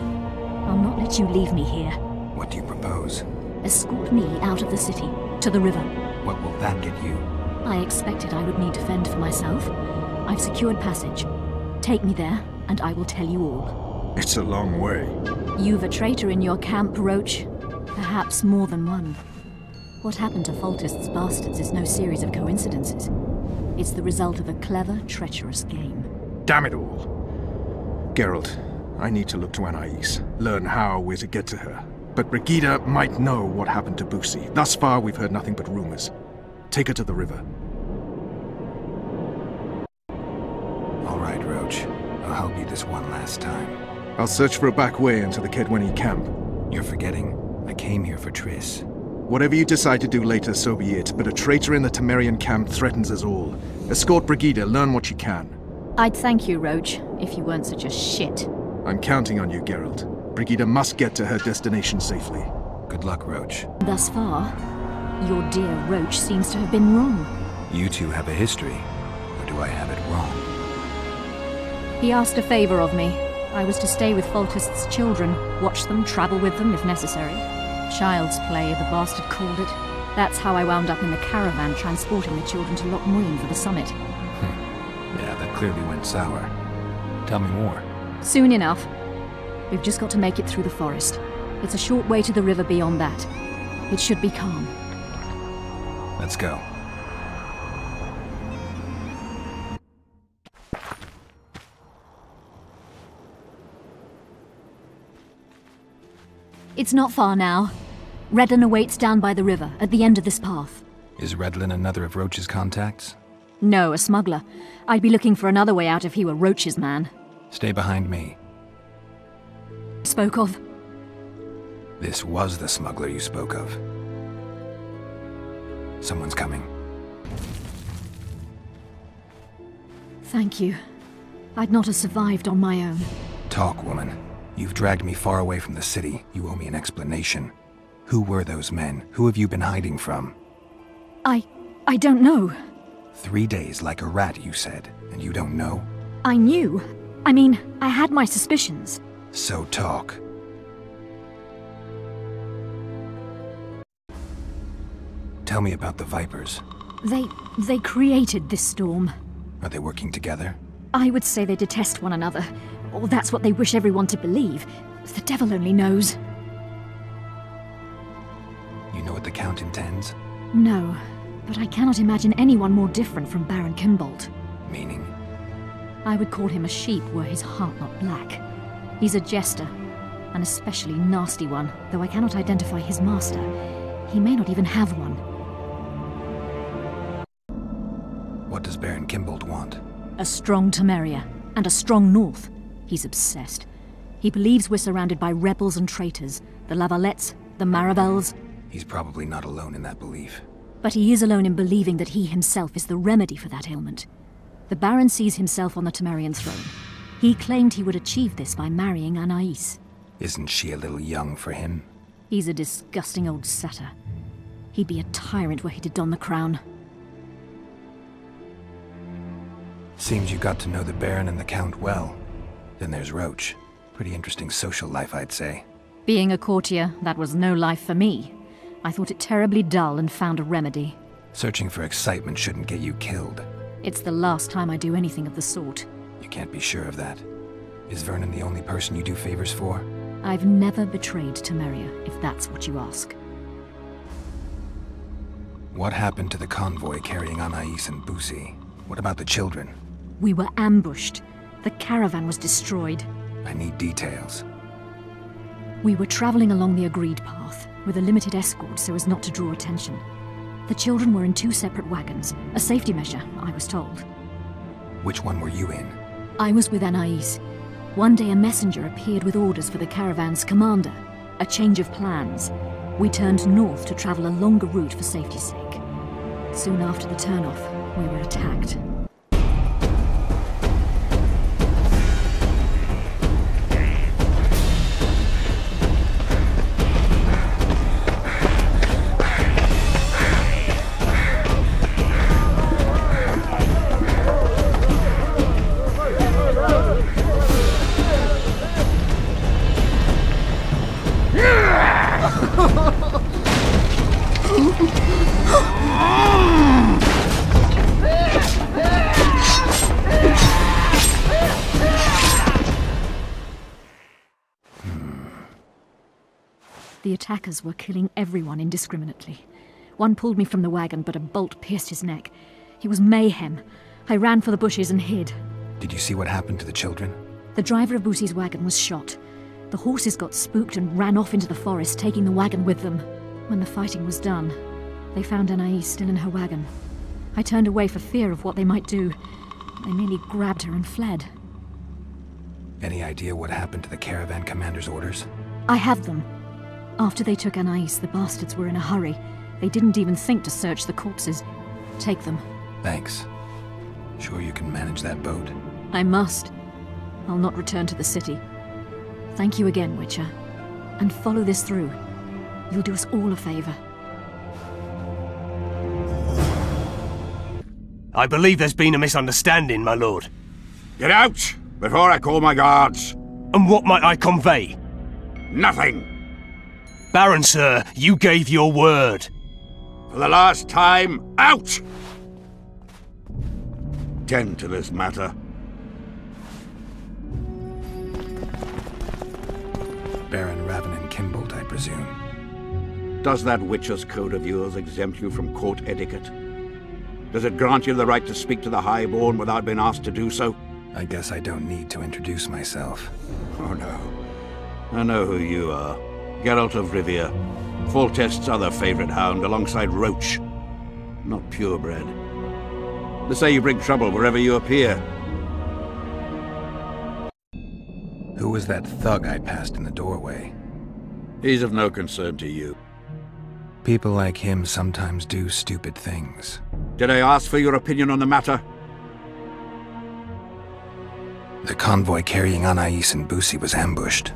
Speaker 23: I'll not let you leave me here.
Speaker 4: What do you propose?
Speaker 23: Escort me out of the city, to the river.
Speaker 4: What will that get you?
Speaker 23: I expected I would need to fend for myself. I've secured passage. Take me there, and I will tell you all.
Speaker 3: It's a long way.
Speaker 23: You've a traitor in your camp, Roach. Perhaps more than one. What happened to Foltest's bastards is no series of coincidences. It's the result of a clever, treacherous game.
Speaker 3: Damn it all. Geralt, I need to look to Anais, learn how we're to get to her. But Brigida might know what happened to Boussy. Thus far, we've heard nothing but rumors. Take her to the river.
Speaker 4: All right, Roach. I'll help you this one last time.
Speaker 3: I'll search for a back way into the Kedwenny camp.
Speaker 4: You're forgetting. I came here for Triss.
Speaker 3: Whatever you decide to do later, so be it. But a traitor in the Temerian camp threatens us all. Escort Brigida, learn what you can.
Speaker 23: I'd thank you, Roach, if you weren't such a shit.
Speaker 3: I'm counting on you, Geralt. Brigida must get to her destination safely.
Speaker 4: Good luck, Roach.
Speaker 23: Thus far, your dear Roach seems to have been wrong.
Speaker 4: You two have a history, or do I have it wrong?
Speaker 23: He asked a favor of me. I was to stay with Foltest's children, watch them, travel with them if necessary. Child's play, the bastard called it. That's how I wound up in the caravan transporting the children to Loch Muin for the summit.
Speaker 4: Yeah, that clearly went sour. Tell me more.
Speaker 23: Soon enough. We've just got to make it through the forest. It's a short way to the river beyond that. It should be calm.
Speaker 4: Let's go.
Speaker 23: It's not far now. Redlin awaits down by the river, at the end of this path.
Speaker 4: Is Redlin another of Roach's contacts?
Speaker 23: No, a smuggler. I'd be looking for another way out if he were Roach's man.
Speaker 4: Stay behind me.
Speaker 23: Spoke of?
Speaker 4: This was the smuggler you spoke of. Someone's coming.
Speaker 23: Thank you. I'd not have survived on my own.
Speaker 4: Talk, woman. You've dragged me far away from the city. You owe me an explanation. Who were those men? Who have you been hiding from?
Speaker 23: I don't know.
Speaker 4: 3 days like a rat, you said, and you don't know?
Speaker 23: I knew. I mean, I had my suspicions.
Speaker 4: So talk. Tell me about the Vipers.
Speaker 23: They created this storm.
Speaker 4: Are they working together?
Speaker 23: I would say they detest one another. Or that's what they wish everyone to believe. The devil only knows.
Speaker 4: You know what the Count intends?
Speaker 23: No, but I cannot imagine anyone more different from Baron Kimbolt.
Speaker 4: Meaning?
Speaker 23: I would call him a sheep were his heart not black. He's a jester, an especially nasty one, though I cannot identify his master. He may not even have one.
Speaker 4: What does Baron Kimbolt want?
Speaker 23: A strong Temeria, and a strong North. He's obsessed. He believes we're surrounded by rebels and traitors. The Lavalettes, the Marabels.
Speaker 4: He's probably not alone in that belief.
Speaker 23: But he is alone in believing that he himself is the remedy for that ailment. The Baron sees himself on the Temerian throne. He claimed he would achieve this by marrying Anais.
Speaker 4: Isn't she a little young for him?
Speaker 23: He's a disgusting old satyr. He'd be a tyrant were he to don the crown.
Speaker 4: Seems you got to know the Baron and the Count well. Then there's Roach. Pretty interesting social life, I'd say.
Speaker 23: Being a courtier, that was no life for me. I thought it terribly dull and found a remedy.
Speaker 4: Searching for excitement shouldn't get you killed.
Speaker 23: It's the last time I do anything of the sort.
Speaker 4: You can't be sure of that. Is Vernon the only person you do favors for?
Speaker 23: I've never betrayed Temeria, if that's what you ask.
Speaker 4: What happened to the convoy carrying Anais and Busi? What about the children?
Speaker 23: We were ambushed. The caravan was destroyed.
Speaker 4: I need details.
Speaker 23: We were traveling along the agreed path, with a limited escort so as not to draw attention. The children were in 2 separate wagons, a safety measure, I was told.
Speaker 4: Which one were you in?
Speaker 23: I was with Anais. One day a messenger appeared with orders for the caravan's commander. A change of plans. We turned north to travel a longer route for safety's sake. Soon after the turnoff, we were attacked. The attackers were killing everyone indiscriminately. One pulled me from the wagon, but a bolt pierced his neck. It was mayhem. I ran for the bushes and hid.
Speaker 4: Did you see what happened to the children?
Speaker 23: The driver of Busi's wagon was shot. The horses got spooked and ran off into the forest, taking the wagon with them. When the fighting was done, they found Anais still in her wagon. I turned away for fear of what they might do. They merely grabbed her and fled.
Speaker 4: Any idea what happened to the caravan commander's orders?
Speaker 23: I have them. After they took Anais, the bastards were in a hurry. They didn't even think to search the corpses. Take them.
Speaker 4: Thanks. Sure you can manage that boat?
Speaker 23: I must. I'll not return to the city. Thank you again, Witcher. And follow this through. You'll do us all a favor.
Speaker 10: I believe there's been a misunderstanding, my lord.
Speaker 11: Get out, before I call my guards.
Speaker 10: And what might I convey?
Speaker 11: Nothing.
Speaker 10: Baron, sir, you gave your word.
Speaker 11: For the last time, out! Tend to this matter.
Speaker 4: Baron Ravenin Kimbolt, I presume.
Speaker 11: Does that Witcher's code of yours exempt you from court etiquette? Does it grant you the right to speak to the Highborn without being asked to do so?
Speaker 4: I guess I don't need to introduce myself.
Speaker 11: Oh no. I know who you are. Geralt of Rivia. Foltest's other favorite hound alongside Roach. Not purebred. They say you bring trouble wherever you appear.
Speaker 4: Who was that thug I passed in the doorway?
Speaker 11: He's of no concern to you.
Speaker 4: People like him sometimes do stupid things.
Speaker 11: Did I ask for your opinion on the matter?
Speaker 4: The convoy carrying Anais and Busi was ambushed.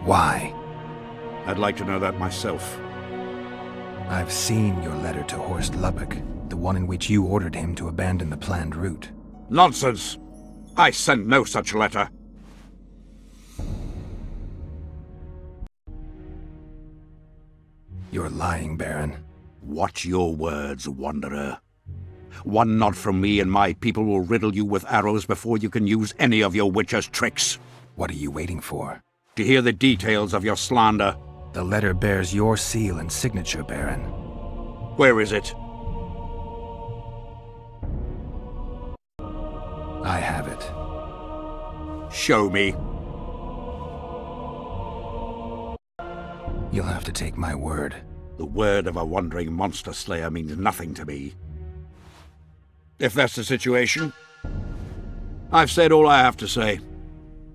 Speaker 4: Why?
Speaker 11: I'd like to know that myself.
Speaker 4: I've seen your letter to Horst Lubbock, the one in which you ordered him to abandon the planned route.
Speaker 11: Nonsense! I sent no such letter.
Speaker 4: You're lying, Baron.
Speaker 11: Watch your words, Wanderer. One nod from me and my people will riddle you with arrows before you can use any of your Witcher's tricks.
Speaker 4: What are you waiting for?
Speaker 11: To hear the details of your slander.
Speaker 4: The letter bears your seal and signature, Baron.
Speaker 11: Where is it?
Speaker 4: I have it.
Speaker 11: Show me.
Speaker 4: You'll have to take my word.
Speaker 11: The word of a wandering monster slayer means nothing to me. If that's the situation, I've said all I have to say.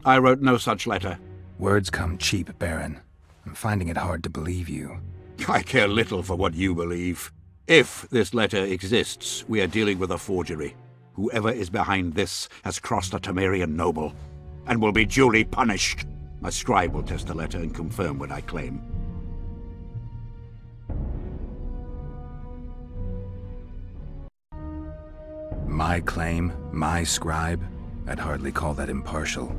Speaker 11: I wrote no such letter.
Speaker 4: Words come cheap, Baron. I'm finding it hard to believe you.
Speaker 11: I care little for what you believe. If this letter exists, we are dealing with a forgery. Whoever is behind this has crossed a Temerian noble, and will be duly punished. My scribe will test the letter and confirm what I claim.
Speaker 4: My claim? My scribe? I'd hardly call that impartial.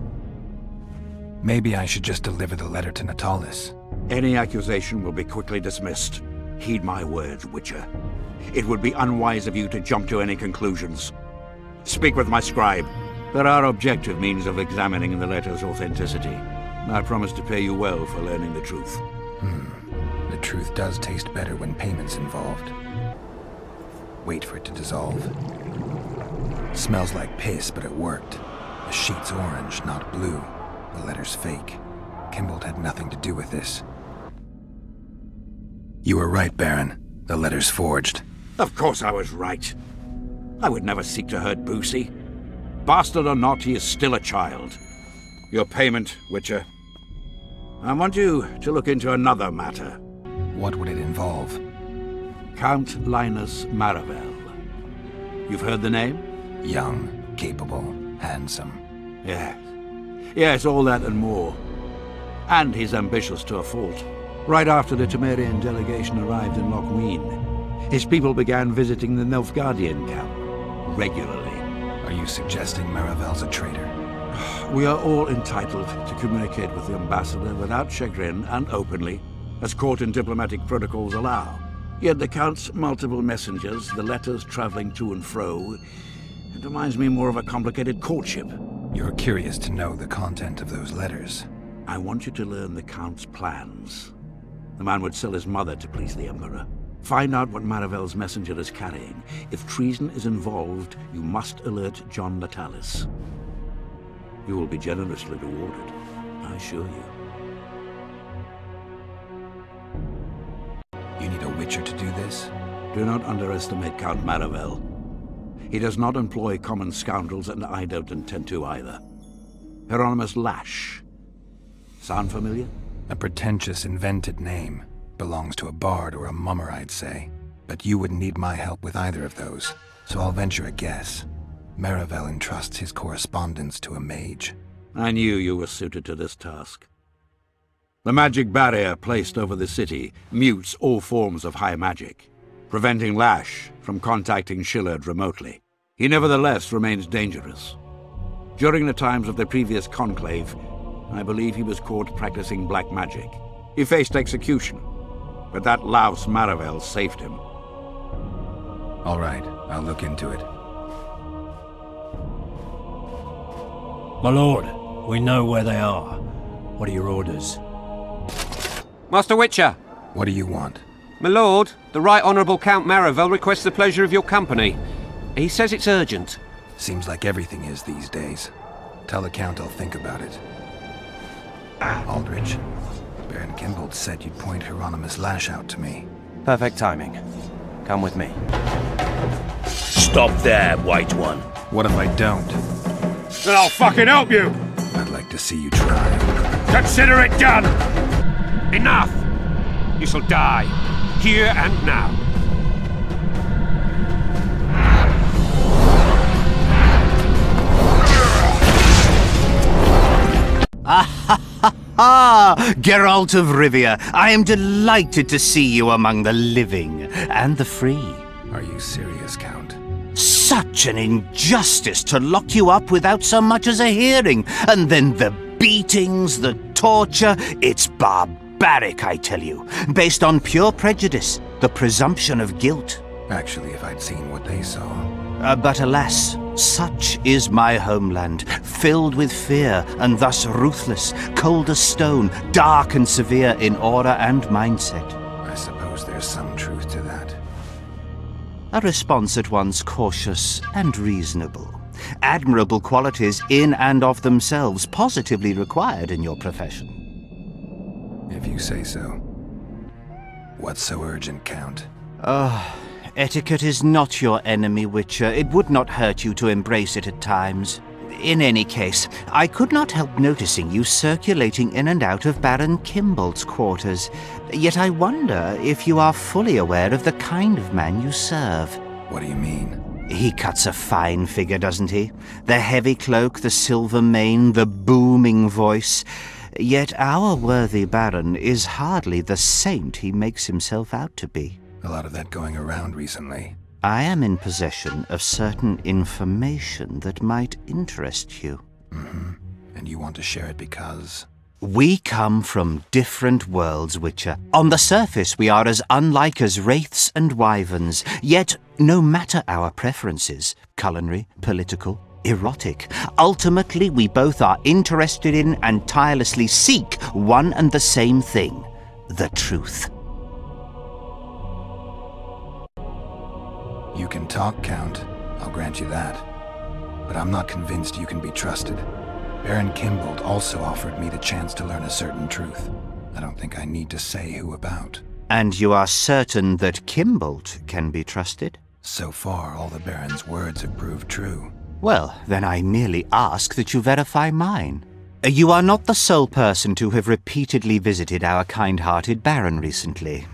Speaker 4: Maybe I should just deliver the letter to Natalis.
Speaker 11: Any accusation will be quickly dismissed. Heed my words, Witcher. It would be unwise of you to jump to any conclusions. Speak with my scribe. There are objective means of examining the letter's authenticity. I promise to pay you well for learning the truth.
Speaker 4: The truth does taste better when payment's involved. Wait for it to dissolve. Smells like piss, but it worked. The sheet's orange, not blue. The letter's fake. Kimbold had nothing to do with this. You were right, Baron. The letter's forged.
Speaker 11: Of course I was right. I would never seek to hurt Boosie. Bastard or not, he is still a child. Your payment, Witcher. I want you to look into another matter.
Speaker 4: What would it involve?
Speaker 11: Count Linus Maravel. You've heard the name?
Speaker 4: Young, capable, handsome.
Speaker 11: Yes. Yes, all that and more. And he's ambitious to a fault. Right after the Temerian delegation arrived in Lochween, his people began visiting the Nilfgaardian camp regularly.
Speaker 4: Are you suggesting Maravel's a traitor?
Speaker 11: We are all entitled to communicate with the ambassador without chagrin and openly, as court and diplomatic protocols allow. Yet the Count's multiple messengers, the letters traveling to and fro, it reminds me more of a complicated courtship.
Speaker 4: You're curious to know the content of those letters.
Speaker 11: I want you to learn the Count's plans. The man would sell his mother to please the Emperor. Find out what Maravel's messenger is carrying. If treason is involved, you must alert John Natalis. You will be generously rewarded, I assure you.
Speaker 4: You need a Witcher to do this?
Speaker 11: Do not underestimate Count Maravel. He does not employ common scoundrels, and I don't intend to either. Hieronymus Lash. Sound familiar?
Speaker 4: A pretentious, invented name. Belongs to a bard or a mummer, I'd say. But you wouldn't need my help with either of those, so I'll venture a guess. Maravel entrusts his correspondence to a mage.
Speaker 11: I knew you were suited to this task. The magic barrier placed over the city mutes all forms of high magic, preventing Lash from contacting Shillard remotely. He nevertheless remains dangerous. During the times of the previous conclave, I believe he was caught practicing black magic. He faced execution, but that louse Maravel saved him.
Speaker 4: All right, I'll look into it.
Speaker 10: My lord, we know where they are. What are your orders?
Speaker 8: Master Witcher!
Speaker 4: What do you want?
Speaker 8: My lord, the Right Honourable Count Maravel requests the pleasure of your company. He says it's urgent.
Speaker 4: Seems like everything is these days. Tell the Count I'll think about it. Aldrich, Baron Kimbold said you'd point Hieronymus Lash out to me.
Speaker 8: Perfect timing. Come with me.
Speaker 10: Stop there, White One.
Speaker 4: What if I don't?
Speaker 21: Then I'll fucking help you!
Speaker 4: I'd like to see you try.
Speaker 21: Consider it done!
Speaker 8: Enough! You shall die, here and now.
Speaker 13: Geralt of Rivia, I am delighted to see you among the living and the free.
Speaker 4: Are you serious, Count?
Speaker 13: Such an injustice to lock you up without so much as a hearing, and then the beatings, the torture, it's barbaric, I tell you, based on pure prejudice, the presumption of guilt.
Speaker 4: Actually, if I'd seen what they saw...
Speaker 13: But alas, such is my homeland, filled with fear and thus ruthless, cold as stone, dark and severe in aura and mindset.
Speaker 4: I suppose there's some truth to that.
Speaker 13: A response at once cautious and reasonable. Admirable qualities in and of themselves, positively required in your profession.
Speaker 4: If you say so. What's so urgent, Count?
Speaker 13: Etiquette is not your enemy, Witcher. It would not hurt you to embrace it at times. In any case, I could not help noticing you circulating in and out of Baron Kimbold's quarters. Yet I wonder if you are fully aware of the kind of man you serve.
Speaker 4: What do you mean?
Speaker 13: He cuts a fine figure, doesn't he? The heavy cloak, the silver mane, the booming voice. Yet our worthy Baron is hardly the saint he makes himself out to be.
Speaker 4: A lot of that going around recently.
Speaker 13: I am in possession of certain information that might interest you.
Speaker 4: Mm-hmm. And you want to share it because...
Speaker 13: We come from different worlds, Witcher. On the surface, we are as unlike as wraiths and wyverns. Yet, no matter our preferences, culinary, political, erotic. Ultimately, we both are interested in and tirelessly seek one and the same thing: the truth.
Speaker 18: You can talk, Count. I'll grant you that. But I'm not convinced you can be trusted. Baron Kimbold also offered me the chance to learn a certain truth. I don't think I need to say who about.
Speaker 13: And you are certain that Kimbold can be trusted?
Speaker 18: So far, all the Baron's words have proved true.
Speaker 13: Well, then I merely ask that you verify mine. You are not the sole person to have repeatedly visited our kind-hearted Baron recently.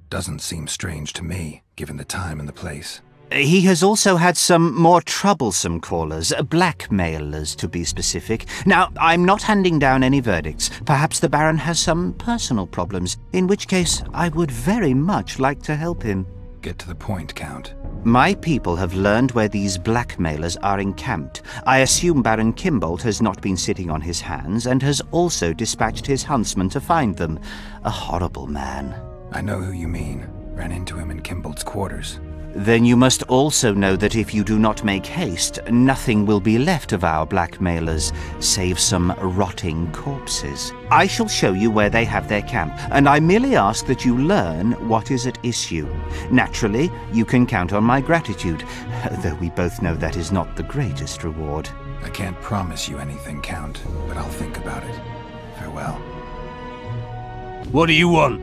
Speaker 18: Doesn't seem strange to me, given the time and the place.
Speaker 13: He has also had some more troublesome callers, blackmailers to be specific. Now, I'm not handing down any verdicts. Perhaps the Baron has some personal problems, in which case I would very much like to help him.
Speaker 18: Get to the point, Count.
Speaker 13: My people have learned where these blackmailers are encamped. I assume Baron Kimbold has not been sitting on his hands and has also dispatched his huntsman to find them. A horrible man.
Speaker 18: I know who you mean. Ran into him in Kimbold's quarters.
Speaker 13: Then you must also know that if you do not make haste, nothing will be left of our blackmailers, save some rotting corpses. I shall show you where they have their camp, and I merely ask that you learn what is at issue. Naturally, you can count on my gratitude, though we both know that is not the greatest reward.
Speaker 18: I can't promise you anything, Count, but I'll think about it. Farewell.
Speaker 10: What do you want?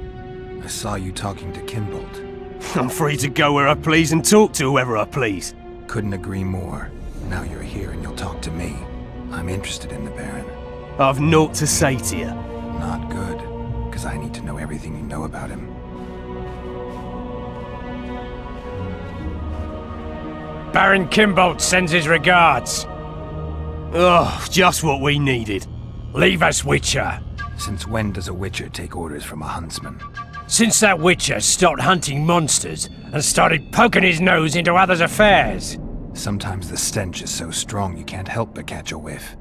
Speaker 18: I saw you talking to Kimbold.
Speaker 10: I'm free to go where I please and talk to whoever I please.
Speaker 18: Couldn't agree more. Now you're here and you'll talk to me. I'm interested in the Baron.
Speaker 10: I've naught to say to you.
Speaker 18: Not good, because I need to know everything you know about him.
Speaker 10: Baron Kimbold sends his regards. Oh, just what we needed. Leave us, Witcher.
Speaker 18: Since when does a Witcher take orders from a huntsman?
Speaker 10: Since that Witcher stopped hunting monsters and started poking his nose into others' affairs.
Speaker 18: Sometimes the stench is so strong you can't help but catch a whiff.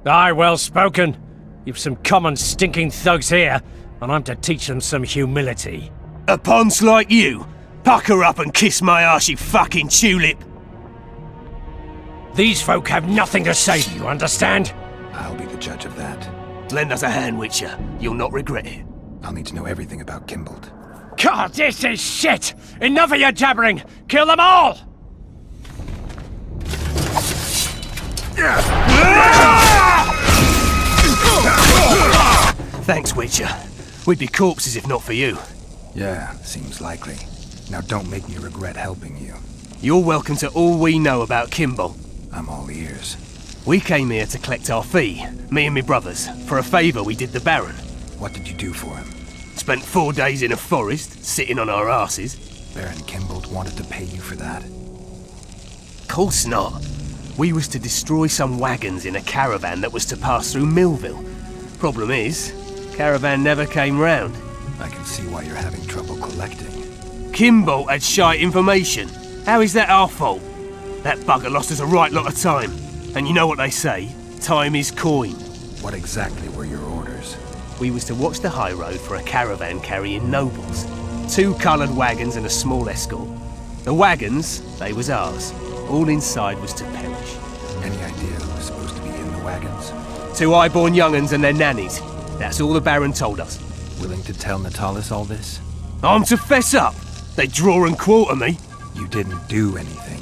Speaker 10: Aye, well spoken. You've some common stinking thugs here, and I'm to teach them some humility. A ponce like you? Pucker up and kiss my arse, you fucking tulip! These folk have nothing to say to you, understand?
Speaker 18: I'll be the judge of that.
Speaker 10: Lend us a hand, Witcher. You'll not regret it.
Speaker 18: I'll need to know everything about Kimbold.
Speaker 10: God, this is shit! Enough of your jabbering! Kill them all! Thanks, Witcher. We'd be corpses if not for you.
Speaker 18: Yeah, seems likely. Now don't make me regret helping you.
Speaker 10: You're welcome to all we know about Kimbold.
Speaker 18: I'm all ears.
Speaker 10: We came here to collect our fee, me and me brothers, for a favour we did the Baron.
Speaker 18: What did you do for him?
Speaker 10: Spent 4 days in a forest, sitting on our asses.
Speaker 18: Baron Kimbold wanted to pay you for that?
Speaker 10: Course not. We was to destroy some wagons in a caravan that was to pass through Millville. Problem is, caravan never came round.
Speaker 18: I can see why you're having trouble collecting.
Speaker 10: Kimbold had shite information. How is that our fault? That bugger lost us a right lot of time. And you know what they say, time is coin.
Speaker 18: What exactly were your orders?
Speaker 10: We was to watch the high road for a caravan carrying nobles. 2 coloured wagons and a small escort. The wagons, they was ours. All inside was to perish.
Speaker 18: Any idea who was supposed to be in the wagons?
Speaker 10: 2 high-born young'uns and their nannies. That's all the Baron told us.
Speaker 18: Willing to tell Natalis all this?
Speaker 10: I'm to fess up. They draw and quarter me.
Speaker 18: You didn't do anything.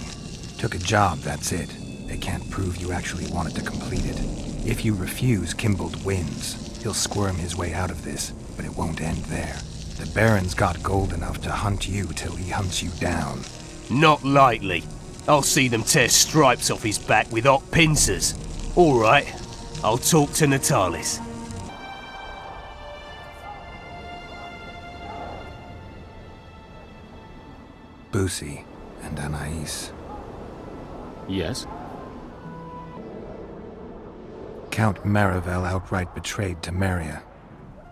Speaker 18: Took a job, that's it. They can't prove you actually wanted to complete it. If you refuse, Kimbold wins. He'll squirm his way out of this, but it won't end there. The Baron's got gold enough to hunt you till he hunts you down.
Speaker 10: Not likely. I'll see them tear stripes off his back with hot pincers. All right, I'll talk to Natalis.
Speaker 18: Busi and Anais.
Speaker 7: Yes?
Speaker 18: Count Maravel outright betrayed Temeria,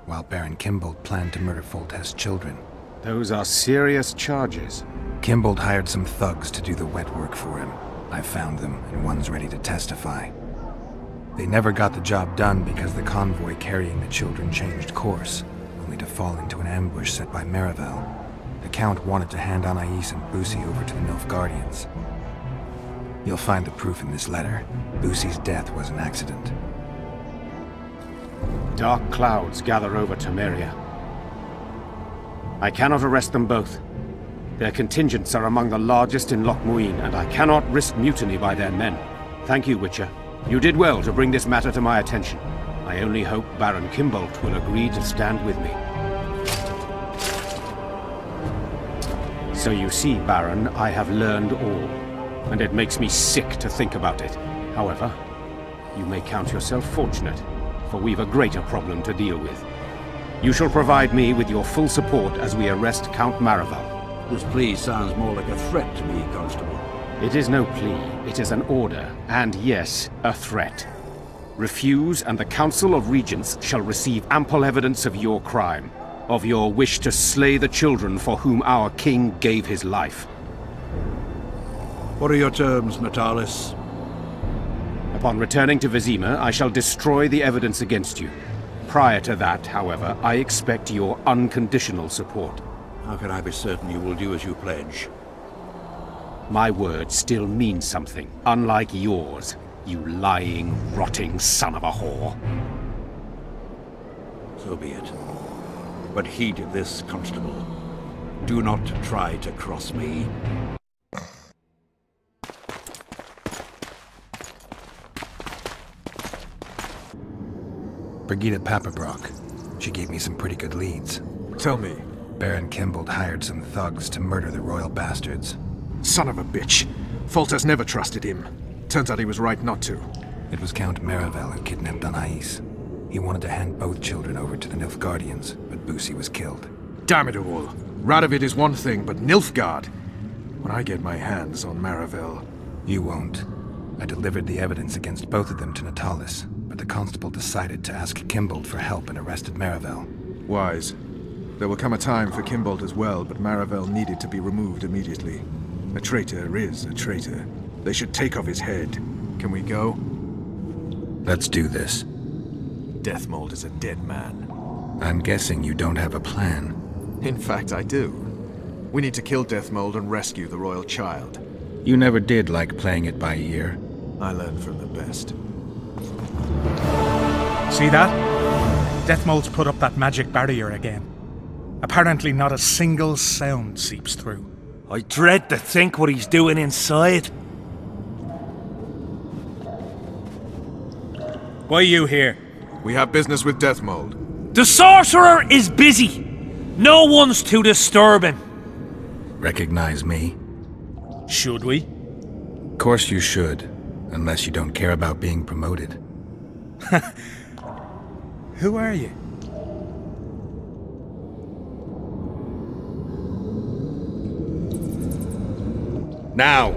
Speaker 18: while Baron Kimbold planned to murder Foltest's children.
Speaker 9: Those are serious charges.
Speaker 18: Kimbold hired some thugs to do the wet work for him. I found them, and one's ready to testify. They never got the job done because the convoy carrying the children changed course, only to fall into an ambush set by Maravel. The Count wanted to hand Anais and Busi over to the Nilfgaardians.
Speaker 4: You'll find the proof in this letter. Busi's death was an accident.
Speaker 9: Dark clouds gather over Temeria. I cannot arrest them both. Their contingents are among the largest in Loch Muin, and I cannot risk mutiny by their men. Thank you, Witcher. You did well to bring this matter to my attention. I only hope Baron Kimbolt will agree to stand with me. So you see, Baron, I have learned all, and it makes me sick to think about it. However, you may count yourself fortunate, for we've a greater problem to deal with. You shall provide me with your full support as we arrest Count Maravel.
Speaker 11: This plea sounds more like a threat to me, Constable.
Speaker 9: It is no plea, it is an order, and yes, a threat. Refuse, and the Council of Regents shall receive ample evidence of your crime, of your wish to slay the children for whom our king gave his life.
Speaker 11: What are your terms, Natalis?
Speaker 9: Upon returning to Vizima, I shall destroy the evidence against you. Prior to that, however, I expect your unconditional support.
Speaker 11: How can I be certain you will do as you pledge?
Speaker 9: My word still means something, unlike yours, you lying, rotting son of a whore.
Speaker 11: So be it. But heed this, Constable. Do not try to cross me.
Speaker 4: Brigida Papabrock. She gave me some pretty good leads.
Speaker 3: Tell me.
Speaker 4: Baron Kimbolt hired some thugs to murder the royal bastards.
Speaker 3: Son of a bitch. Foltest never trusted him. Turns out he was right not to.
Speaker 4: It was Count Maravel who kidnapped Anais. He wanted to hand both children over to the Nilfgaardians, but Busi was killed.
Speaker 3: Damn it all. Radovid is one thing, but Nilfgaard... When I get my hands on Maravel...
Speaker 4: You won't. I delivered the evidence against both of them to Natalis, but the constable decided to ask Kimbolt for help and arrested Maravel.
Speaker 3: Wise. There will come a time for Kimbolt as well, but Maravel needed to be removed immediately. A traitor is a traitor. They should take off his head. Can we go?
Speaker 4: Let's do this.
Speaker 3: Deathmold is a dead man.
Speaker 4: I'm guessing you don't have a plan.
Speaker 3: In fact, I do. We need to kill Deathmold and rescue the royal child.
Speaker 4: You never did like playing it by ear.
Speaker 3: I learned from the best.
Speaker 12: See that? Deathmold's put up that magic barrier again. Apparently not a single sound seeps through.
Speaker 10: I dread to think what he's doing inside. Why are you here?
Speaker 3: We have business with Deathmold.
Speaker 10: The sorcerer is busy. No one's to disturb him.
Speaker 4: Recognize me?
Speaker 12: Should we?
Speaker 4: Of course you should, unless you don't care about being promoted.
Speaker 12: Who are you?
Speaker 11: Now!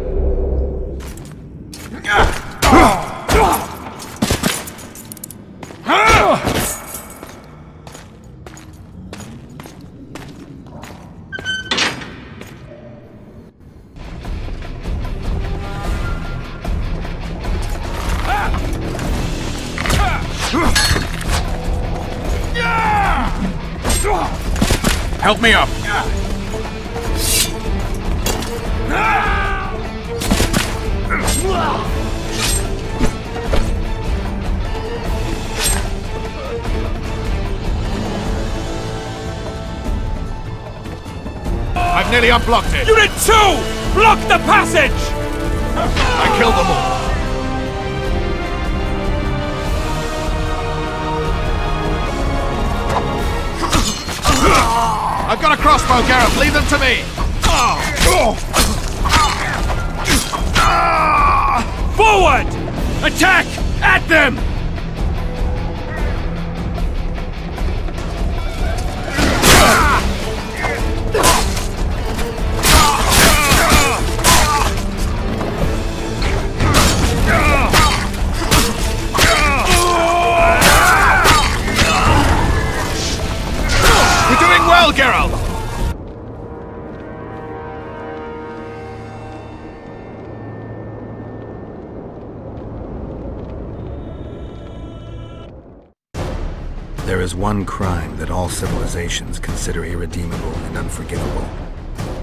Speaker 3: Help me up! I've nearly unblocked it!
Speaker 10: Unit 2! Block the passage!
Speaker 3: I killed them all! I've got a crossbow, Gareth. Leave them to me.
Speaker 10: Forward! Attack! At them!
Speaker 3: We're doing well, Geralt!
Speaker 4: There is one crime that all civilizations consider irredeemable and unforgivable: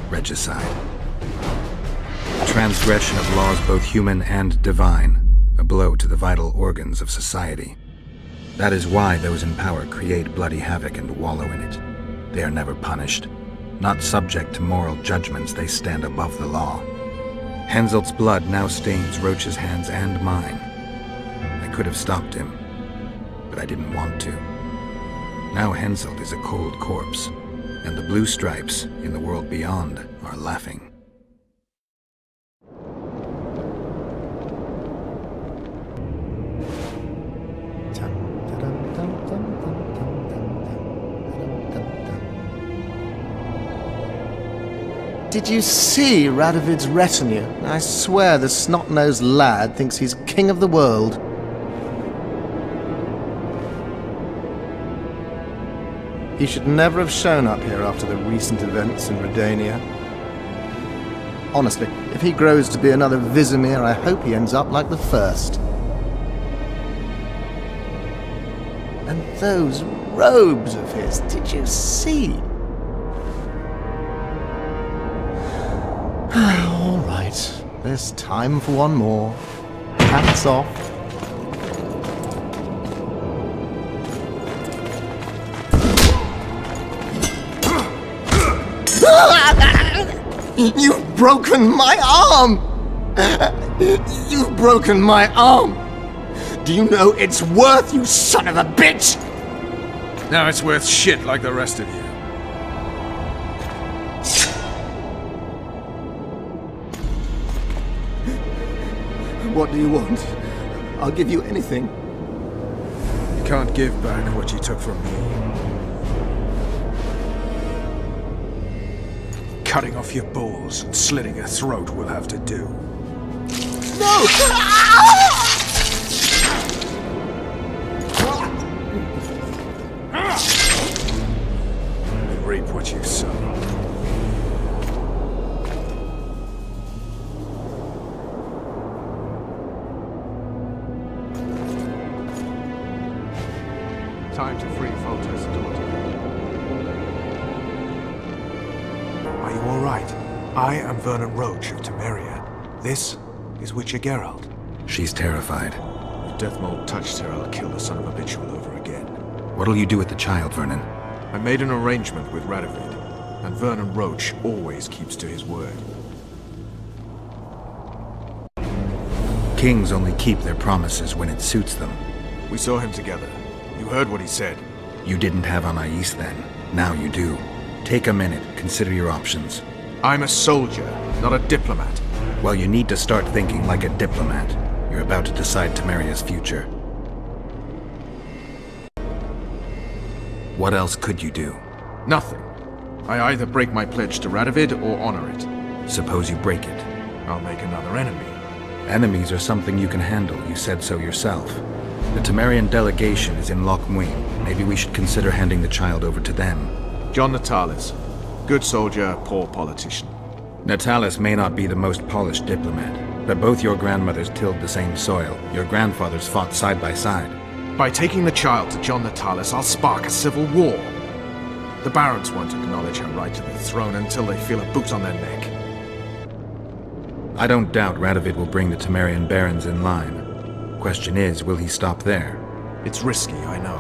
Speaker 4: regicide.
Speaker 18: A transgression of laws both human and divine. A blow to the vital organs of society. That is why those in power create bloody havoc and wallow in it. They are never punished. Not subject to moral judgments, they stand above the law. Henselt's blood now stains Roach's hands and mine. I could have stopped him, but I didn't want to. Now Henselt is a cold corpse, and the blue stripes in the world beyond are laughing.
Speaker 2: Did you see Radovid's retinue? I swear the snot-nosed lad thinks he's king of the world. He should never have shown up here after the recent events in Redania. Honestly, if he grows to be another Vizimir, I hope he ends up like the first. And those robes of his, did you see? All right, there's time for one more. Hats off. You've broken my arm! You've broken my arm! Do you know it's worth, you son of a bitch?
Speaker 3: Now it's worth shit like the rest of you.
Speaker 2: What do you want? I'll give you anything.
Speaker 3: You can't give back what you took from me. Cutting off your balls and slitting your throat will have to do.
Speaker 2: No!
Speaker 3: You reap what you sow.
Speaker 15: Time to free Foltest's daughter.
Speaker 3: Are you all right? I am Vernon Roach of Temeria. This is Witcher Geralt.
Speaker 18: She's terrified.
Speaker 3: If Deathmold touched her, I'll kill the son of a bitch all over again.
Speaker 18: What'll you do with the child, Vernon?
Speaker 3: I made an arrangement with Radovid, and Vernon Roach always keeps to his word.
Speaker 18: Kings only keep their promises when it suits them.
Speaker 3: We saw him together. You heard what he said.
Speaker 18: You didn't have Anais then. Now you do. Take a minute. Consider your options.
Speaker 3: I'm a soldier, not a diplomat.
Speaker 18: Well, you need to start thinking like a diplomat. You're about to decide Temeria's future. What else could you do?
Speaker 3: Nothing. I either break my pledge to Radovid or honor it.
Speaker 18: Suppose you break it.
Speaker 3: I'll make another enemy.
Speaker 18: Enemies are something you can handle. You said so yourself. The Temerian delegation is in Loch Muin. Maybe we should consider handing the child over to them.
Speaker 3: John Natalis. Good soldier, poor politician.
Speaker 18: Natalis may not be the most polished diplomat, but both your grandmothers tilled the same soil. Your grandfathers fought side by side.
Speaker 3: By taking the child to John Natalis, I'll spark a civil war. The barons won't acknowledge her right to the throne until they feel a boot on their neck.
Speaker 18: I don't doubt Radovid will bring the Temerian barons in line. Question is, will he stop there?
Speaker 3: It's risky, I know.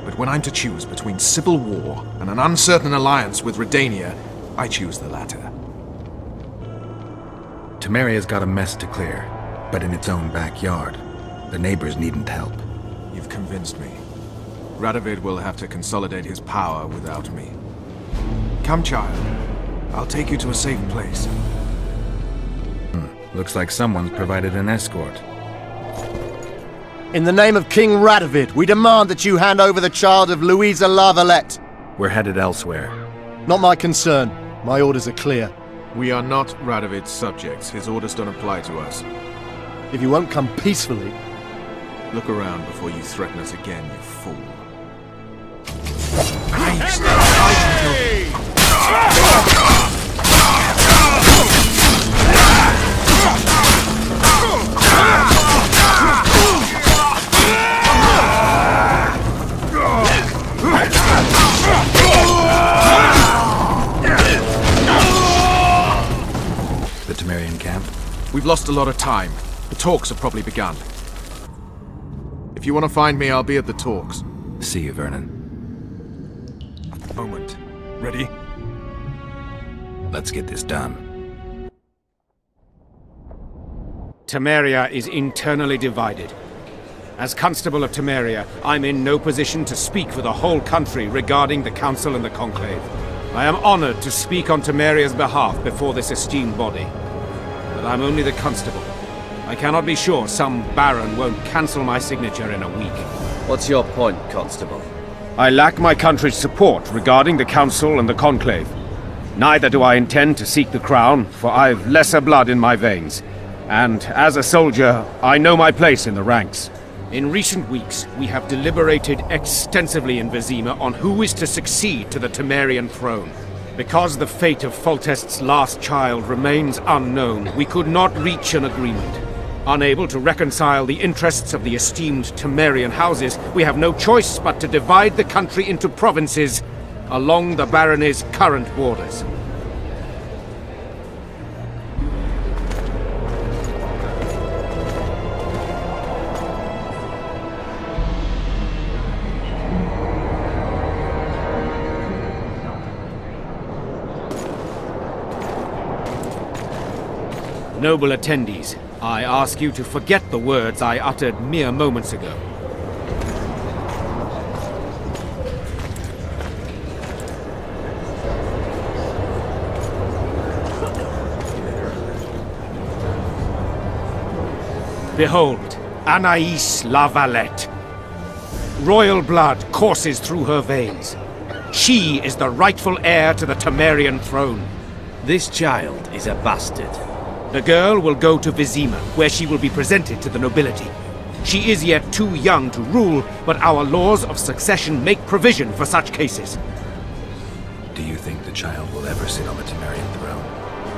Speaker 3: But when I'm to choose between civil war and an uncertain alliance with Redania, I choose the latter.
Speaker 18: Temeria's got a mess to clear, but in its own backyard. The neighbors needn't help.
Speaker 3: You've convinced me. Radovid will have to consolidate his power without me. Come, child. I'll take you to a safe place.
Speaker 18: Looks like someone's provided an escort.
Speaker 2: In the name of King Radovid, we demand that you hand over the child of Louisa La Valette.
Speaker 18: We're headed elsewhere.
Speaker 2: Not my concern. My orders are clear.
Speaker 3: We are not Radovid's subjects. His orders don't apply to us.
Speaker 2: If you won't come peacefully...
Speaker 3: Look around before you threaten us again, you fool.
Speaker 18: The Temerian camp?
Speaker 3: We've lost a lot of time. The talks have probably begun. If you want to find me, I'll be at the talks.
Speaker 18: See you, Vernon.
Speaker 12: Moment. Ready?
Speaker 18: Let's get this done.
Speaker 9: Temeria is internally divided. As Constable of Temeria, I'm in no position to speak for the whole country regarding the Council and the Conclave. I am honored to speak on Temeria's behalf before this esteemed body. But I'm only the Constable. I cannot be sure some Baron won't cancel my signature in a week.
Speaker 6: What's your point, Constable?
Speaker 9: I lack my country's support regarding the Council and the Conclave. Neither do I intend to seek the crown, for I've lesser blood in my veins. And as a soldier, I know my place in the ranks. In recent weeks, we have deliberated extensively in Vizima on who is to succeed to the Temerian throne. Because the fate of Foltest's last child remains unknown, we could not reach an agreement. Unable to reconcile the interests of the esteemed Temerian houses, we have no choice but to divide the country into provinces along the barony's current borders. Noble attendees, I ask you to forget the words I uttered mere moments ago. Behold, Anais La Valette. Royal blood courses through her veins. She is the rightful heir to the Temerian throne.
Speaker 6: This child is a bastard.
Speaker 9: The girl will go to Vizima, where she will be presented to the nobility. She is yet too young to rule, but our laws of succession make provision for such cases.
Speaker 18: Do you think the child will ever sit on the Temerian throne?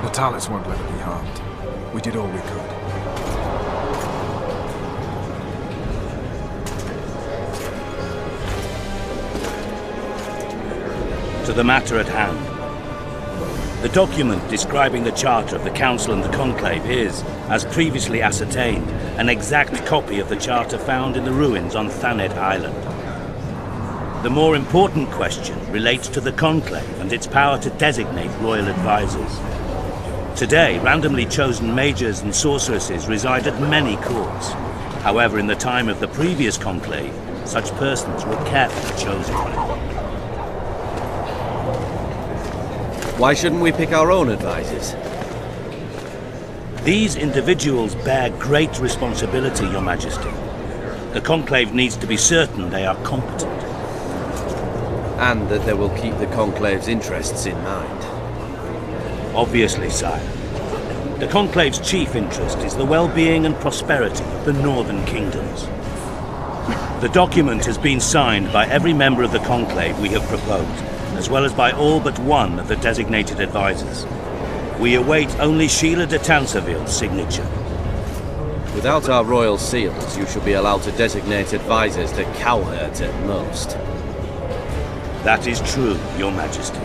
Speaker 3: Natalis won't let her be harmed. We did all we could.
Speaker 1: To the matter at hand. The document describing the charter of the Council and the Conclave is, as previously ascertained, an exact copy of the charter found in the ruins on Thanet Island. The more important question relates to the Conclave and its power to designate royal advisors. Today, randomly chosen mages and sorceresses reside at many courts. However, in the time of the previous Conclave, such persons were carefully chosen.
Speaker 6: Why shouldn't we pick our own advisors?
Speaker 1: These individuals bear great responsibility, Your Majesty. The Conclave needs to be certain they are competent.
Speaker 6: And that they will keep the Conclave's interests in mind.
Speaker 1: Obviously, sire. The Conclave's chief interest is the well-being and prosperity of the northern kingdoms. The document has been signed by every member of the Conclave we have proposed, as well as by all but one of the designated advisors. We await only Sheila de Tansarville's signature.
Speaker 6: Without our royal seals, you should be allowed to designate advisors to cowherds at most.
Speaker 1: That is true, Your Majesty.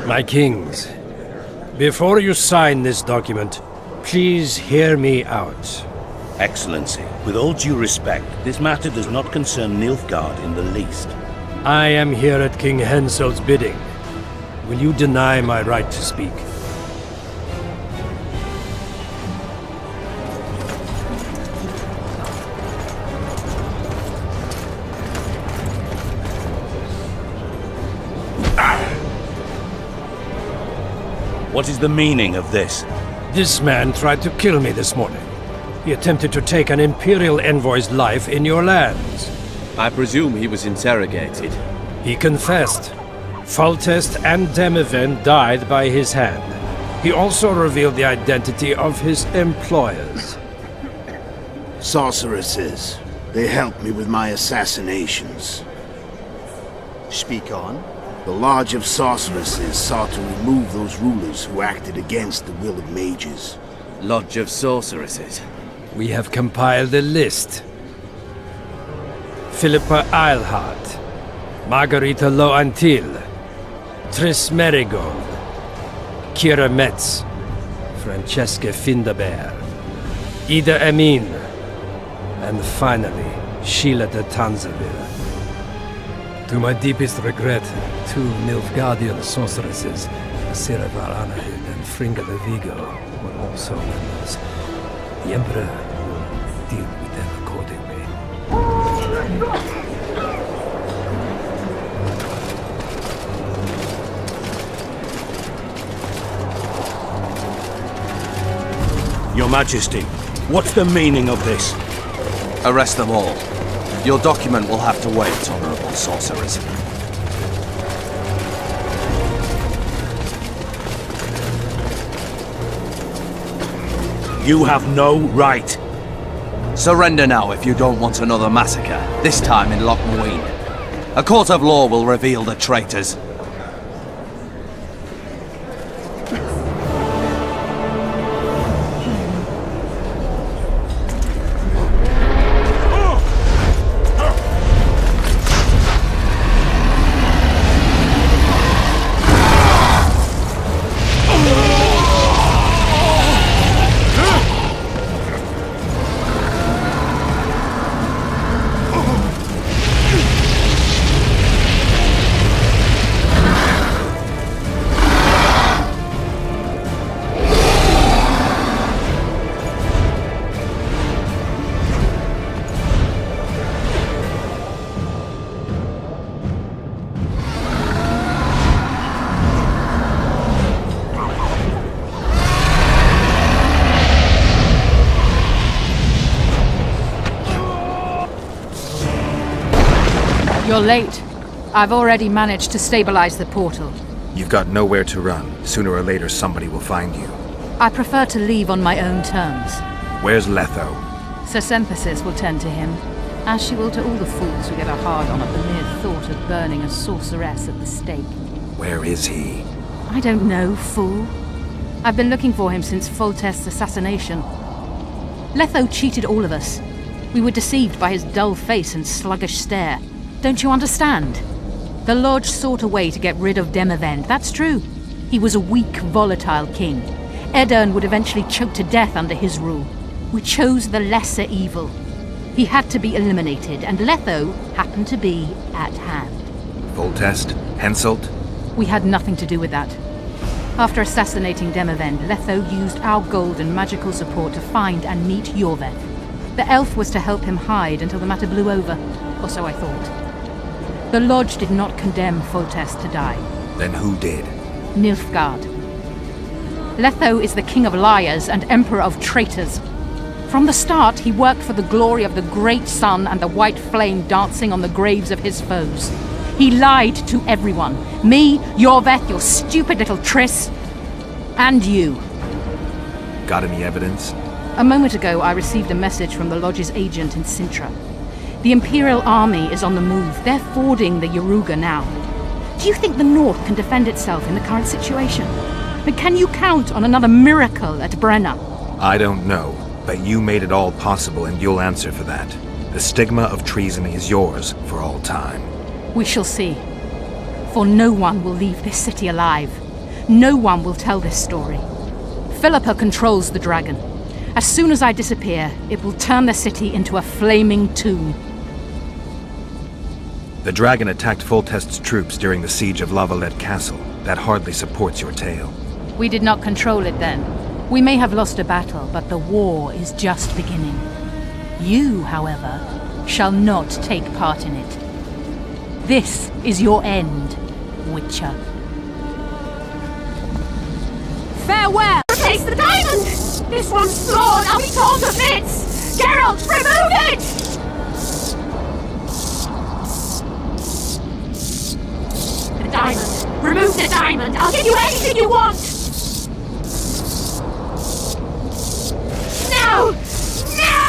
Speaker 10: My kings, before you sign this document, please hear me out.
Speaker 1: Excellency, with all due respect, this matter does not concern Nilfgaard in the least.
Speaker 10: I am here at King Henselt's bidding. Will you deny my right to speak?
Speaker 1: What is the meaning of this?
Speaker 10: This man tried to kill me this morning. He attempted to take an Imperial envoy's life in your lands.
Speaker 6: I presume he was interrogated.
Speaker 10: He confessed. Foltest and Demiven died by his hand. He also revealed the identity of his employers.
Speaker 19: Sorceresses. They helped me with my assassinations.
Speaker 13: Speak on.
Speaker 19: The Lodge of Sorceresses sought to remove those rulers who acted against the will of mages.
Speaker 6: Lodge of Sorceresses?
Speaker 10: We have compiled a list. Philippa Eilhart, Margarita Loantil, Triss Merigold, Kira Metz, Francesca Findabair, Ida Emin, and finally, Sheila de Tanzaville. To my deepest regret, 2 Nilfgaardian sorceresses, Asira Varanahid and Fringa de Vigo, were also members. The Emperor will deal with them accordingly.
Speaker 1: Your Majesty, what's the meaning of this?
Speaker 16: Arrest them all. Your document will have to wait, Honorable Sorcerers.
Speaker 1: You have no right.
Speaker 16: Surrender now if you don't want another massacre, this time in Loch Muin. A court of law will reveal the traitors.
Speaker 5: You're late. I've already managed to stabilize the portal.
Speaker 18: You've got nowhere to run. Sooner or later, somebody will find you.
Speaker 5: I prefer to leave on my own terms.
Speaker 18: Where's Letho?
Speaker 5: Sir Synthesis will tend to him, as she will to all the fools who get a hard-on at the mere thought of burning a sorceress at the stake.
Speaker 18: Where is he?
Speaker 5: I don't know, fool. I've been looking for him since Foltest's assassination. Letho cheated all of us. We were deceived by his dull face and sluggish stare. Don't you understand? The Lodge sought a way to get rid of Demavend, that's true. He was a weak, volatile king. Aedirn would eventually choke to death under his rule. We chose the lesser evil. He had to be eliminated, and Letho happened to be at hand.
Speaker 18: Foltest? Henselt?
Speaker 5: We had nothing to do with that. After assassinating Demavend, Letho used our gold and magical support to find and meet Iorveth. The elf was to help him hide until the matter blew over, or so I thought. The Lodge did not condemn Foltest to die.
Speaker 18: Then who did?
Speaker 5: Nilfgaard. Letho is the king of liars and emperor of traitors. From the start, he worked for the glory of the great sun and the white flame dancing on the graves of his foes. He lied to everyone. Me, Iorveth, your stupid little Triss, and you.
Speaker 18: Got any evidence?
Speaker 5: A moment ago, I received a message from the Lodge's agent in Sintra. The Imperial Army is on the move. They're fording the Yaruga now. Do you think the North can defend itself in the current situation? But can you count on another miracle at Brenna?
Speaker 18: I don't know, but you made it all possible and you'll answer for that. The stigma of treason is yours for all time.
Speaker 5: We shall see. For no one will leave this city alive. No one will tell this story. Philippa controls the dragon. As soon as I disappear, it will turn the city into a flaming tomb.
Speaker 18: The dragon attacked Foltest's troops during the siege of La Valette Castle. That hardly supports your tale.
Speaker 5: We did not control it then. We may have lost a battle, but the war is just beginning. You, however, shall not take part in it. This is your end, Witcher.
Speaker 20: Farewell! Replace the diamond! This one's flawed! I'll be torn to bits! Geralt, remove it! The diamond! Remove the diamond! I'll give you anything you want! No! No!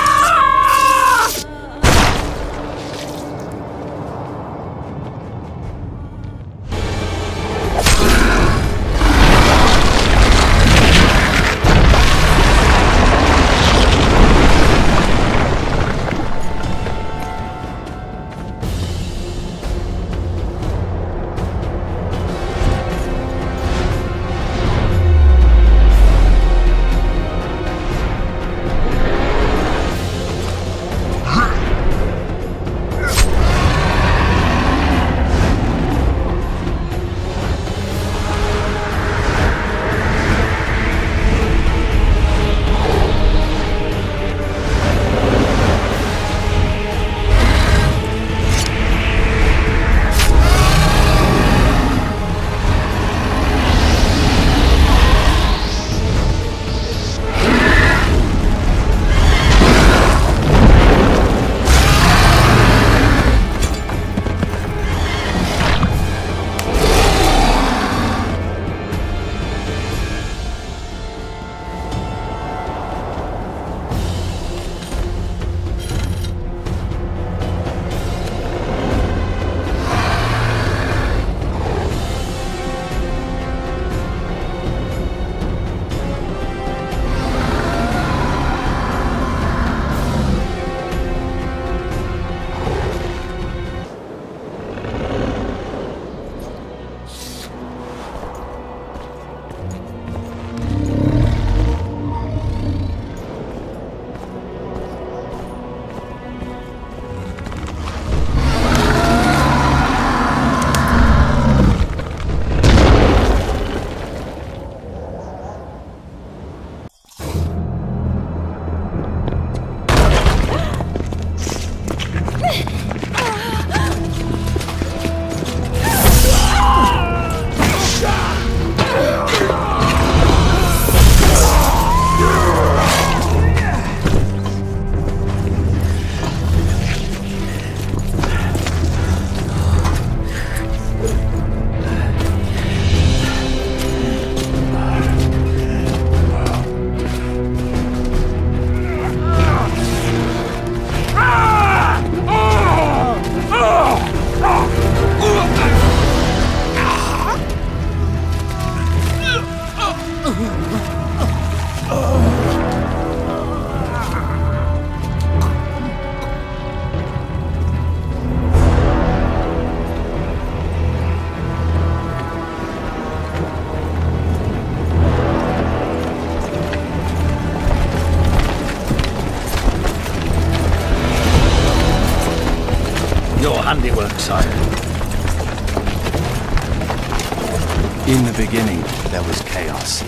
Speaker 14: Your handiwork, sire.
Speaker 16: In the beginning, there was chaos.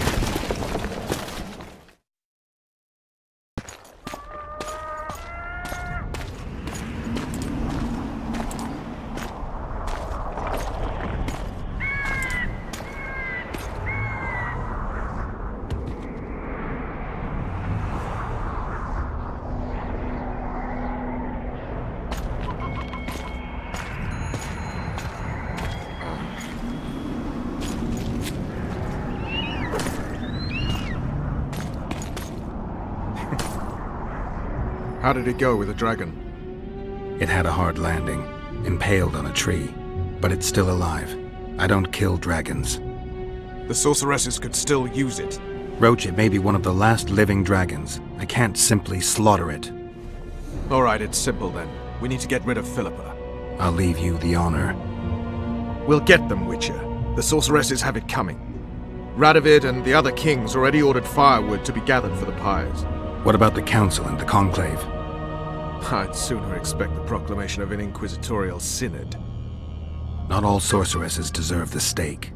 Speaker 3: How did it go with the dragon?
Speaker 18: It had a hard landing, impaled on a tree, but it's still alive. I don't kill dragons.
Speaker 3: The sorceresses could still use it.
Speaker 18: Roach, it may be one of the last living dragons. I can't simply slaughter it.
Speaker 3: Alright, it's simple then. We need to get rid of Philippa.
Speaker 18: I'll leave you the honor.
Speaker 3: We'll get them, Witcher. The sorceresses have it coming. Radovid and the other kings already ordered firewood to be gathered for the pyres.
Speaker 18: What about the council and the conclave?
Speaker 3: I'd sooner expect the proclamation of an inquisitorial synod.
Speaker 18: Not all sorceresses deserve the stake.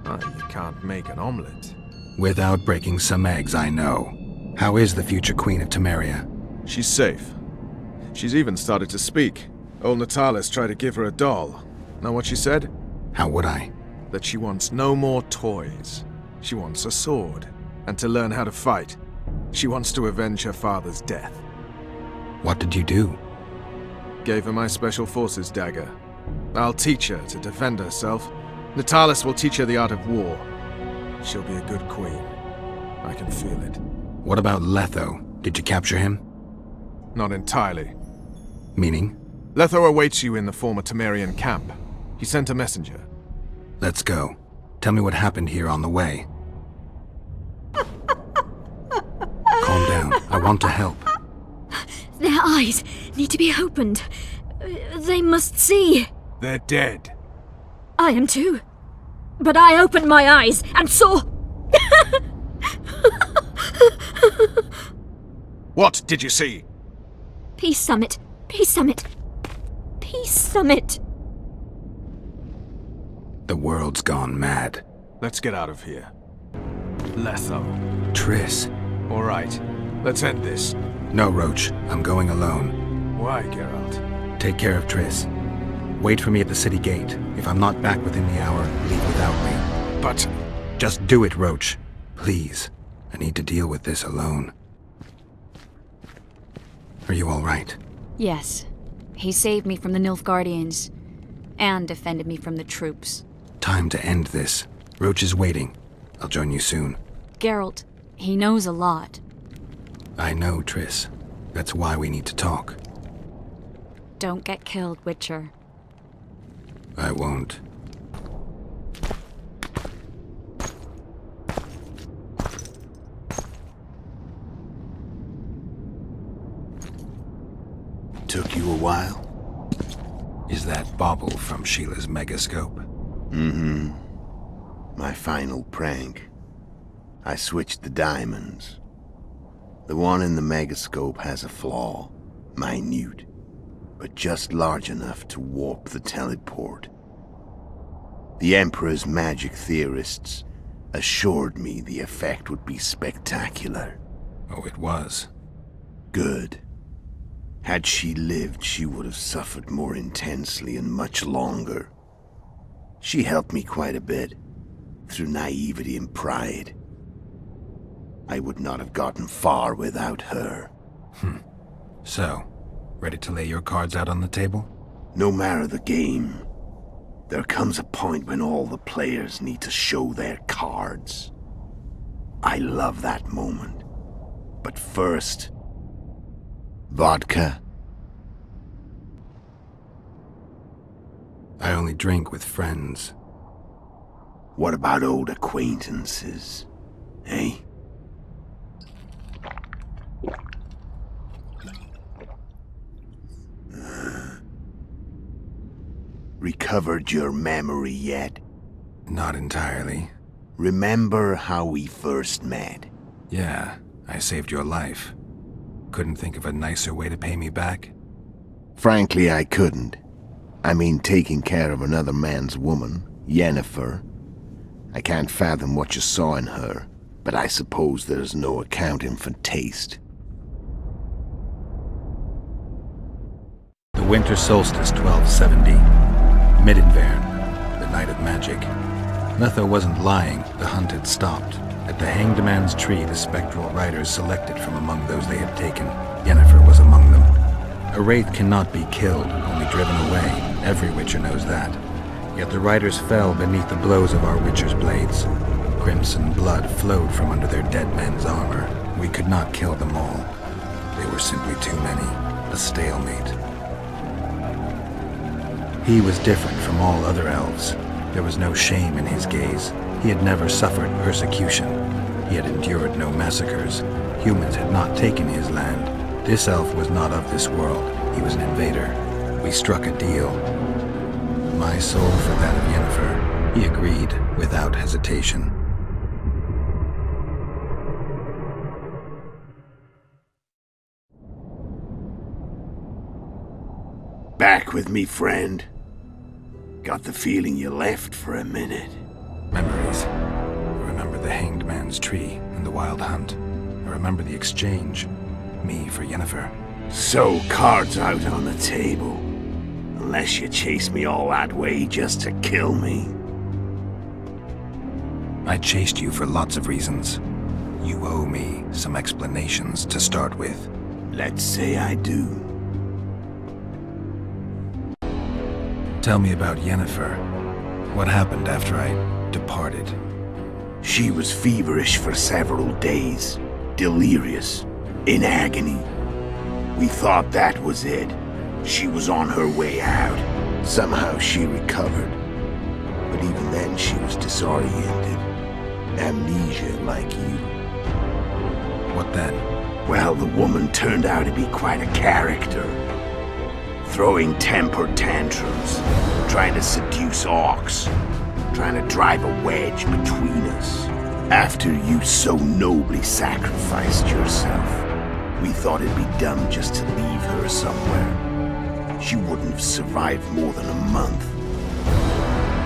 Speaker 3: You can't make an omelette.
Speaker 18: Without breaking some eggs, I know. How is the future Queen of Temeria?
Speaker 3: She's safe. She's even started to speak. Old Natalis tried to give her a doll. Know what she said?
Speaker 18: How would I?
Speaker 3: That she wants no more toys. She wants a sword. And to learn how to fight. She wants to avenge her father's death.
Speaker 18: What did you do?
Speaker 3: Gave her my Special Forces dagger. I'll teach her to defend herself. Natalis will teach her the art of war. She'll be a good queen. I can feel it.
Speaker 18: What about Letho? Did you capture him?
Speaker 3: Not entirely.
Speaker 18: Meaning?
Speaker 3: Letho awaits you in the former Temerian camp. He sent a messenger.
Speaker 18: Let's go. Tell me what happened here on the way. Calm down. I want to help.
Speaker 20: Their eyes need to be opened. They must see.
Speaker 3: They're dead.
Speaker 20: I am too. But I opened my eyes and saw...
Speaker 3: What did you see?
Speaker 20: Peace Summit. Peace Summit. Peace Summit.
Speaker 18: The world's gone mad.
Speaker 3: Let's get out of here. Letho.
Speaker 18: Triss.
Speaker 3: All right. Let's end this.
Speaker 18: No, Roach. I'm going alone.
Speaker 3: Why, Geralt?
Speaker 18: Take care of Triss. Wait for me at the city gate. If I'm not back within the hour, leave without me.
Speaker 3: But...
Speaker 18: Just do it, Roach. Please. I need to deal with this alone. Are you all right?
Speaker 23: Yes. He saved me from the Nilfgaardians, and defended me from the troops.
Speaker 18: Time to end this. Roach is waiting. I'll join you soon.
Speaker 23: Geralt, he knows a lot.
Speaker 18: I know, Triss. That's why we need to talk.
Speaker 23: Don't get killed, Witcher.
Speaker 18: I won't.
Speaker 19: Took you a while?
Speaker 18: Is that bauble from Sheila's megascope?
Speaker 19: Mm-hmm. My final prank. I switched the diamonds. The one in the megascope has a flaw. Minute. But just large enough to warp the teleport. The Emperor's magic theorists assured me the effect would be spectacular.
Speaker 18: Oh, it was.
Speaker 19: Good. Had she lived, she would have suffered more intensely and much longer. She helped me quite a bit, through naivety and pride. I would not have gotten far without her.
Speaker 18: So, ready to lay your cards out on the table?
Speaker 19: No matter the game, there comes a point when all the players need to show their cards. I love that moment. But first... vodka?
Speaker 18: I only drink with friends.
Speaker 19: What about old acquaintances? Eh? Recovered your memory yet?
Speaker 18: Not entirely.
Speaker 19: Remember how we first met?
Speaker 18: Yeah, I saved your life. Couldn't think of a nicer way to pay me back?
Speaker 19: Frankly, I couldn't. I mean, taking care of another man's woman, Yennefer. I can't fathom what you saw in her, but I suppose there's no accounting for taste.
Speaker 18: The winter solstice 1270. Midinvern, the night of magic. Letho wasn't lying, the hunt had stopped. At the Hanged Man's Tree, the spectral riders selected from among those they had taken. Yennefer was among them. A wraith cannot be killed, only driven away. Every Witcher knows that. Yet the riders fell beneath the blows of our Witcher's blades. Crimson blood flowed from under their dead men's armor. We could not kill them all. They were simply too many. A stalemate. He was different from all other elves. There was no shame in his gaze. He had never suffered persecution. He had endured no massacres. Humans had not taken his land. This elf was not of this world. He was an invader. We struck a deal. My soul for that of Yennefer. He agreed without hesitation.
Speaker 19: Back with me, friend. Got the feeling you left for a minute.
Speaker 18: Memories. I remember the Hanged Man's Tree and the Wild Hunt. I remember the exchange. Me for Yennefer.
Speaker 19: So, cards out on the table. Unless you chase me all that way just to kill me.
Speaker 18: I chased you for lots of reasons. You owe me some explanations to start with.
Speaker 19: Let's say I do.
Speaker 18: Tell me about Yennefer. What happened after I departed?
Speaker 19: She was feverish for several days. Delirious. In agony. We thought that was it. She was on her way out. Somehow she recovered. But even then she was disoriented. Amnesia like you.
Speaker 18: What then?
Speaker 19: Well, the woman turned out to be quite a character. Throwing temper tantrums, trying to seduce orcs, trying to drive a wedge between us. After you so nobly sacrificed yourself, we thought it'd be dumb just to leave her somewhere. She wouldn't have survived more than a month.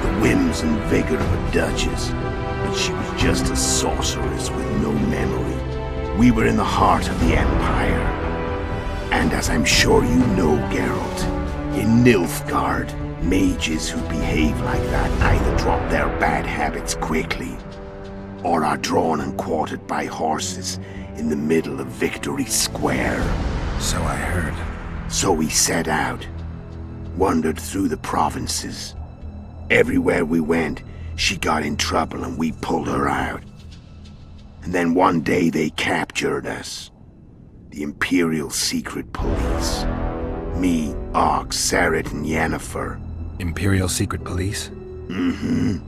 Speaker 19: The whims and vigor of a duchess, but she was just a sorceress with no memory. We were in the heart of the Empire. And as I'm sure you know, Geralt, in Nilfgaard, mages who behave like that either drop their bad habits quickly, or are drawn and quartered by horses in the middle of Victory Square.
Speaker 18: So I heard.
Speaker 19: So we set out, wandered through the provinces. Everywhere we went, she got in trouble and we pulled her out. And then one day they captured us. The Imperial Secret Police. Me, Og, Sareth, and Yennefer.
Speaker 18: Imperial Secret Police?
Speaker 19: Mm-hmm.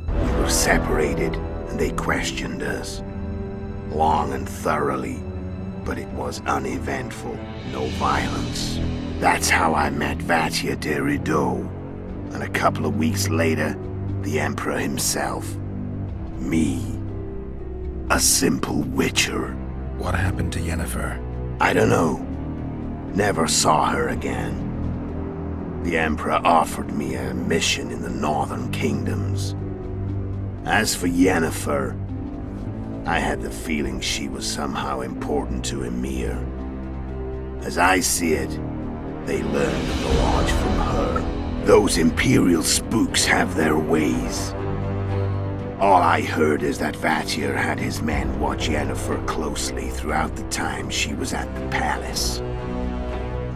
Speaker 19: We were separated, and they questioned us. Long and thoroughly, but it was uneventful. No violence. That's how I met Vatia de Rideau. And a couple of weeks later, the Emperor himself. Me. A simple witcher.
Speaker 18: What happened to Yennefer?
Speaker 19: I don't know. Never saw her again. The Emperor offered me a mission in the northern kingdoms. As for Yennefer, I had the feeling she was somehow important to Emir. As I see it, they learned of the Lodge from her. Those Imperial spooks have their ways. All I heard is that Vatir had his men watch Yennefer closely throughout the time she was at the palace.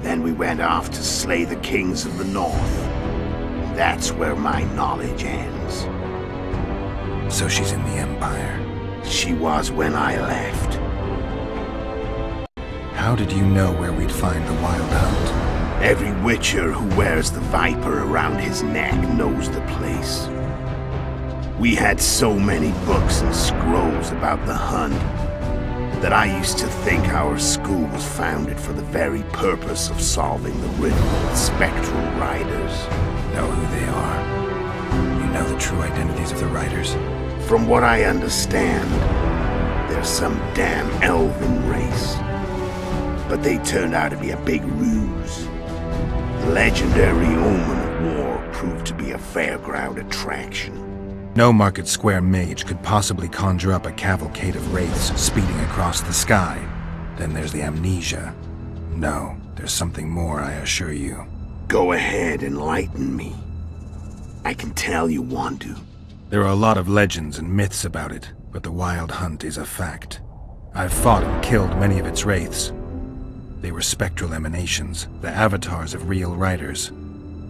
Speaker 19: Then we went off to slay the kings of the north. That's where my knowledge ends.
Speaker 18: So she's in the Empire?
Speaker 19: She was when I left.
Speaker 18: How did you know where we'd find the Wild Hunt?
Speaker 19: Every Witcher who wears the Viper around his neck knows the place. We had so many books and scrolls about the hunt that I used to think our school was founded for the very purpose of solving the riddle of the spectral riders.
Speaker 18: Know who they are? You know the true identities of the riders?
Speaker 19: From what I understand, they're some damn elven race. but they turned out to be a big ruse. The legendary Omen of War proved to be a fairground attraction.
Speaker 18: No Market Square mage could possibly conjure up a cavalcade of wraiths speeding across the sky. Then there's the amnesia. No, there's something more, I assure you.
Speaker 19: Go ahead, enlighten me. I can tell you want to.
Speaker 18: There are a lot of legends and myths about it, but the Wild Hunt is a fact. I've fought and killed many of its wraiths. They were spectral emanations, the avatars of real riders.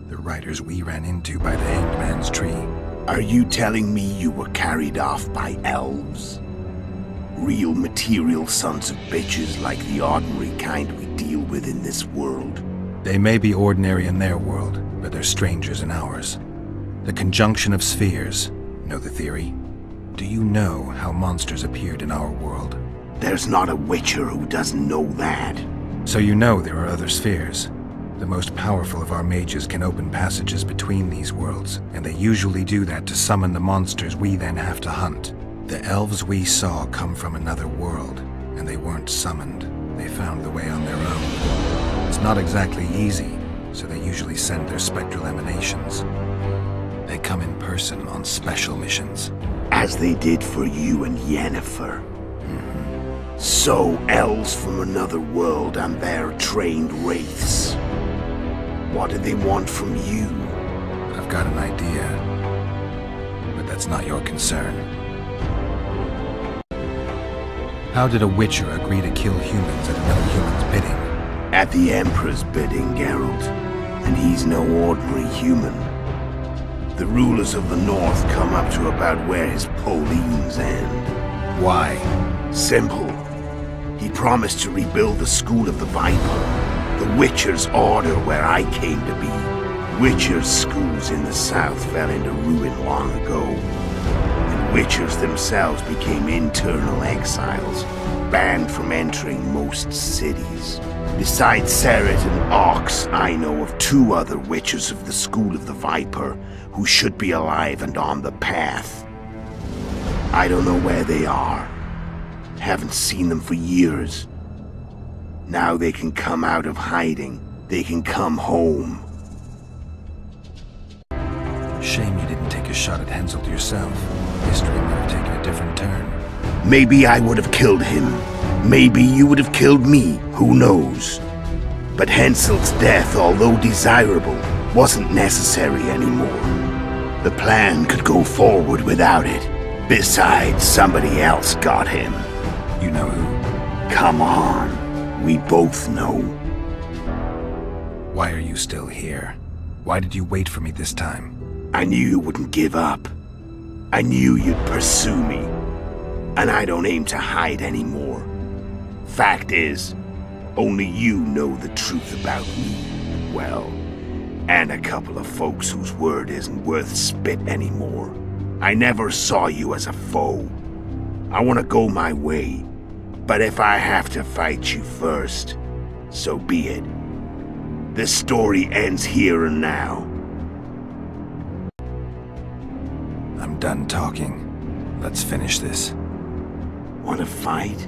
Speaker 18: The riders we ran into by the Hanged Man's Tree.
Speaker 19: Are you telling me you were carried off by elves? Real material sons of bitches like the ordinary kind we deal with in this world?
Speaker 18: They may be ordinary in their world, but they're strangers in ours. The conjunction of spheres. Know the theory? Do you know how monsters appeared in our world?
Speaker 19: There's not a Witcher who doesn't know that.
Speaker 18: So you know there are other spheres. The most powerful of our mages can open passages between these worlds, and they usually do that to summon the monsters we then have to hunt. The elves we saw come from another world, and they weren't summoned. They found the way on their own. It's not exactly easy, so they usually send their spectral emanations. They come in person on special missions.
Speaker 19: As they did for you and Yennefer. So, elves from another world and their trained wraiths. What do they want from you?
Speaker 18: I've got an idea, but that's not your concern. How did a Witcher agree to kill humans at another human's bidding?
Speaker 19: At the Emperor's bidding, Geralt. And he's no ordinary human. The rulers of the North come up to about where his Pauline's end.
Speaker 18: Why?
Speaker 19: Simple. He promised to rebuild the School of the Viper, the Witcher's order where I came to be. Witcher's schools in the south fell into ruin long ago, and Witchers themselves became internal exiles, banned from entering most cities. Besides Seret and Ox, I know of 2 other Witchers of the School of the Viper who should be alive and on the path. I don't know where they are. Haven't seen them for years. Now they can come out of hiding. They can come home.
Speaker 18: Shame you didn't take a shot at Henselt yourself. History might have taken a different turn.
Speaker 19: Maybe I would have killed him. Maybe you would have killed me. Who knows? But Henselt's death, although desirable, wasn't necessary anymore. The plan could go forward without it. Besides, somebody else got him.
Speaker 18: You know who?
Speaker 19: Come on. We both know.
Speaker 18: Why are you still here? Why did you wait for me this time?
Speaker 19: I knew you wouldn't give up. I knew you'd pursue me. And I don't aim to hide anymore. Fact is, only you know the truth about me. Well, and a couple of folks whose word isn't worth spit anymore. I never saw you as a foe. I want to go my way. But if I have to fight you first, so be it. This story ends here and now.
Speaker 18: I'm done talking. Let's finish this.
Speaker 19: Want to fight?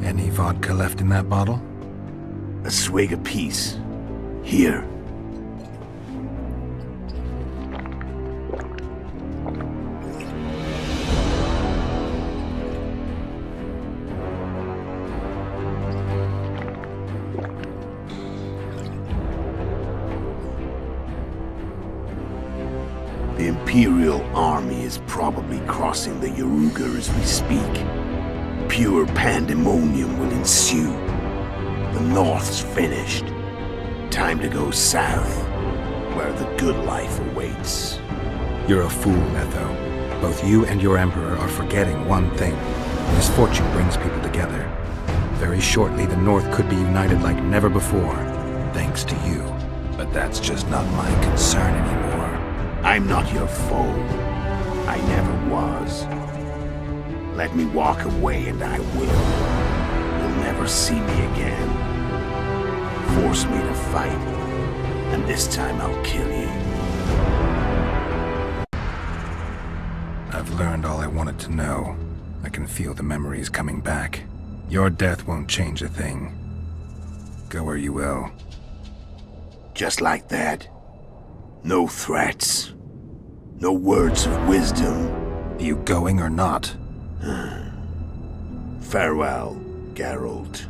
Speaker 18: Any vodka left in that bottle?
Speaker 19: A swig apiece. Here. The Imperial army is probably crossing the Yaruga as we speak. Pure pandemonium will ensue. The North's finished. Time to go south, where the good life awaits.
Speaker 18: You're a fool, Letho. Both you and your Emperor are forgetting one thing. Misfortune brings people together. Very shortly, the North could be united like never before, thanks to you. But that's just not my concern anymore.
Speaker 19: I'm not your foe. I never was. Let me walk away and I will. You'll never see me again. Force me to fight, and this time I'll kill you.
Speaker 18: I've learned all I wanted to know. I can feel the memories coming back.
Speaker 4: Your death won't change a thing. Go where you will.
Speaker 19: Just like that. No threats. No words of wisdom.
Speaker 4: Are you going or not?
Speaker 19: Farewell, Geralt.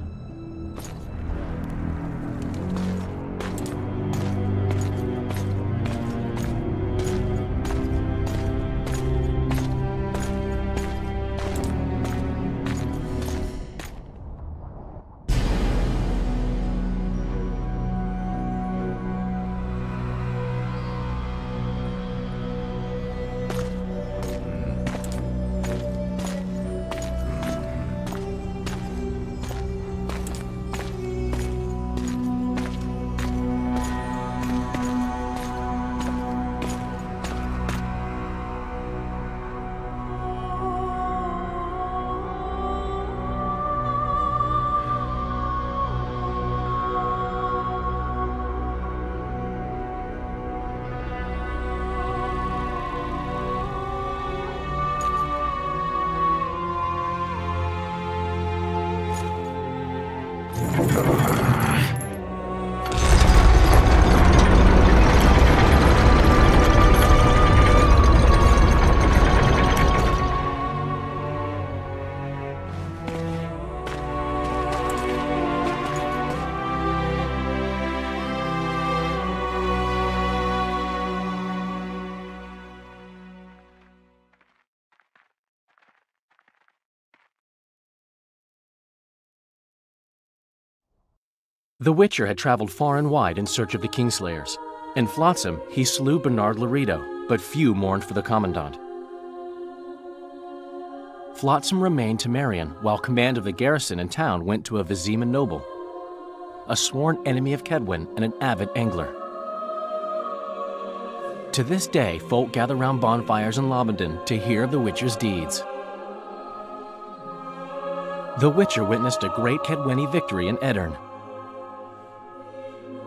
Speaker 14: The Witcher had traveled far and wide in search of the Kingslayers. In Flotsam, he slew Bernard Laredo, but few mourned for the Commandant. Flotsam remained Temerian, while command of the garrison and town went to a Vizima noble, a sworn enemy of Kedwen and an avid angler. To this day, folk gather round bonfires in Lobendon to hear of the Witcher's deeds. The Witcher witnessed a great Kedweni victory in Edirn.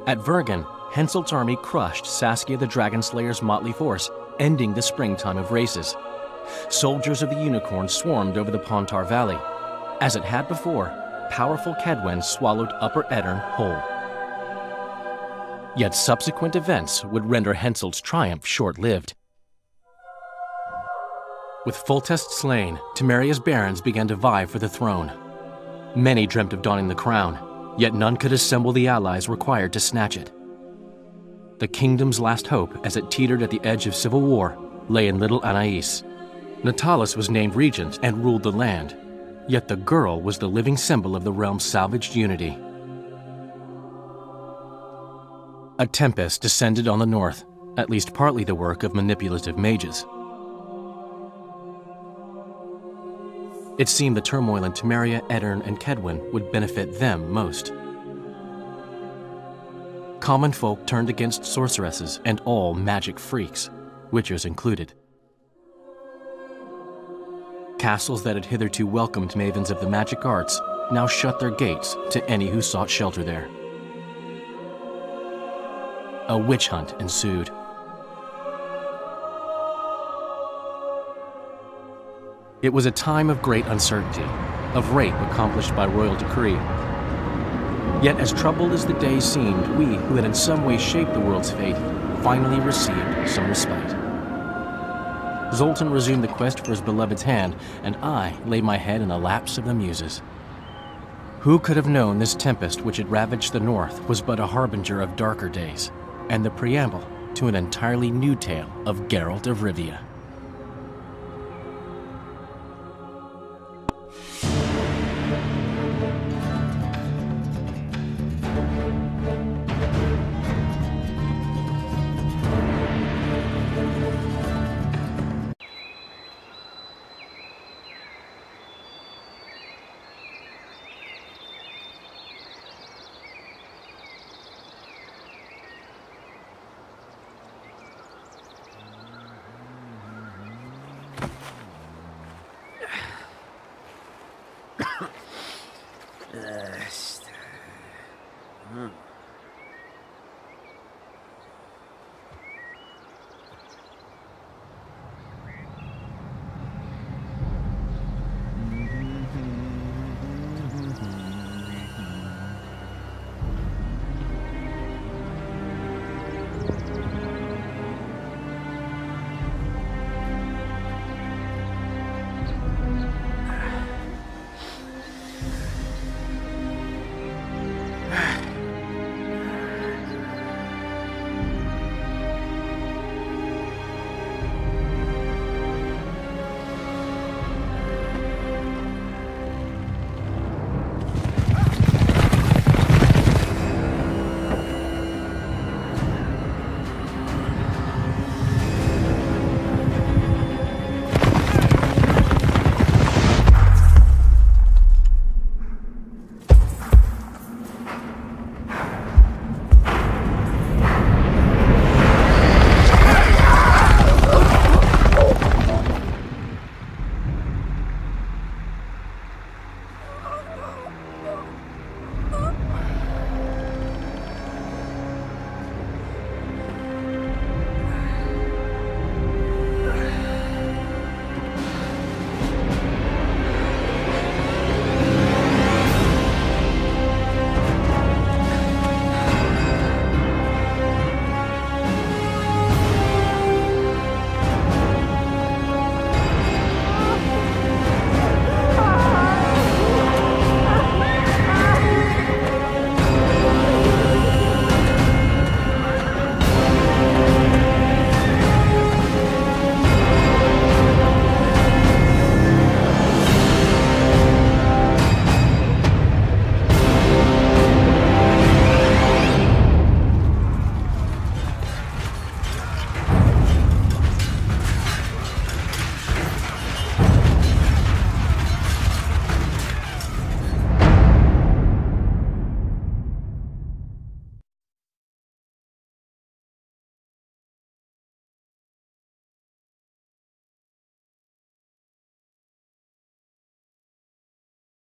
Speaker 14: At Vergen, Henselt's army crushed Saskia the Dragonslayer's motley force, ending the springtime of races. Soldiers of the Unicorn swarmed over the Pontar Valley. As it had before, powerful Kedwen swallowed Upper Edirn whole. Yet subsequent events would render Henselt's triumph short-lived. With Foltest slain, Temeria's barons began to vie for the throne. Many dreamt of donning the crown, yet none could assemble the allies required to snatch it. The kingdom's last hope, as it teetered at the edge of civil war, lay in little Anais. Natalis was named regent and ruled the land, yet the girl was the living symbol of the realm's salvaged unity. A tempest descended on the north, at least partly the work of manipulative mages. It seemed the turmoil in Temeria, Edirn, and Kedwen would benefit them most. Common folk turned against sorceresses and all magic freaks, witchers included. Castles that had hitherto welcomed mavens of the magic arts now shut their gates to any who sought shelter there. A witch hunt ensued. It was a time of great uncertainty, of rape accomplished by royal decree. Yet as troubled as the days seemed, we, who had in some way shaped the world's fate, finally received some respite. Zoltan resumed the quest for his beloved's hand, and I laid my head in the laps of the muses. Who could have known this tempest which had ravaged the north was but a harbinger of darker days, and the preamble to an entirely new tale of Geralt of Rivia?